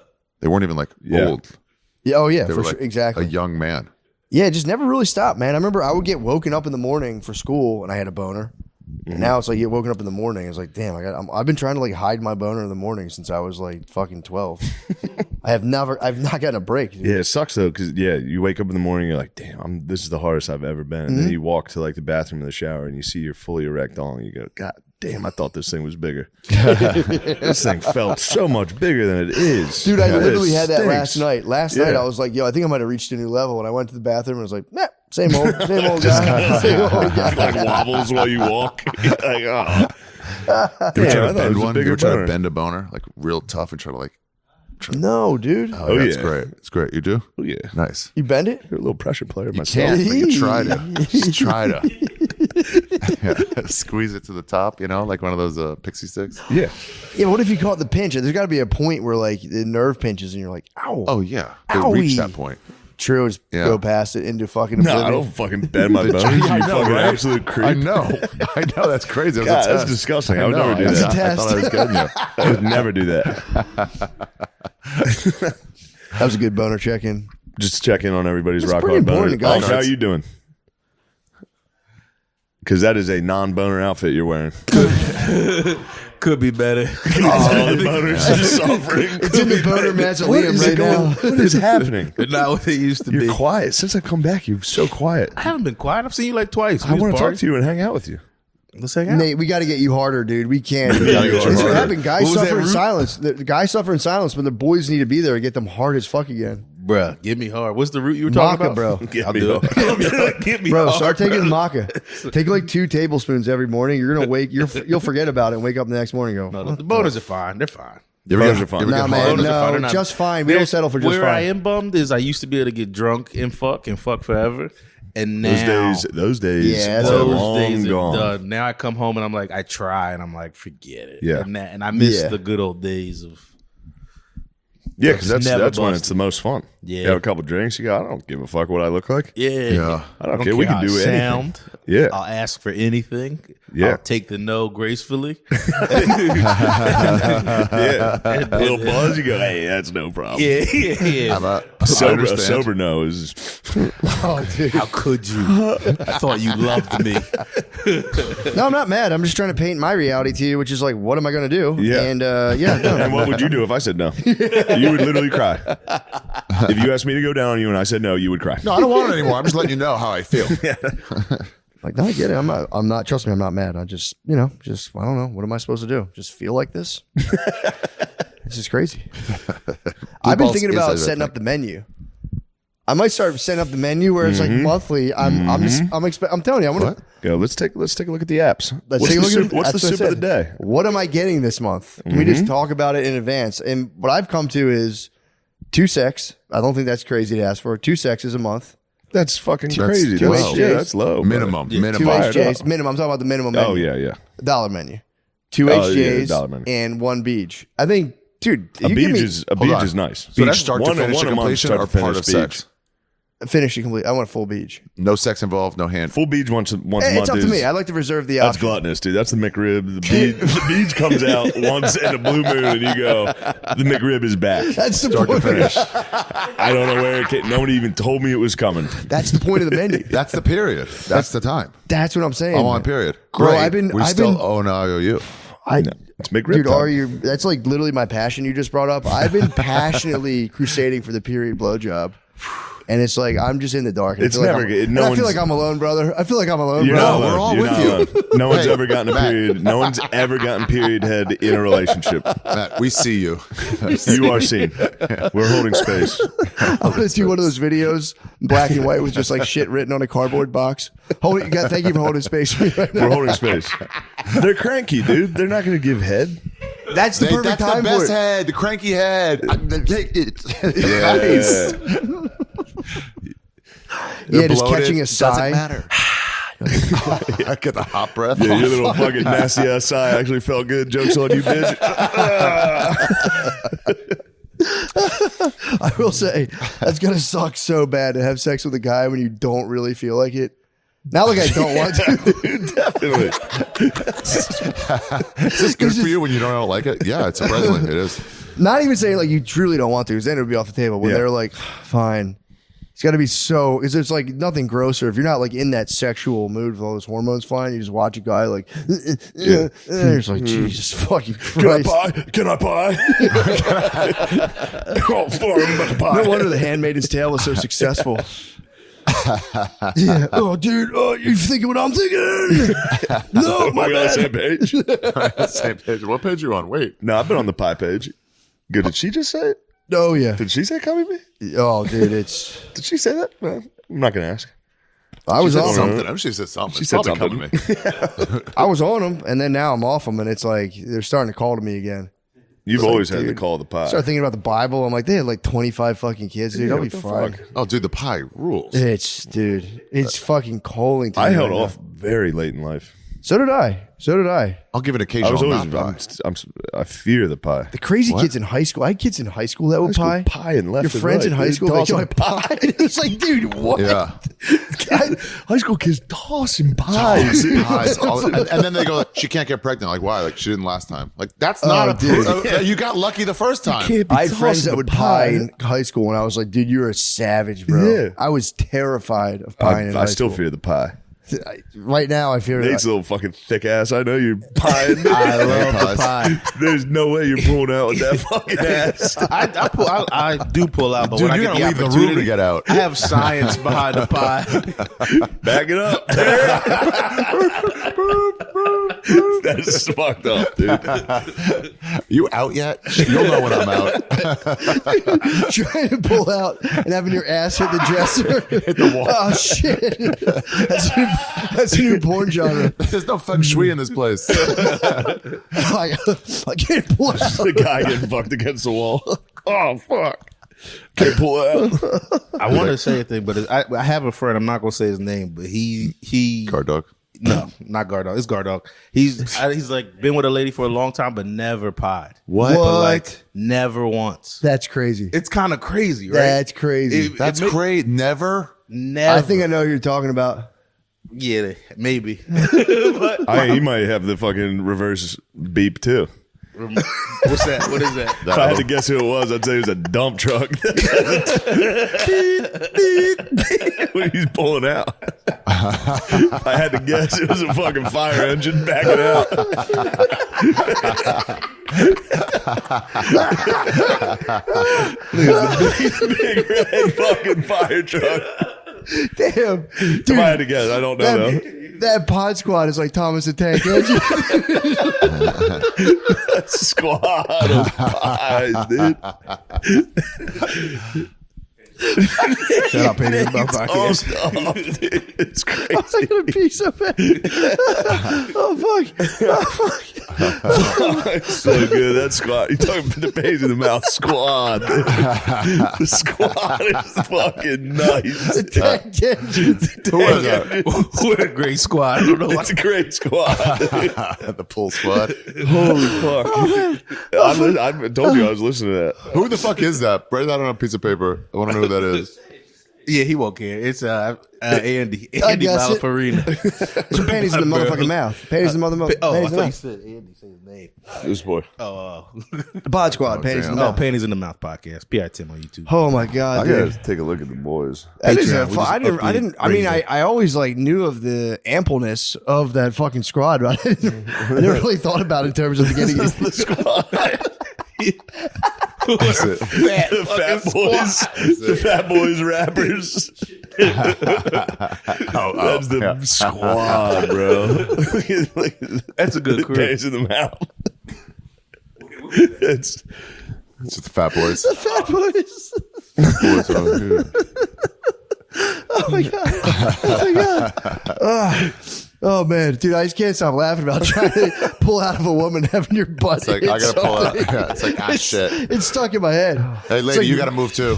They weren't even like Yeah. old. Yeah. Oh yeah, They for were sure. like Exactly. a young man. Yeah, it just never really stopped, man. I remember I would get woken up in the morning for school and I had a boner. And now it's like you get woken up in the morning. It's like, damn, I've been trying to like hide my boner in the morning since I was like fucking 12. I've not gotten a break. Dude. Yeah, it sucks though, because you wake up in the morning, you're like, damn, this is the hardest I've ever been. And then you walk to like the bathroom or the shower and you see your fully erect dong and you go, God damn, I thought this thing was bigger. This thing felt so much bigger than it is. Dude, I It literally had that stinks. last night. Last night I was like, yo, I think I might have reached a new level. And I went to the bathroom and I was like, nah, same old guy. Same old guy. Like wobbles while you walk. You're like, oh. You ever try I to thought it bend was a one? bigger You ever try boner. to bend a boner like real tough and try to like? No, dude. Oh, yeah, it's yeah. great. It's great. You do? Oh, yeah. Nice. You bend it? You're a little pressure player You myself. can't, but you try to. Just try to squeeze it to the top. You know, like one of those pixie sticks. Yeah. Yeah, what if you caught the pinch? There's got to be a point where like the nerve pinches and you're like, ow. Oh yeah, they Owie. reach that point. True, just Yeah. go past it into fucking No, oblivion. I don't fucking bend my bones. You I know, fucking right? absolute creep. I know. That's crazy. That was God, a that's test. disgusting. I would know. never do That's that. a test. I thought I was getting you. I would never do that. That was a good boner check-in. Just check in on everybody's That's rock pretty hard boner. important, guys. How are you doing? Because that is a non-boner outfit you're wearing. Could be better. Oh, the boner's just suffering. It's in the boner mausoleum right now. What is happening? Not what it used to You're be. quiet. Since I come back, you're so quiet. I haven't been quiet. I've seen you like twice. I want to talk to you and hang out with you. Let's hang out. Nate, we got to get you harder, dude. We can't. gotta get you That's what harder. happened. Guys What was suffer that in root? silence. The guys suffer in silence, but the boys need to be there to get them hard as fuck again. Bruh, give me hard. What's the root you were talking Maca, about? bro. I'll do it. Give me Bro, hard. start taking maca. Take like 2 tablespoons every morning. You're gonna wake. You'll forget about it and wake up the next morning and go. No, the boners are fine. They're fine. Boners are fun. Nah, man, boners are fine. no, They're not- just fine. We don't settle for just Where I fine. am bummed is I used to be able to get drunk and fuck forever. And now Those days Yeah, are those long days are gone. done. Now I come home and I'm like, I try and I'm like, forget it. Yeah. And I miss Yeah. the good old days of. Yeah, because It's never that's when busted. it's the most fun. Yeah. You have a couple drinks, you go, I don't give a fuck what I look like. Yeah. I don't care. We can how do I anything. sound. Yeah. I'll ask for anything. Yeah. I'll take the no gracefully. Yeah. A little buzz, you go, hey, that's no problem. yeah. A sober understand. no is Oh, dude. How could you? I thought you loved me. No, I'm not mad. I'm just trying to paint my reality to you, which is like, what am I gonna do? Yeah. And yeah, no. And what would you do if I said no? You would literally cry. If you asked me to go down on you and I said no, you would cry. No, I don't want it anymore. I'm just letting you know how I feel. Like, no, I get it. I'm not. Trust me, I'm not mad. I just, I don't know. What am I supposed to do? Just feel like this? This is crazy. I've been balls thinking is about everything. setting up the menu. I might start setting up the menu where it's like monthly. I'm telling you, I'm gonna. Go, let's take a look at the apps. Let's What's take a the look soup, at what's the that's what I soup of the said. day? What am I getting this month? Can we just talk about it in advance? And what I've come to is 2 secs. I don't think that's crazy to ask for. 2 secs is a month. That's fucking That's crazy. too That's, low. yeah, that's low. Minimum. Two Minimum. Fired HJs up. minimum. I'm talking about the minimum menu. Oh yeah, yeah. Dollar menu. 2 Oh, yeah, HJs dollar menu. and 1 beach. I think, dude, A you give beach me is on. nice. So Beach, that's start to finish one a month, completion start or to finish part of beach. sex? finish it complete. I want a full beach. No sex involved, no hand. Full beach once a month It's up to is me. I like to reserve the that's option. gluttonous, dude. That's the McRib. The beach comes out once in a blue moon, and you go, the McRib is back. That's the Start to point. finish. I don't know where it came. Nobody even told me it was coming. That's the point of the menu. That's the period. That's the time. That's what I'm saying. I'm on period. Bro, Great. We still own IOU. It's McRib Dude, time. are you? That's like literally my passion you just brought up. I've been passionately crusading for the period blowjob. And it's like I'm just in the dark. And It's I feel never like good. I'm, No and I feel one's- like I'm alone, brother. I feel like I'm alone, You're bro. not we're alone. all You're with not you. alone. No one's Hey, ever gotten a Matt. period. No one's ever gotten period head in a relationship. Matt, we see you. You are seen. We're holding space. I'm gonna do one of those videos, black and white, with just like shit written on a cardboard box. Hold it. Thank you for holding space for me right now. We're holding space. They're cranky, dude. They're not going to give head. That's the perfect That's time the for best it. head, the cranky head. Take it. Yes. Yeah, just bloated. catching a sigh. Doesn't matter. I get the hot breath. Yeah, your little fucking nasty ass sigh actually felt good. Joke's on you, bitch. I will say, that's going to suck so bad to have sex with a guy when you don't really feel like it. Not like I don't want to. Definitely. Is this good for you when you don't like it? Yeah, it's surprisingly it is. Not even saying like you truly don't want to, because then it would be off the table. When Yeah. they're like, fine. It's got to be so, because there's like nothing grosser. If you're not like in that sexual mood with all those hormones flying, you just watch a guy like, and you're just like, Jesus fucking Christ. Can I buy? Oh, fuck, I'm about to buy. No wonder The Handmaid's Tale was so successful. Yeah. Oh, dude. Oh, you thinking what I'm thinking? No, my Are we on the bad. same page? Same page. What page are you on? Wait. No, I've been on the pie page. Good. Did she just say it? Oh, yeah. Did she say copy me? Oh, dude, it's. Did she say that? No, I'm not going to ask. I was She said on something. them. I'm sure she said something. She It's said probably something. coming to me. I was on them, and then now I'm off them, and it's like they're starting to call to me again. You've always had the dude. call of the pie. Start thinking about the Bible. I'm like, they had like 25 fucking kids, dude. Yeah, I'll be what the fine. fuck? Oh, dude, the pie rules. It's fucking calling to me I held right now. off very late in life. So did I. I'll give an I occasional was always, not pie. I fear the pie. The crazy kids in high school. I had kids in high school that would pie. Pie and left Your and friends right, in high dude. school, they Tossing joined pie. It's like, dude, what? Yeah. High school kids tossing pies. Pies. And then they go, she can't get pregnant. Like, why? Like, she didn't last time. Like, that's not a dude. you got lucky the first time. I had friends that would pie in high school, and I was like, dude, you're a savage, bro. Yeah. I was terrified of pieing in high I still school. fear the pie. Right now, I fear Nate's a little fucking thick ass. I know you're pieing. I love the pie. There's no way you're pulling out with that fucking ass. I do pull out, but Dude, when I you're get gonna the leave the room opportunity, to get out. I have science behind the pie. Back it up. That's fucked up, dude. You out yet? You'll know when I'm out. Trying to pull out and having your ass hit the dresser. Hit the wall. Oh, shit. That's a new porn genre. There's no feng shui in this place. I can't pull out. The guy getting fucked against the wall. Oh, fuck. Can't pull it out. I want to say a thing, but I have a friend. I'm not gonna say his name, but he Guard dog. No, not guard dog. It's guard dog. He's like been with a lady for a long time, but never pied. What? But like never once. That's crazy. It's kind of crazy, right? That's crazy. That's great. Never. Never. I think I know who you're talking about. Yeah, maybe. He might have the fucking reverse beep too. What's that? What is that? If I had to guess who it was, I'd say it was a dump truck. When he's pulling out. If I had to guess, it was a fucking fire engine backing out. Big red fucking fire truck. Damn. If Dude, I had to guess, I don't know though. that pod squad is like Thomas the Tank Engine. Squad of pies, dude. Shut up, Penny. Oh, stop, dude. It's I was crazy. like, gonna pee so bad. Oh, fuck. Oh, fuck. It's so good. That squad. You're talking about the pays in the mouth squad. Dude. The squad is fucking nice. Tank Engine. What a great squad. I don't know why. It's a great squad. The pull squad. Holy fuck. I told you I was listening to that. Who the fuck is that? Write that on a piece of paper. I want to know who that is. Yeah, he won't care. It's Andy guess it. Malafarina. Some panties in the motherfucking mouth. Panties in the motherfucking Oh, I panties in the thought you mouth. said Andy. Say his name. This boy. Oh, The pod squad. Panties in the no, mouth. Panties in the Mouth podcast. PI Tim on YouTube. Oh, my God, I dude. gotta take a look at the boys. That is Patreon. a We fu- just I didn't. I mean, raised I always like knew of the ampleness of that fucking squad, but I never really thought about it in terms of getting the squad. The fat boys. The fat boys rappers. That's the squad, bro. That's a good crew. Pays in the mouth. It's It's just the fat boys. Fat boys. Boys are here. Oh my god! Oh my god! Oh man, dude, I just can't stop laughing about trying to pull pull out of a woman having your butt. It's like I hit gotta pull out. something. Yeah, it's like shit. It's stuck in my head. Hey, lady, like you got to move too.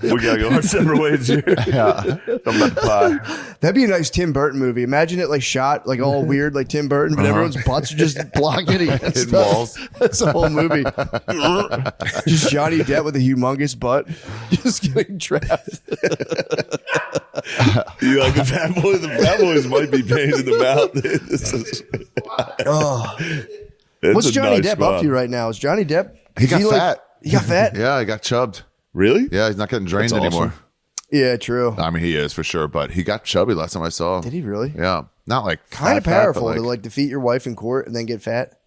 We gotta go our separate ways here. Yeah, I'm about to pie. That'd be a nice Tim Burton movie. Imagine it like shot like all weird like Tim Burton, but everyone's butts are just blocking against Hidden stuff. walls. That's the whole movie. Just Johnny Depp with a humongous butt, just getting trapped. You like the fat boy? The fat boys might be pains in the mouth. What's Johnny Depp up to right now? Is Johnny Depp? He got fat. He got fat. Yeah, he got chubbed. Really? Yeah, he's not getting drained That's anymore. awesome. Yeah, true. I mean, he is for sure, but he got chubby last time I saw him. Did he really? Yeah, not like Kind of fat, powerful but to like defeat your wife in court and then get fat.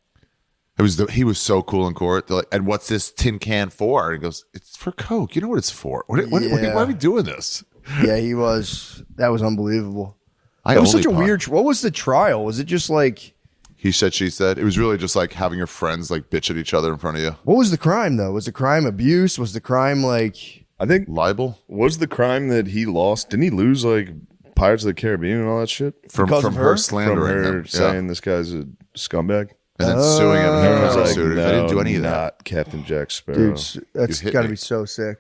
he was so cool in court. They're like, and what's this tin can for? And he goes, it's for Coke. You know what it's for? Why are we doing this? Yeah, he was. That was unbelievable. I It was only such a pop. weird. What was the trial? Was it just like? He said, she said. It was really just like having your friends like bitch at each other in front of you. What was the crime though? Was the crime abuse? Was the crime like? I think Libel was the crime that he lost. Didn't he lose like Pirates of the Caribbean and all that shit? from Because of her her? slandering From her him. saying this guy's a scumbag. And then suing him. He I was never like, sued her. I didn't do any of that. Not Captain Jack Sparrow. Dude, that's You hit got to me. be so sick.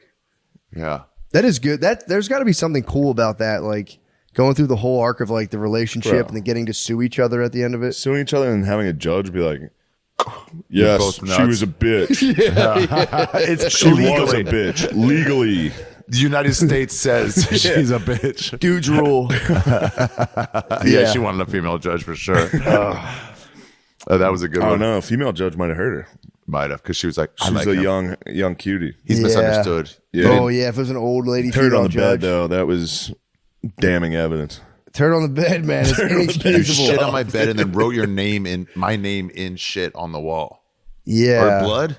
Yeah. That is good. That there's got to be something cool about that. Like going through the whole arc of like the relationship Bro. and then getting to sue each other at the end of it. Suing each other and having a judge be like, yes, both she nuts." was a bitch. It's She was a bitch. Legally. The United States says she's a bitch. Dudes rule. Yeah, she wanted a female judge for sure. That was a good I don't one. know. A female judge might have hurt her. Might have, because she was like, I She like was a him. young cutie. He's Yeah. misunderstood. Yeah. Oh yeah, if it was an old lady Turd female on the judge. bed, though. That was damning evidence. Turd on the bed, man. It's inexcusable. Shit on my bed and then wrote my name in shit on the wall. Yeah. Or blood? I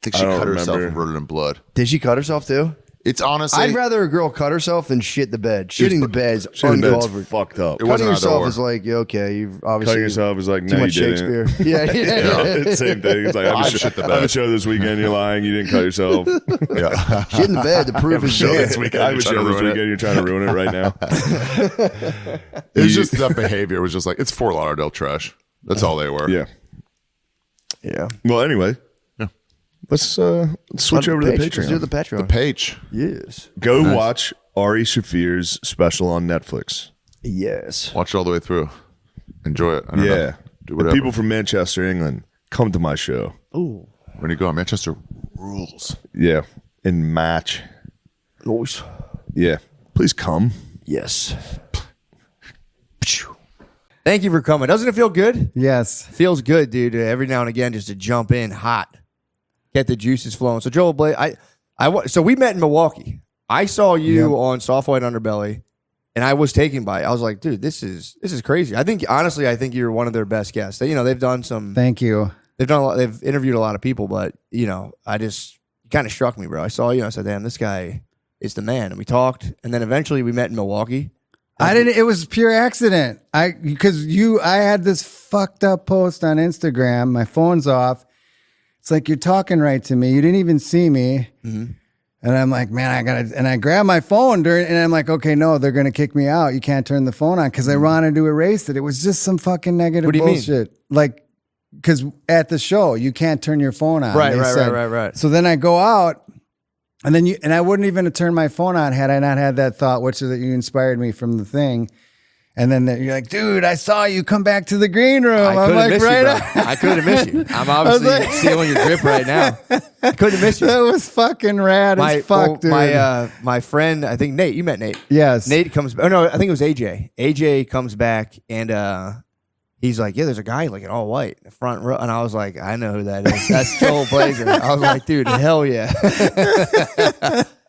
think she I don't cut herself and remember. wrote it in blood. Did she cut herself too? It's honestly, I'd rather a girl cut herself than shit the bed. Shitting the bed's Shitting bed's uncalled for. fucked up. It wasn't Cutting either yourself or. is like, yeah, okay, you've obviously Cutting yourself is like, too no, much you didn't. Shakespeare. Yeah. It's the same thing. It's like, I I have shit the I have a bed. show this weekend. You're lying. You didn't cut yourself. yeah. Shit in the bed, the proof is Show there. this weekend. I have a You're trying show to this ruin it. weekend. You're trying to ruin it right now. It was just that behavior. It was just like, it's Fort Lauderdale trash. That's all they were. Yeah. Yeah. Well, anyway, let's switch over to the Let's do Patreon. the Patreon. Page. Yes. Go watch Ari Shafir's special on Netflix. Yes. Watch it all the way through. Enjoy it. I don't know. Yeah. Do And whatever. people from Manchester, England, come to my show. Ooh. When you go on Manchester rules. Yeah. In March. Nice. Yeah. Please come. Yes. Thank you for coming. Doesn't it feel good? Yes. Feels good, dude. Every now and again, just to jump in hot, get the juices flowing. So Joel Blake, so we met in Milwaukee. I saw you on Soft White Underbelly, and I was taken by it. I was like, dude, this is crazy. I think honestly, you're one of their best guests. They've done some. Thank you. They've done a lot, they've interviewed a lot of people, but you kind of struck me, bro. I saw you. And I said, damn, this guy is the man. And we talked, and then eventually we met in Milwaukee. It was pure accident. I had this fucked up post on Instagram. My phone's off. It's like, you're talking right to me. You didn't even see me. Mm-hmm. And I'm like, man, and I grabbed my phone and I'm like, okay, no, they're going to kick me out. You can't turn the phone on because I wanted to erase it. It was just some fucking negative What do you mean? bullshit. Like, because at the show, you can't turn your phone on. Right, They right, said- right. So then I go out. And then I wouldn't even have turned my phone on had I not had that thought, which is that you inspired me from the thing. And then you're like, dude, I saw you come back to the green room. I I'm couldn't like, miss right you, on. bro. I couldn't miss you. I'm obviously like- stealing your drip right now. I couldn't miss you. That was fucking rad as fuck, dude. My friend, I think Nate, you met Nate. Yes. Nate comes back. Oh, no, I think it was AJ. AJ comes back and he's like, yeah, there's a guy like in all white in the front row. And I was like, I know who that is. That's Joel Blazer. I was like, dude, hell yeah.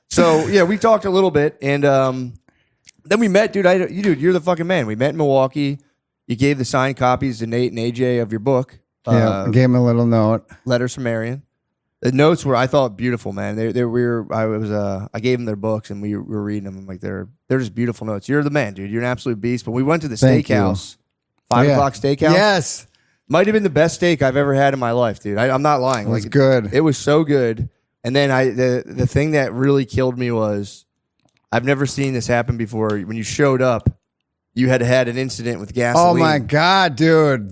So, yeah, we talked a little bit. And then we met, dude. You're the fucking man. We met in Milwaukee. You gave the signed copies to Nate and AJ of your book. Yeah, gave him a little note. Letters from Marion. The notes were, I thought, beautiful, man. I gave them their books and we were reading them. I'm like, they're just beautiful notes. You're the man, dude. You're an absolute beast. But we went to the Thank you. steakhouse, 5 o'clock steakhouse. Yes. Might have been the best steak I've ever had in my life, dude. I'm not lying. It was good. It was so good. And then the thing that really killed me was I've never seen this happen before. When you showed up, you had an incident with gasoline. Oh my God, dude.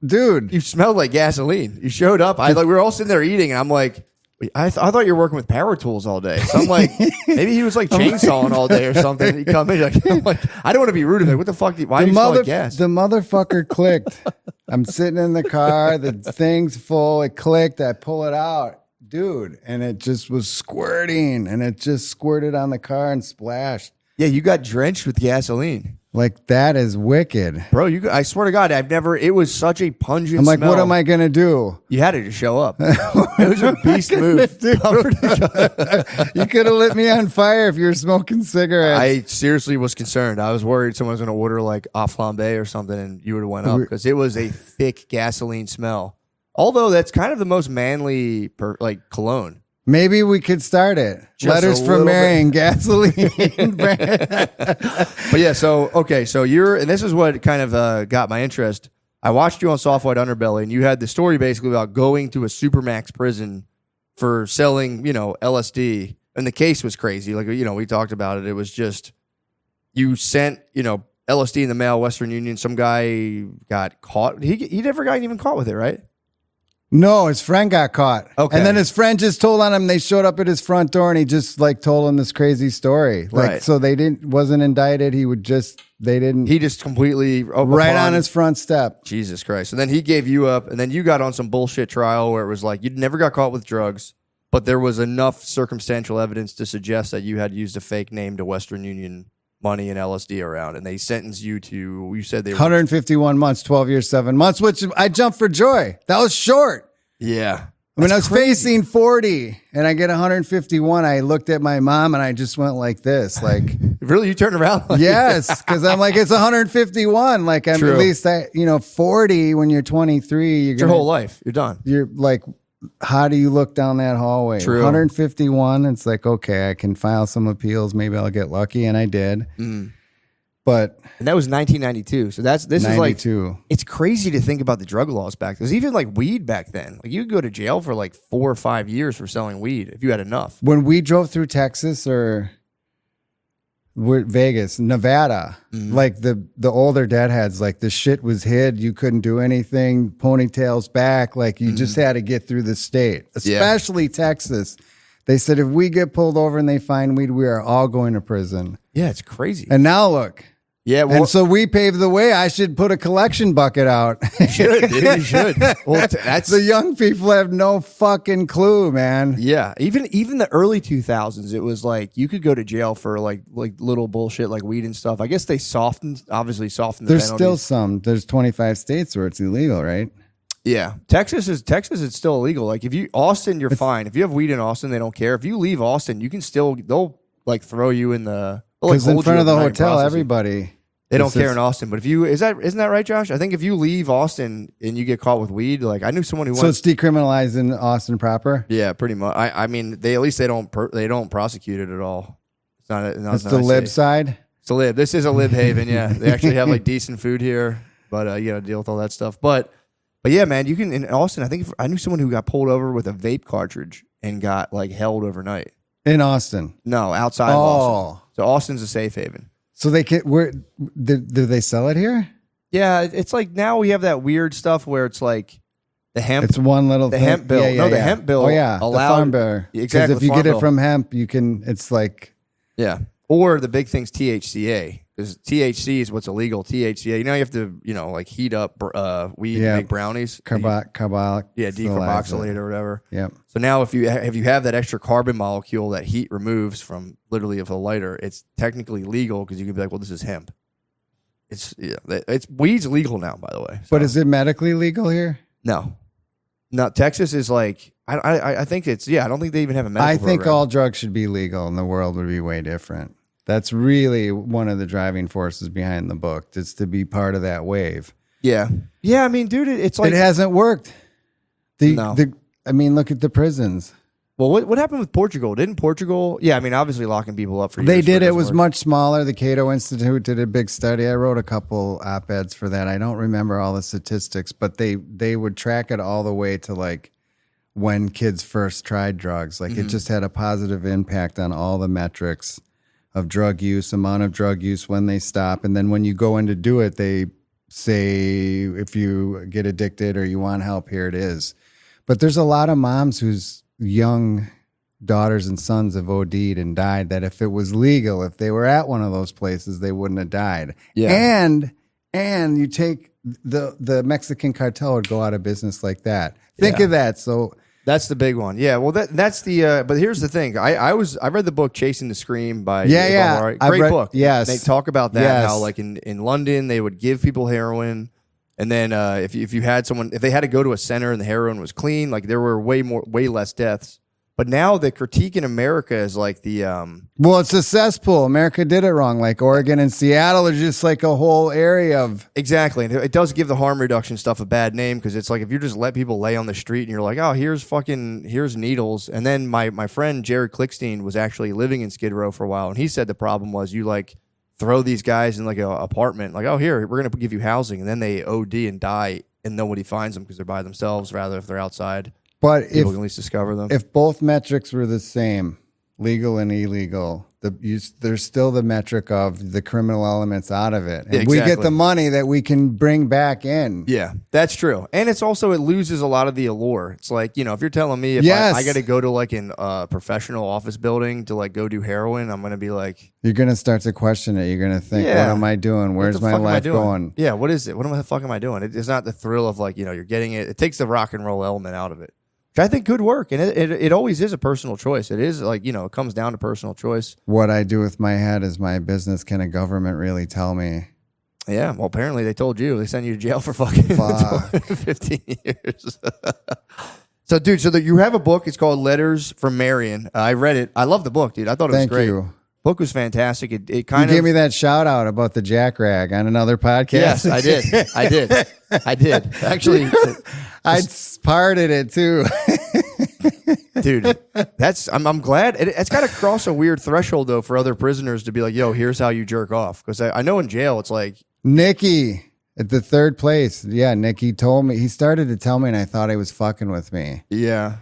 Dude. You smelled like gasoline. You showed up. We were all sitting there eating, and I'm like, I thought you were working with power tools all day. So I'm like, maybe he was like chainsawing all day or something. You come in, I'm like, I don't want to be rude to him. What the fuck? Why do you smell like gas? The motherfucker clicked. I'm sitting in the car. The thing's full. It clicked. I pull it out, dude, and it just was squirting, and it just squirted on the car and splashed. Yeah, you got drenched with gasoline. Like, that is wicked. Bro, I swear to God, it was such a pungent I'm like, smell. what am I going to do? You had to just show up. It was a beast move. You could have lit me on fire if you were smoking cigarettes. I seriously was concerned. I was worried someone was going to order like a flambe or something and you would have went up because it was a thick gasoline smell. Although that's kind of the most manly cologne. Maybe we could start it. Just Letters from Marion, gasoline. But yeah, so and this is what kind of got my interest. I watched you on Soft White Underbelly, and you had the story basically about going to a supermax prison for selling, LSD. And the case was crazy. Like, we talked about it. It was just, you sent, LSD in the mail, Western Union. Some guy got caught. He never got even caught with it, right? No, his friend got caught. Okay. And then his friend just told on him. They showed up at his front door and he just told him this crazy story. Right. So wasn't indicted. He just completely right on his front step. Jesus Christ. And then he gave you up, and then you got on some bullshit trial where it was like, you never got caught with drugs, but there was enough circumstantial evidence to suggest that you had used a fake name to Western Union money and LSD around, and they sentenced you to, you said they were 151 months, 12 years, 7 months, which I jumped for joy. That was short. Yeah. I mean, I was facing 40 and I get 151. I looked at my mom and I just went like this, like, really? You turned around? Yes. Cause I'm like, it's 151. Like, I'm True. at least 40 when you're 23, your whole life. You're done. You're like, how do you look down that hallway? True. 151. It's like, okay, I can file some appeals. Maybe I'll get lucky. And I did. But and that was 1992. So this 92. is like, it's crazy to think about the drug laws back. There's even like weed back then. Like, you could go to jail for like 4 or 5 years for selling weed if you had enough. When we drove through Texas or Vegas, Nevada, like the older deadheads, like the shit was hid. You couldn't do anything. Ponytails back. Like, you just had to get through the state, especially Texas. They said, if we get pulled over and they find weed, we are all going to prison. Yeah, it's crazy. And now look. Yeah, well, and so we paved the way. I should put a collection bucket out. You should, dude. You should. Well, that's the young people have no fucking clue, man. Yeah, even the early 2000s, it was like you could go to jail for like little bullshit like weed and stuff. I guess they obviously softened. There's still some. There's 25 states where it's illegal, right? Yeah, Texas is still illegal. Like, if you Austin, you're fine. If you have weed in Austin, they don't care. If you leave Austin, you can still, they'll like throw you in the, because in front of the hotel, everybody. They don't care in Austin, but if you isn't that right, Josh? I think if you leave Austin and you get caught with weed, like, I knew someone who so it's decriminalized in Austin proper. Yeah, pretty much. I mean, they don't prosecute it at all. It's not. It's the lib side. It's a lib. This is a lib haven. Yeah, they actually have like decent food here, but you got to deal with all that stuff. But yeah, man, you can in Austin. I think I knew someone who got pulled over with a vape cartridge and got like held overnight in Austin. No, outside of Austin. So Austin's a safe haven. So they can, do they sell it here? Yeah, it's like now we have that weird stuff where it's like the hemp. It's one little the hemp bill. Yeah, the hemp bill. Oh yeah, allowed, the farm bill. Exactly. Because if you get it from hemp, you can. It's like or the big thing's THCA, because THC is what's illegal. THCA. You know, you have to like heat up weed to make brownies. Decarboxylate or whatever. Yeah. So now if you have that extra carbon molecule that heat removes from literally of a lighter, it's technically legal because you can be like, well, this is hemp. It's weed's legal now, by the way. So. But is it medically legal here? No. Texas is like I think it's I don't think they even have a medical program. program. All drugs should be legal, and the world would be way different. That's really one of the driving forces behind the book. It's to be part of that wave. Yeah. I mean, dude, it's like it hasn't worked. No. I mean, look at the prisons. Well, what happened with Portugal? Didn't Portugal? Yeah, I mean, obviously locking people up for years. They did. It was work. much smaller. The Cato Institute did a big study. I wrote a couple op-eds for that. I don't remember all the statistics, but they would track it all the way to like when kids first tried drugs. Like it just had a positive impact on all the metrics of drug use, amount of drug use when they stop. And then when you go in to do it, they say, if you get addicted or you want help, here it is. But there's a lot of moms whose young daughters and sons have OD'd and died that if it was legal, if they were at one of those places, they wouldn't have died. Yeah. And you take the Mexican cartel would go out of business like that. Think of that. So that's the big one. Yeah. Well, that's the. But here's the thing. I read the book Chasing the Scream by great book. Yes, they talk about that how like in London they would give people heroin, and then if you had someone, if they had to go to a center and the heroin was clean, like there were way less deaths. But now the critique in America is like the well, it's a cesspool. America did it wrong. Like Oregon and Seattle are just like a whole area of exactly. And it does give the harm reduction stuff a bad name because it's like if you just let people lay on the street and you're like, oh, here's needles. And then my friend Jared Klickstein was actually living in Skid Row for a while, and he said the problem was you like throw these guys in like an apartment, like, oh, here we're gonna give you housing, and then they OD and die, and nobody finds them because they're by themselves rather if they're outside. But people can at least discover them. If both metrics were the same, legal and illegal, there's still the metric of the criminal elements out of it. And we get the money that we can bring back in. Yeah, that's true. And it's also, it loses a lot of the allure. It's like, if you're telling me if I got to go to like a professional office building to like go do heroin, I'm going to be like... You're going to start to question it. You're going to think, what am I doing? Where's my life going? Yeah, what is it? What the fuck am I doing? It's not the thrill of like, you're getting it. It takes the rock and roll element out of it. I think could work, and it always is a personal choice. It is like, it comes down to personal choice. What I do with my head is my business. Can a government really tell me? Yeah, well, apparently they told you. They sent you to jail for fucking 15 years. So, dude, you have a book. It's called Letters from Marion. I read it. I love the book, dude. I thought it was great. Thank you. Book was fantastic. It you gave me that shout out about the jack rag on another podcast. Yes, I did. Actually, I parted it too. Dude, I'm glad. It's got to cross a weird threshold though for other prisoners to be like, yo, here's how you jerk off. Because I know in jail it's like Nikki at the third place. Yeah, Nikki told me. He started to tell me, and I thought he was fucking with me. Yeah.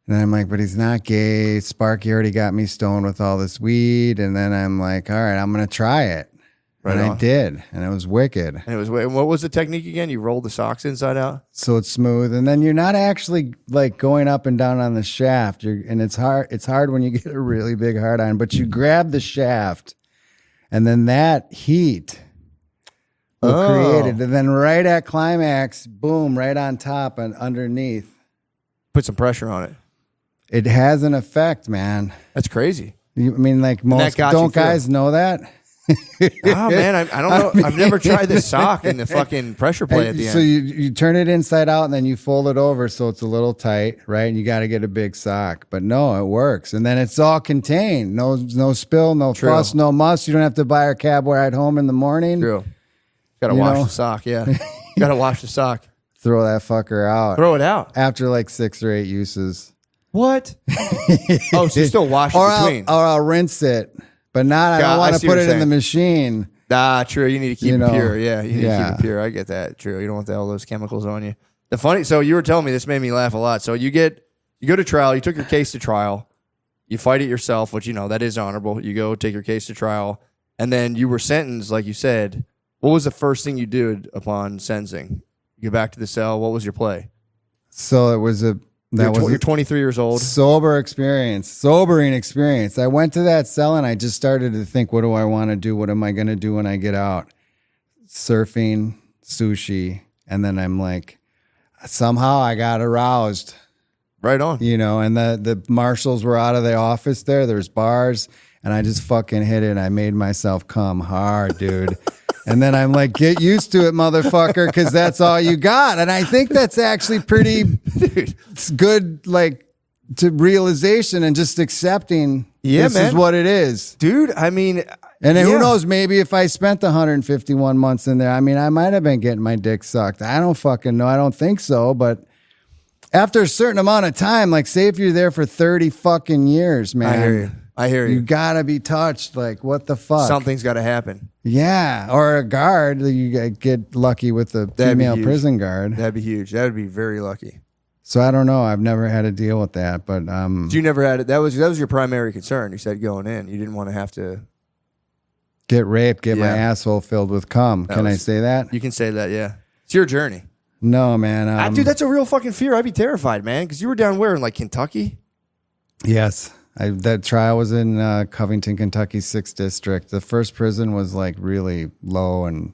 And I'm like, but he's not gay. Sparky already got me stoned with all this weed. And then I'm like, all right, I'm going to try it. Right and on. I did. And it was wicked. And what was the technique again? You roll the socks inside out? So it's smooth. And then you're not actually like going up and down on the shaft. And it's hard. It's hard when you get a really big hard on, but you grab the shaft and then that heat will create it. And then right at climax, boom, right on top and underneath. Put some pressure on it. It has an effect, man. That's crazy. I mean, like most don't guys know that? Oh man, I don't know. I've never tried the sock and the fucking pressure plate at the end. So you turn it inside out and then you fold it over so it's a little tight, right? And you got to get a big sock. But no, it works. And then it's all contained. No spill, no fuss, no muss. You don't have to buy a cab ride home in the morning. True. Got to wash the sock. Yeah. Got to wash the sock. Throw that fucker out. Throw it out after like 6 or 8 uses. What? Oh, so you still wash it between? I'll rinse it, but not. I don't want to put it in the machine. True. You need to keep it pure. Yeah, you need to keep it pure. I get that. True. You don't want all those chemicals on you. So you were telling me, this made me laugh a lot. So you go to trial. You took your case to trial. You fight it yourself, which that is honorable. You go take your case to trial, and then you were sentenced, like you said. What was the first thing you did upon sentencing? You get back to the cell. What was your play? So it was you're 23 years old. Sobering experience. I went to that cell and I just started to think, what do I want to do? What am I going to do when I get out? Surfing, sushi. And then I'm like, somehow I got aroused. Right on. And the marshals were out of the office there. There's bars. And I just fucking hit it. I made myself come hard, dude. And then I'm like, get used to it, motherfucker, because that's all you got. And I think that's actually pretty good, like, to realization and just accepting this is what it is. Dude, I mean... And then who knows, maybe if I spent 151 months in there, I mean, I might have been getting my dick sucked. I don't fucking know. I don't think so. But after a certain amount of time, like, say if you're there for 30 fucking years, man. I hear you. You gotta be touched. Like, what the fuck? Something's got to happen. Yeah, or a guard. You get lucky with the female prison guard. That'd be huge. That'd be very lucky. So I don't know. I've never had to deal with that, but So you never had it. That was your primary concern. You said going in, you didn't want to have to get raped, get my asshole filled with cum. Can I say that? You can say that. Yeah, it's your journey. No, man. Dude, that's a real fucking fear. I'd be terrified, man, because you were down where in like Kentucky. Yes. That trial was in Covington, Kentucky, 6th District. The first prison was like really low and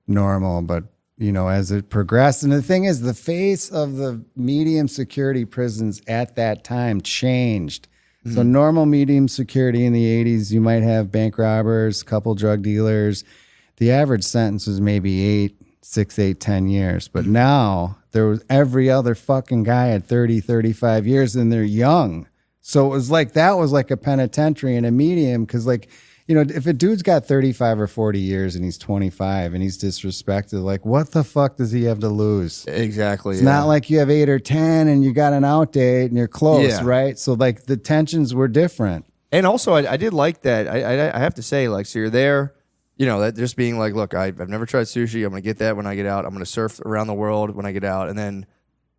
normal, but you know, as it progressed, and the thing is, the face of the medium security prisons at that time changed. So normal medium security in the 80s, you might have bank robbers, couple drug dealers. The average sentence was maybe 10 years. But now there was every other fucking guy at 30, 35 years, and they're young. So it was like, that was like a penitentiary and a medium. Because like, you know, if a dude's got 35 or 40 years and he's 25 and he's disrespected, like what the fuck does he have to lose? Exactly. It's not like you have 8 or 10 and you got an out date and you're close, right? So like the tensions were different. And also, I did like that. I have to say, like, so you're there, you know, that just being like, look, I've never tried sushi. I'm going to get that when I get out. I'm going to surf around the world when I get out. And then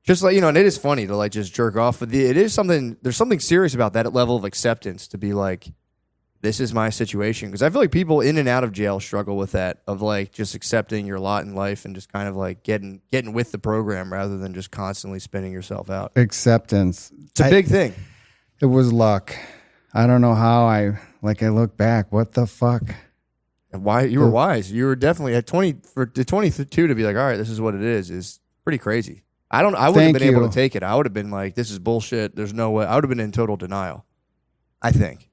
just like, you know, and it is funny to like just jerk off. But it is something, there's something serious about that level of acceptance to be like, this is my situation. Because I feel like people in and out of jail struggle with that, of like just accepting your lot in life and just kind of like getting with the program rather than just constantly spinning yourself out. Acceptance. It's a big thing. It was luck. I don't know how I look back. What the fuck? And why you were wise. You were definitely at 22 to be like, all right, this is what it is pretty crazy. I wouldn't have been able to take it. I would have been like, this is bullshit. There's no way. I would have been in total denial, I think.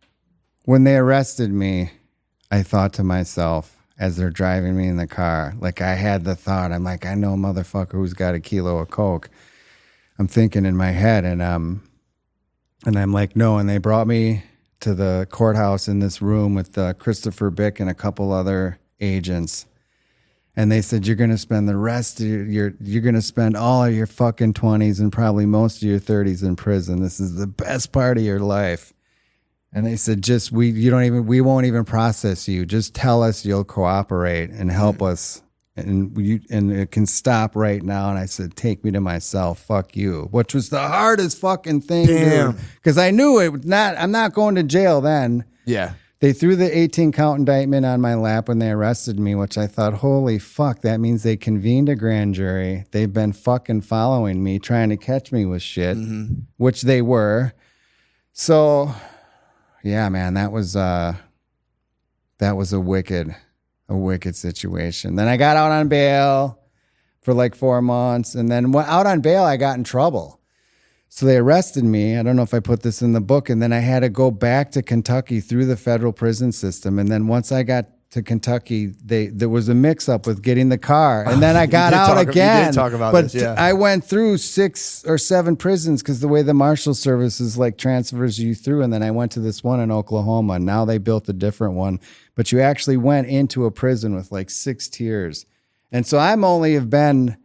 When they arrested me, I thought to myself as they're driving me in the car, like I had the thought, I'm like, I know a motherfucker who's got a kilo of coke. I'm thinking in my head, and I'm like, no. And they brought me to the courthouse in this room with Christopher Bick and a couple other agents. And they said, you're going to spend the rest of you're going to spend all of your fucking 20s and probably most of your 30s in prison. This is the best part of your life. And they said, we won't even process you. Just tell us you'll cooperate and help us. And it can stop right now. And I said, take me to myself. Fuck you. Which was the hardest fucking thing. Damn. Because I knew I'm not going to jail then. Yeah. They threw the 18 count indictment on my lap when they arrested me, which I thought, holy fuck, that means they convened a grand jury. They've been fucking following me, trying to catch me with shit, which they were. So, yeah, man, that was a wicked situation. Then I got out on bail for like 4 months. And then out on bail, I got in trouble. So they arrested me. I don't know if I put this in the book. And then I had to go back to Kentucky through the federal prison system. And then once I got to Kentucky, there was a mix-up with getting the car. And then I got out again. You did talk about but this, yeah. I went through 6 or 7 prisons because the way the Marshal Service is like transfers you through. And then I went to this one in Oklahoma. Now they built a different one. But you actually went into a prison with like 6 tiers. And so I'm only have been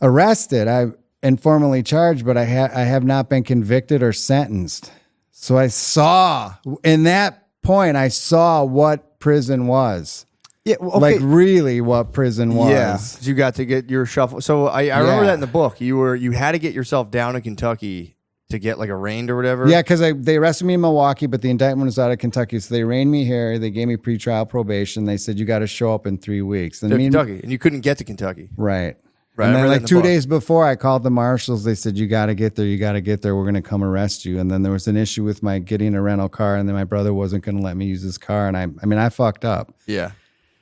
arrested. And formally charged, but I have not been convicted or sentenced. So I saw, in that point, I saw what prison was. Yeah, well, okay. Like really what prison was. Yeah, you got to get your shuffle. So I remember that in the book. You had to get yourself down to Kentucky to get like arraigned or whatever. Yeah, because they arrested me in Milwaukee, but the indictment was out of Kentucky. So they arraigned me here. They gave me pretrial probation. They said, you got to show up in 3 weeks. And Kentucky, and you couldn't get to Kentucky. Right. Right, and then like 2 days before, I called the marshals. They said, you got to get there. You got to get there. We're going to come arrest you. And then there was an issue with my getting a rental car, and then my brother wasn't going to let me use his car. And I fucked up. Yeah.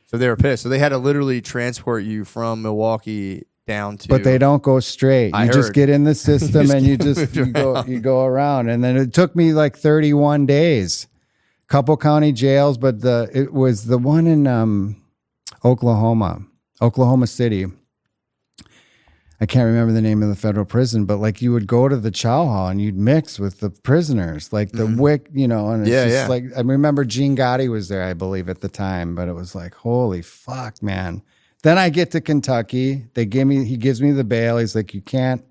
So they were pissed. So they had to literally transport you from Milwaukee down to. But they don't go straight. You just get in the system and you go around. And then it took me like 31 days. Couple county jails, but it was the one in Oklahoma City. I can't remember the name of the federal prison, but like you would go to the chow hall and you'd mix with the prisoners, like the wick, you know, and it's just like, I remember Gene Gotti was there, I believe at the time, but it was like, holy fuck, man. Then I get to Kentucky. He gives me the bail. He's like, you can't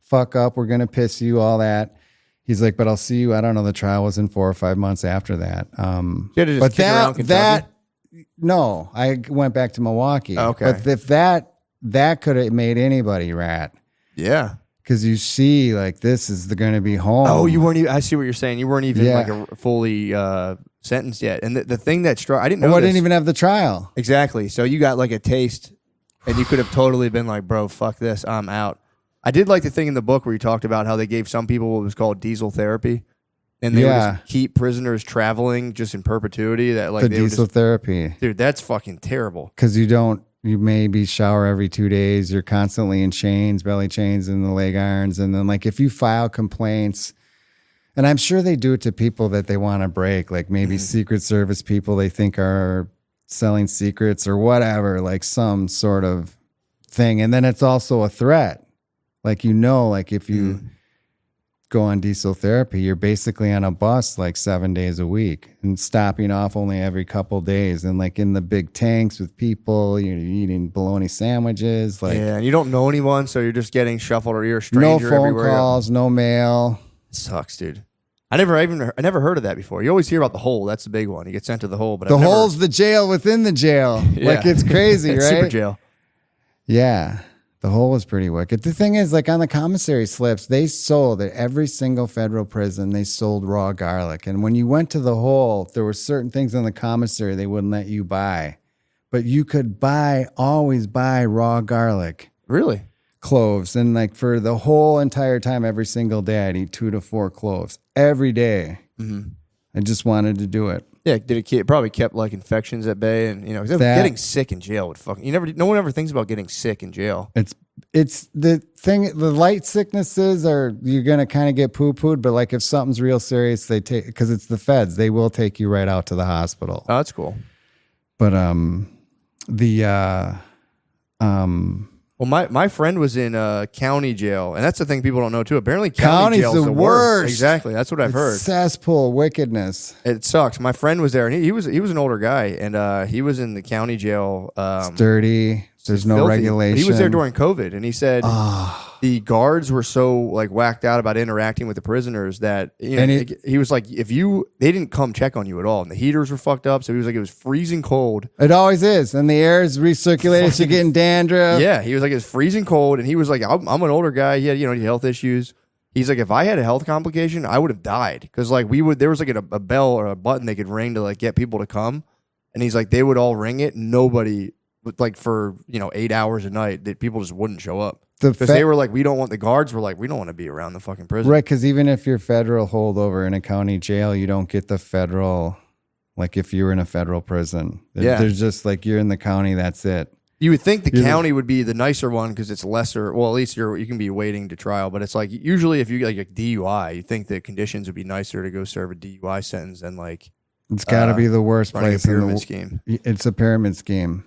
fuck up. We're going to piss you, all that. He's like, but I'll see you. I don't know. The trial was in 4 or 5 months after that. No, I went back to Milwaukee. Okay. But if that could have made anybody rat. Yeah. because you see, like, this is going to be home. Oh, you weren't even, I see what you're saying. You weren't even like a fully sentenced yet. And the thing that struck, I didn't know I didn't even have the trial. Exactly. So you got like a taste, and you could have totally been like, bro, fuck this, I'm out. I did like the thing in the book where you talked about how they gave some people what was called diesel therapy. And they would just keep prisoners traveling just in perpetuity. That like the diesel therapy. Dude, that's fucking terrible. Because you maybe shower every 2 days. You're constantly in chains, belly chains, and the leg irons. And then, like, if you file complaints, and I'm sure they do it to people that they want to break, like maybe Secret Service people they think are selling secrets or whatever, like some sort of thing. And then it's also a threat. Like, like if you go on diesel therapy, you're basically on a bus like 7 days a week and stopping off only every couple days, and like in the big tanks with people, you're eating bologna sandwiches. Like, yeah, and you don't know anyone, so you're just getting shuffled, or you're a stranger. No phone everywhere. calls, no mail. It sucks, dude. I never heard of that before. You always hear about the hole. That's the big one. You get sent to the hole, but the hole's the jail within the jail. Like, it's crazy, right? Super jail. Yeah. The hole was pretty wicked. The thing is, like, on the commissary slips, they sold at every single federal prison, they sold raw garlic. And when you went to the hole, there were certain things in the commissary they wouldn't let you buy. But you could always buy raw garlic. Really? Cloves. And like for the whole entire time, every single day, I'd eat 2 to 4 cloves every day. I just wanted to do it. Yeah, it probably kept like infections at bay, and getting sick in jail would fucking no one ever thinks about getting sick in jail. It's the thing. The light sicknesses you're gonna kind of get poo-pooed, but like if something's real serious, they take, because it's the feds, they will take you right out to the hospital. Oh, that's cool. But well, my friend was in county jail, and that's the thing people don't know too. Apparently, county jail is the worst. Exactly, that's what I've heard. Cesspool wickedness. It sucks. My friend was there, and he was an older guy, and he was in the county jail. Sturdy. There's no regulation. He was there during COVID, and he said the guards were so like whacked out about interacting with the prisoners that he was like, they didn't come check on you at all, and the heaters were fucked up. So he was like, it was freezing cold. It always is, and the air is recirculated. So you're getting dandruff. Yeah, he was like, it's freezing cold, and he was like, I'm an older guy. He had health issues. He's like, if I had a health complication, I would have died, because like there was like a bell or a button they could ring to like get people to come, and he's like, they would all ring it. Nobody. Like for 8 hours a night, that people just wouldn't show up because they were like, we don't want, the guards were like, we don't want to be around the fucking prison, right? Because even if you're federal holdover in a county jail, you don't get the federal, like if you're in a federal prison. There's just like, you're in the county, that's it. You would think the county would be the nicer one because it's lesser. Well, at least you can be waiting to trial, but it's like usually if you like a DUI, you think the conditions would be nicer to go serve a DUI sentence than like. It's got to be the worst place in the scheme. It's a pyramid scheme.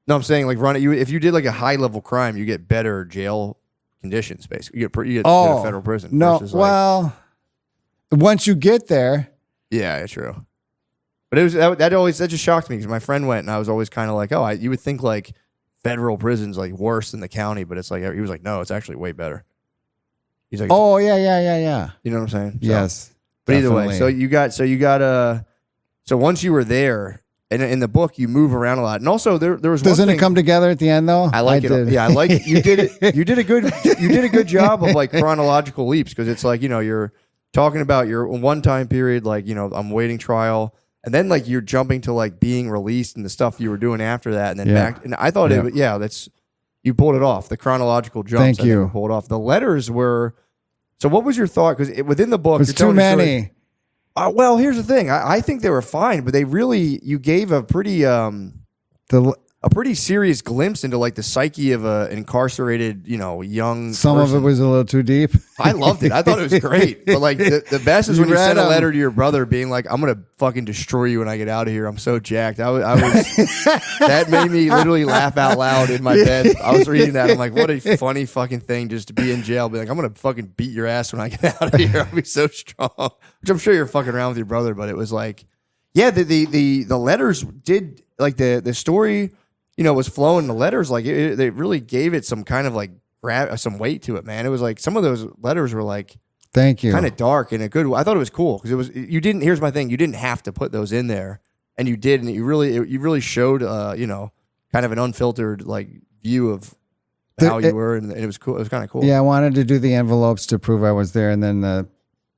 No, I'm saying like if you did like a high level crime, you get better jail conditions. Basically, you get to federal prison. No, once you get there, yeah, true. But it was that just shocked me because my friend went, and I was always kind of like, you would think like federal prison's like worse than the county, but it's like he was like, no, it's actually way better. He's like, oh yeah. You know what I'm saying? Yes. But definitely. Either way, so once you were there. And in the book, you move around a lot, and also there was. Doesn't it come together at the end though? I like it. Yeah, I like it. You did it. You did a good job of like chronological leaps, because it's like you're talking about your one time period, like I'm waiting trial, and then like you're jumping to like being released and the stuff you were doing after that, and then back. And I thought that's you pulled it off. The chronological jumps. Thank you. Pulled it off. The letters were. So what was your thought? Because within the book, it's too many. Well, here's the thing. I think they were fine, but you gave a pretty serious glimpse into like the psyche of an incarcerated, young. Some person. of it was a little too deep. I loved it. I thought it was great. But like the best is when you sent a letter to your brother being like, "I'm gonna fucking destroy you when I get out of here. I'm so jacked." I was that made me literally laugh out loud in my bed. I was reading that. I'm like, what a funny fucking thing just to be in jail. Be like, I'm gonna fucking beat your ass when I get out of here. I'll be so strong. Which I'm sure you're fucking around with your brother, but it was like, yeah, the letters did like the story. Was flowing. The letters, like they really gave it some kind of like some weight to it, man. It was like some of those letters were like, thank you, kind of dark in a good way. I thought it was cool because it was. You didn't. Here's my thing. You didn't have to put those in there, and you did, and you really showed, kind of an unfiltered like view of how you were, and it was cool. It was kind of cool. Yeah, I wanted to do the envelopes to prove I was there, and then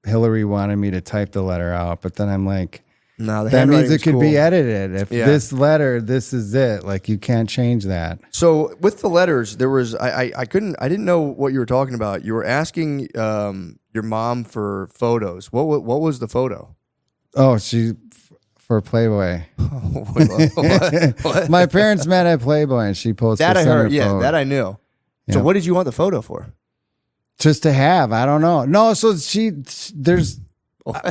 Hillary wanted me to type the letter out, but then I'm like, no, that means it could be edited. If this letter, this is it. Like you can't change that. So with the letters, there was I didn't know what you were talking about. You were asking your mom for photos. What was the photo? Oh, for Playboy. What? My parents met at Playboy, and she posted That I heard. Yeah, photo. that I knew. So what did you want the photo for? Just to have. I don't know. No, so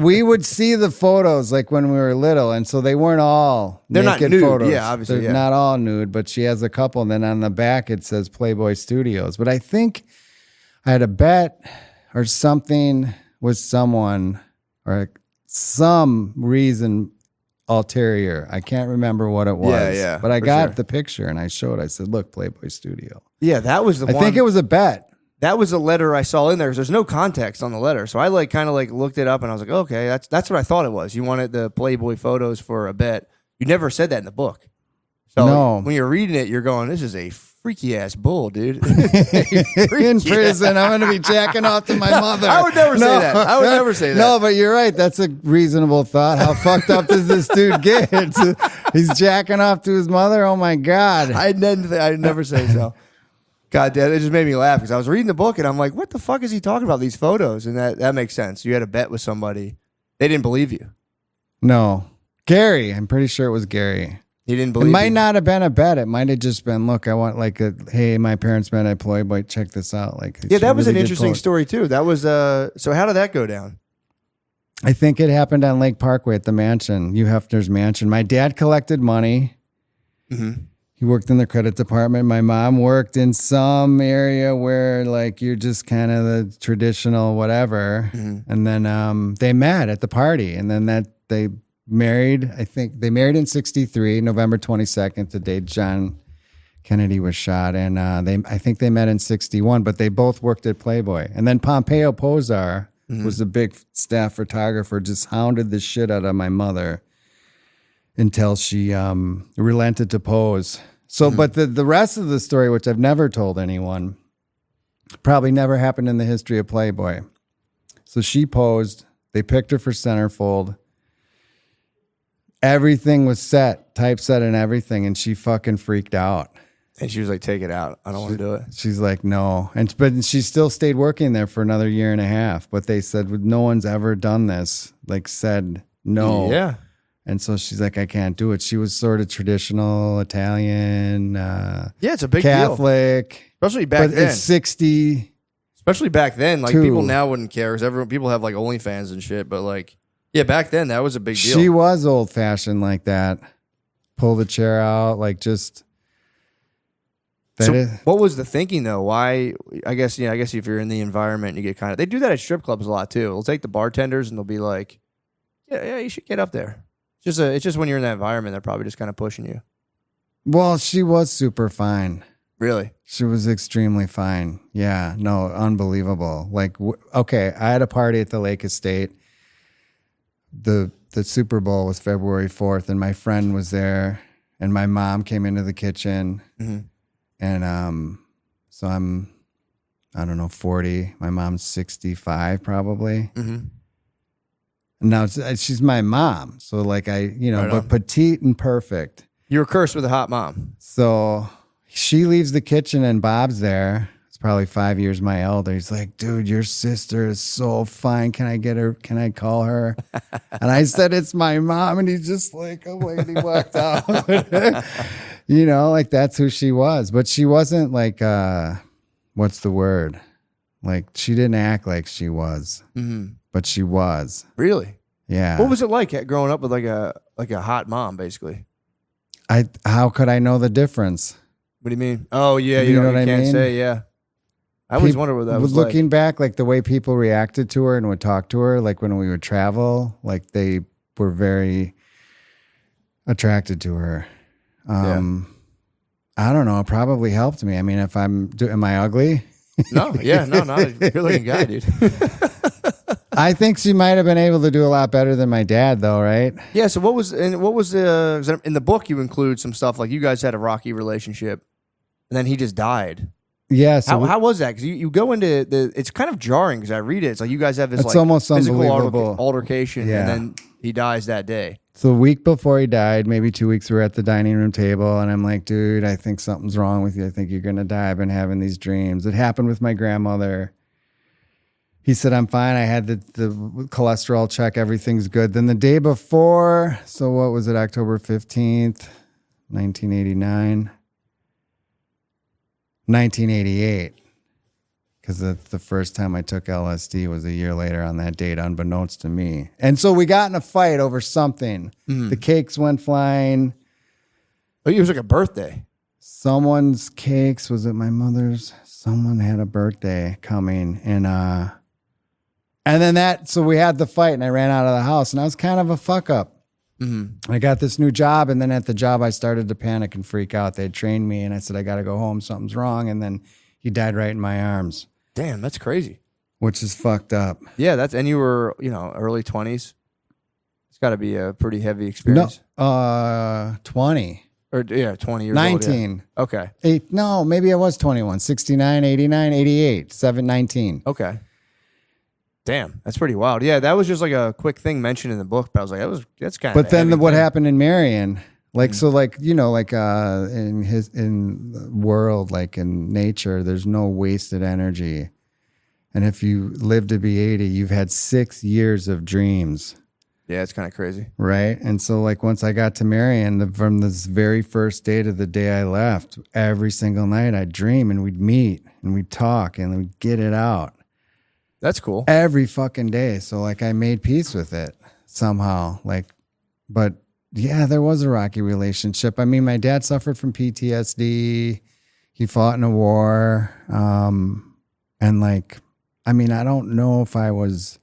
we would see the photos like when we were little, and so they weren't all They're naked not nude. photos. Yeah, obviously, they're not all nude, but she has a couple, and then on the back it says Playboy Studios. But I think I had a bet or something with someone or some reason ulterior. I can't remember what it was. Yeah, but I for got sure. the picture and I showed. I said, "Look, Playboy Studio." Yeah, that was the one. I think it was a bet. That was a letter I saw in there because there's no context on the letter. So I kind of looked it up and I was like, okay, that's what I thought it was. You wanted the Playboy photos for a bet. You never said that in the book. So No. when you're reading it, you're going, this is a freaky ass bull, dude. In prison, I'm going to be jacking off to my mother. I would never say that. I would never say that. No, but you're right. That's a reasonable thought. How fucked up does this dude get? He's jacking off to his mother. Oh my God. I'd never say so. God damn, it just made me laugh because I was reading the book and I'm like, what the fuck is he talking about, these photos? And that makes sense. You had a bet with somebody. They didn't believe you. No. Gary. I'm pretty sure it was Gary. He didn't It believe might you. not have been a bet. It might have just been, look, I want hey, my parents met at Playboy. Check this out. Yeah, that was an interesting story too. That was so how did that go down? I think it happened on Lake Parkway at the mansion, Hugh Hefner's mansion. My dad collected money. Mm-hmm. He worked in the credit department. My mom worked in some area where you're just kind of the traditional whatever. Mm-hmm. And then they met at the party. And then they married. I think they married in 1963, November 22nd, the day John Kennedy was shot. And I think they met in 1961, but they both worked at Playboy. And then Pompeo Posar was a big staff photographer, just hounded the shit out of my mother until she relented to pose. So, but the rest of the story, which I've never told anyone, probably never happened in the history of Playboy. So she posed. They picked her for centerfold. Everything was set, typeset and everything, and she fucking freaked out. And she was like, take it out. I don't want to do it. She's like, no. But she still stayed working there for another year and a half. But they said, no one's ever done this. Said no. Yeah. And so she's like, I can't do it. She was sort of traditional Italian, yeah, it's a big Catholic, deal. Especially back then. It's 60. Especially back then, people now wouldn't care because people have OnlyFans and shit. But yeah, back then that was a big deal. She was old fashioned like that. Pull the chair out, just. What was the thinking though? Why? I guess if you're in the environment, you get they do that at strip clubs a lot too. They'll take the bartenders and they'll be like, yeah, you should get up there. It's just when you're in that environment, they're probably just kind of pushing you. Well, she was super fine. Really? She was extremely fine. Yeah, no, unbelievable. Okay, I had a party at the Lake Estate. The Super Bowl was February 4th, and my friend was there, and my mom came into the kitchen, and so I'm, I don't know, 40. My mom's 65 probably. Mm-hmm. Now she's my mom, so but petite and perfect. You were cursed with a hot mom. So she leaves the kitchen and Bob's there. It's probably 5 years my elder. He's like, dude, your sister is so fine. Can I get her? Can I call her? And I said, it's my mom. And he's just like, oh, wait, he walked out. That's who she was. But she wasn't what's the word? She didn't act like she was. Mm-hmm. But she was. Really? Yeah. What was it like growing up with a hot mom, basically? How could I know the difference? What do you mean? Oh, yeah, you know what I can't mean? say, yeah. I always wonder what that was looking back, the way people reacted to her and would talk to her, when we would travel, they were very attracted to her. I don't know. It probably helped me. I mean, am I ugly? No, yeah, no, not a good looking guy, dude. I think she might have been able to do a lot better than my dad, though, right? Yeah. So what was in the book? You include some stuff you guys had a rocky relationship, and then he just died. Yeah. So How was that? Because you go into it's kind of jarring because I read it. It's like you guys have this it's like almost physical unbelievable. altercation, Yeah. and then he dies that day. So a week before he died, maybe 2 weeks, we were at the dining room table, and I'm like, dude, I think something's wrong with you. I think you're going to die. I've been having these dreams. It happened with my grandmother. He said, I'm fine. I had the cholesterol check. Everything's good. Then the day before, so what was it, October 15th, 1989? 1988. Because the first time I took LSD was a year later on that date, unbeknownst to me. And so we got in a fight over something. The cakes went flying. Oh, it was like a birthday. Someone's cakes, was it my mother's? Someone had a birthday coming. And then so we had the fight and I ran out of the house and I was kind of a fuck up. I got this new job, and then at the job I started to panic and freak out. They'd trained me and I said, I got to go home. Something's wrong. And then he died right in my arms. Damn, that's crazy. Which is fucked up. Yeah, and you were, early 20s. It's got to be a pretty heavy experience. No, 20. Or 20 years 19. old. Yeah. Okay. No, maybe I was 21. 69, 89, 88, 19. Okay. Damn, that's pretty wild. Yeah, that was just like a quick thing mentioned in the book, but I was like, that's kind of. But then what happened in Marion, in the world, like in nature, there's no wasted energy. And if you live to be 80, you've had 6 years of dreams. Yeah, it's kind of crazy. Right. And so once I got to Marion, from this very first day to the day I left, every single night I'd dream and we'd meet and we'd talk and we'd get it out. That's cool. Every fucking day. So I made peace with it somehow. But yeah, there was a rocky relationship. I mean, my dad suffered from PTSD. He fought in a war. I don't know if I was,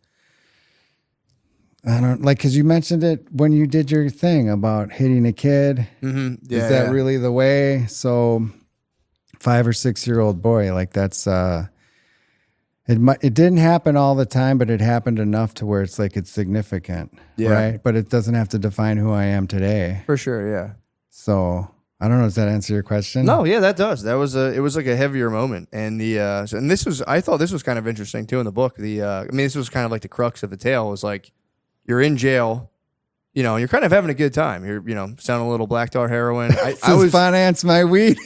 because you mentioned it when you did your thing about hitting a kid. Mm-hmm. Yeah, Is that really the way? So 5 or 6 year old boy, that's, it didn't happen all the time, but it happened enough to where it's it's significant, right? But it doesn't have to define who I am today. For sure, yeah. So I don't know. Does that answer your question? No, yeah, that does. It was like a heavier moment, and I thought this was kind of interesting too in the book. This was kind of like the crux of the tale. Was like you're in jail, you're kind of having a good time. You're selling a little black tar heroin. I was finance my weed.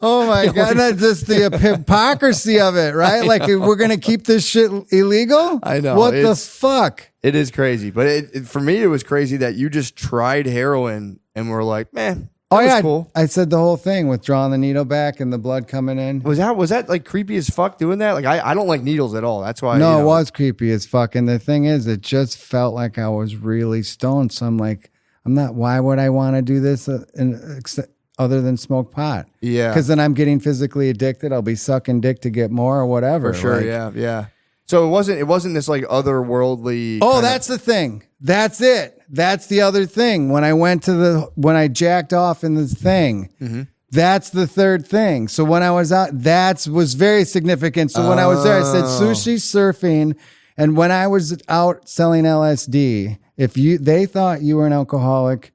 Oh my god, that's just the hypocrisy of it, right? We're gonna keep this shit illegal. I know. What the fuck? It is crazy, but for me, it was crazy that you just tried heroin and were like, man. That was cool. I said the whole thing with drawing the needle back and the blood coming in. Was that creepy as fuck doing that? I don't like needles at all. That's why. No, it was creepy as fuck. And the thing is, it just felt like I was really stoned. So I'm like, I'm not. Why would I want to do this other than smoke pot? Yeah, because then I'm getting physically addicted. I'll be sucking dick to get more or whatever. For sure. Yeah. So it wasn't this otherworldly. Oh, that's the thing. That's it. That's the other thing. When I jacked off in this thing, that's the third thing. So when I was out, that was very significant. So when I was there, I said sushi, surfing, and when I was out selling LSD, they thought you were an alcoholic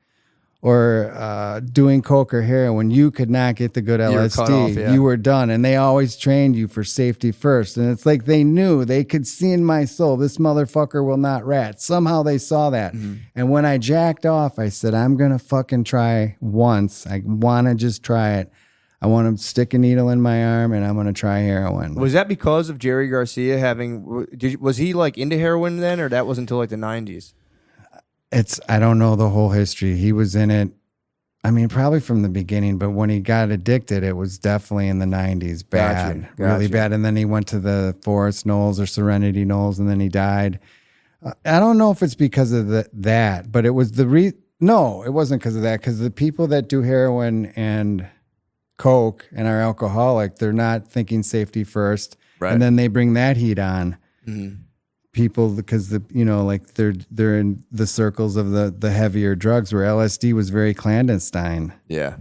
or doing coke or heroin, you could not get the good LSD. You were done. And they always trained you for safety first. And it's like they knew, they could see in my soul, this motherfucker will not rat. Somehow they saw that. And when I jacked off, I said, I'm going to fucking try once. I want to just try it. I want to stick a needle in my arm and I'm going to try heroin. Was that because of Jerry Garcia was he into heroin then, or that was until the 90s? I don't know the whole history. He was in it, probably from the beginning, but when he got addicted, it was definitely in the 90s. Bad, really bad. And then he went to the Forest Knolls or Serenity Knolls, and then he died. I don't know if it's because of that, but it was no, it wasn't because of that, because the people that do heroin and coke and are alcoholic, they're not thinking safety first. Right. And then they bring that heat on. Mm-hmm. People, because they're in the circles of the heavier drugs, where LSD was very clandestine. Yeah.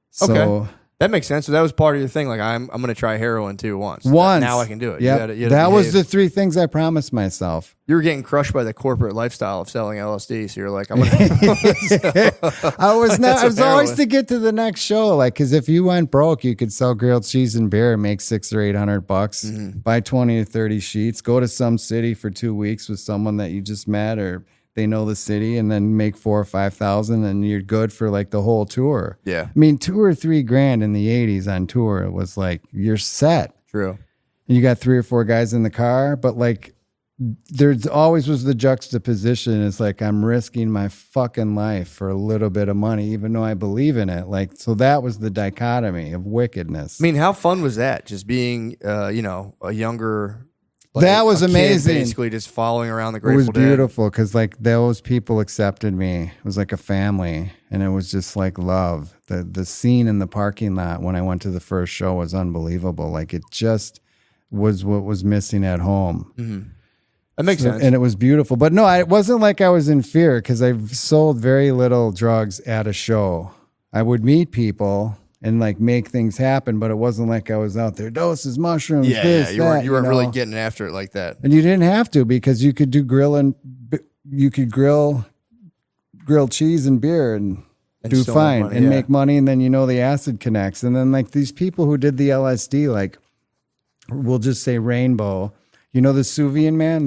So That makes sense. So that was part of your thing. Like, I'm going to try heroin too once. Now I can do it. Yeah, that was the 3 things I promised myself. You were getting crushed by the corporate lifestyle of selling LSD. So you're like, I'm going to. I was always to get to the next show. Like, because if you went broke, you could sell grilled cheese and beer and make $600 or $800, buy 20 or 30 sheets, go to some city for 2 weeks with someone that you just met or they know the city, and then make 4,000 or 5,000, and you're good for like the whole tour. Yeah. I mean, $2,000 or $3,000 in the 80s on tour, it was like, you're set. True. And you got 3 or 4 guys in the car, but like, there's always was the juxtaposition. It's like, I'm risking my fucking life for a little bit of money, even though I believe in it. Like, so that was the dichotomy of wickedness. I mean, how fun was that? Just being, a younger. That was amazing. Kid basically just following around the Grateful Dead. It was beautiful because like those people accepted me. It was like a family, and it was just like love. The scene in the parking lot when I went to the first show was unbelievable. Like it just was what was missing at home. Mm-hmm. That makes sense. And it was beautiful. But no, it wasn't like I was in fear because I've sold very little drugs at a show. I would meet people and like make things happen, but it wasn't like I was out there, doses, mushrooms, this, you that, weren't really getting after it like that. And you didn't have to because you could do grilled cheese and beer and do fine and make money, and then the acid connects. And then like these people who did the LSD, like we'll just say Rainbow, the Vesuvian Man?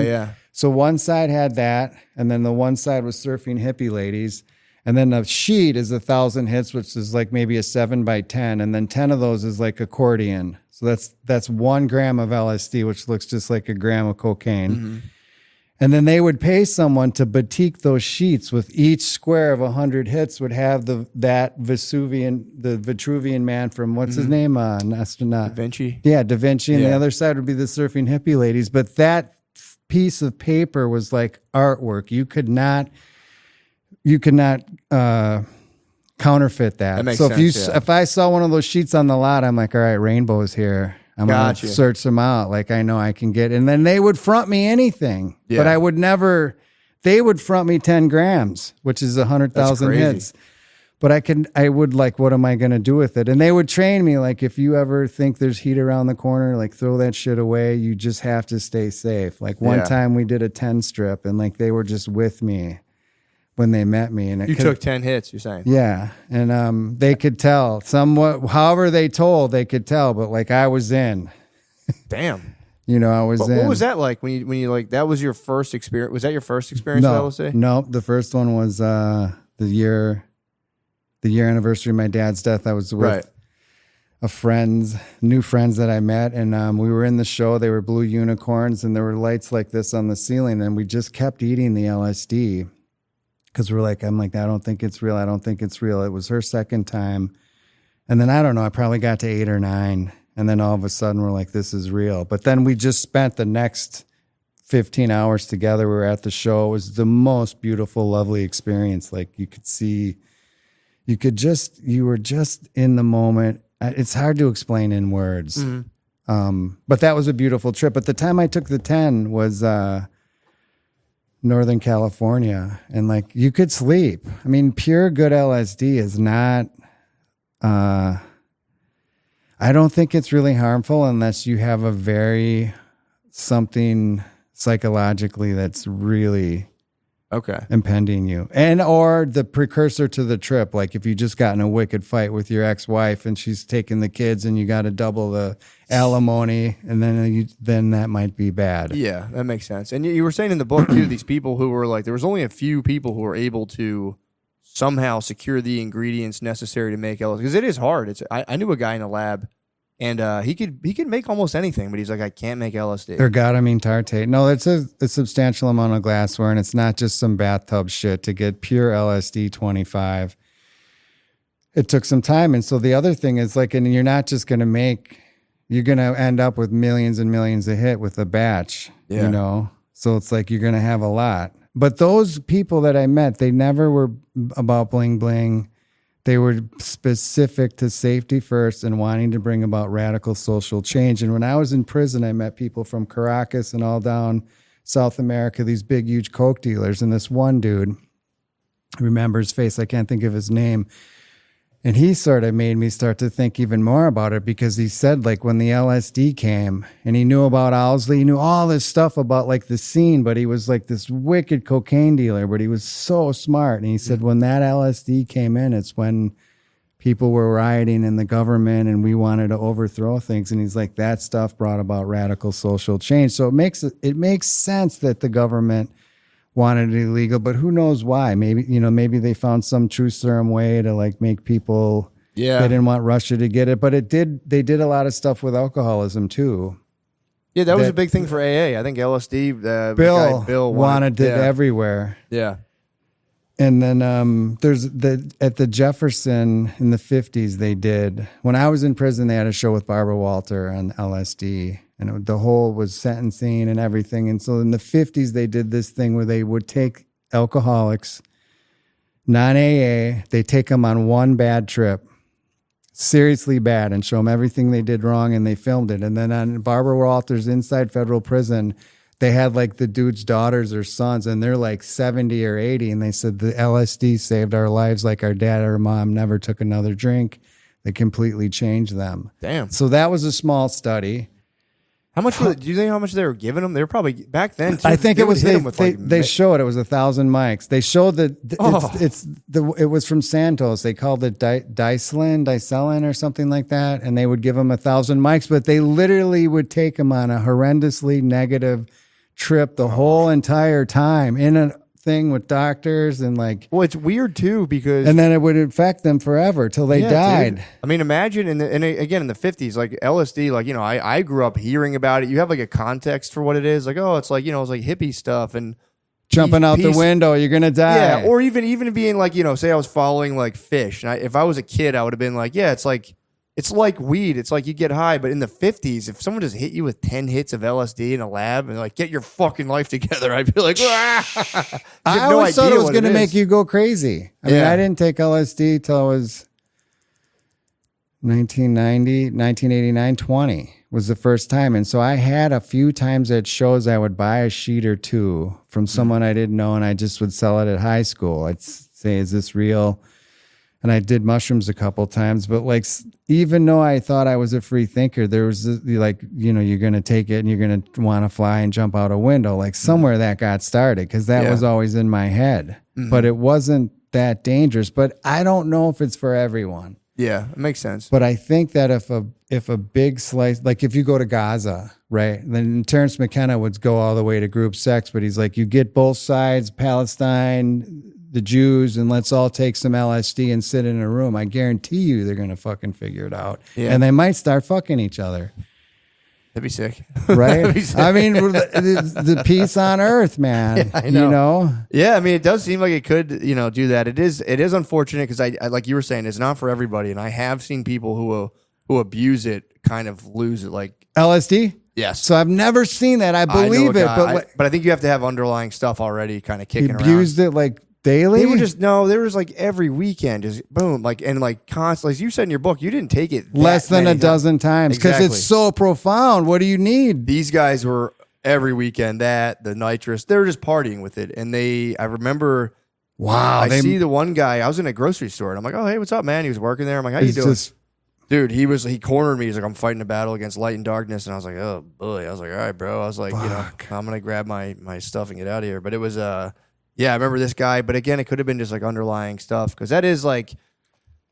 Yeah. So one side had that, and then the one side was surfing hippie ladies. And then the sheet is 1,000 hits, which is like maybe a 7x10. And then 10 of those is like accordion. So that's 1 gram of LSD, which looks just like a gram of cocaine. Mm-hmm. And then they would pay someone to batik those sheets with each square of 100 hits would have the Vitruvian Man from what's his name? Astronaut. Da Vinci. Yeah, Da Vinci. And the other side would be the surfing hippie ladies. But that piece of paper was like artwork. You could not counterfeit that. Makes so sense, if I saw one of those sheets on the lot, I'm like, all right, Rainbow is here. I'm going to search them out. Like I know I can get, and then they would front me anything, but I would never, they would front me 10 grams, which is 100,000 hits. But I would like, what am I going to do with it? And they would train me. Like, if you ever think there's heat around the corner, like throw that shit away. You just have to stay safe. Like one time we did a 10 strip and like, they were just with me when they met me. And you took 10 hits, you're saying? Yeah. And they could tell somewhat, however they told, they could tell, but like I was in. Damn. I was in. What was that like when you like, that was your first experience? Was that your first experience with LSD? No, the first one was the year anniversary of my dad's death. I was with new friends that I met, and we were in the show. They were blue unicorns, and there were lights like this on the ceiling, and we just kept eating the LSD. Because I'm like, I don't think it's real. I don't think it's real. It was her second time. And then I don't know, I probably got to 8 or 9. And then all of a sudden we're like, this is real. But then we just spent the next 15 hours together. We were at the show. It was the most beautiful, lovely experience. Like you were just in the moment. It's hard to explain in words. Mm-hmm. But that was a beautiful trip. But the time I took the 10 was, Northern California, and like you could sleep. I mean, pure good LSD is not I don't think it's really harmful unless you have something psychologically that's really impending you, and or the precursor to the trip. Like if you just got in a wicked fight with your ex-wife and she's taking the kids and you got to double the alimony, and then that might be bad. Yeah, that makes sense. And you were saying in the book too, these people who were like, there was only a few people who were able to somehow secure the ingredients necessary to make LSD, because it is hard. I knew a guy in a lab, and he could make almost anything, but he's like, I can't make LSD. Ergotamine tartrate. No, it's a substantial amount of glassware, and it's not just some bathtub shit to get pure LSD 25. It took some time, and so the other thing is like, and you're not just going to make. You're going to end up with millions and millions a hit with a batch, So it's like you're going to have a lot. But those people that I met, they never were about bling bling. They were specific to safety first and wanting to bring about radical social change. And when I was in prison, I met people from Caracas and all down South America, these big, huge coke dealers. And this one dude, I remember his face, I can't think of his name. And he sort of made me start to think even more about it because he said, like, when the LSD came and he knew about Owsley, he knew all this stuff about like the scene, but he was like this wicked cocaine dealer, but he was so smart. And he said, when that LSD came in, it's when people were rioting in the government and we wanted to overthrow things. And he's like, that stuff brought about radical social change. So it makes sense that the government wanted it illegal, but who knows why? Maybe they found some true serum way to like make people. Yeah, they didn't want Russia to get it, but they did a lot of stuff with alcoholism too. Yeah, that was a big thing for AA. I think LSD. Bill wanted it everywhere. Yeah, and then there's at the Jefferson in the 50s. They did, when I was in prison, they had a show with Barbara Walter on LSD. And the whole was sentencing and everything. And so in the 50s, they did this thing where they would take alcoholics, non-AA, they take them on one bad trip, seriously bad, and show them everything they did wrong, and they filmed it. And then on Barbara Walters Inside Federal Prison, they had like the dude's daughters or sons, and they're like 70 or 80. And they said the LSD saved our lives like our dad or mom never took another drink. They completely changed them. Damn. So that was a small study. How much? Do you think how much they were giving them? They were probably back then. Too, I think it was they showed it was 1,000 mics. They showed that it was from Santos. They called it Dicelin or something like that, and they would give them 1,000 mics, but they literally would take them on a horrendously negative trip the whole entire time in a thing with doctors and like. Well, it's weird too because and then it would infect them forever till they died. Dude. I mean, imagine again in the 50s, like LSD, like I grew up hearing about it. You have like a context for what it is, like it's like it's like hippie stuff and jumping out the window, you're gonna die. Yeah, or even being like say I was following like fish, and if I was a kid, I would have been like, yeah, it's like weed. It's like you get high, but in the 50s, if someone just hit you with 10 hits of LSD in a lab and like, get your fucking life together, I'd be like, I always thought it was going to make you go crazy. I mean, I didn't take LSD till I was 1989, 20 was the first time. And so I had a few times at shows, I would buy a sheet or two from someone I didn't know, and I just would sell it at high school. I'd say, is this real? And I did mushrooms a couple times, but like, even though I thought I was a free thinker, there was like, you're going to take it and you're going to want to fly and jump out a window. Like somewhere that got started because that was always in my head, but it wasn't that dangerous. But I don't know if it's for everyone. Yeah, it makes sense. But I think that if a big slice, like if you go to Gaza, right, then Terrence McKenna would go all the way to group sex, but he's like, you get both sides, Palestine, the Jews, and let's all take some LSD and sit in a room. I guarantee you they're going to fucking figure it out. Yeah. And they might start fucking each other. That'd be sick. Right? Be sick. I mean, the peace on earth, man. Yeah, I know. Yeah, I mean, it does seem like it could, do that. It is unfortunate because I like you were saying, it's not for everybody. And I have seen people who abuse it kind of lose it. Like LSD? Yes. So I've never seen that. I believe it. But I think you have to have underlying stuff already kind of kicking around. Abused it like daily? They were there was like every weekend, just boom, like, and like constantly, as you said in your book, you didn't take it less than a dozen times because it's so profound. What do you need? These guys were every weekend, the nitrous, they were just partying with it. And I remember, I see the one guy, I was in a grocery store and I'm like, oh, hey, what's up, man? He was working there. I'm like, how you doing? Dude, he cornered me. He's like, I'm fighting a battle against light and darkness. And I was like, oh, boy. I was like, all right, bro. I was like, I'm going to grab my stuff and get out of here. But it was, yeah, I remember this guy, but again, it could have been just like underlying stuff because that is like,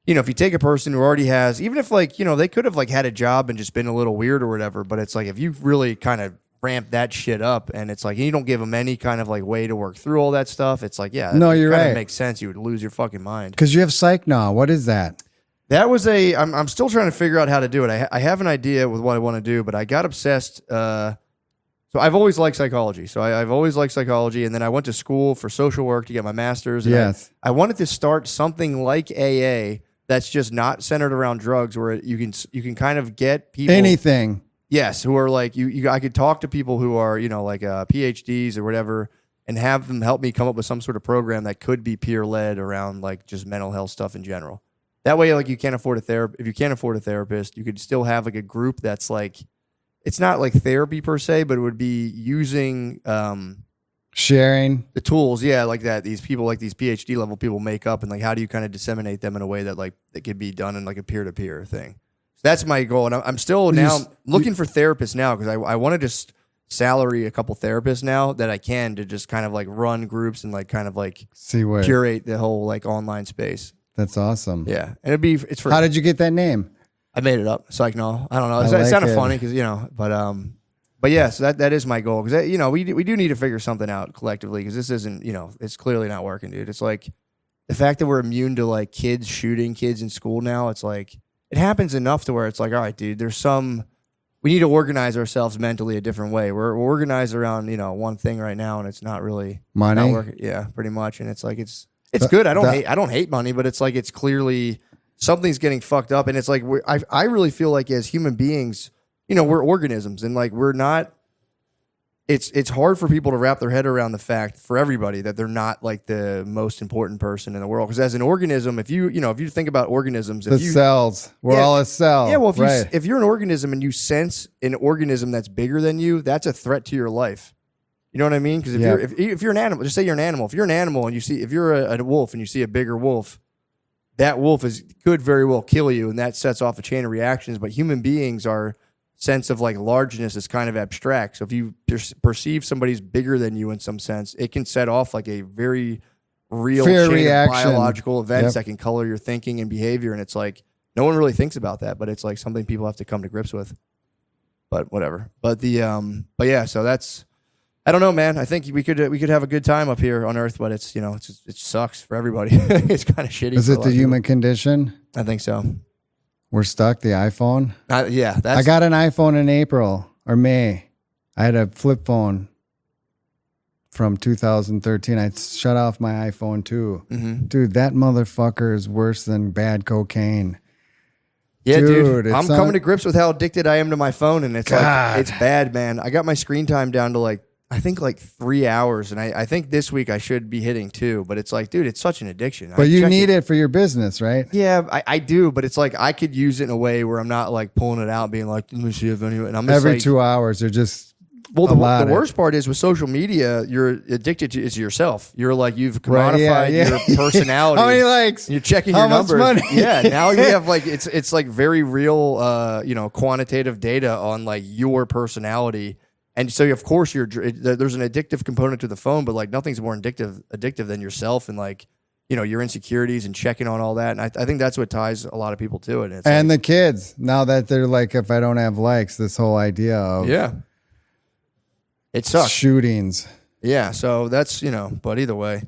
if you take a person who already has, even if like, they could have like had a job and just been a little weird or whatever, but it's like if you really kind of ramp that shit up and it's like you don't give them any kind of like way to work through all that stuff, it's like, yeah, no, you're right. It makes sense. You would lose your fucking mind because you have psych now. What is that? That was I'm still trying to figure out how to do it. I have an idea with what I want to do, but I got obsessed. So I've always liked psychology. So I've always liked psychology. And then I went to school for social work to get my master's. Yes. I wanted to start something like AA that's just not centered around drugs where you can kind of get people. Anything. Yes. Who are like, I could talk to people who are, like PhDs or whatever and have them help me come up with some sort of program that could be peer led around like just mental health stuff in general. That way, like if you can't afford a therapist, you could still have like a group that's like, it's not like therapy per se, but it would be using sharing the tools, like that. These people, like these PhD level people, make up, and like how do you kind of disseminate them in a way that like it could be done in like a peer to peer thing. So that's my goal, and I'm still looking for therapists now because I want to just salary a couple therapists now that I can to just kind of like run groups and like kind of like curate the whole like online space. That's awesome. Yeah, and it's for. How did you get that name? I made it up. It's like no, I don't know. It sounded funny because but yeah, so that is my goal because we do need to figure something out collectively because this isn't it's clearly not working, dude. It's like the fact that we're immune to like kids shooting kids in school now. It's like it happens enough to where it's like, all right, dude, we need to organize ourselves mentally a different way. We're organized around one thing right now, and it's not really money. Not working. Yeah, pretty much, and it's like it's good. I don't hate money, but it's like it's clearly something's getting fucked up, and it's like I really feel like as human beings. We're organisms and like we're not it's hard for people to wrap their head around the fact for everybody that they're not like the most important person in the world. Because as an organism, if you think about organisms, cells, we're all a cell. Yeah. Well, if you're an organism and you sense an organism that's bigger than you, that's a threat to your life. You know what I mean? Because if you're an animal, just say you're an animal. If you're an animal and if you're a wolf and you see a bigger wolf, that wolf could very well kill you. And that sets off a chain of reactions. But human beings are sense of like largeness is kind of abstract. So if you perceive somebody's bigger than you in some sense, it can set off like a very real chain of biological events that can color your thinking and behavior. And it's like no one really thinks about that, but it's like something people have to come to grips with. But whatever. But yeah. So that's I don't know, man. I think we could have a good time up here on Earth, but it's it sucks for everybody. It's kind of shitty. Is it the human condition? I think so. We're stuck. The iPhone. Yeah, I got an iPhone in April or May. I had a flip phone from 2013. I shut off my iPhone too. Mm-hmm. Dude, that motherfucker is worse than bad cocaine. Yeah, dude. I'm coming to grips with how addicted I am to my phone, and it's like it's bad, man. I got my screen time down to like 3 hours, and I think this week I should be hitting 2, but it's like, dude, it's such an addiction. But you need it for your business, right? Yeah, I do, but it's like I could use it in a way where I'm not like pulling it out, being like, let me see if anyone. And I'm just every 2 hours, they're just. Well, the worst part is with social media, you're addicted to yourself. You're like you've commodified your personality. How many likes? You're checking your numbers. Money? Yeah, now you have like it's like very real, quantitative data on like your personality. And so, of course, there's an addictive component to the phone, but like nothing's more addictive than yourself and like, your insecurities and checking on all that. And I think that's what ties a lot of people to it. And the kids, now that they're like, if I don't have likes, this whole idea of it sucks. Shootings. Yeah. So that's, but either way.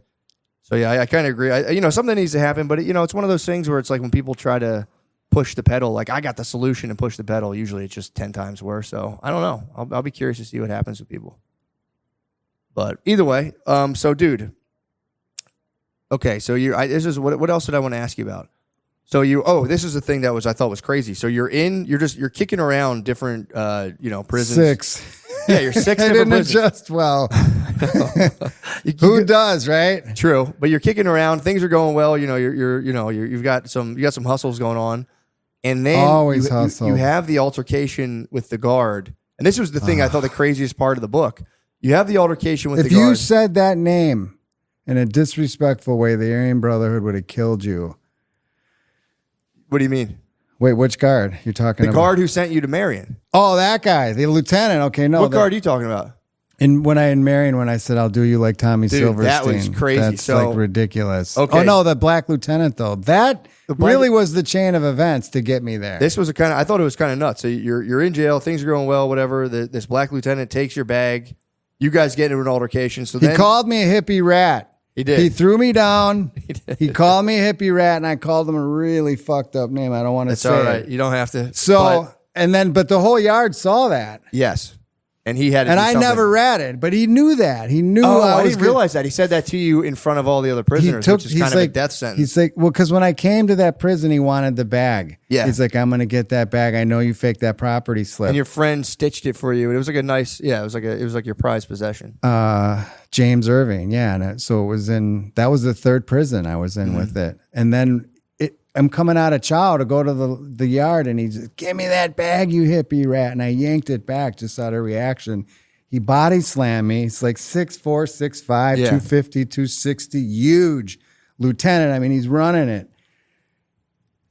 So yeah, I kind of agree. Something needs to happen, but it's one of those things where it's like when people try to push the pedal, like I got the solution and push the pedal. Usually it's just 10 times worse. So I don't know. I'll be curious to see what happens with people. But either way, so dude. Okay, so this is what else did I want to ask you about? So this is the thing that I thought was crazy. So you're kicking around different prisons. 6. Yeah, you're 6 I different didn't prisons. adjust well. Who does, right? True, but you're kicking around. Things are going well. You've got some hustles going on. And then you have the altercation with the guard. And this was the thing I thought the craziest part of the book. You have the altercation with the guard. If you said that name in a disrespectful way, the Aryan Brotherhood would have killed you. What do you mean? Wait, which guard you're talking about? The guard who sent you to Marion. Oh, that guy, the lieutenant. Okay, no. What guard are you talking about? And when I said I'll do you like Tommy Silverstein. That was crazy. That's like ridiculous. Okay. Oh no, the black lieutenant though. That really was the chain of events to get me there. This was I thought it was kind of nuts. So you're in jail, things are going well, whatever. This black lieutenant takes your bag. You guys get into an altercation. So he called me a hippie rat. He did. He threw me down. He called me a hippie rat, and I called him a really fucked up name. I don't want to say. It's all right. You don't have to. So but the whole yard saw that. Yes. And he had, and I never ratted, but he knew that. He knew. I didn't realize that. He said that to you in front of all the other prisoners, which is kind of a death sentence. He's like, well, because when I came to that prison, he wanted the bag. Yeah, he's like, I'm going to get that bag. I know you faked that property slip. And your friend stitched it for you. It was like a nice, it was like your prized possession. James Irving, yeah. And so it was that was the third prison I was in with it, and then. I'm coming out of chow to go to the yard, and he's give me that bag, you hippie rat. And I yanked it back just out of reaction. He body slammed me. He's like 6'4", 6'5", 250, 260, huge lieutenant. I mean, he's running it.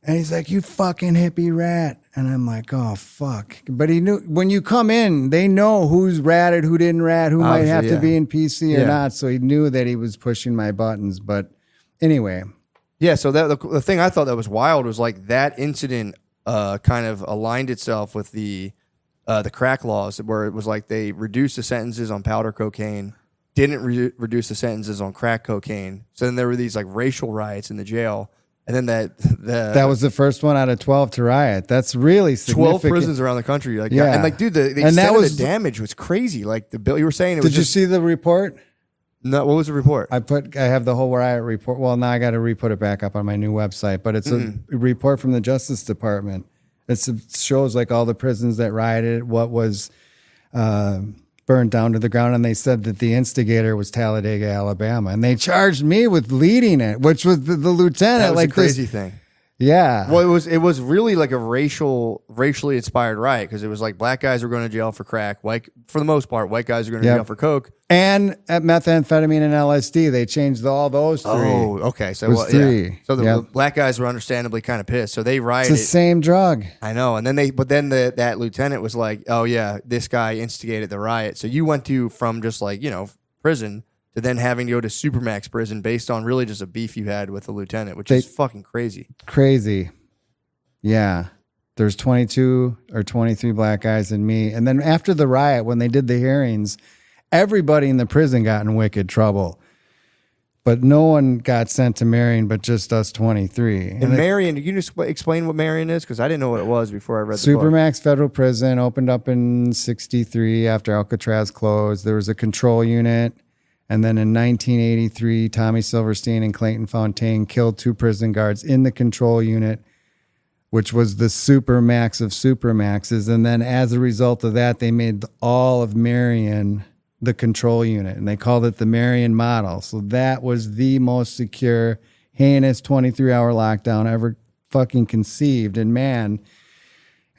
And he's like, you fucking hippie rat. And I'm like, oh, fuck. But he knew when you come in, they know who's ratted, who didn't rat, who might have to be in PC or not. So he knew that he was pushing my buttons. But anyway. Yeah, so the thing I thought that was wild was like that incident kind of aligned itself with the crack laws, where it was like they reduced the sentences on powder cocaine, didn't reduce the sentences on crack cocaine. So then there were these like racial riots in the jail. And then that was the first one out of 12 to riot. That's really significant. 12 prisons around the country. Like, yeah. And like, dude, the extent of the damage was crazy. Like the bill you were saying. Did you see the report? No. What was the report? I have the whole riot report. Well, now I got to re-put it back up on my new website. But it's a report from the Justice Department. It shows like all the prisons that rioted, what was burned down to the ground, and they said that the instigator was Talladega, Alabama, and they charged me with leading it, which was the lieutenant. That was like a crazy thing. Yeah. Well, it was really like a racially inspired riot, because it was like black guys were going to jail for crack, white for the most part, white guys are going to jail for coke, and at methamphetamine and LSD. They changed all those three. Oh, okay. So three. Yeah. So the black guys were understandably kind of pissed. So they rioted. It's the same drug. I know. And then that lieutenant was like, "Oh yeah, this guy instigated the riot." So you went from just like, prison to then having to go to Supermax prison based on really just a beef you had with the lieutenant, which is fucking crazy. Crazy. Yeah. There's 22 or 23 black guys and me. And then after the riot, when they did the hearings, everybody in the prison got in wicked trouble. But no one got sent to Marion, but just us 23. And Marion, can you just explain what Marion is? Because I didn't know what it was before I read the book. Supermax Federal Prison opened up in 1963 after Alcatraz closed. There was a control unit. And then in 1983, Tommy Silverstein and Clayton Fontaine killed 2 prison guards in the control unit, which was the supermax of supermaxes. And then as a result of that, they made all of Marion the control unit, and they called it the Marion model. So that was the most secure, heinous 23-hour lockdown ever fucking conceived. And man,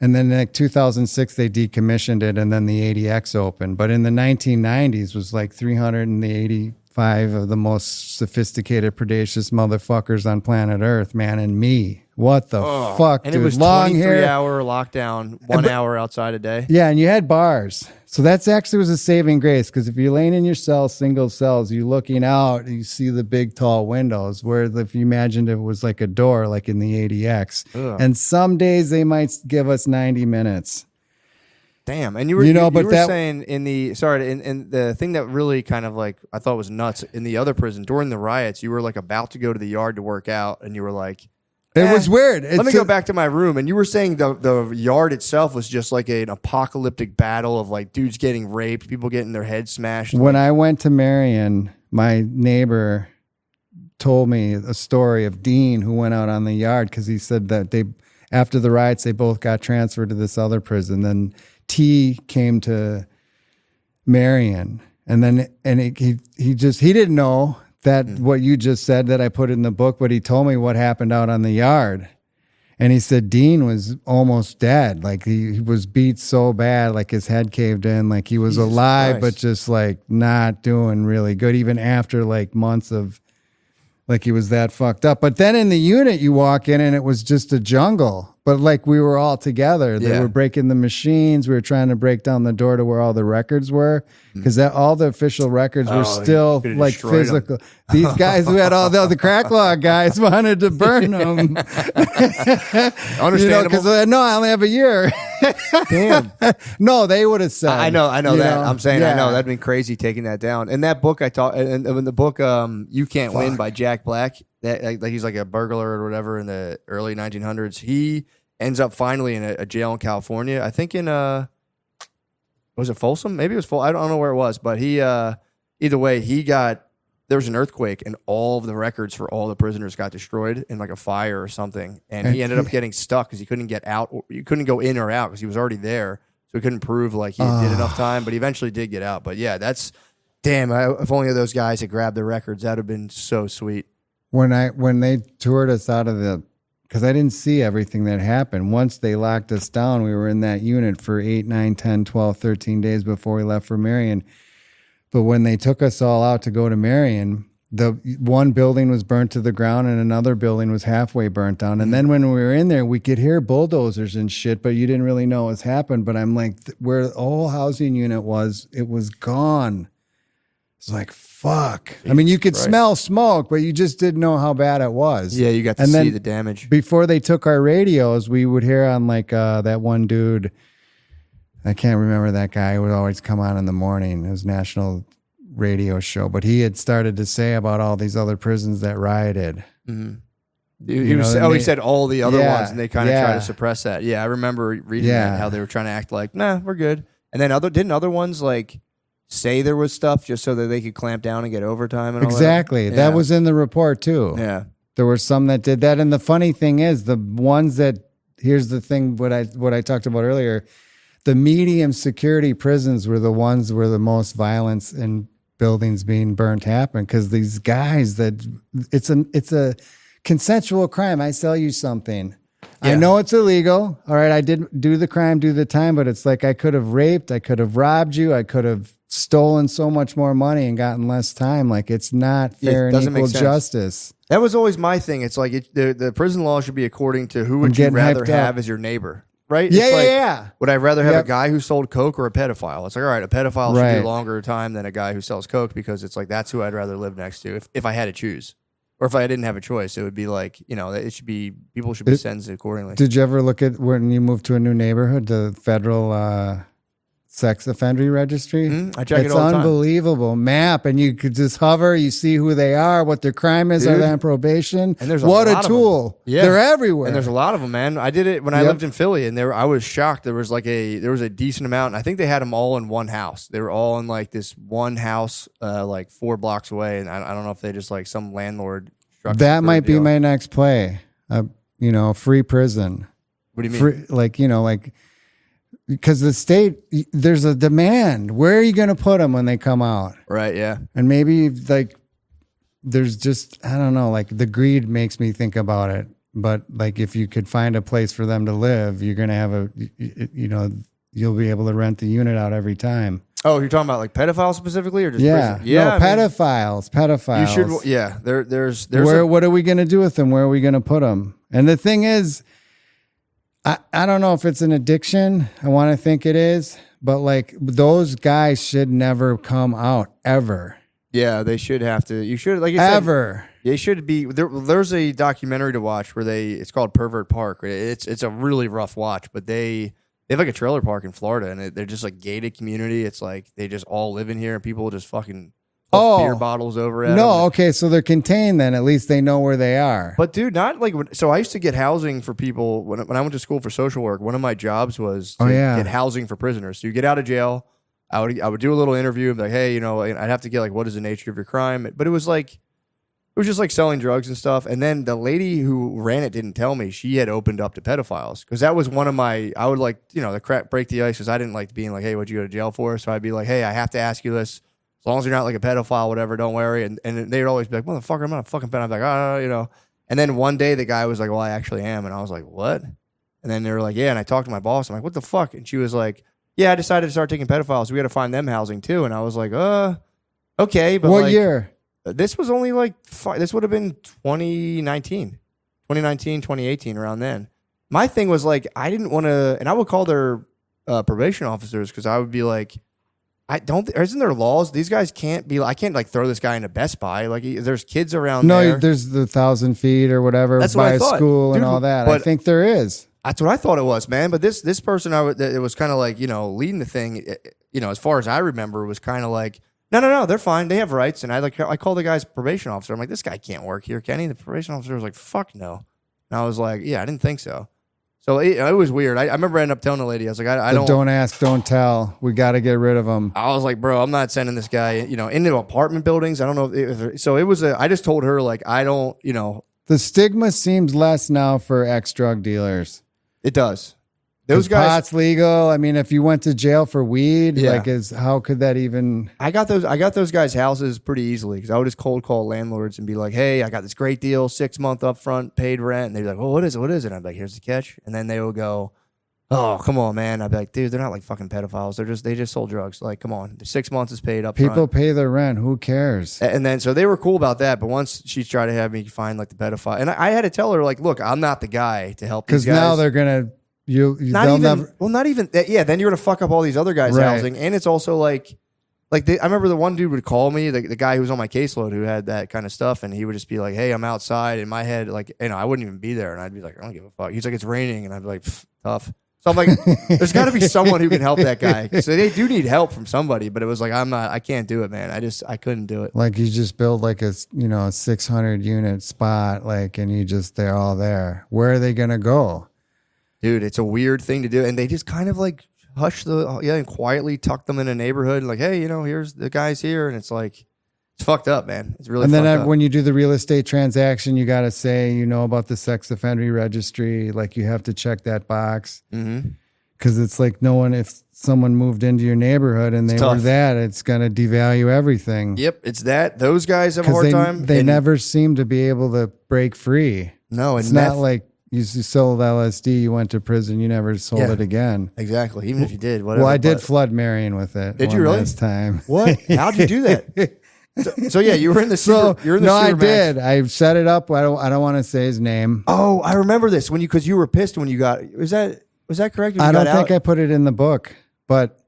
and then in 2006, they decommissioned it, and then the ADX opened. But in the 1990s was like 385 of the most sophisticated, predacious motherfuckers on planet Earth, man, and me. What the fuck, and dude? It was long 23-hour lockdown, 1 hour outside a day. Yeah, and you had bars. So that's actually was a saving grace, because if you're laying in your cell, single cells, you're looking out, and you see the big, tall windows, where if you imagined it was like a door, like in the ADX. Ugh. And some days they might give us 90 minutes. Damn. And you were saying in the thing that really kind of like I thought was nuts in the other prison during the riots, you were like about to go to the yard to work out, and you were like, it was weird. Let me go back to my room. And you were saying the yard itself was just like an apocalyptic battle of like dudes getting raped, people getting their heads smashed. When I went to Marion, my neighbor told me a story of Dean, who went out on the yard, because he said that after the riots, they both got transferred to this other prison. Then T came to Marion, and then he didn't know that what you just said that I put in the book, but he told me what happened out on the yard. And he said Dean was almost dead. Like he was beat so bad, like his head caved in, like he was alive, but just like not doing really good, even after like months of like he was that fucked up. But then in the unit you walk in and it was just a jungle. But like we were all together. They were breaking the machines. We were trying to break down the door to where all the records were, because all the official records were still like physical. These guys who had all the crack law guys wanted to burn them. Understandable. Because no, I only have a year. Damn. No, they would have said. I know that. I'm saying I know that'd been crazy taking that down. In that book, in the book, You Can't Win by Jack Black. That like he's like a burglar or whatever in the early 1900s. He ends up finally in a jail in California. I think in was it Folsom? Maybe it was Folsom. I don't know where it was, but he either way there was an earthquake and all of the records for all the prisoners got destroyed in like a fire or something, and he ended up getting stuck because he couldn't get out. You couldn't go in or out because he was already there, so he couldn't prove like he did enough time. But he eventually did get out. But yeah, that's damn. If only those guys had grabbed the records, that'd have been so sweet. When they toured us out of the because I didn't see everything that happened. Once they locked us down, we were in that unit for 8, 9, 10, 12, 13 days before we left for Marion. But when they took us all out to go to Marion, the one building was burnt to the ground and another building was halfway burnt down. And then when we were in there, we could hear bulldozers and shit, but you didn't really know what's happened. But I'm like, where the whole housing unit was, it was gone. It's like, fuck. I mean, you could smell smoke, but you just didn't know how bad it was. Yeah, you got to see the damage. Before they took our radios, we would hear on like that one dude, I can't remember that guy who would always come on in the morning, his national radio show, but he had started to say about all these other prisons that rioted. He said all the other ones, and they kind of try to suppress that. Yeah, I remember reading that, how they were trying to act like, nah, we're good. And then didn't other ones like say there was stuff just so that they could clamp down and get overtime and all exactly. that? That was in the report too. Yeah. There were some that did that. And the funny thing is, the ones that, here's the thing, what I talked about earlier, the medium security prisons were the ones where the most violence and buildings being burnt happened, because these guys that it's a consensual crime. I sell you something. Yeah. I know it's illegal. All right, I didn't do the crime, do the time, but it's like I could have raped, I could have robbed you, I could have stolen so much more money and gotten less time. Like, it's not fair and equal justice. That was always my thing. It's like the prison law should be according to who would you rather have as your neighbor. Right? Yeah, it's like, yeah. Would I rather have a guy who sold coke or a pedophile? It's like, all right, a pedophile should do longer time than a guy who sells coke, because it's like that's who I'd rather live next to if I had to choose. Or if I didn't have a choice, it would be like, it should be, people should be sentenced accordingly. Did you ever look at when you moved to a new neighborhood, the federal sex offender registry? I check it all the time. It's unbelievable map, and you could just hover, you see who they are, what their crime is, are they on probation? And there's what a tool. Yeah. They're everywhere. And there's a lot of them, man. I did it when I lived in Philly, and I was shocked. There was a decent amount, and I think they had them all in one house. They were all in like this one house, like 4 blocks away, and I don't know if they just like some landlord. That might be my next play. Free prison. What do you mean? Because the state, there's a demand. Where are you going to put them when they come out? Right, yeah. And maybe there's just, I don't know, like the greed makes me think about it. But like if you could find a place for them to live, you're going to have you'll be able to rent the unit out every time. Oh, you're talking about like pedophiles specifically, or just prison? Pedophiles. You should, yeah. There's what are we going to do with them? Where are we going to put them? And the thing is, I don't know if it's an addiction. I want to think it is, but like those guys should never come out ever. Yeah, they should have to. You should, like you said, they should be. There's a documentary to watch where it's called Pervert Park. It's a really rough watch, but they have like a trailer park in Florida, and they're just like gated community. It's like they just all live in here, and people just fucking beer bottles over at them. Okay, so they're contained then. At least they know where they are. But dude, not like so. I used to get housing for people when I went to school for social work. One of my jobs was to get housing for prisoners. So you get out of jail, I would do a little interview and be like, hey, I'd have to get like, what is the nature of your crime? But it was just like selling drugs and stuff. And then the lady who ran it didn't tell me she had opened up to pedophiles, because that was one of my. I would like the crap break the ice, because I didn't like being like, hey, what'd you go to jail for? So I'd be like, hey, I have to ask you this. As long as you're not like a pedophile, whatever, don't worry. And they'd always be like, motherfucker, I'm not a fucking pedophile. I'm like, And then one day the guy was like, well, I actually am. And I was like, what? And then they were like, yeah. And I talked to my boss. I'm like, what the fuck? And she was like, yeah, I decided to start taking pedophiles. We got to find them housing too. And I was like, okay. But what year? This was only like, this would have been 2019, 2018, around then. My thing was like, I didn't want to, and I would call their probation officers, because I would be like, isn't there laws? These guys can't be. I can't like throw this guy into Best Buy. Like there's kids around there. No, there's the 1,000 feet or whatever by school and all that. I think there is. That's what I thought it was, man. But this person, it was kind of like leading the thing. As far as I remember, was kind of like no, they're fine. They have rights. And I called the guy's probation officer. I'm like, this guy can't work here, Kenny. The probation officer was like, fuck no. And I was like, yeah, I didn't think so. So it was weird. I remember ending up telling the lady, I was like, I don't ask, don't tell. We got to get rid of them. I was like, bro, I'm not sending this guy, into apartment buildings. I don't know. So it was I just told her, like, I don't, The stigma seems less now for ex-drug dealers. It does. Those guys, pot's legal. I mean, if you went to jail for weed, Yeah. like, how could that even? I got those guys' houses pretty easily because I would just cold call landlords and be like, "Hey, I got this great deal, 6 month upfront, paid rent." And they'd be like, "Well, what is it? What is it?" And I'd be like, "Here's the catch." And then they would go, "Oh, come on, man." I'd be like, "Dude, they're not like fucking pedophiles. They just sold drugs. Like, come on. The 6 months is paid up front." People pay their rent. Who cares? And then so they were cool about that. But once she tried to have me find like the pedophile, and I had to tell her like, "Look, I'm not the guy to help these Because guys." now they're gonna not they'll even never. well, not even that. Yeah, then you're gonna fuck up all these other guys' Right. housing, and it's also like I remember the one dude would call me, the guy who was on my caseload who had that kind of stuff, and he would just be like, "Hey, I'm outside." In my head, like, I wouldn't even be there, and I'd be like, "I don't give a fuck." He's like, "It's raining," and I'd be like, "Tough." So I'm like, there's got to be someone who can help that guy. So they do need help from somebody, but it was like, I can't do it, man. I couldn't do it. Like you just build like a 600 unit spot, like, and they're all there. Where are they gonna go? Dude, it's a weird thing to do. And they just kind of like hush and quietly tuck them in a neighborhood. Like, hey, here's the guys here. And it's like, it's fucked up, man. It's really and fucked then up. when you do the real estate transaction, you got to say, about the sex offender registry. Like you have to check that box. Mm-hmm. Because it's like if someone moved into your neighborhood and they were that, it's going to devalue everything. Yep, it's that. Those guys have a hard time. They never seem to be able to break free. No, it's not like you sold LSD, you went to prison, you never sold it again. Exactly. Even if you did, whatever. Well, I did flood Marion with it. Did you really? Last time. What? How'd you do that? So yeah, you were in the super. You're in the no, I Supermax. did. I set it up. I don't want to say his name. Oh, I remember this because you were pissed when you got. Was that correct? I don't think I put it in the book, but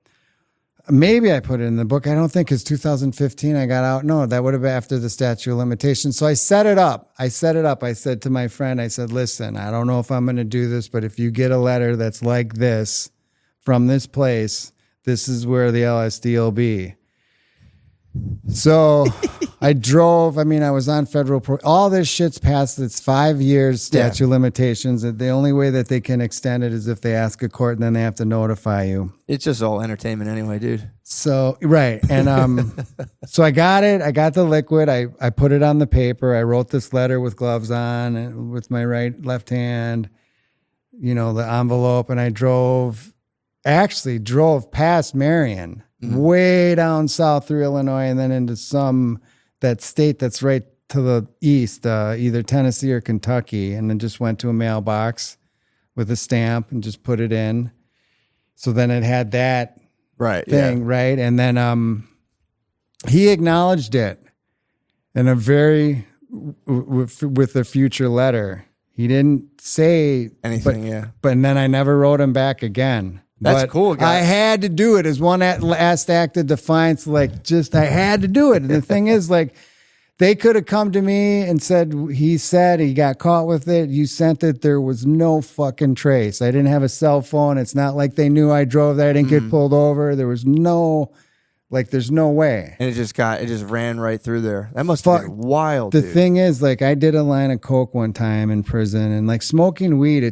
maybe I put it in the book. I don't think because 2015 I got out. No, that would have been after the statute of limitations. So I set it up. I said to my friend, I said, listen, I don't know if I'm going to do this, but if you get a letter that's like this from this place, this is where the LSD will be. So I drove. I was on federal. All this shit's past. It's 5 years statute of limitations. The only way that they can extend it is if they ask a court, and then they have to notify you. It's just all entertainment anyway, dude. So right, and so I got it. I got the liquid. I put it on the paper. I wrote this letter with gloves on, and with my left hand. The envelope, and I drove past Marion. Mm-hmm. Way down south through Illinois and then into that state that's right to the east, either Tennessee or Kentucky, and then just went to a mailbox with a stamp and just put it in. So then it had that thing, right? And then he acknowledged it in a with a future letter. He didn't say anything, but and then I never wrote him back again. That's cool, guys. I had to do it as one last act of defiance. I had to do it. And the thing is, they could have come to me and said he got caught with it. You sent it. There was no fucking trace. I didn't have a cell phone. It's not like they knew I drove there. I didn't get pulled over. There was there's no way. And it just ran right through there. That must have been wild. The thing is, I did a line of coke one time in prison, and smoking weed,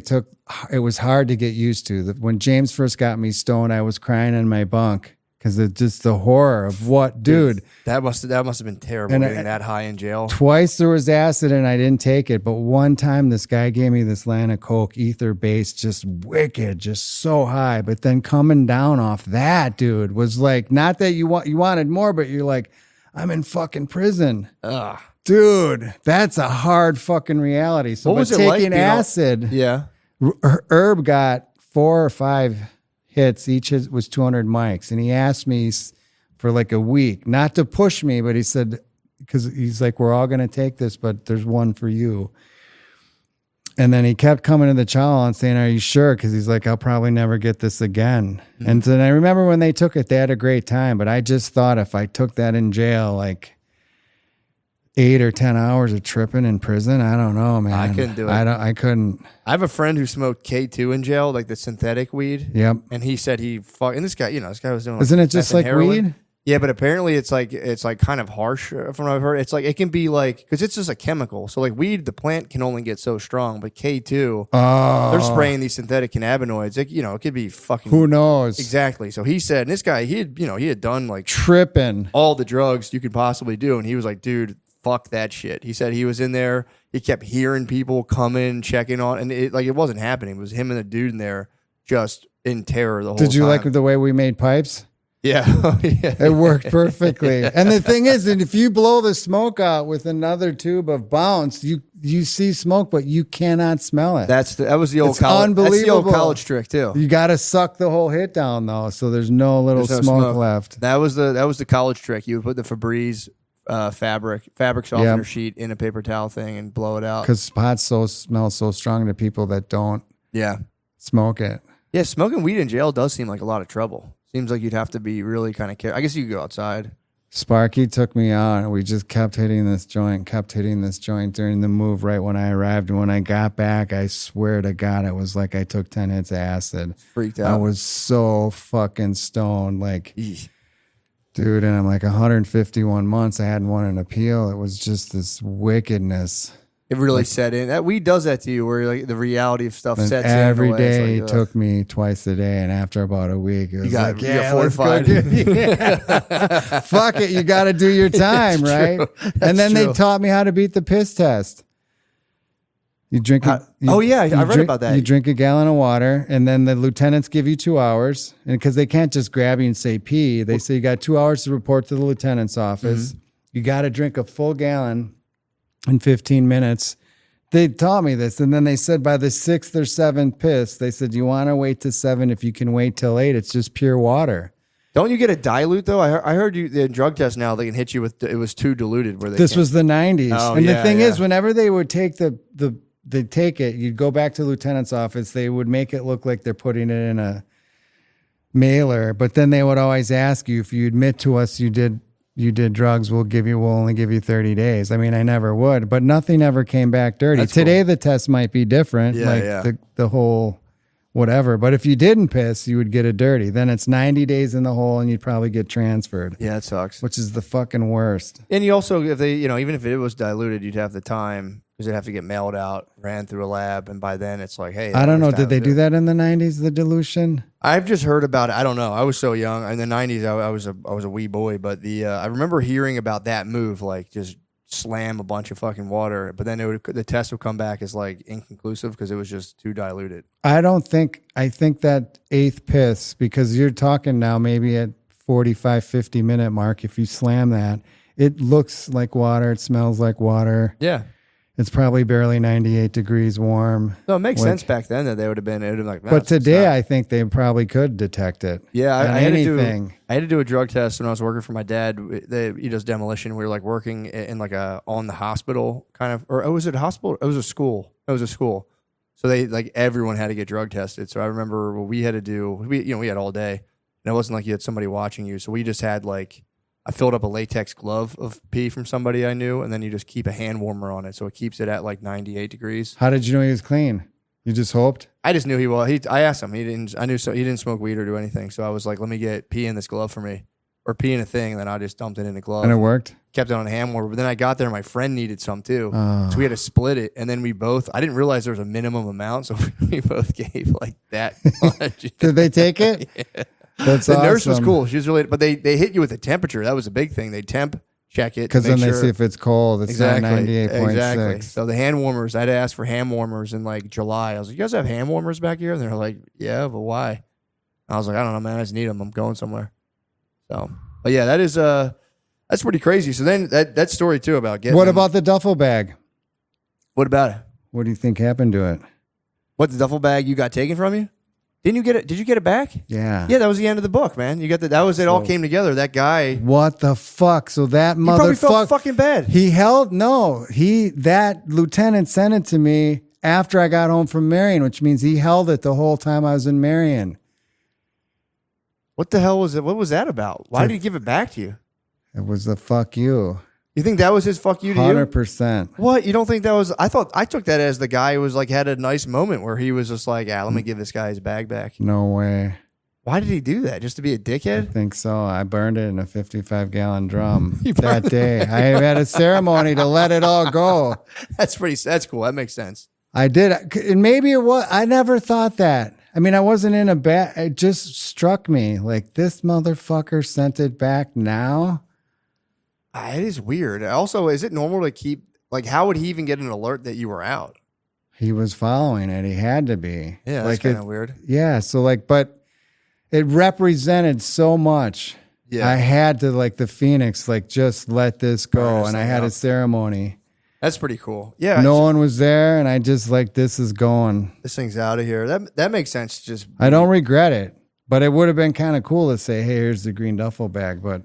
it was hard to get used to. When James first got me stoned, I was crying in my bunk because it's just the horror of what, dude. That must have been terrible getting that high in jail. Twice there was acid and I didn't take it, but one time this guy gave me this line of coke, ether based, just wicked, just so high. But then coming down off that, dude, was not that you wanted more, but you're like, I'm in fucking prison. Ugh. Dude, that's a hard fucking reality. So what was it taking like, acid, yeah. Herb got 4 or 5 hits. Each hit was 200 mics. And he asked me for a week, not to push me, but he said, because he's like, we're all going to take this, but there's one for you. And then he kept coming to the chow and saying, are you sure? Because he's like, I'll probably never get this again. Mm-hmm. And then I remember when they took it, they had a great time. But I just thought if I took that in jail, 8 or 10 hours of tripping in prison, I don't know, man. I couldn't do it. I couldn't. I have a friend who smoked K2 in jail, the synthetic weed. Yep. And he said and this guy was doing. Isn't it just like heroin. weed? Yeah, but apparently it's kind of harsh from what I've heard. It's it can be because it's just a chemical. So weed, the plant can only get so strong, but K2, they're spraying these synthetic cannabinoids. It could be fucking. Who knows? Exactly. So he said, and this guy, he had done tripping all the drugs you could possibly do, and he was like, dude, fuck that shit. He said he was in there. He kept hearing people coming, checking on, and it wasn't happening. It was him and the dude in there just in terror the whole Did you time. like the way we made pipes? Yeah. It worked perfectly. And the thing is, and if you blow the smoke out with another tube of bounce, you see smoke, but you cannot smell it. That was the old It's college. That's the old unbelievable. college trick too. You got to suck the whole hit down though, so there's no little There's no smoke left. That was the college trick. You would put the Febreze fabric softener sheet in a paper towel thing and blow it out. Because pot smells so strong to people that don't smoke it. Yeah, smoking weed in jail does seem like a lot of trouble. Seems like you'd have to be really kind of careful. I guess you could go outside. Sparky took me out, and we just kept hitting this joint during the move right when I arrived. And when I got back, I swear to God, it was like I took 10 hits of acid. Freaked out. I was so fucking stoned. Like, Eesh. dude, and I'm like 151 months. I hadn't won an appeal. It was just this wickedness. It really set in. That weed does that to you, where like the reality of stuff And sets in. every in day he like, took me twice a day, and after about a week, it was got- like, you yeah, got let's go fortified. fuck it, you got to do your time, right? And then they taught me how to beat the piss test. You drink. I read about that. You drink a gallon of water, and then the lieutenants give you 2 hours, and because they can't just grab you and say pee, they say you got 2 hours to report to the lieutenant's office. Mm-hmm. You got to drink a full gallon in 15 minutes. They taught me this, and then they said by the 6th or 7th piss, they said you want to wait to 7. If you can wait till 8, it's just pure water. Don't you get a dilute though? I heard you the drug test now they can hit you with it was too diluted. Where This was the 90s, and the thing yeah. is, whenever they would take they take it, you'd go back to the lieutenant's office. They would make it look like they're putting it in a mailer, but then they would always ask you if you admit to us you did drugs, we'll only give you 30 days. I mean, I never would, but nothing ever came back dirty. That's Today, cool. the test might be different, the whole whatever. But if you didn't piss, you would get a dirty. Then it's 90 days in the hole, and you'd probably get transferred. Yeah, it sucks. Which is the fucking worst. And you also, if they, even if it was diluted, you'd have the time because it'd have to get mailed out, ran through a lab, and by then it's like, hey. I don't know. Did they do that in the 90s, the dilution? I've just heard about it. I don't know. I was so young in the 90s. I was a wee boy, but I remember hearing about that move, like just slam a bunch of fucking water, but then the test would come back as like inconclusive because it was just too diluted. I think that 8th piss, because you're talking now maybe at 45, 50 minute mark, if you slam that, it looks like water, it smells like water. Yeah. It's probably barely 98 degrees warm. No, it makes sense back then that they would have been like. But today, I think they probably could detect it. Yeah, I had to do a drug test when I was working for my dad. He does demolition. We were like working in like on the hospital kind of, or was it a hospital? It was a school. It was a school. So they like everyone had to get drug tested. So I remember what we had to do. We had all day, and it wasn't like you had somebody watching you. So we just had like. I filled up a latex glove of pee from somebody I knew, and then you just keep a hand warmer on it, so it keeps it at like 98 degrees. How did you know he was clean? You just hoped? I just knew he was. I asked him. He didn't. I knew so he didn't smoke weed or do anything. So I was like, "Let me get pee in this glove for me, or pee in a thing." And then I just dumped it in the glove, And it worked? Kept it on a hand warmer. But then I got there, my friend needed some too, so we had to split it. And then we both. I didn't realize there was a minimum amount, so we both gave like that much. Did they take it? Yeah. That's the awesome. nurse was cool. She was really, but they hit you with the temperature. That was a big thing. They temp check it because then they see if it's cold. It's not 98.6. Exactly. So the hand warmers, I had to ask for hand warmers in like July. I was like, "You guys have hand warmers back here?" And they're like, "Yeah, but why?" And I was like, "I don't know, man. I just need them. I'm going somewhere." So, but yeah, that's pretty crazy. So then that story too about getting. What about the duffel bag? What about it? What do you think happened to it? What, the duffel bag you got taken from you? Didn't you get it? Did you get it back? Yeah. Yeah, that was the end of the book, man. You got that was it all came together. That guy. What the fuck? So that He probably felt motherfucker. fucking bad. That lieutenant sent it to me after I got home from Marion, which means he held it the whole time I was in Marion. What the hell was it? What was that about? Why did he give it back to you? It was the fuck you. You think that was his fuck you to you? 100%. What? You don't think that was? I took that as the guy who was like had a nice moment where he was just like, let me give this guy his bag back. No way. Why did he do that? Just to be a I dickhead? think so. I burned it in a 55-gallon drum that day. I had a ceremony to let it all go. That's cool. That makes sense. I did. And maybe it was. I never thought that. I mean, I wasn't in a bad. It just struck me like this motherfucker sent it back now. It is weird. Also, is it normal to keep, like, how would he even get an alert that you were out? He was following it. He had to be. Yeah, that's kind of weird. Yeah. So like, but it represented so much. Yeah. I had to, like the Phoenix, like just let this go. And I had a ceremony. That's pretty cool. Yeah. No one was there. And I just like, this is going. This thing's out of here. That makes sense. Just I don't regret it, but it would have been kind of cool to say, hey, here's the green duffel bag. But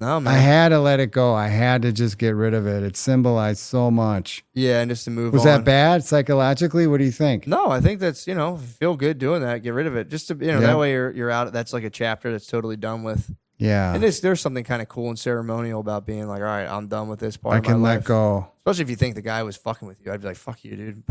no, man. I had to let it go. I had to just get rid of it. It symbolized so much. Yeah. And just to move on. Was that bad psychologically? What do you think? No, I think that's, feel good doing that. Get rid of it. Just to, that way you're out. That's like a chapter that's totally done with. Yeah. And there's something kind of cool and ceremonial about being like, all right, I'm done with this part I of my can life. let go. Especially if you think the guy was fucking with you. I'd be like, fuck you, dude.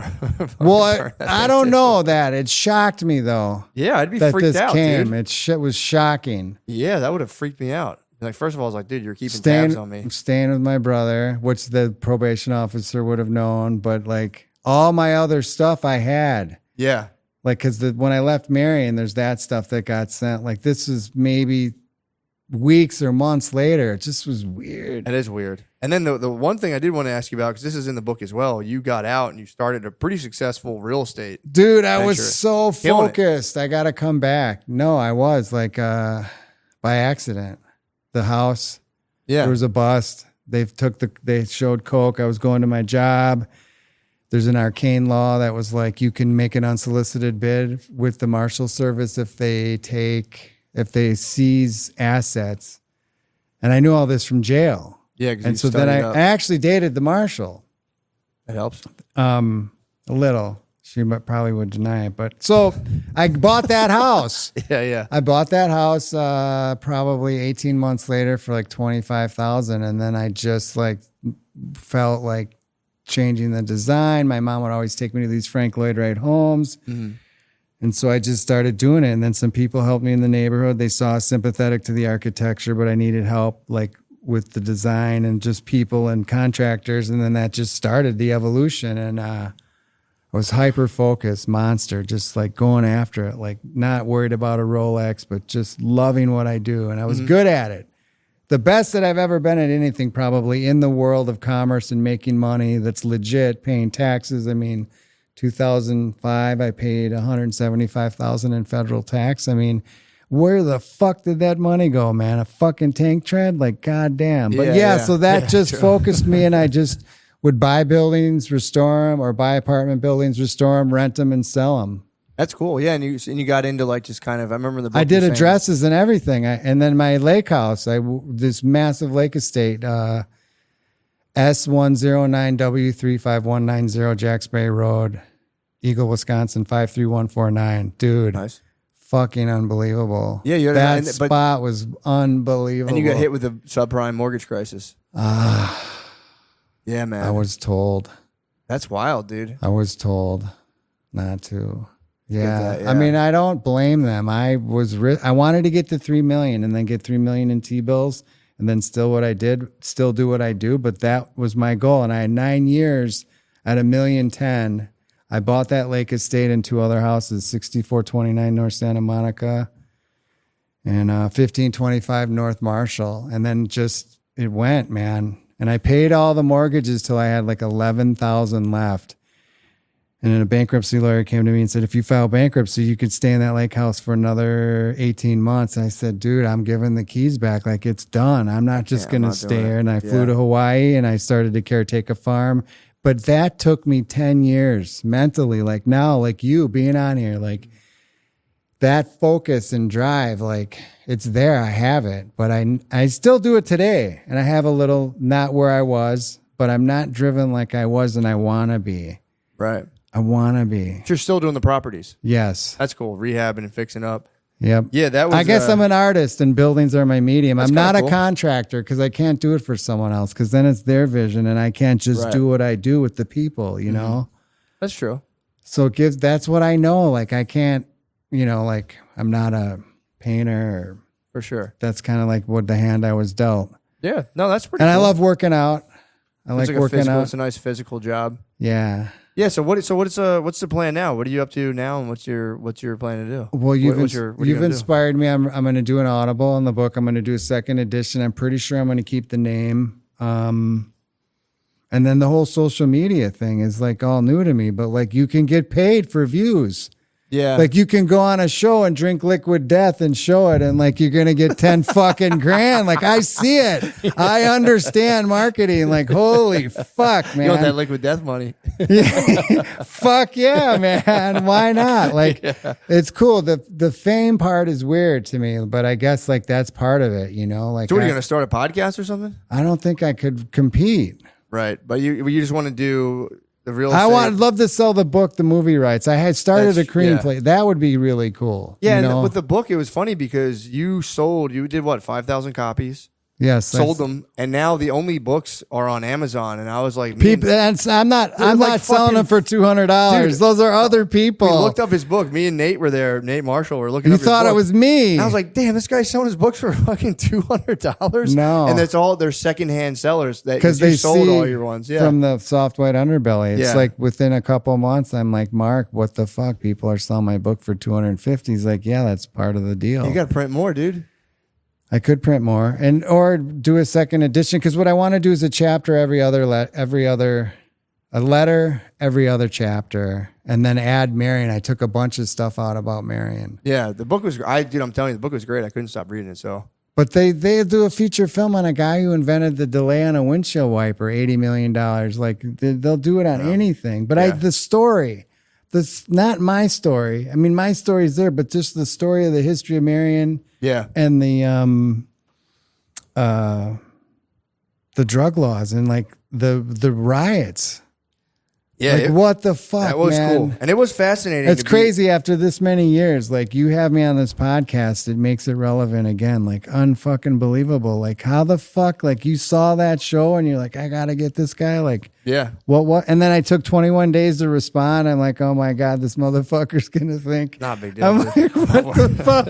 Well, I don't know that. It shocked me, though. Yeah, I'd be that freaked this out, came. dude. It was shocking. Yeah, that would have freaked me out. Like, first of all, I was like, dude, you're keeping tabs on me. Staying with my brother, which the probation officer would have known, but like all my other stuff I had. Yeah. Like, because when I left Marion, there's that stuff that got sent. Like, this was maybe weeks or months later. It just was weird. It is weird. And then the one thing I did want to ask you about, because this is in the book as well, you got out and you started a pretty successful real estate. Dude, I venture. was so focused. I got to come back. No, I was like by accident. The house, there was a bust. They showed coke. I was going to my job. There's an arcane law that was like, you can make an unsolicited bid with the Marshal Service if they seize assets. And I knew all this from jail. Yeah. And so then I actually dated the Marshal. It helps. A little. She probably would deny it. But so I bought that house. Yeah. I bought that house probably 18 months later for like $25,000. And then I just like felt like changing the design. My mom would always take me to these Frank Lloyd Wright homes. Mm-hmm. And so I just started doing it. And then some people helped me in the neighborhood. They saw sympathetic to the architecture, but I needed help like with the design and just people and contractors. And then that just started the evolution. And I was hyper-focused, monster, just like going after it, like not worried about a Rolex, but just loving what I do. And I was good at it. The best that I've ever been at anything probably in the world of commerce and making money that's legit, paying taxes. I mean, 2005, I paid $175,000 in federal tax. I mean, where the fuck did that money go, man? A fucking tank tread? Like, goddamn. But so that just focused me, and I just would buy buildings, restore them, or buy apartment buildings, restore them, rent them, and sell them. That's cool. Yeah, and you got into like just kind of. I remember the book I did addresses and everything, and then my lake house. This massive lake estate, S109W35190 Jacksbury Road, Eagle, Wisconsin 53149. Dude, nice, fucking unbelievable. Yeah, that spot was unbelievable. And you got hit with a subprime mortgage crisis. Yeah, man. I was told. That's wild, dude. I was told not to. Yeah. I mean, I don't blame them. I wanted to get to 3 million and then get 3 million in T-bills and then still do what I do. But that was my goal. And I had 9 years at $1,010,000. I bought that lake estate and 2 other houses, 6429 North Santa Monica and 1525 North Marshall. And then just, it went, man. And I paid all the mortgages till I had like 11,000 left. And then a bankruptcy lawyer came to me and said, if you file bankruptcy, you could stay in that lake house for another 18 months. And I said, dude, I'm giving the keys back. Like, it's done. I'm not just going to stay here. And I flew to Hawaii and I started to caretake a farm. But that took me 10 years mentally. Like now, like you being on here, like that focus and drive, like it's there. I have it, but I still do it today. And I have a little, not where I was, but I'm not driven like I was and I want to be. Right. I want to be. But you're still doing the properties. Yes. That's cool. Rehabbing and fixing up. Yep. Yeah, that was. I guess I'm an artist and buildings are my medium. I'm not cool. a contractor because I can't do it for someone else because then it's their vision and I can't just do what I do with the people, you know? That's true. So that's what I know. Like I can't, like I'm not a painter. For sure. That's kind of like what the hand I was dealt. Yeah. No, that's pretty And cool. I love working out. I like working out. It's a nice physical job. Yeah. Yeah. So what's the plan now? What are you up to now, and what's your plan to do? Well, you've inspired me. I'm going to do an Audible on the book. I'm going to do a second edition. I'm pretty sure I'm going to keep the name. And And then the whole social media thing is like all new to me, but like you can get paid for views. Yeah. Like you can go on a show and drink Liquid Death and show it, and like you're gonna get 10 fucking grand. Like I see it. I understand marketing. Like holy fuck, man. You want that Liquid Death money? Fuck yeah, man. Why not? Like it's cool. The fame part is weird to me, but I guess like that's part of it, you know? Like So what, are you gonna start a podcast or something? I don't think I could compete. Right. But you just want to do the real estate. I'd love to sell the book, the movie rights. I had started a cream plate. That would be really cool. Yeah, you know? and with the book, it was funny because you did what, 5,000 copies? Yes, sold them, and now the only books are on Amazon. And I was like, I'm not selling them for $200. Those are other people. We looked up his book. Me and Nate were there. Nate Marshall were looking. You thought it was me? And I was like, damn, this guy's selling his books for fucking $200. No, and it's all they're secondhand sellers that because they sold see all your ones. Yeah, from the soft white underbelly. It's like within a couple months, I'm like, Mark, what the fuck? People are selling my book for $250. He's like, yeah, that's part of the deal. You got to print more, dude. I could print more or do a second edition, because what I want to do is a chapter every other chapter, and then add Marion. I took a bunch of stuff out about Marion. Yeah, the book was. I'm telling you, the book was great. I couldn't stop reading it. So, but they do a feature film on a guy who invented the delay on a windshield wiper, $80 million. Like they'll do it on anything. But the story. That's not my story. I mean, my story's there, but just the story of the history of Marion. Yeah. And the drug laws and like the riots. Yeah. Like what the fuck, that was man? cool. And it was fascinating. It's crazy after this many years. Like you have me on this podcast, it makes it relevant again. Like unfucking believable. Like how the fuck, like you saw that show and you're like, I gotta get this guy. Like, yeah. What? And then I took 21 days to respond. I'm like, oh my God, this motherfucker's gonna think. Not a big deal. I'm like, what the fuck?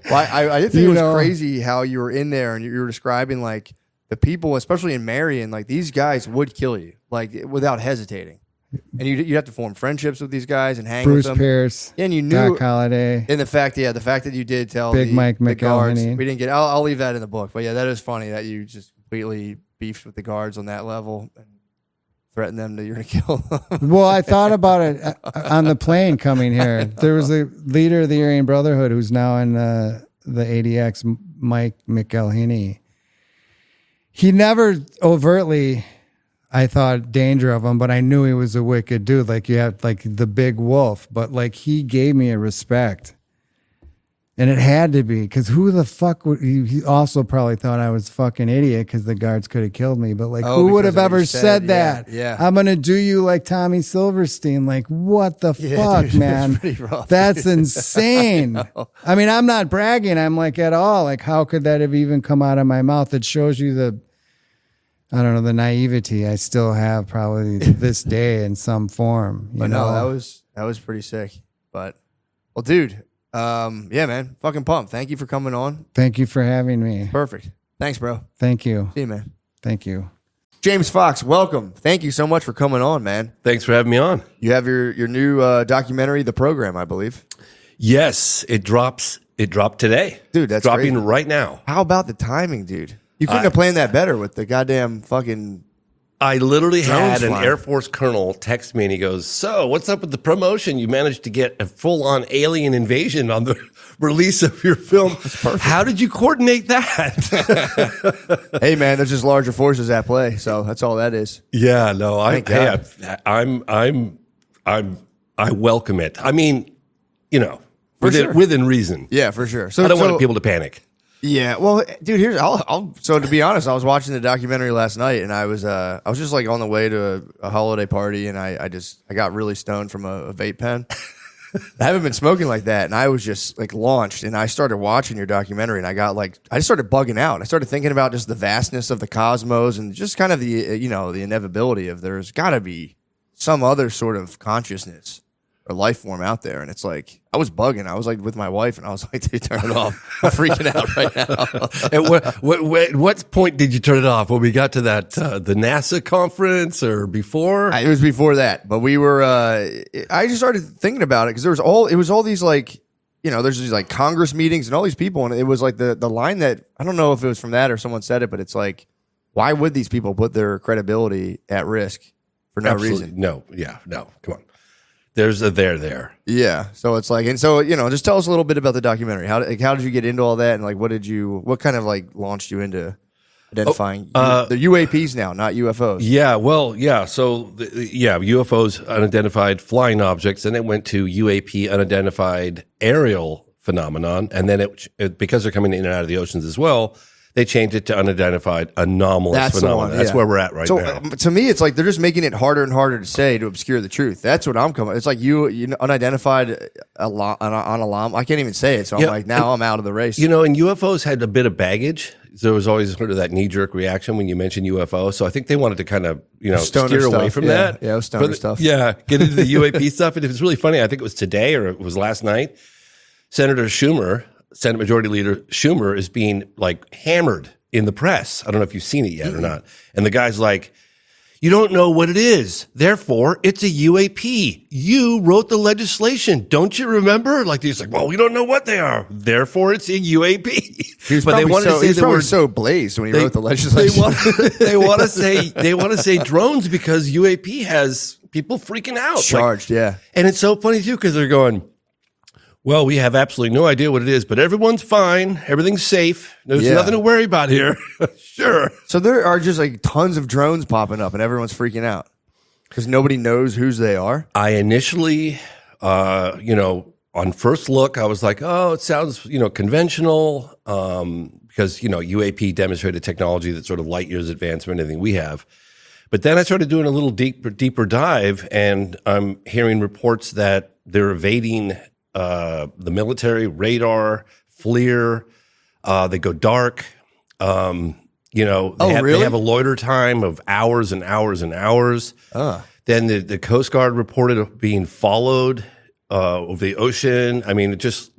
Well, I did think it was crazy how you were in there and you were describing like the people, especially in Marion, like these guys would kill you, like without hesitating. And you have to form friendships with these guys and hang with them. Bruce Pierce, and you knew Doc Holliday, and the fact that you did tell Big Mike the guards, McElhenney. we didn't get. I'll leave that in the book, but yeah, that is funny that you just completely beefed with the guards on that level and threatened them that you're going to kill them. Well, I thought about it on the plane coming here. There was a leader of the Aryan Brotherhood who's now in the ADX, Mike McElhenney. He never overtly, I thought, danger of him, but I knew he was a wicked dude. Like you have like the big wolf, but like he gave me a respect. And it had to be, because who the fuck would he also probably thought I was fucking idiot because the guards could have killed me. But like, who would have ever said that? Yeah. I'm going to do you like Tommy Silverstein. Like, what the fuck, dude, man? That's insane. I mean, I'm not bragging. I'm like at all. Like, how could that have even come out of my mouth? It shows you the naivety I still have probably this day in some form. You know? No, that was pretty sick. But, well, dude. Yeah, man. Fucking pumped. Thank you for coming on. Thank you for having me. Perfect. Thanks, bro. Thank you. See you, man. Thank you. James Fox, welcome. Thank you so much for coming on, man. Thanks for having me on. You have your new documentary, The Program, I believe. Yes, it dropped today. Dude, that's dropping crazy. right now. How about the timing, dude? You couldn't have planned that better with the goddamn fucking... I literally had an flying. Air Force colonel text me and he goes, so what's up with the promotion? You managed to get a full-on alien invasion on the release of your film. How did you coordinate that? Hey, man, there's just larger forces at play, so that's all that is. Yeah, no, I welcome it. I mean, within reason. Yeah, for sure. So I don't want people to panic. Yeah, well, dude, so to be honest, I was watching the documentary last night, and I was just like on the way to a holiday party, and I got really stoned from a vape pen. I haven't been smoking like that, and I was just like launched, and I started watching your documentary, and I just started bugging out. I started thinking about just the vastness of the cosmos, and just kind of the the inevitability of there's got to be some other sort of consciousness or life form out there. And it's like, I was bugging. I was like with my wife and I was like, dude, turn it off. I'm freaking out right now. At what point did you turn it off? When we got to that, the NASA conference or before? It was before that, but we were, I just started thinking about it because it was all these like, there's these like Congress meetings and all these people. And it was like the line that, I don't know if it was from that or someone said it, but it's like, why would these people put their credibility at risk for no Absolutely. reason? No, come on. There's a there. Yeah. So it's like, and so, just tell us a little bit about the documentary. How did you get into all that? And like, what kind of like launched you into identifying the UAPs now, not UFOs? Yeah. Well, yeah. So, UFOs, unidentified flying objects, and it went to UAP, unidentified aerial phenomenon. And then it because they're coming in and out of the oceans as well, they changed it to unidentified anomalous phenomenon. That's where we're at right now. To me, it's like they're just making it harder and harder to say to obscure the truth. That's what I'm coming. It's like you unidentified alarm. I can't even say it. So I'm like, now I'm out of the race. And UFOs had a bit of baggage. There was always sort of that knee-jerk reaction when you mentioned UFO. So I think they wanted to kind of, steer away from that. Yeah, stoner stuff. Yeah, get into the UAP stuff. And it was really funny. I think it was today or it was last night. Senator Schumer, Senate Majority Leader Schumer, is being like hammered in the press. I don't know if you've seen it yet or not. And the guy's like, you don't know what it is. Therefore, it's a UAP. You wrote the legislation. Don't you remember? Like, he's like, well, we don't know what they are. Therefore, it's a UAP. But they wanted to say the word so blazed when he wrote the legislation. They want to say drones because UAP has people freaking out. Charged, yeah. And it's so funny too because they're going, well, we have absolutely no idea what it is, but everyone's fine. Everything's safe. There's nothing to worry about here. Sure. So there are just like tons of drones popping up and everyone's freaking out because nobody knows whose they are. I initially, on first look, I was like, oh, it sounds, conventional because, UAP demonstrated technology that's sort of light years advanced from anything we have. But then I started doing a little deeper dive, and I'm hearing reports that they're evading the military, radar, FLIR, they go dark. They have a loiter time of hours and hours and hours. Then the Coast Guard reported being followed over the ocean. I mean, it just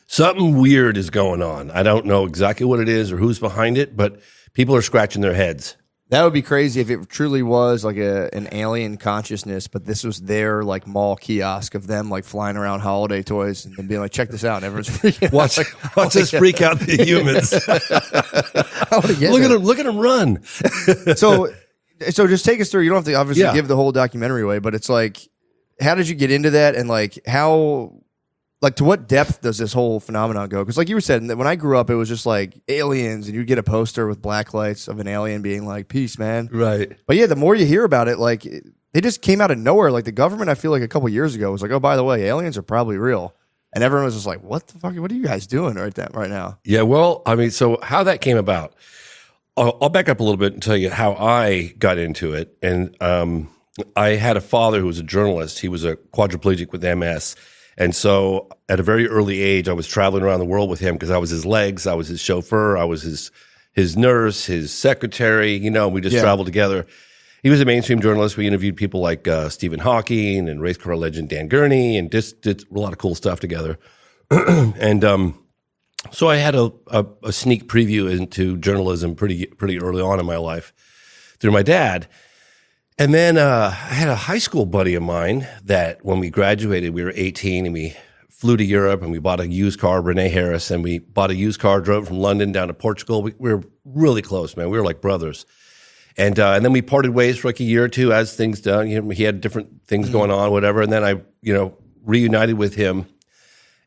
something weird is going on. I don't know exactly what it is or who's behind it, but people are scratching their heads. That would be crazy if it truly was like an alien consciousness, but this was their like mall kiosk of them like flying around holiday toys and being like, check this out. And everyone's freaking out. Watch us freak out the humans. Look at them run. So just take us through. You don't have to obviously give the whole documentary away, but it's like, how did you get into that? And like to what depth does this whole phenomenon go? Because like you were saying, when I grew up, it was just like aliens, and you'd get a poster with black lights of an alien being like, peace, man. Right. But yeah, the more you hear about it, like they just came out of nowhere. Like the government, I feel like a couple years ago was like, oh, by the way, aliens are probably real. And everyone was just like, what the fuck? What are you guys doing right now? Yeah, well, I mean, so how that came about, I'll back up a little bit and tell you how I got into it. And I had a father who was a journalist. He was a quadriplegic with MS. And so at a very early age, I was traveling around the world with him because I was his legs, I was his chauffeur, I was his nurse, his secretary, we just traveled together. He was a mainstream journalist. We interviewed people like Stephen Hawking and race car legend Dan Gurney and just did a lot of cool stuff together. And so I had a sneak preview into journalism pretty early on in my life through my dad. And then I had a high school buddy of mine that when we graduated, we were 18 and we flew to Europe and we bought a used car, Renee Harris, and we bought a used car, drove from London down to Portugal. We were really close, man. We were like brothers. And then we parted ways for like a year or two as things done. He had different things going on, whatever. And then I, reunited with him.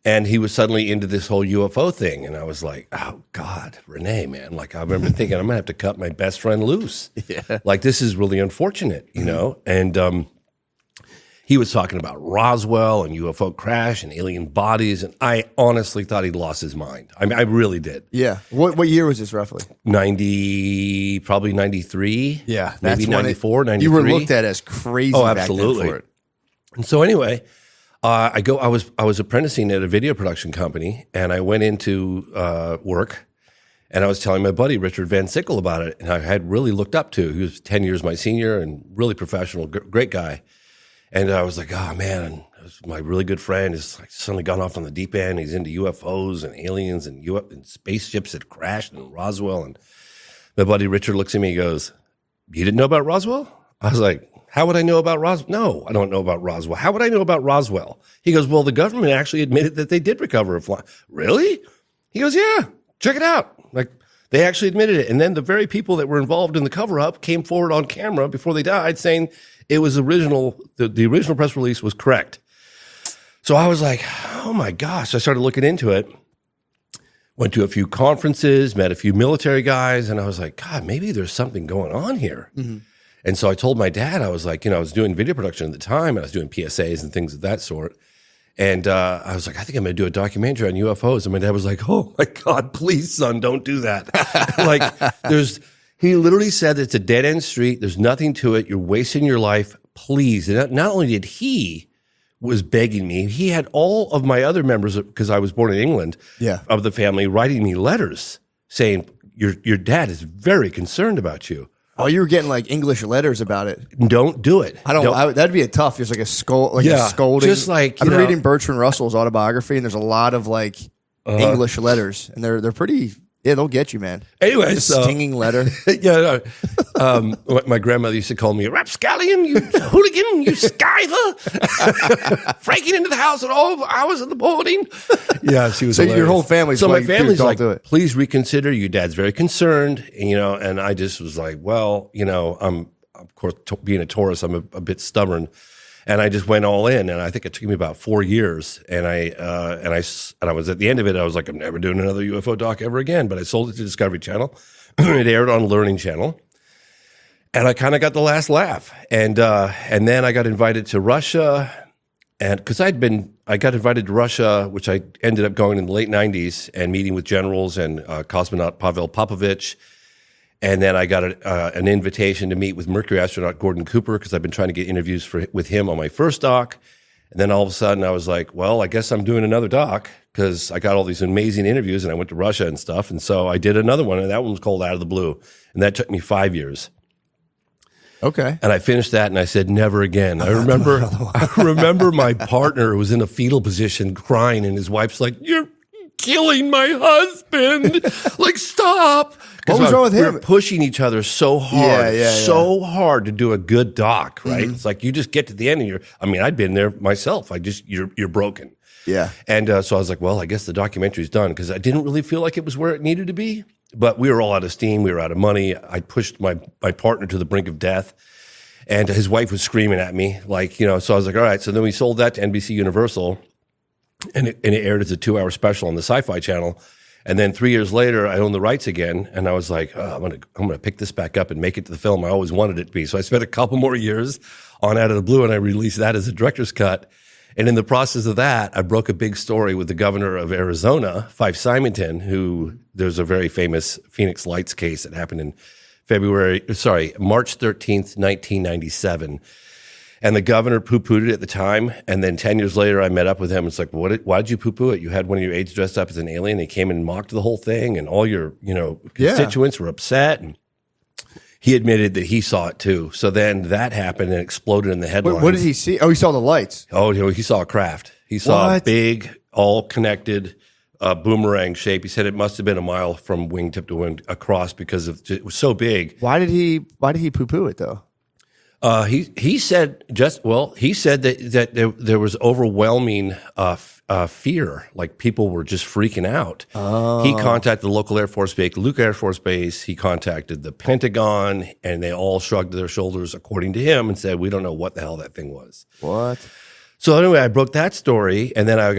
And he was suddenly into this whole UFO thing. And I was like, oh, God, Renee, man. Like, I remember thinking, I'm going to have to cut my best friend loose. Yeah. Like, this is really unfortunate, And he was talking about Roswell and UFO crash and alien bodies. And I honestly thought he'd lost his mind. I mean, I really did. Yeah. What year was this roughly? Probably 93. Yeah. Maybe 94, 93. You were looked at as crazy back absolutely. then for it. And so anyway... I was apprenticing at a video production company, and I went into work, and I was telling my buddy Richard Van Sickle about it, and I had really looked up to. He was 10 years my senior and really professional, great guy. And I was like, oh man, my really good friend is like suddenly gone off on the deep end. He's into UFOs and aliens and spaceships that crashed in Roswell. And my buddy Richard looks at me and goes, you didn't know about Roswell? I was like, how would I know about Roswell? No, I don't know about Roswell. How would I know about Roswell? He goes, well, the government actually admitted that they did recover a fly. Really? He goes, yeah, check it out. Like, They actually admitted it. And then the very people that were involved in the cover-up came forward on camera before they died saying it was original. The original press release was correct. So I was like, oh my gosh. I started looking into it. Went to a few conferences, met a few military guys, and I was like, God, maybe there's something going on here. Mm-hmm. And so I told my dad, I was like, I was doing video production at the time, and I was doing PSAs and things of that sort. And I was like, I think I'm going to do a documentary on UFOs. And my dad was like, oh my God, please, son, don't do that. He literally said it's a dead end street. There's nothing to it. You're wasting your life. Please. And not only did he was begging me, he had all of my other members, because I was born in England, of the family, writing me letters saying, your dad is very concerned about you. Oh, you were getting like English letters about it. Don't do it. That'd be a tough, just like a scolding. Just like, I've been reading Bertrand Russell's autobiography, and there's a lot of like English letters, and they're pretty. Yeah, they'll get you, man. Anyway, stinging letter. My grandmother used to call me a rapscallion, you hooligan, you skiver, breaking into the house at all hours of the morning. Yeah, she was. So your whole family's my family's like, please reconsider. Your dad's very concerned, and I just was like, well, I'm of course being a Taurus, I'm a bit stubborn. And I just went all in, and I think it took me about 4 years. And I was at the end of it. I was like, I'm never doing another UFO doc ever again. But I sold it to Discovery Channel. It aired on Learning Channel, and I kind of got the last laugh. And then I got invited to Russia, and because I got invited to Russia, which I ended up going in the late '90s and meeting with generals and cosmonaut Pavel Popovich. And then I got an invitation to meet with Mercury astronaut Gordon Cooper, because I've been trying to get interviews with him on my first doc. And then all of a sudden I was like, well, I guess I'm doing another doc, because I got all these amazing interviews, and I went to Russia and stuff. And so I did another one, and that one was called Out of the Blue. And that took me 5 years. Okay. And I finished that, and I said, never again. I remember my partner was in a fetal position crying, and his wife's like, you're killing my husband. Like, stop. What was wrong with him? We were pushing each other so hard, so hard to do a good doc, right? Mm-hmm. It's like you just get to the end, and I'd been there myself. You're broken. Yeah. And so I was like, well, I guess the documentary's done, because I didn't really feel like it was where it needed to be. But we were all out of steam. We were out of money. I pushed my partner to the brink of death, and his wife was screaming at me, so I was like, all right. So then we sold that to NBC Universal, and it aired as a 2-hour special on the Sci-Fi Channel. And then 3 years later, I owned the rights again, and I was like, oh, I'm gonna pick this back up and make it to the film I always wanted it to be. So I spent a couple more years on Out of the Blue, and I released that as a director's cut. And in the process of that, I broke a big story with the governor of Arizona, Fife Symington, who there's a very famous Phoenix Lights case that happened in March 13th, 1997. And the governor poo-pooed it at the time. And then 10 years later, I met up with him. It's like, why did you poo-poo it? You had one of your aides dressed up as an alien. He came and mocked the whole thing, and all your, constituents were upset. And he admitted that he saw it too. So then that happened and exploded in the headlines. What did he see? Oh, he saw the lights. Oh, he saw a craft. He saw a big, all connected boomerang shape. He said it must have been a mile from wingtip to wing across, because it was so big. Why did he poo-poo it though? He said that there was overwhelming fear, like people were just freaking out. Oh. He contacted the local Air Force Base, Luke Air Force Base. He contacted the Pentagon, and they all shrugged their shoulders, according to him, and said, "We don't know what the hell that thing was." What? So anyway, I broke that story, and then I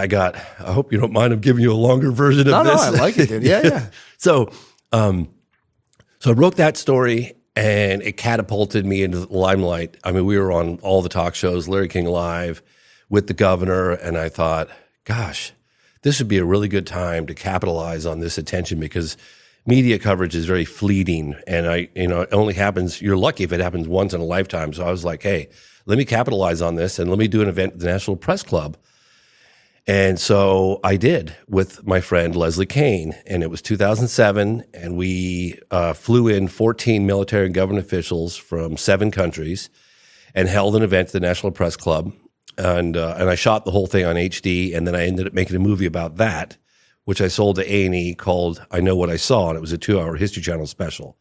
got. I hope you don't mind. I'm giving you a longer version of this. No, I like it, dude. Yeah. So I broke that story. And it catapulted me into the limelight. We were on all the talk shows, Larry King Live, with the governor, and I thought, gosh, this would be a really good time to capitalize on this attention, because media coverage is very fleeting, and it only happens. You're lucky if it happens once in a lifetime. So I was like, hey, let me capitalize on this, and let me do an event at the National Press Club. And so I did, with my friend Leslie Kane, and it was 2007, and we flew in 14 military and government officials from 7 countries and held an event at the National Press Club, and I shot the whole thing on HD, and then I ended up making a movie about that, which I sold to A&E, called I Know What I Saw, and it was a 2-hour History Channel special.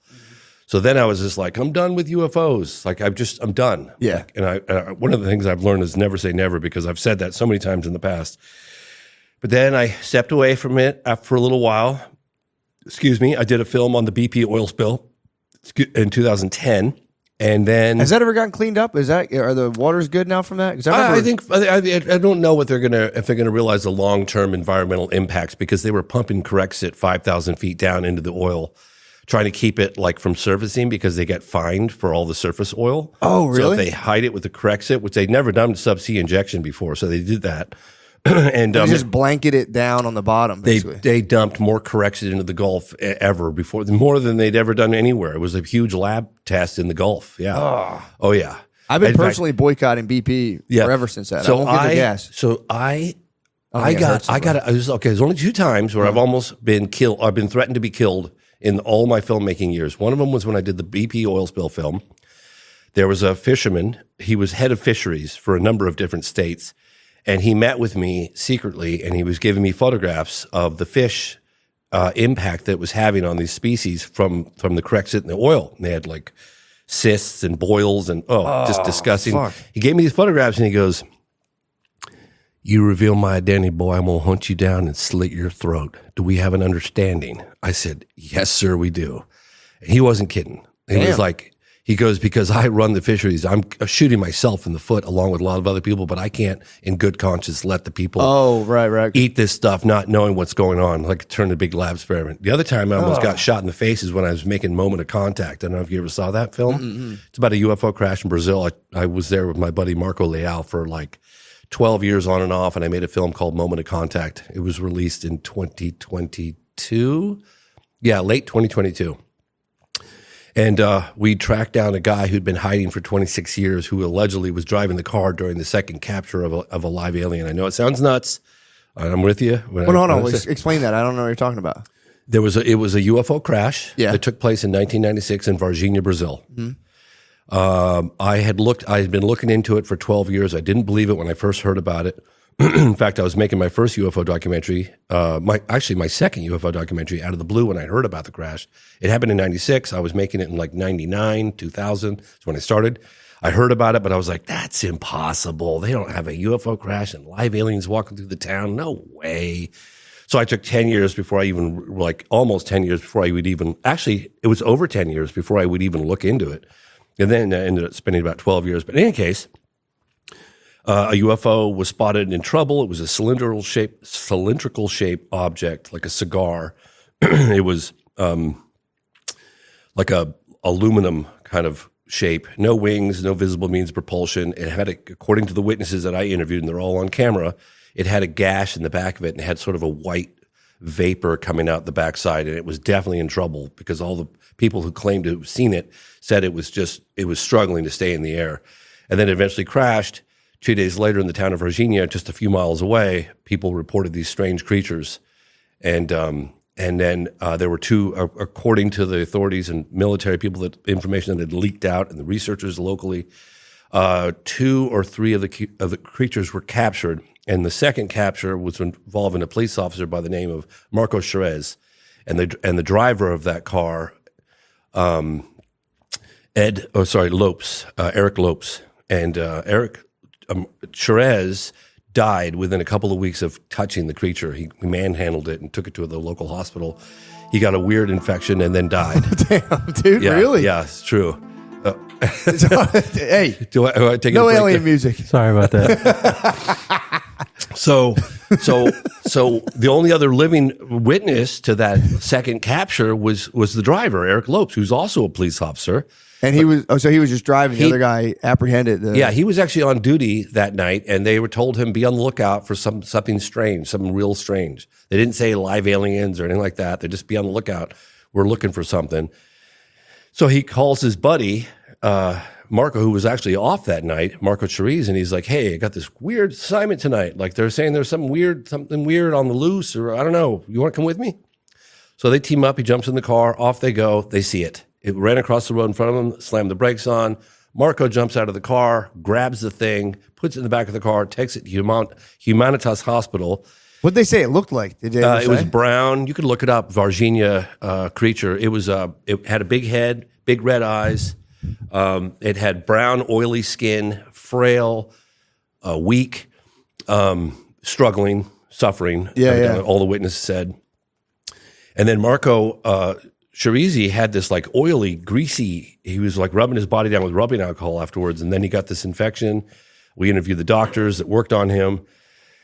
So then I was just like, I'm done with UFOs. Like, I'm done. Yeah. And one of the things I've learned is never say never, because I've said that so many times in the past. But then I stepped away from it for a little while. I did a film on the BP oil spill in 2010. And then has that ever gotten cleaned up? Are the waters good now from that? Because I don't know if they're gonna realize the long-term environmental impacts, because they were pumping Corexit 5,000 feet down into the oil, trying to keep it like from surfacing, because they get fined for all the surface oil. Oh, really? So if they hide it with the Corexit, which they'd never done subsea injection before, so they did that. And they just blanket it down on the bottom. They dumped more Corexit into the Gulf ever before, more than they'd ever done anywhere. It was a huge lab test in the Gulf. Yeah. Oh yeah. I've been personally boycotting BP forever since that. So I won't get their gas. So I there's only 2 times where I've almost been killed. I've been threatened to be killed in all my filmmaking years. One of them was when I did the BP oil spill film. There was a fisherman. He was head of fisheries for a number of different states. And he met with me secretly, and he was giving me photographs of the fish impact that it was having on these species from the Corexit and the oil. And they had like cysts and boils and just disgusting. Fuck. He gave me these photographs, and he goes, "You reveal my identity, boy, I'm going to hunt you down and slit your throat. Do we have an understanding?" I said, "Yes, sir, we do." And he wasn't kidding. He was like, he goes, "Because I run the fisheries, I'm shooting myself in the foot along with a lot of other people, but I can't in good conscience let the people eat this stuff not knowing what's going on, like turn a big lab experiment." The other time I almost got shot in the face is when I was making Moment of Contact. I don't know if you ever saw that film. Mm-hmm. It's about a UFO crash in Brazil. I was there with my buddy Marco Leal for like 12 years on and off, and I made a film called Moment of Contact. It was released in 2022. Yeah, late 2022. And we tracked down a guy who'd been hiding for 26 years, who allegedly was driving the car during the second capture of a live alien. I know it sounds nuts. I'm with you. Hold on. Explain that. I don't know what you're talking about. It was a UFO crash that took place in 1996 in Varginha, Brazil. Mm-hmm. I had been looking into it for 12 years. I didn't believe it when I first heard about it. In fact, I was making my first UFO documentary, my second UFO documentary out of the blue when I heard about the crash. It happened in 96. I was making it in like 99, 2000. That's when I started. I heard about it, but I was like, that's impossible. They don't have a UFO crash and live aliens walking through the town. No way. So I took 10 years before I even, like almost 10 years before I would even, actually, it was over 10 years before I would even look into it. And then I ended up spending about 12 years. But in any case, a UFO was spotted in trouble. It was a cylindrical shape object, like a cigar. It was like a aluminum kind of shape. No wings, no visible means of propulsion. It had, according to the witnesses that I interviewed, and they're all on camera, it had a gash in the back of it and it had sort of a white vapor coming out the backside. And it was definitely in trouble because all the people who claimed to have seen it said it was struggling to stay in the air. And then it eventually crashed. 2 days later in the town of Virginia, just a few miles away, people reported these strange creatures. And then there were 2, according to the authorities and military people, that information that had leaked out and the researchers locally, 2 or 3 of the creatures were captured. And the second capture was involving a police officer by the name of Marco Cherez. And the driver of that car, Eric Lopes. And Eric Cherez died within a couple of weeks of touching the creature. He manhandled it and took it to the local hospital. He got a weird infection and then died. Damn, dude, really? Yeah, it's true. Hey, do I take no alien music. Sorry about that. So the only other living witness to that second capture was the driver, Eric Lopes, who's also a police officer. And he was just driving. The other guy apprehended. Yeah, he was actually on duty that night, and they were told him be on the lookout for something strange, something real strange. They didn't say live aliens or anything like that. They just be on the lookout. We're looking for something. So he calls his buddy, Marco, who was actually off that night, Marco Cherez, and he's like, "Hey, I got this weird assignment tonight. Like they're saying there's something weird on the loose, or I don't know. You want to come with me?" So they team up. He jumps in the car. Off they go. They see it. It ran across the road in front of them, slammed the brakes on. Marco jumps out of the car, grabs the thing, puts it in the back of the car, takes it to Humanitas Hospital. What'd they say it looked like? It was brown. You could look it up, Varginha creature. It had a big head, big red eyes. It had brown, oily skin, frail, weak, struggling, suffering. Yeah. All the witnesses said. And then Marco Chirizi had this like oily, greasy, he was like rubbing his body down with rubbing alcohol afterwards. And then he got this infection. We interviewed the doctors that worked on him.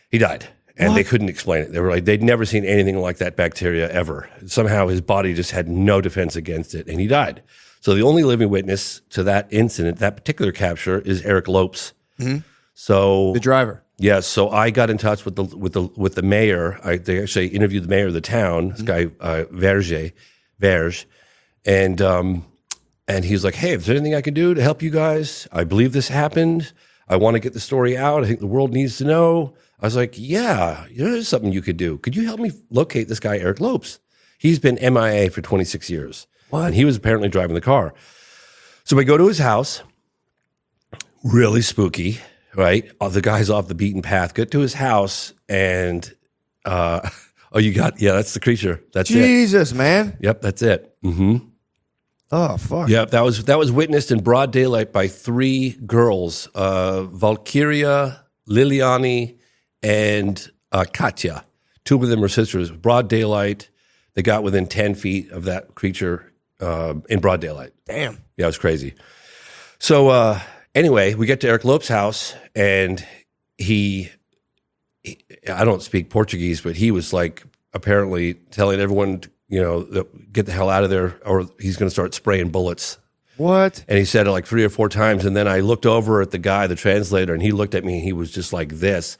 He died. And they couldn't explain it. They were like, they'd never seen anything like that bacteria ever. Somehow his body just had no defense against it, and he died. So the only living witness to that incident, that particular capture, is Eric Lopes. Mm-hmm. So the driver. Yes. So I got in touch with the mayor. They actually interviewed the mayor of the town, this guy Verge, and he was like, "Hey, is there anything I can do to help you guys? I believe this happened. I want to get the story out. I think the world needs to know." I was like, yeah, there's something you could do. Could you help me locate this guy, Eric Lopes? He's been MIA for 26 years. What? And he was apparently driving the car. So we go to his house, really spooky, right? The guy's off the beaten path. Get to his house and, that's the creature. That's Jesus, man. Yep, that's it. Mm-hmm. Oh, fuck. Yep, that was witnessed in broad daylight by 3 girls, Valkyria, Liliani, and Katya. 2 of them were sisters. Broad daylight. They got within 10 feet of that creature in broad daylight. Damn. Yeah, it was crazy. So anyway, we get to Eric Lopes' house, and he I don't speak Portuguese, but he was like apparently telling everyone, get the hell out of there, or he's going to start spraying bullets. What? And he said it like 3 or 4 times, and then I looked over at the guy, the translator, and he looked at me, and he was just like this.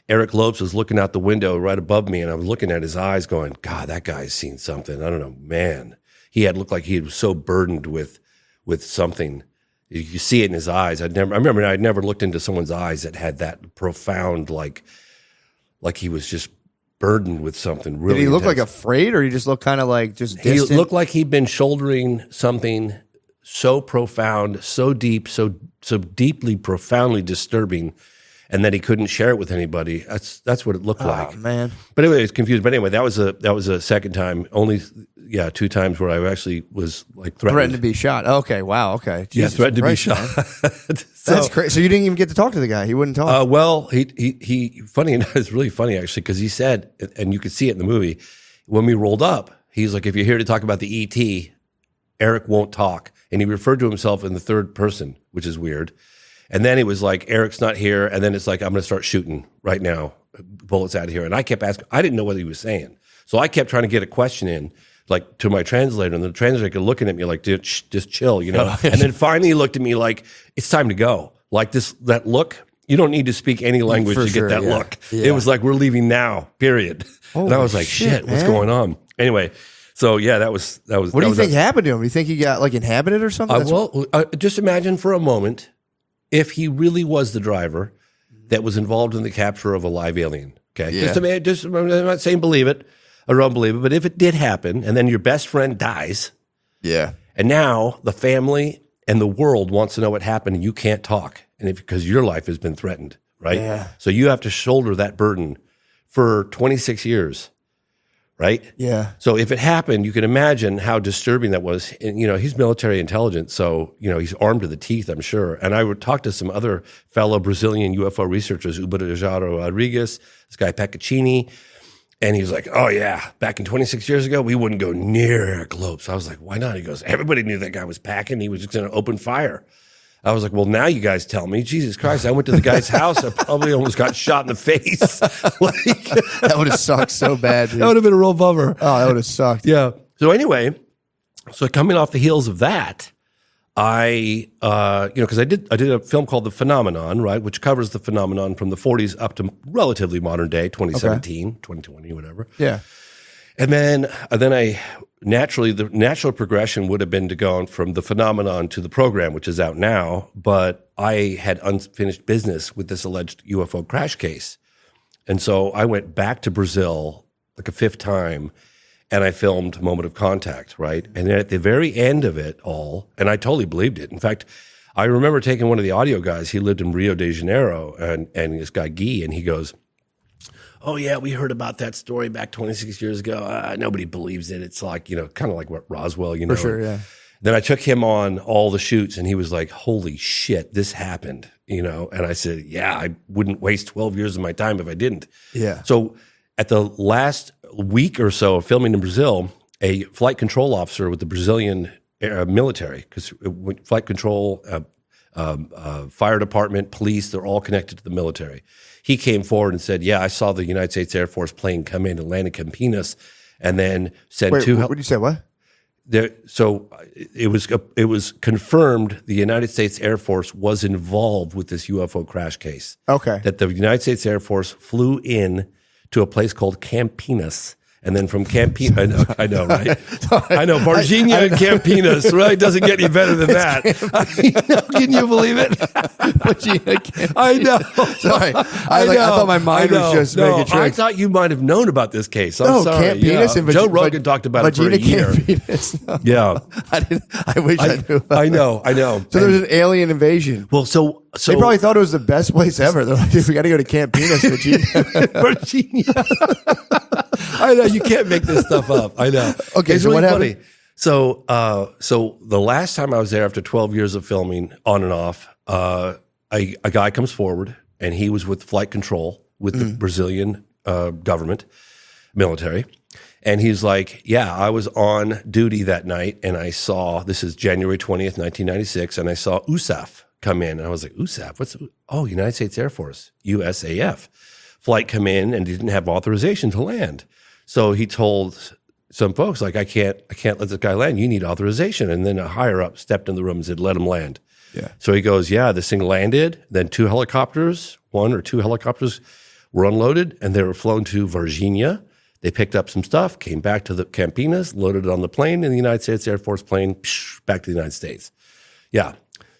Eric Lopes was looking out the window right above me, and I was looking at his eyes going, God, that guy's seen something. I don't know, man. He had looked like he was so burdened with something. You see it in his eyes. I remember I'd never looked into someone's eyes that had that profound, like he was just burdened with something really Did he look intense. like afraid, or he just looked kind of like just distant? He looked like he'd been shouldering something so profound, so deep, so deeply, profoundly disturbing, and that he couldn't share it with anybody. That's what it looked like. Man. But anyway, it's confused. But anyway, that was a second time. Only 2 times where I actually was like threatened to be shot. Okay, wow, okay. Jesus threatened to be Christ, shot. That's crazy. So you didn't even get to talk to the guy. He wouldn't talk. Well, he funny enough, it's really funny actually, because he said, and you could see it in the movie, when we rolled up, he's like, if you're here to talk about the ET, Eric won't talk. And he referred to himself in the third person, which is weird. And then it was like, Eric's not here. And then it's like, I'm going to start shooting right now, bullets out of here. And I kept asking, I didn't know what he was saying. So I kept trying to get a question in, like to my translator. And the translator looking at me like, dude, just chill, And then finally he looked at me like, it's time to go. Like that look, you don't need to speak any language to get that look. Yeah. It was like, we're leaving now, period. And I was like, shit, what's going on? Anyway. So yeah, that was. What do you think happened to him? Do you think he got like inhabited or something? Just imagine for a moment if he really was the driver that was involved in the capture of a live alien. Okay, I'm not saying believe it or don't believe it, but if it did happen, and then your best friend dies, and now the family and the world wants to know what happened, and you can't talk, and because your life has been threatened, right? Yeah. So you have to shoulder that burden for 26 years. Right? Yeah. So if it happened, you can imagine how disturbing that was. And, he's military intelligence, so, he's armed to the teeth, I'm sure. And I would talk to some other fellow Brazilian UFO researchers, Uberajaro Rodriguez, this guy Peccaccini, and he was like, oh, yeah, back in 26 years ago, we wouldn't go near Eric Lopes. I was like, why not? He goes, everybody knew that guy was packing. He was just going to open fire. I was like, well, now you guys tell me. Jesus Christ, I went to the guy's house. I probably almost got shot in the face. That would have sucked so bad, dude. That would have been a real bummer. Oh, that would have sucked. Yeah. So anyway, coming off the heels of that, I because I did a film called The Phenomenon, right, which covers the phenomenon from the 40s up to relatively modern day, 2017, 2020, whatever. Yeah. And then I naturally, the natural progression would have been to go from the phenomenon to the program, which is out now. But I had unfinished business with this alleged UFO crash case. And so I went back to Brazil like a 5th time, and I filmed Moment of Contact, right? And then at the very end of it all, and I totally believed it. In fact, I remember taking one of the audio guys, he lived in Rio de Janeiro, and this guy Guy, and he goes, oh, yeah, we heard about that story back 26 years ago. Nobody believes it. It's like, kind of like what Roswell, For sure, yeah. Then I took him on all the shoots, and he was like, holy shit, this happened, And I said, yeah, I wouldn't waste 12 years of my time if I didn't. Yeah. So at the last week or so of filming in Brazil, a flight control officer with the Brazilian military, because flight control, fire department, police, they're all connected to the military. He came forward and said, yeah, I saw the United States Air Force plane come in and land in Campinas, and then sent Wait, two. what did you say? What? So it was confirmed the United States Air Force was involved with this UFO crash case. Okay. That the United States Air Force flew in to a place called Campinas. And then from Campinas, I know, right? I know, Varginha and Campinas, right? Doesn't get any better than that. Can you believe it? I know. Sorry. I thought my mind was just making tricks. I thought you might have known about this case. I'm sorry. Campinas and Joe Rogan talked about it for a year. Campinas. No. Yeah. I wish I knew about I know. So there was an alien invasion. Well, so they probably thought it was the best place ever. They're like, dude, we got to go to Campinas, Virginia. I know, you can't make this stuff up. I know. Okay, it's so really what funny. happened? So the last time I was there after 12 years of filming on and off, a guy comes forward, and he was with flight control with the Brazilian government, military. And he's like, yeah, I was on duty that night, and I saw, this is January 20th, 1996, and I saw USAF come in. And I was like, USAF? United States Air Force, USAF. Flight come in and didn't have authorization to land. So he told some folks, like, I can't let this guy land. You need authorization. And then a higher up stepped in the room and said, let him land. Yeah. So he goes, yeah, this thing landed. Then one or two helicopters were unloaded, and they were flown to Varginha. They picked up some stuff, came back to the Campinas, loaded it on the plane, and the United States Air Force plane, back to the United States. Yeah.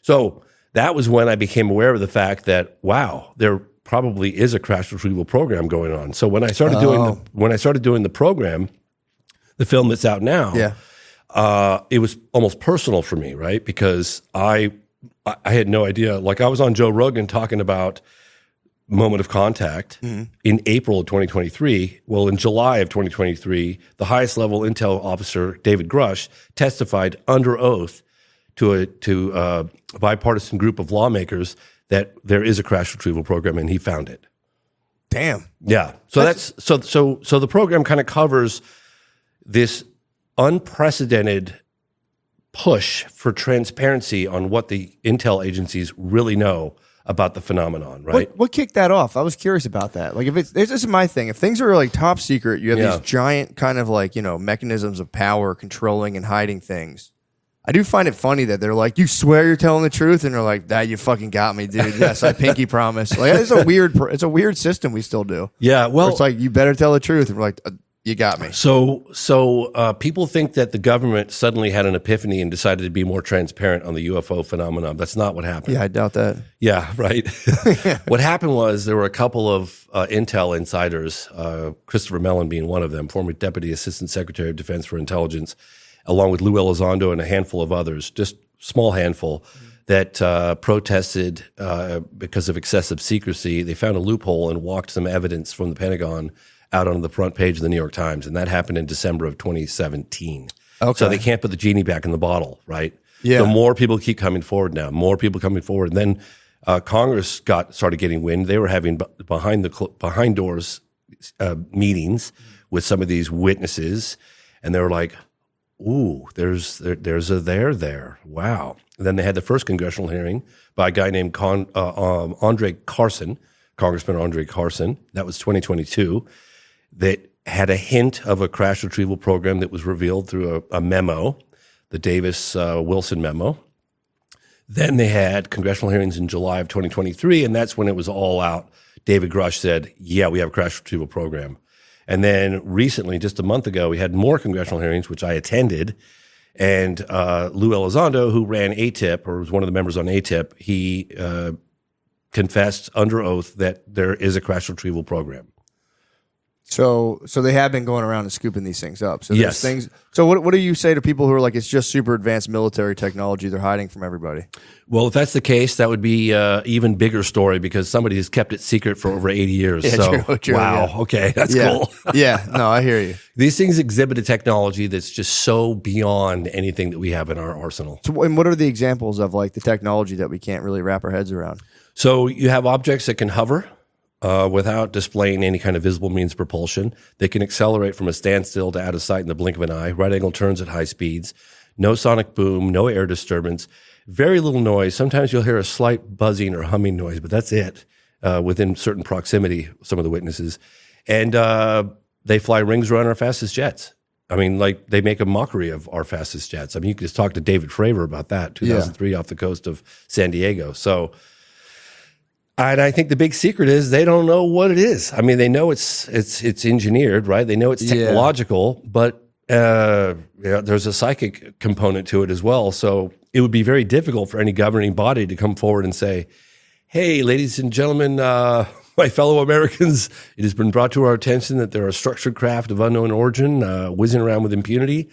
So that was when I became aware of the fact that, wow, there probably is a crash retrieval program going on. So when I started doing the program, the film that's out now, it was almost personal for me, right? Because I had no idea. Like, I was on Joe Rogan talking about moment of contact in April of 2023. Well, in July of 2023, the highest level intel officer, David Grush, testified under oath to a bipartisan group of lawmakers that there is a crash retrieval program, and he found it. Damn. Yeah. So that's the program kind of covers this unprecedented push for transparency on what the intel agencies really know about the phenomenon, right? What kicked that off? I was curious about that. Like, this is my thing. If things are like top secret, you have these giant kind of like, mechanisms of power controlling and hiding things. I do find it funny that they're like, you swear you're telling the truth, and they're like, that you fucking got me, dude. Yes, I pinky promise. Like, it's a weird system we still do. Yeah, well, where it's like, you better tell the truth, and we're like, you got me. So people think that the government suddenly had an epiphany and decided to be more transparent on the UFO phenomenon. That's not what happened. Yeah, I doubt that. Yeah, right. What happened was there were a couple of intel insiders, Christopher Mellon being one of them, former Deputy Assistant Secretary of Defense for Intelligence, along with Lou Elizondo and a handful of others, just small handful, that protested because of excessive secrecy. They found a loophole and walked some evidence from the Pentagon out on the front page of the New York Times, and that happened in December of 2017. Okay. So they can't put the genie back in the bottle, right? Yeah. So more people keep coming forward now, and then Congress started getting wind. They were having behind doors meetings with some of these witnesses, and they were like, ooh, there's a there. Wow. And then they had the first congressional hearing by a guy named Andre Carson, Congressman Andre Carson. That was 2022. That had a hint of a crash retrieval program that was revealed through a memo, the Davis-Wilson memo. Then they had congressional hearings in July of 2023, and that's when it was all out. David Grush said, yeah, we have a crash retrieval program. And then recently, just a month ago, we had more congressional hearings, which I attended. And Lou Elizondo, who ran ATIP, or was one of the members on ATIP, he confessed under oath that there is a crash retrieval program. So they have been going around and scooping these things up. So yes. Things. So what do you say to people who are like, it's just super advanced military technology they're hiding from everybody? Well, if that's the case, that would be an even bigger story because somebody has kept it secret for over 80 years. Yeah, so, true, wow, yeah. Okay, that's cool. Yeah, no, I hear you. These things exhibit a technology that's just so beyond anything that we have in our arsenal. So, and what are the examples of like the technology that we can't really wrap our heads around? So you have objects that can hover. without displaying any kind of visible means of propulsion. They can accelerate from a standstill to out of sight in the blink of an eye, right angle turns at high speeds, no sonic boom, no air disturbance, very little noise. Sometimes you'll hear a slight buzzing or humming noise, but that's it within certain proximity, some of the witnesses. And they fly rings around our fastest jets. I mean, like, they make a mockery of our fastest jets. I mean, you could just talk to David Fravor about that, 2003 off the coast of San Diego. So, and I think the big secret is they don't know what it is. I mean, they know it's engineered, right? They know it's technological, but there's a psychic component to it as well. So it would be very difficult for any governing body to come forward and say, hey, ladies and gentlemen, my fellow Americans, it has been brought to our attention that there are structured craft of unknown origin whizzing around with impunity.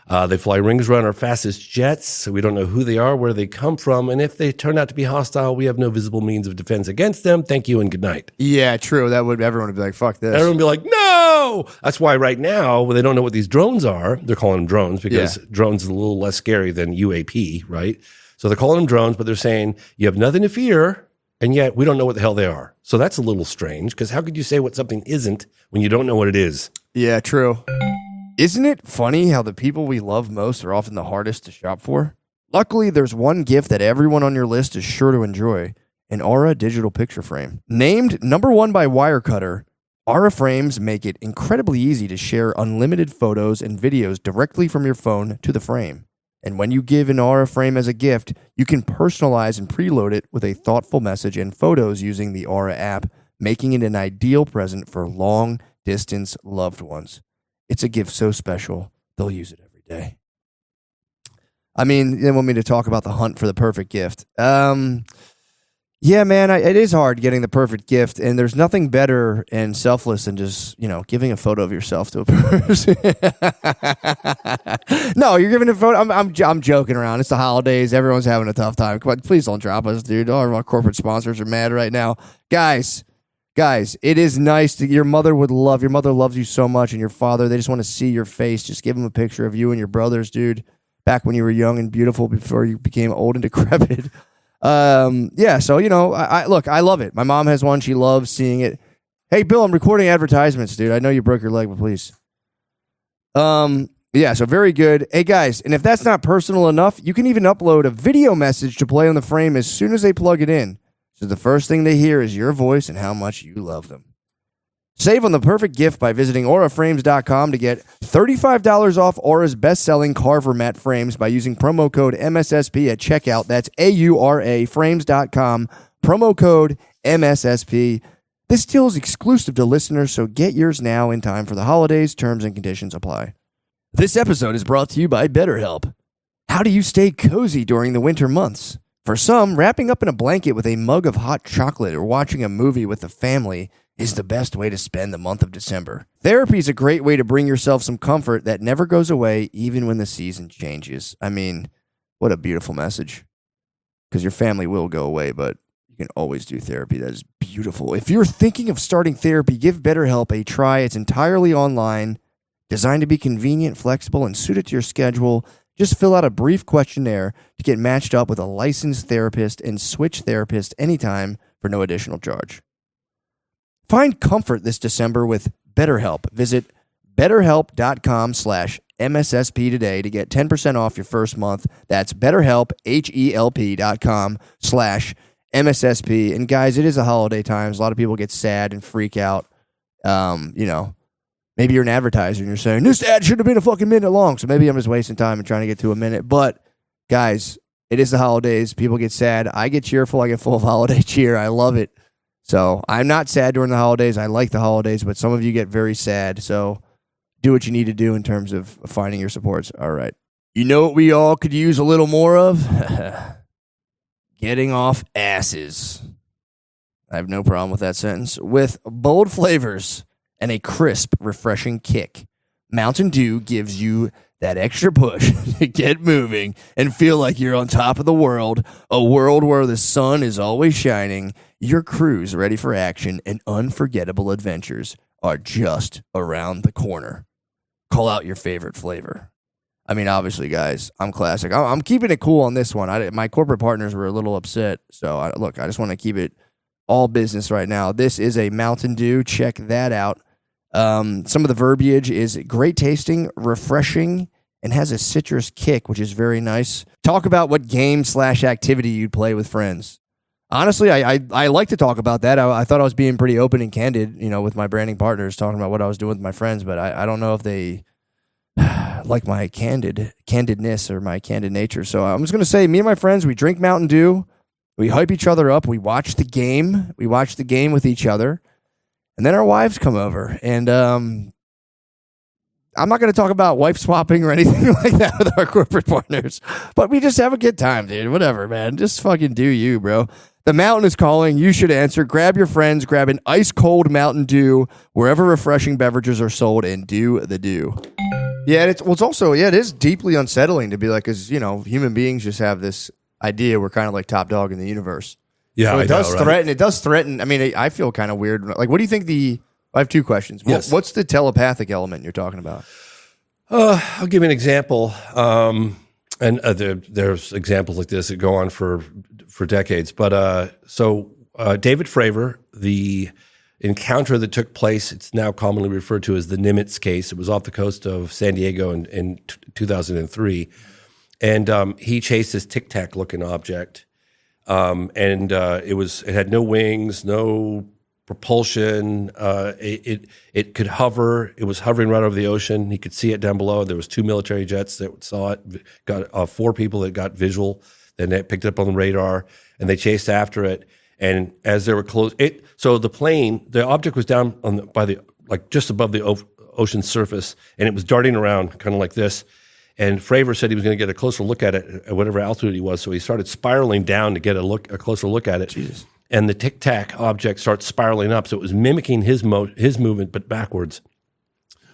They fly rings around our fastest jets, so we don't know who they are, where they come from, and if they turn out to be hostile, we have no visible means of defense against them. Thank you and good night. Yeah, true. Everyone would be like, fuck this. Everyone would be like, no! That's why right now, when they don't know what these drones are, they're calling them drones because drones is a little less scary than UAP, right? So they're calling them drones, but they're saying, you have nothing to fear, and yet we don't know what the hell they are. So that's a little strange, because how could you say what something isn't when you don't know what it is? Yeah, true. Isn't it funny how the people we love most are often the hardest to shop for? Luckily, there's one gift that everyone on your list is sure to enjoy, an Aura digital picture frame. Named number 1 by Wirecutter, Aura frames make it incredibly easy to share unlimited photos and videos directly from your phone to the frame. And when you give an Aura frame as a gift, you can personalize and preload it with a thoughtful message and photos using the Aura app, making it an ideal present for long-distance loved ones. It's a gift so special, they'll use it every day. I mean, they want me to talk about the hunt for the perfect gift. Yeah, man, it is hard getting the perfect gift, and there's nothing better and selfless than just, giving a photo of yourself to a person. No, you're giving a photo. I'm joking around. It's the holidays. Everyone's having a tough time. Come on, please don't drop us, dude. All of our corporate sponsors are mad right now. Guys, it is nice your mother loves you so much, and your father, they just want to see your face. Just give them a picture of you and your brothers, dude, back when you were young and beautiful before you became old and decrepit. So, I love it. My mom has one. She loves seeing it. Hey, Bill, I'm recording advertisements, dude. I know you broke your leg, but please. So very good. Hey, guys, and if that's not personal enough, you can even upload a video message to play on the frame as soon as they plug it in. So the first thing they hear is your voice and how much you love them. Save on the perfect gift by visiting auraframes.com to get $35 off Aura's best-selling Carver mat frames by using promo code MSSP at checkout. That's AURAFrames.com, promo code MSSP. This deal is exclusive to listeners, so get yours now in time for the holidays. Terms and conditions apply. This episode is brought to you by BetterHelp. How do you stay cozy during the winter months? For some, wrapping up in a blanket with a mug of hot chocolate or watching a movie with the family is the best way to spend the month of December. Therapy is a great way to bring yourself some comfort that never goes away even when the season changes. I mean, what a beautiful message. Because your family will go away, but you can always do therapy. That is beautiful. If you're thinking of starting therapy, give BetterHelp a try. It's entirely online, designed to be convenient, flexible, and suited to your schedule. Just fill out a brief questionnaire to get matched up with a licensed therapist and switch therapists anytime for no additional charge. Find comfort this December with BetterHelp. Visit BetterHelp.com/MSSP today to get 10% off your first month. That's BetterHelp, HELP.com/MSSP. And guys, it is the holiday times. A lot of people get sad and freak out. Maybe you're an advertiser and you're saying, this ad should have been a fucking minute long. So maybe I'm just wasting time and trying to get to a minute. But guys, it is the holidays. People get sad. I get cheerful. I get full of holiday cheer. I love it. So I'm not sad during the holidays. I like the holidays, but some of you get very sad. So do what you need to do in terms of finding your supports. All right. You know what we all could use a little more of? Getting off asses. I have no problem with that sentence. With bold flavors and a crisp, refreshing kick, Mountain Dew gives you that extra push to get moving and feel like you're on top of the world, a world where the sun is always shining, your crew's ready for action, and unforgettable adventures are just around the corner. Call out your favorite flavor. I mean, obviously, guys, I'm classic. I'm keeping it cool on this one. My corporate partners were a little upset, so I just want to keep it all business right now. This is a Mountain Dew. Check that out. Some of the verbiage is great tasting, refreshing, and has a citrus kick, which is very nice. Talk about what game/activity you'd play with friends. Honestly, I like to talk about that. I thought I was being pretty open and candid, with my branding partners, talking about what I was doing with my friends, but I don't know if they like my candidness or my candid nature. So I'm just going to say, me and my friends, we drink Mountain Dew, we hype each other up, we watch the game with each other, and then our wives come over. And I'm not going to talk about wife swapping or anything like that with our corporate partners, but we just have a good time, dude. Whatever, man. Just fucking do you, bro. The mountain is calling. You should answer. Grab your friends. Grab an ice cold Mountain Dew wherever refreshing beverages are sold, and do the do. Yeah, it's also it is deeply unsettling to be like, because human beings just have this idea we're kind of like top dog in the universe. Yeah, so it does threaten. It does threaten. I mean, I feel kind of weird. Like, what do you think I have two questions. Yes. What's the telepathic element you're talking about? I'll give you an example. There's examples like this that go on for decades. But so David Fravor, the encounter that took place, it's now commonly referred to as the Nimitz case. It was off the coast of San Diego in 2003. And he chased this Tic Tac looking object. It had no wings, no propulsion. It could hover. It was hovering right over the ocean. He could see it down below. There was 2 military jets that saw it. Got 4 people that got visual. Then they picked it up on the radar, and they chased after it. And as they were close, so the object was down just above the ocean surface, and it was darting around kind of like this. And Fravor said he was going to get a closer look at it at whatever altitude he was. So he started spiraling down to get a closer look at it. Jesus. And the Tic Tac object starts spiraling up. So it was mimicking his movement, but backwards.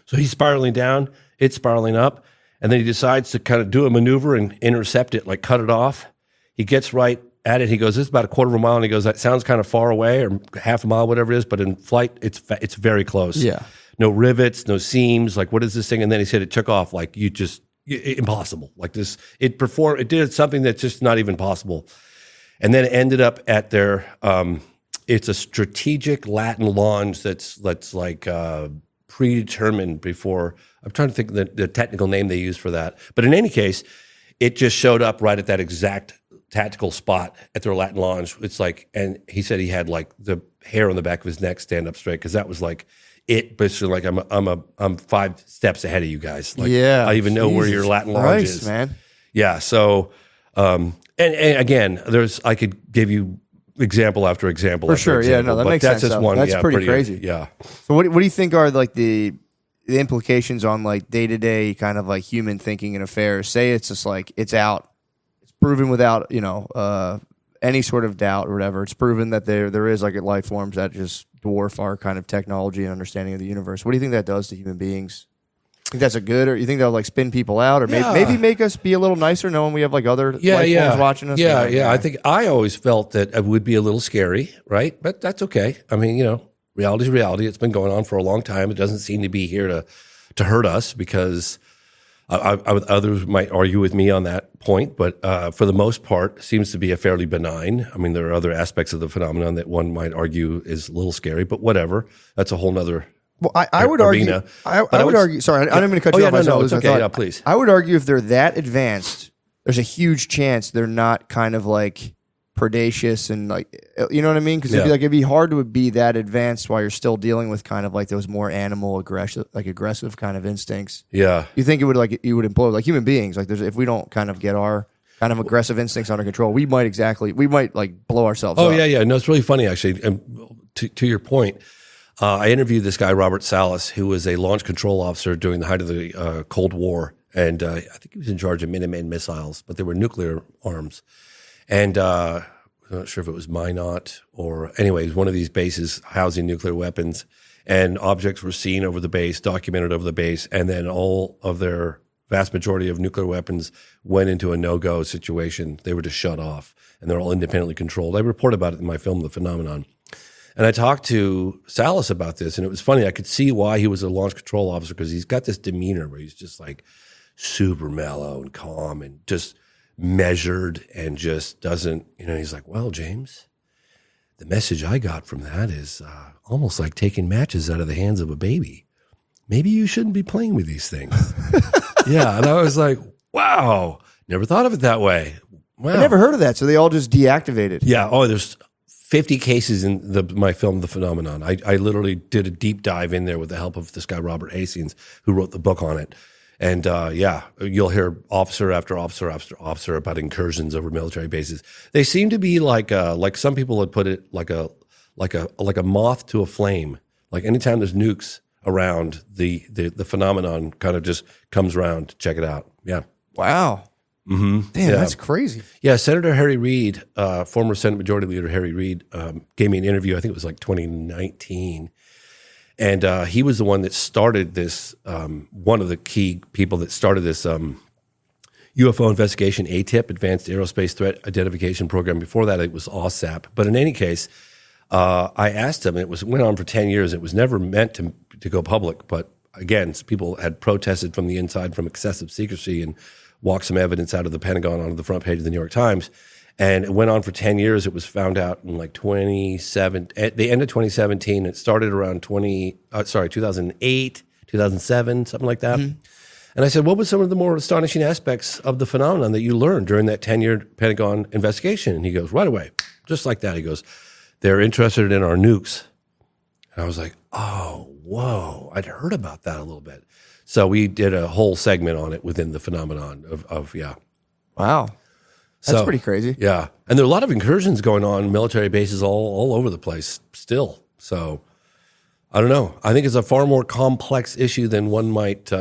So he's spiraling down, it's spiraling up, and then he decides to kind of do a maneuver and intercept it, like cut it off. He gets right at it. He goes, this is about a quarter of a mile, and he goes, that sounds kind of far away, or half a mile, whatever it is, but in flight, it's very close. Yeah. No rivets, no seams. Like, what is this thing? And then he said it took off. Like, impossible. Like this, it did something that's just not even possible. And then it ended up at their, it's a strategic Latin launch that's like predetermined before. I'm trying to think of the technical name they use for that. But in any case, it just showed up right at that exact tactical spot at their Latin launch. It's like, and he said he had like the hair on the back of his neck stand up straight, because that was like it. Basically, like I'm 5 steps ahead of you guys. Like, yeah, I even know where your Latin launch is, man. Yeah. So. And again, I could give you example after example. For sure. Example, yeah, no, that makes sense. Just one. That's pretty crazy. Yeah. So what do you think are like the implications on like day-to-day kind of like human thinking and affairs? Say it's just like, it's out. It's proven without, any sort of doubt or whatever. It's proven that there is like life forms that just dwarf our kind of technology and understanding of the universe. What do you think that does to human beings? Think that's a good, or you think that'll like spin people out, or maybe make us be a little nicer knowing we have like other life forms watching us? Yeah. I always felt that it would be a little scary, right? But that's okay. I mean, reality is reality. It's been going on for a long time. It doesn't seem to be here to hurt us, because others might argue with me on that point. But for the most part, it seems to be a fairly benign. I mean, there are other aspects of the phenomenon that one might argue is a little scary, but whatever. That's a whole nother. Well, I would argue. I would argue. Sorry, I'm going to cut you off. No, it's okay. Please. I would argue if they're that advanced, there's a huge chance they're not kind of like predacious and like, you know what I mean? Because it'd be hard to be that advanced while you're still dealing with kind of like those more animal aggressive kind of instincts. Yeah. You think it would implode like human beings? Like if we don't kind of get our kind of aggressive instincts under control, we might like blow ourselves up. Oh yeah. No, it's really funny actually. And to your point. I interviewed this guy, Robert Salas, who was a launch control officer during the height of the Cold War. And I think he was in charge of Minuteman missiles, but they were nuclear arms. And I'm not sure if it was Minot or anyways, one of these bases housing nuclear weapons. And objects were seen over the base, documented over the base. And then all of their vast majority of nuclear weapons went into a no-go situation. They were just shut off, and they're all independently controlled. I report about it in my film, The Phenomenon. And I talked to Salas about this, and it was funny. I could see why he was a launch control officer, because he's got this demeanor where he's just like super mellow and calm and just measured, and just doesn't, he's like, well, James, the message I got from that is almost like taking matches out of the hands of a baby. Maybe you shouldn't be playing with these things. Yeah. And I was like, wow, never thought of it that way. Wow. I never heard of that. So they all just deactivated. Yeah. Oh, there's 50 cases in my film, The Phenomenon. I literally did a deep dive in there with the help of this guy, Robert Hastings, who wrote the book on it. And you'll hear officer after officer after officer about incursions over military bases. They seem to be like some people had put it, like a moth to a flame. Like anytime there's nukes around, the phenomenon kind of just comes around to check it out. Yeah. Wow. Mm-hmm. Damn, that's crazy. Yeah, Senator Harry Reid, former Senate Majority Leader Harry Reid, gave me an interview. I think it was like 2019. And he was the one that started this, one of the key people that started this UFO investigation, ATIP, Advanced Aerospace Threat Identification Program. Before that, it was OSAP. But in any case, I asked him, and went on for 10 years. It was never meant to go public. But again, people had protested from the inside from excessive secrecy and walked some evidence out of the Pentagon onto the front page of the New York Times. And it went on for 10 years. It was found out in like at the end of 2017. It started around 2008, 2007, something like that. Mm-hmm. And I said, what were some of the more astonishing aspects of the phenomenon that you learned during that 10-year Pentagon investigation? And he goes, right away, just like that. He goes, they're interested in our nukes. And I was like, oh, whoa, I'd heard about that a little bit. So we did a whole segment on it within the phenomenon of Wow. That's pretty crazy. Yeah. And there are a lot of incursions going on, military bases all over the place still. So I don't know. I think it's a far more complex issue than one might,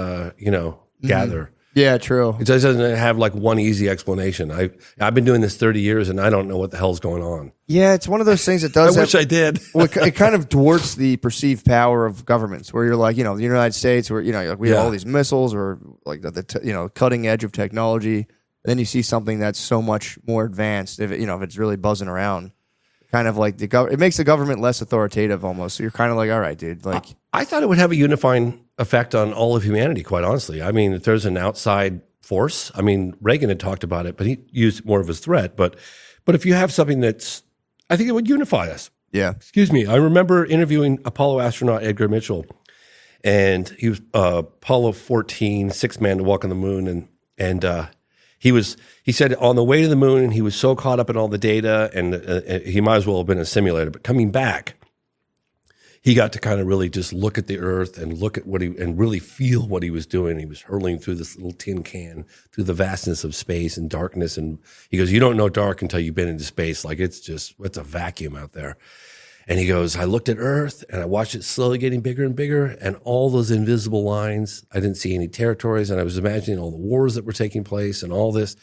gather. Yeah, true. It doesn't have like one easy explanation. I've been doing this 30 years and I don't know what the hell's going on. Yeah, it's one of those things that does. I wish I did. Well, it kind of dwarfs the perceived power of governments, where you're like, the United States, where like we have all these missiles, or like the cutting edge of technology. And then you see something that's so much more advanced. If it's really buzzing around, kind of like it makes the government less authoritative almost. So you're kind of like, all right, dude. Like, I thought it would have a unifying effect on all of humanity. Quite honestly, I mean, if there's an outside force, I mean, Reagan had talked about it, but he used more of a threat. But if you have something I think it would unify us. Yeah. Excuse me. I remember interviewing Apollo astronaut Edgar Mitchell, and he was Apollo 14, sixth man to walk on the moon, and he said on the way to the moon, he was so caught up in all the data, and he might as well have been a simulator. But coming back, he got to kind of really just look at the Earth and look at and really feel what he was doing. He was hurtling through this little tin can through the vastness of space and darkness. And he goes, you don't know dark until you've been into space. Like it's a vacuum out there. And he goes, I looked at Earth and I watched it slowly getting bigger and bigger, and all those invisible lines, I didn't see any territories, and I was imagining all the wars that were taking place and all this.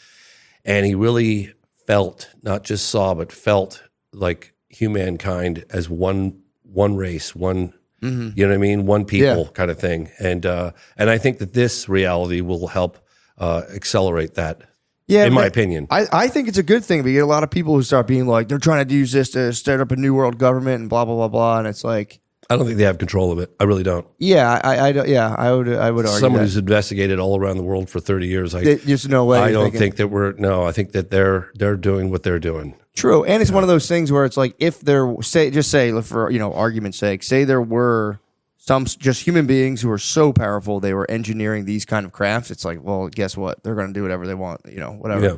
And he really felt, not just saw, but felt like humankind as one race, one, you know what I mean? One people kind of thing. And I think that this reality will help accelerate that. Yeah, in my opinion. I think it's a good thing. We get a lot of people who start being like, they're trying to use this to start up a new world government and blah, blah, blah, blah. And it's like, I don't think they have control of it. I really don't. Yeah, I would argue someone who's investigated all around the world for 30 years. There's no way. I don't think that I think that they're doing what they're doing. True. And it's one of those things where it's like, if there, say for, argument's sake, say there were some just human beings who are so powerful they were engineering these kind of crafts. It's like, well, guess what? They're going to do whatever they want, whatever. Yeah.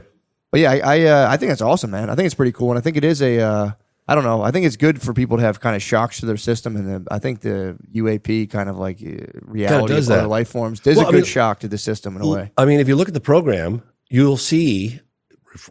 But yeah, I think that's awesome, man. I think it's pretty cool, and I think it is I don't know. I think it's good for people to have kind of shocks to their system, and I think the UAP kind of like reality of other life forms is a good shock to the system in a way. I mean, if you look at the program, you'll see,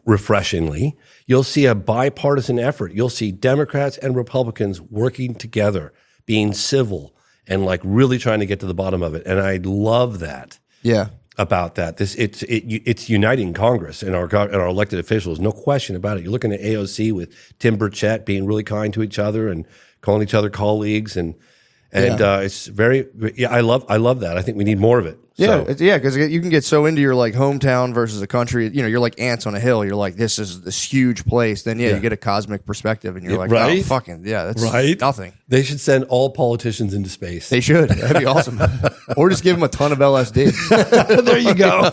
refreshingly, you'll see a bipartisan effort. You'll see Democrats and Republicans working together, being civil, and like really trying to get to the bottom of it. And I love that. Yeah. About that. It's uniting Congress and our elected officials. No question about it. You're looking at AOC with Tim Burchett being really kind to each other and calling each other colleagues. And it's very, I love that. I think we need more of it. Yeah. Because you can get so into your like hometown versus a country, you're like ants on a hill. You're like, this is this huge place. Then you get a cosmic perspective and you're like, right? Oh, fucking, that's nothing. They should send all politicians into space. They should. That'd be awesome. Or just give them a ton of LSD. There you go.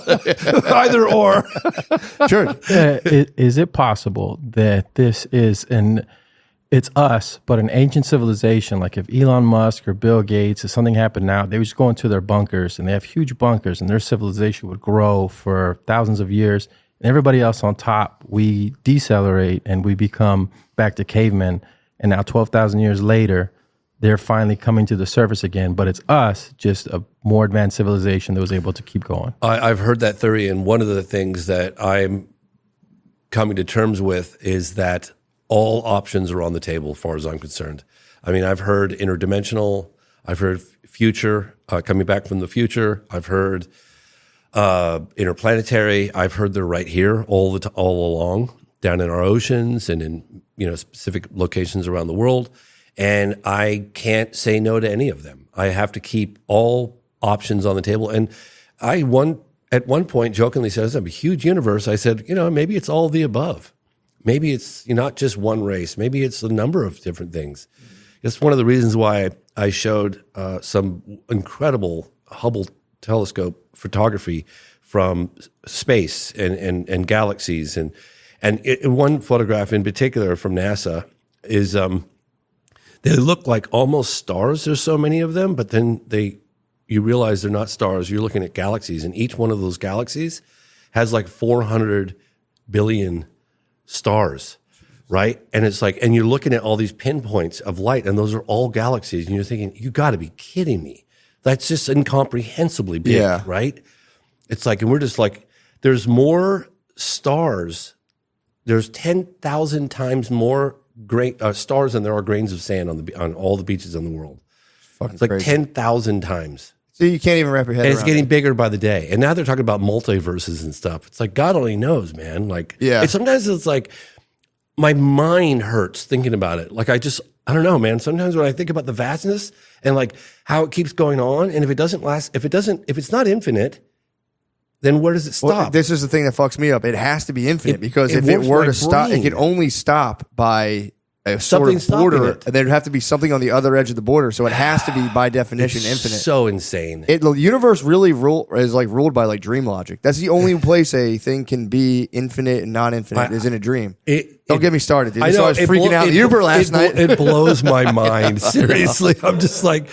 Either or. Sure. Is it possible that this is an it's us, but an ancient civilization, like if Elon Musk or Bill Gates, if something happened now, they would just go into their bunkers, and they have huge bunkers, and their civilization would grow for thousands of years. And everybody else on top, we decelerate and we become back to cavemen. And now 12,000 years later, they're finally coming to the surface again. But it's us, just a more advanced civilization that was able to keep going. I've heard that theory, and one of the things that I'm coming to terms with is that all options are on the table as far as I'm concerned. I mean, I've heard interdimensional, I've heard future, coming back from the future. I've heard interplanetary. I've heard they're right here all along, down in our oceans and in specific locations around the world. And I can't say no to any of them. I have to keep all options on the table. And at one point jokingly said, "It's a huge universe." I said, maybe it's all of the above. Maybe it's not just one race. Maybe it's a number of different things. It's one of the reasons why I showed some incredible Hubble telescope photography from space and galaxies. And one photograph in particular from NASA is they look like almost stars. There's so many of them, but then you realize they're not stars. You're looking at galaxies, and each one of those galaxies has like 400 billion stars, right? And it's like, and you're looking at all these pinpoints of light, and those are all galaxies, and you're thinking, you got to be kidding me. That's just incomprehensibly big, right? It's like, and we're just like, there's more stars. There's 10,000 times more stars than there are grains of sand on all the beaches in the world. It's like 10,000 times. So you can't even wrap your head around it. And it's getting bigger by the day. And now they're talking about multiverses and stuff. It's like, God only knows, man. Like, sometimes it's like, my mind hurts thinking about it. Like, I don't know, man. Sometimes when I think about the vastness and like how it keeps going on, and if it's not infinite, then where does it stop? Well, this is the thing that fucks me up. It has to be infinite, because if it were to stop, it could only stop by a sort of border, and there'd have to be something on the other edge of the border. So it has to be by definition infinite. So insane. The universe really is like ruled by like dream logic. That's the only place a thing can be infinite and not infinite is in a dream. Don't get me started, dude. I know, I was freaking out in Uber last night. It blows my mind. Seriously, I'm just like.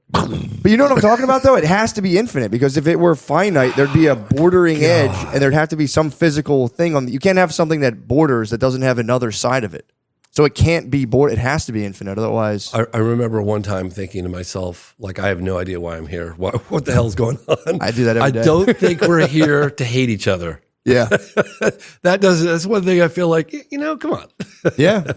But you know what I'm talking about, though? It has to be infinite, because if it were finite, there'd be a bordering edge, and there'd have to be some physical thing on. You can't have something that borders that doesn't have another side of it. So it can't be it has to be infinite, otherwise. I remember one time thinking to myself, like, I have no idea why I'm here. What the hell's going on? I do that every day. I don't think we're here to hate each other. Yeah. That's one thing I feel like, come on. Yeah.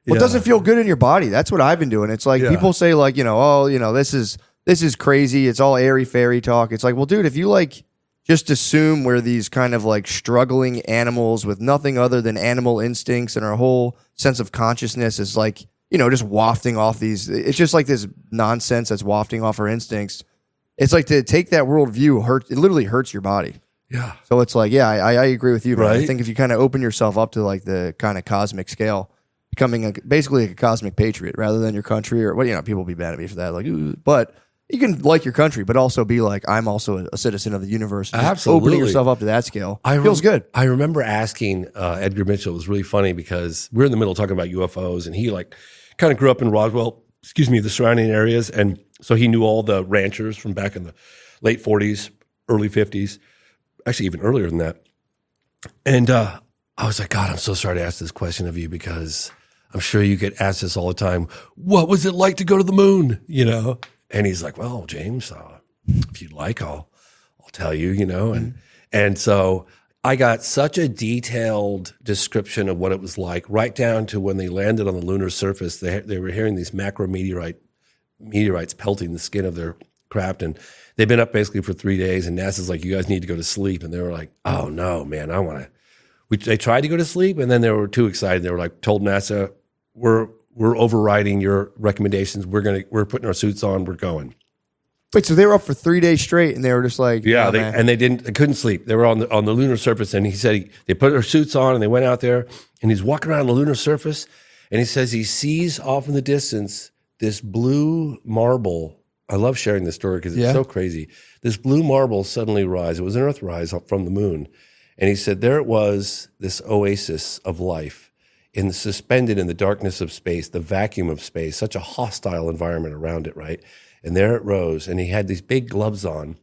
Well, it doesn't feel good in your body. That's what I've been doing. It's like people say like, this is crazy. It's all airy fairy talk. It's like, well, dude, if you like just assume we're these kind of like struggling animals with nothing other than animal instincts, and our whole sense of consciousness is like, just wafting off these. It's just like this nonsense that's wafting off our instincts. It's like, to take that worldview it literally hurts your body. Yeah. So it's like, I agree with you, right? I think if you kind of open yourself up to like the kind of cosmic scale, becoming basically a cosmic patriot rather than your country, or people will be mad at me for that. Like, but you can like your country, but also be like, I'm also a citizen of the universe. Absolutely. Opening yourself up to that scale feels good. I remember asking Edgar Mitchell. It was really funny because we're in the middle of talking about UFOs, and he like kind of grew up in Roswell, the surrounding areas. And so he knew all the ranchers from back in the late 40s, early 50s, actually even earlier than that. And I was like, God, I'm so sorry to ask this question of you, because I'm sure you get asked this all the time. What was it like to go to the moon? And he's like, well, James, if you'd like, I'll tell you, and so I got such a detailed description of what it was like, right down to when they landed on the lunar surface. They were hearing these meteorites pelting the skin of their craft, and they've been up basically for 3 days. And NASA's like, you guys need to go to sleep, and they were like, oh no, man, I want to. They tried to go to sleep, and then they were too excited. They were like, told NASA, we're overriding your recommendations. We're putting our suits on. We're going. Wait, so they were up for 3 days straight, and they were just like, yeah, they couldn't sleep. They were on the lunar surface, and he said they put their suits on, and they went out there, and he's walking around the lunar surface, and he says he sees off in the distance this blue marble. I love sharing this story because it's so crazy. This blue marble suddenly rise. It was an Earthrise from the moon, and he said there it was, this oasis of life. suspended in the darkness of space, the vacuum of space, such a hostile environment around it, right? And there it rose, and he had these big gloves on,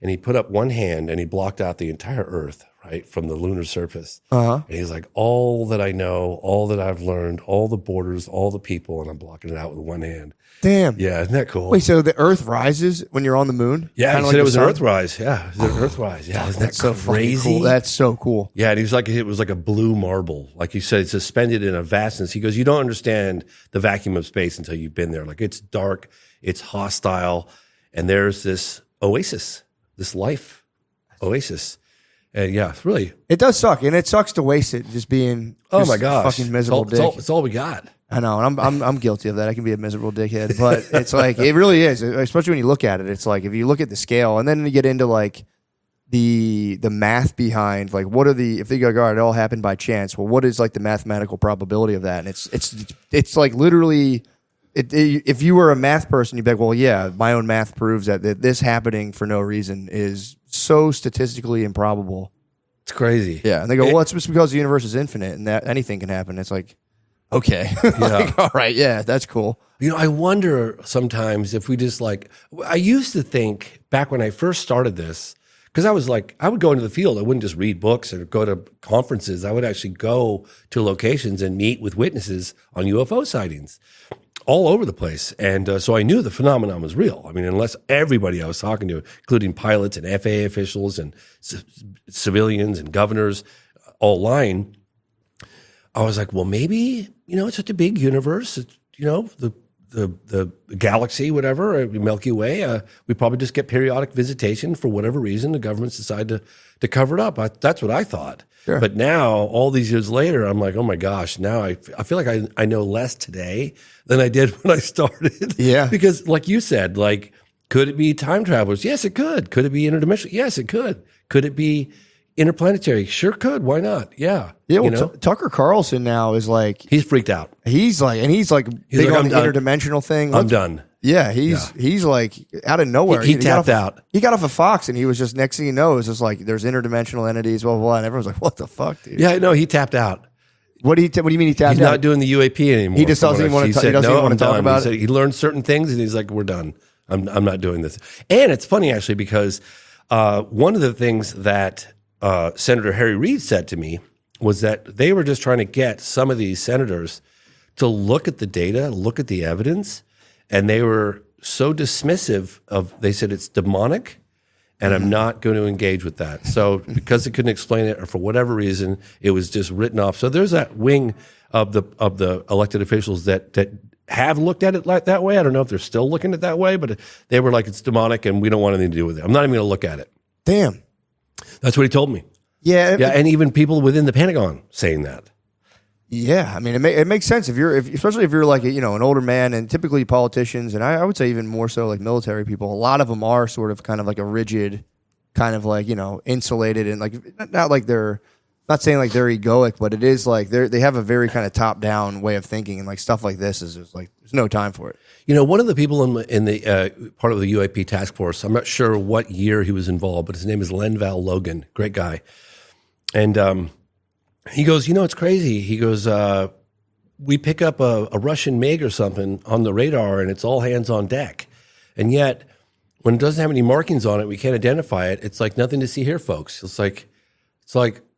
and he put up one hand and he blocked out the entire Earth, right, from the lunar surface. And he's like, all that I know, all that I've learned, all the borders, all the people, and I'm blocking it out with one hand. Damn. Yeah, isn't that cool? Wait, so the Earth rises when you're on the moon? Yeah, he Kinda said like it was the an sun? Earthrise. Yeah, it was an Earthrise. Yeah, isn't that That's so fucking crazy? cool. That's so cool. Yeah, and he was like, it was like a blue marble. Like you said, it's suspended in a vastness. He goes, you don't understand the vacuum of space until you've been there. Like it's dark, it's hostile, and there's this oasis, this life oasis. And yeah, it's really. It does suck, and it sucks to waste it just being. Oh just my gosh, fucking miserable dick. It's all we got. I know, and I'm guilty of that. I can be a miserable dickhead, but it's like it really is, especially when you look at it. It's like if you look at the scale, and then you get into like the math behind like what are the if they go, all right, it all happened by chance. Well, what is like the mathematical probability of that? And it's like literally. If you were a math person, you'd be like, well, yeah, my own math proves that this happening for no reason is so statistically improbable. It's crazy. Yeah, and they go, well, it's just because the universe is infinite and that anything can happen. It's like, okay, like, all right, yeah, that's cool. You know, I wonder sometimes if we just like, I used to think back when I first started this, because I was like, I would go into the field. I wouldn't just read books or go to conferences. I would actually go to locations and meet with witnesses on UFO sightings all over the place. And so I knew the phenomenon was real. I mean, unless everybody I was talking to, including pilots and FAA officials and civilians and governors, all lying, I was like, well, maybe, you know, it's such a big universe. It's, you know, the galaxy, whatever, Milky Way, we probably just get periodic visitation for whatever reason. The governments decide to cover it up. That's what I thought. Sure. But now, all these years later, I'm like, oh my gosh, now I feel like I know less today than I did when I started. Yeah. Because like you said, like, could it be time travelers? Yes, it could. Could it be interdimensional? Yes, it could. Could it be interplanetary? Sure could. Why not? Yeah. Yeah, well, Tucker Carlson now is like... He's freaked out. He's like big like, on the interdimensional thing. I'm done. Yeah, he's like out of nowhere. He tapped out. He got off of Fox, and he was just next thing you know, it was just like there's interdimensional entities, blah blah blah, and everyone's like, "What the fuck, dude?" Yeah, no, he tapped out. What do you mean he tapped out? He's not doing the UAP anymore. He just doesn't even want to. He doesn't even want to talk about it. He learned certain things, and he's like, "We're done. I'm not doing this." And it's funny actually because one of the things that Senator Harry Reid said to me was that they were just trying to get some of these senators to look at the data, look at the evidence, and they were so dismissive of, they said it's demonic, and I'm not going to engage with that. So because they couldn't explain it, or for whatever reason, it was just written off. So there's that wing of the elected officials that have looked at it like that way. I don't know if they're still looking at it that way, but they were like, it's demonic, and we don't want anything to do with it. I'm not even going to look at it. Damn. That's what he told me. Yeah. Yeah, and even people within the Pentagon saying that. Yeah, I mean, it makes sense especially if you're like an older man, and typically politicians, and I would say even more so like military people. A lot of them are sort of kind of like a rigid, kind of like insulated, and like not like they're not saying like they're egoic, but it is like they have a very kind of top down way of thinking, and like stuff like this is just like there's no time for it. One of the people in the part of the UAP task force, I'm not sure what year he was involved, but his name is Lenval Logan, great guy, and. He goes, it's crazy. He goes, we pick up a Russian MiG or something on the radar, and it's all hands on deck. And yet, when it doesn't have any markings on it, we can't identify it. It's like nothing to see here, folks. It's like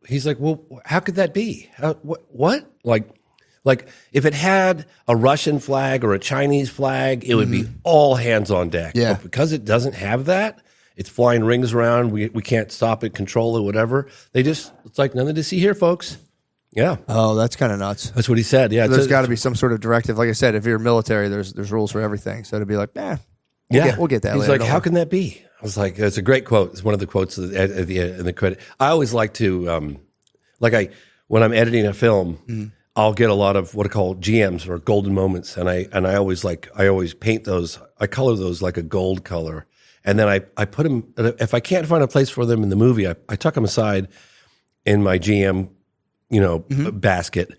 he's like, well, how could that be? What? Like if it had a Russian flag or a Chinese flag, it would be all hands on deck. Yeah. But because it doesn't have that, it's flying rings around. We can't stop it, control it, whatever. It's like nothing to see here, folks. Yeah. Oh, that's kind of nuts. That's what he said. Yeah. So there's got to be some sort of directive. Like I said, if you're military, there's rules for everything. So to be like, we'll get that He's later. like, how can that be? I was like, it's a great quote. It's one of the quotes at the end in the credit. I always like to, when I'm editing a film, I'll get a lot of what are called GMs or golden moments. And I always paint those. I color those like a gold color. And then I put them, if I can't find a place for them in the movie, I tuck them aside in my GM, basket.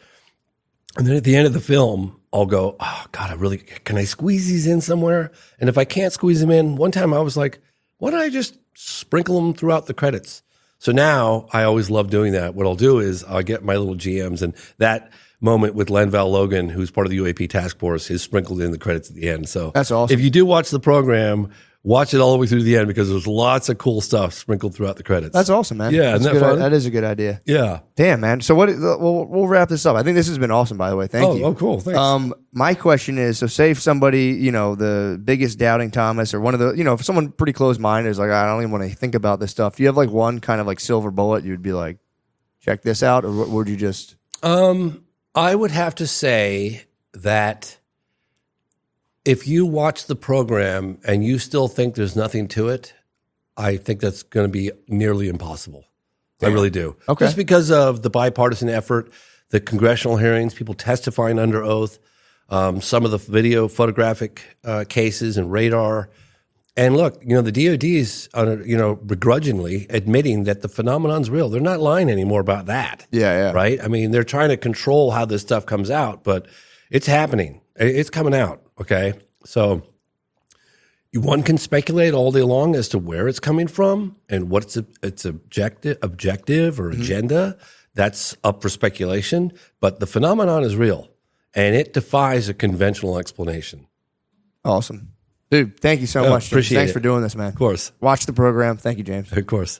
And then at the end of the film, I'll go, oh God, can I squeeze these in somewhere? And if I can't squeeze them in, one time I was like, why don't I just sprinkle them throughout the credits? So now I always love doing that. What I'll do is I'll get my little GMs, and that moment with Lenval Logan, who's part of the UAP task force, is sprinkled in the credits at the end. So that's awesome. If you do watch the program, watch it all the way through to the end, because there's lots of cool stuff sprinkled throughout the credits. That's awesome, man. Yeah, isn't that fun? That is a good idea. Yeah. Damn, man. So we'll wrap this up. I think this has been awesome, by the way. Thank you. Oh, cool. Thanks. My question is, so say if somebody, the biggest doubting Thomas, or one of the, if someone pretty close-minded is like, I don't even want to think about this stuff. Do you have like one kind of like silver bullet you'd be like, check this out? Or would you just... I would have to say that if you watch the program and you still think there's nothing to it, I think that's going to be nearly impossible. Damn. I really do. Okay. Just because of the bipartisan effort, the congressional hearings, people testifying under oath, some of the video photographic cases and radar. And look, the DOD's, begrudgingly admitting that the phenomenon's real. They're not lying anymore about that. Yeah. Right? I mean, they're trying to control how this stuff comes out, but it's happening. It's coming out, okay? So one can speculate all day long as to where it's coming from and what's its objective or agenda. That's up for speculation, but the phenomenon is real, and it defies a conventional explanation. Awesome. Dude, thank you so much. Appreciate Thanks it. for doing this, man. Of course. Watch the program. Thank you, James. Of course.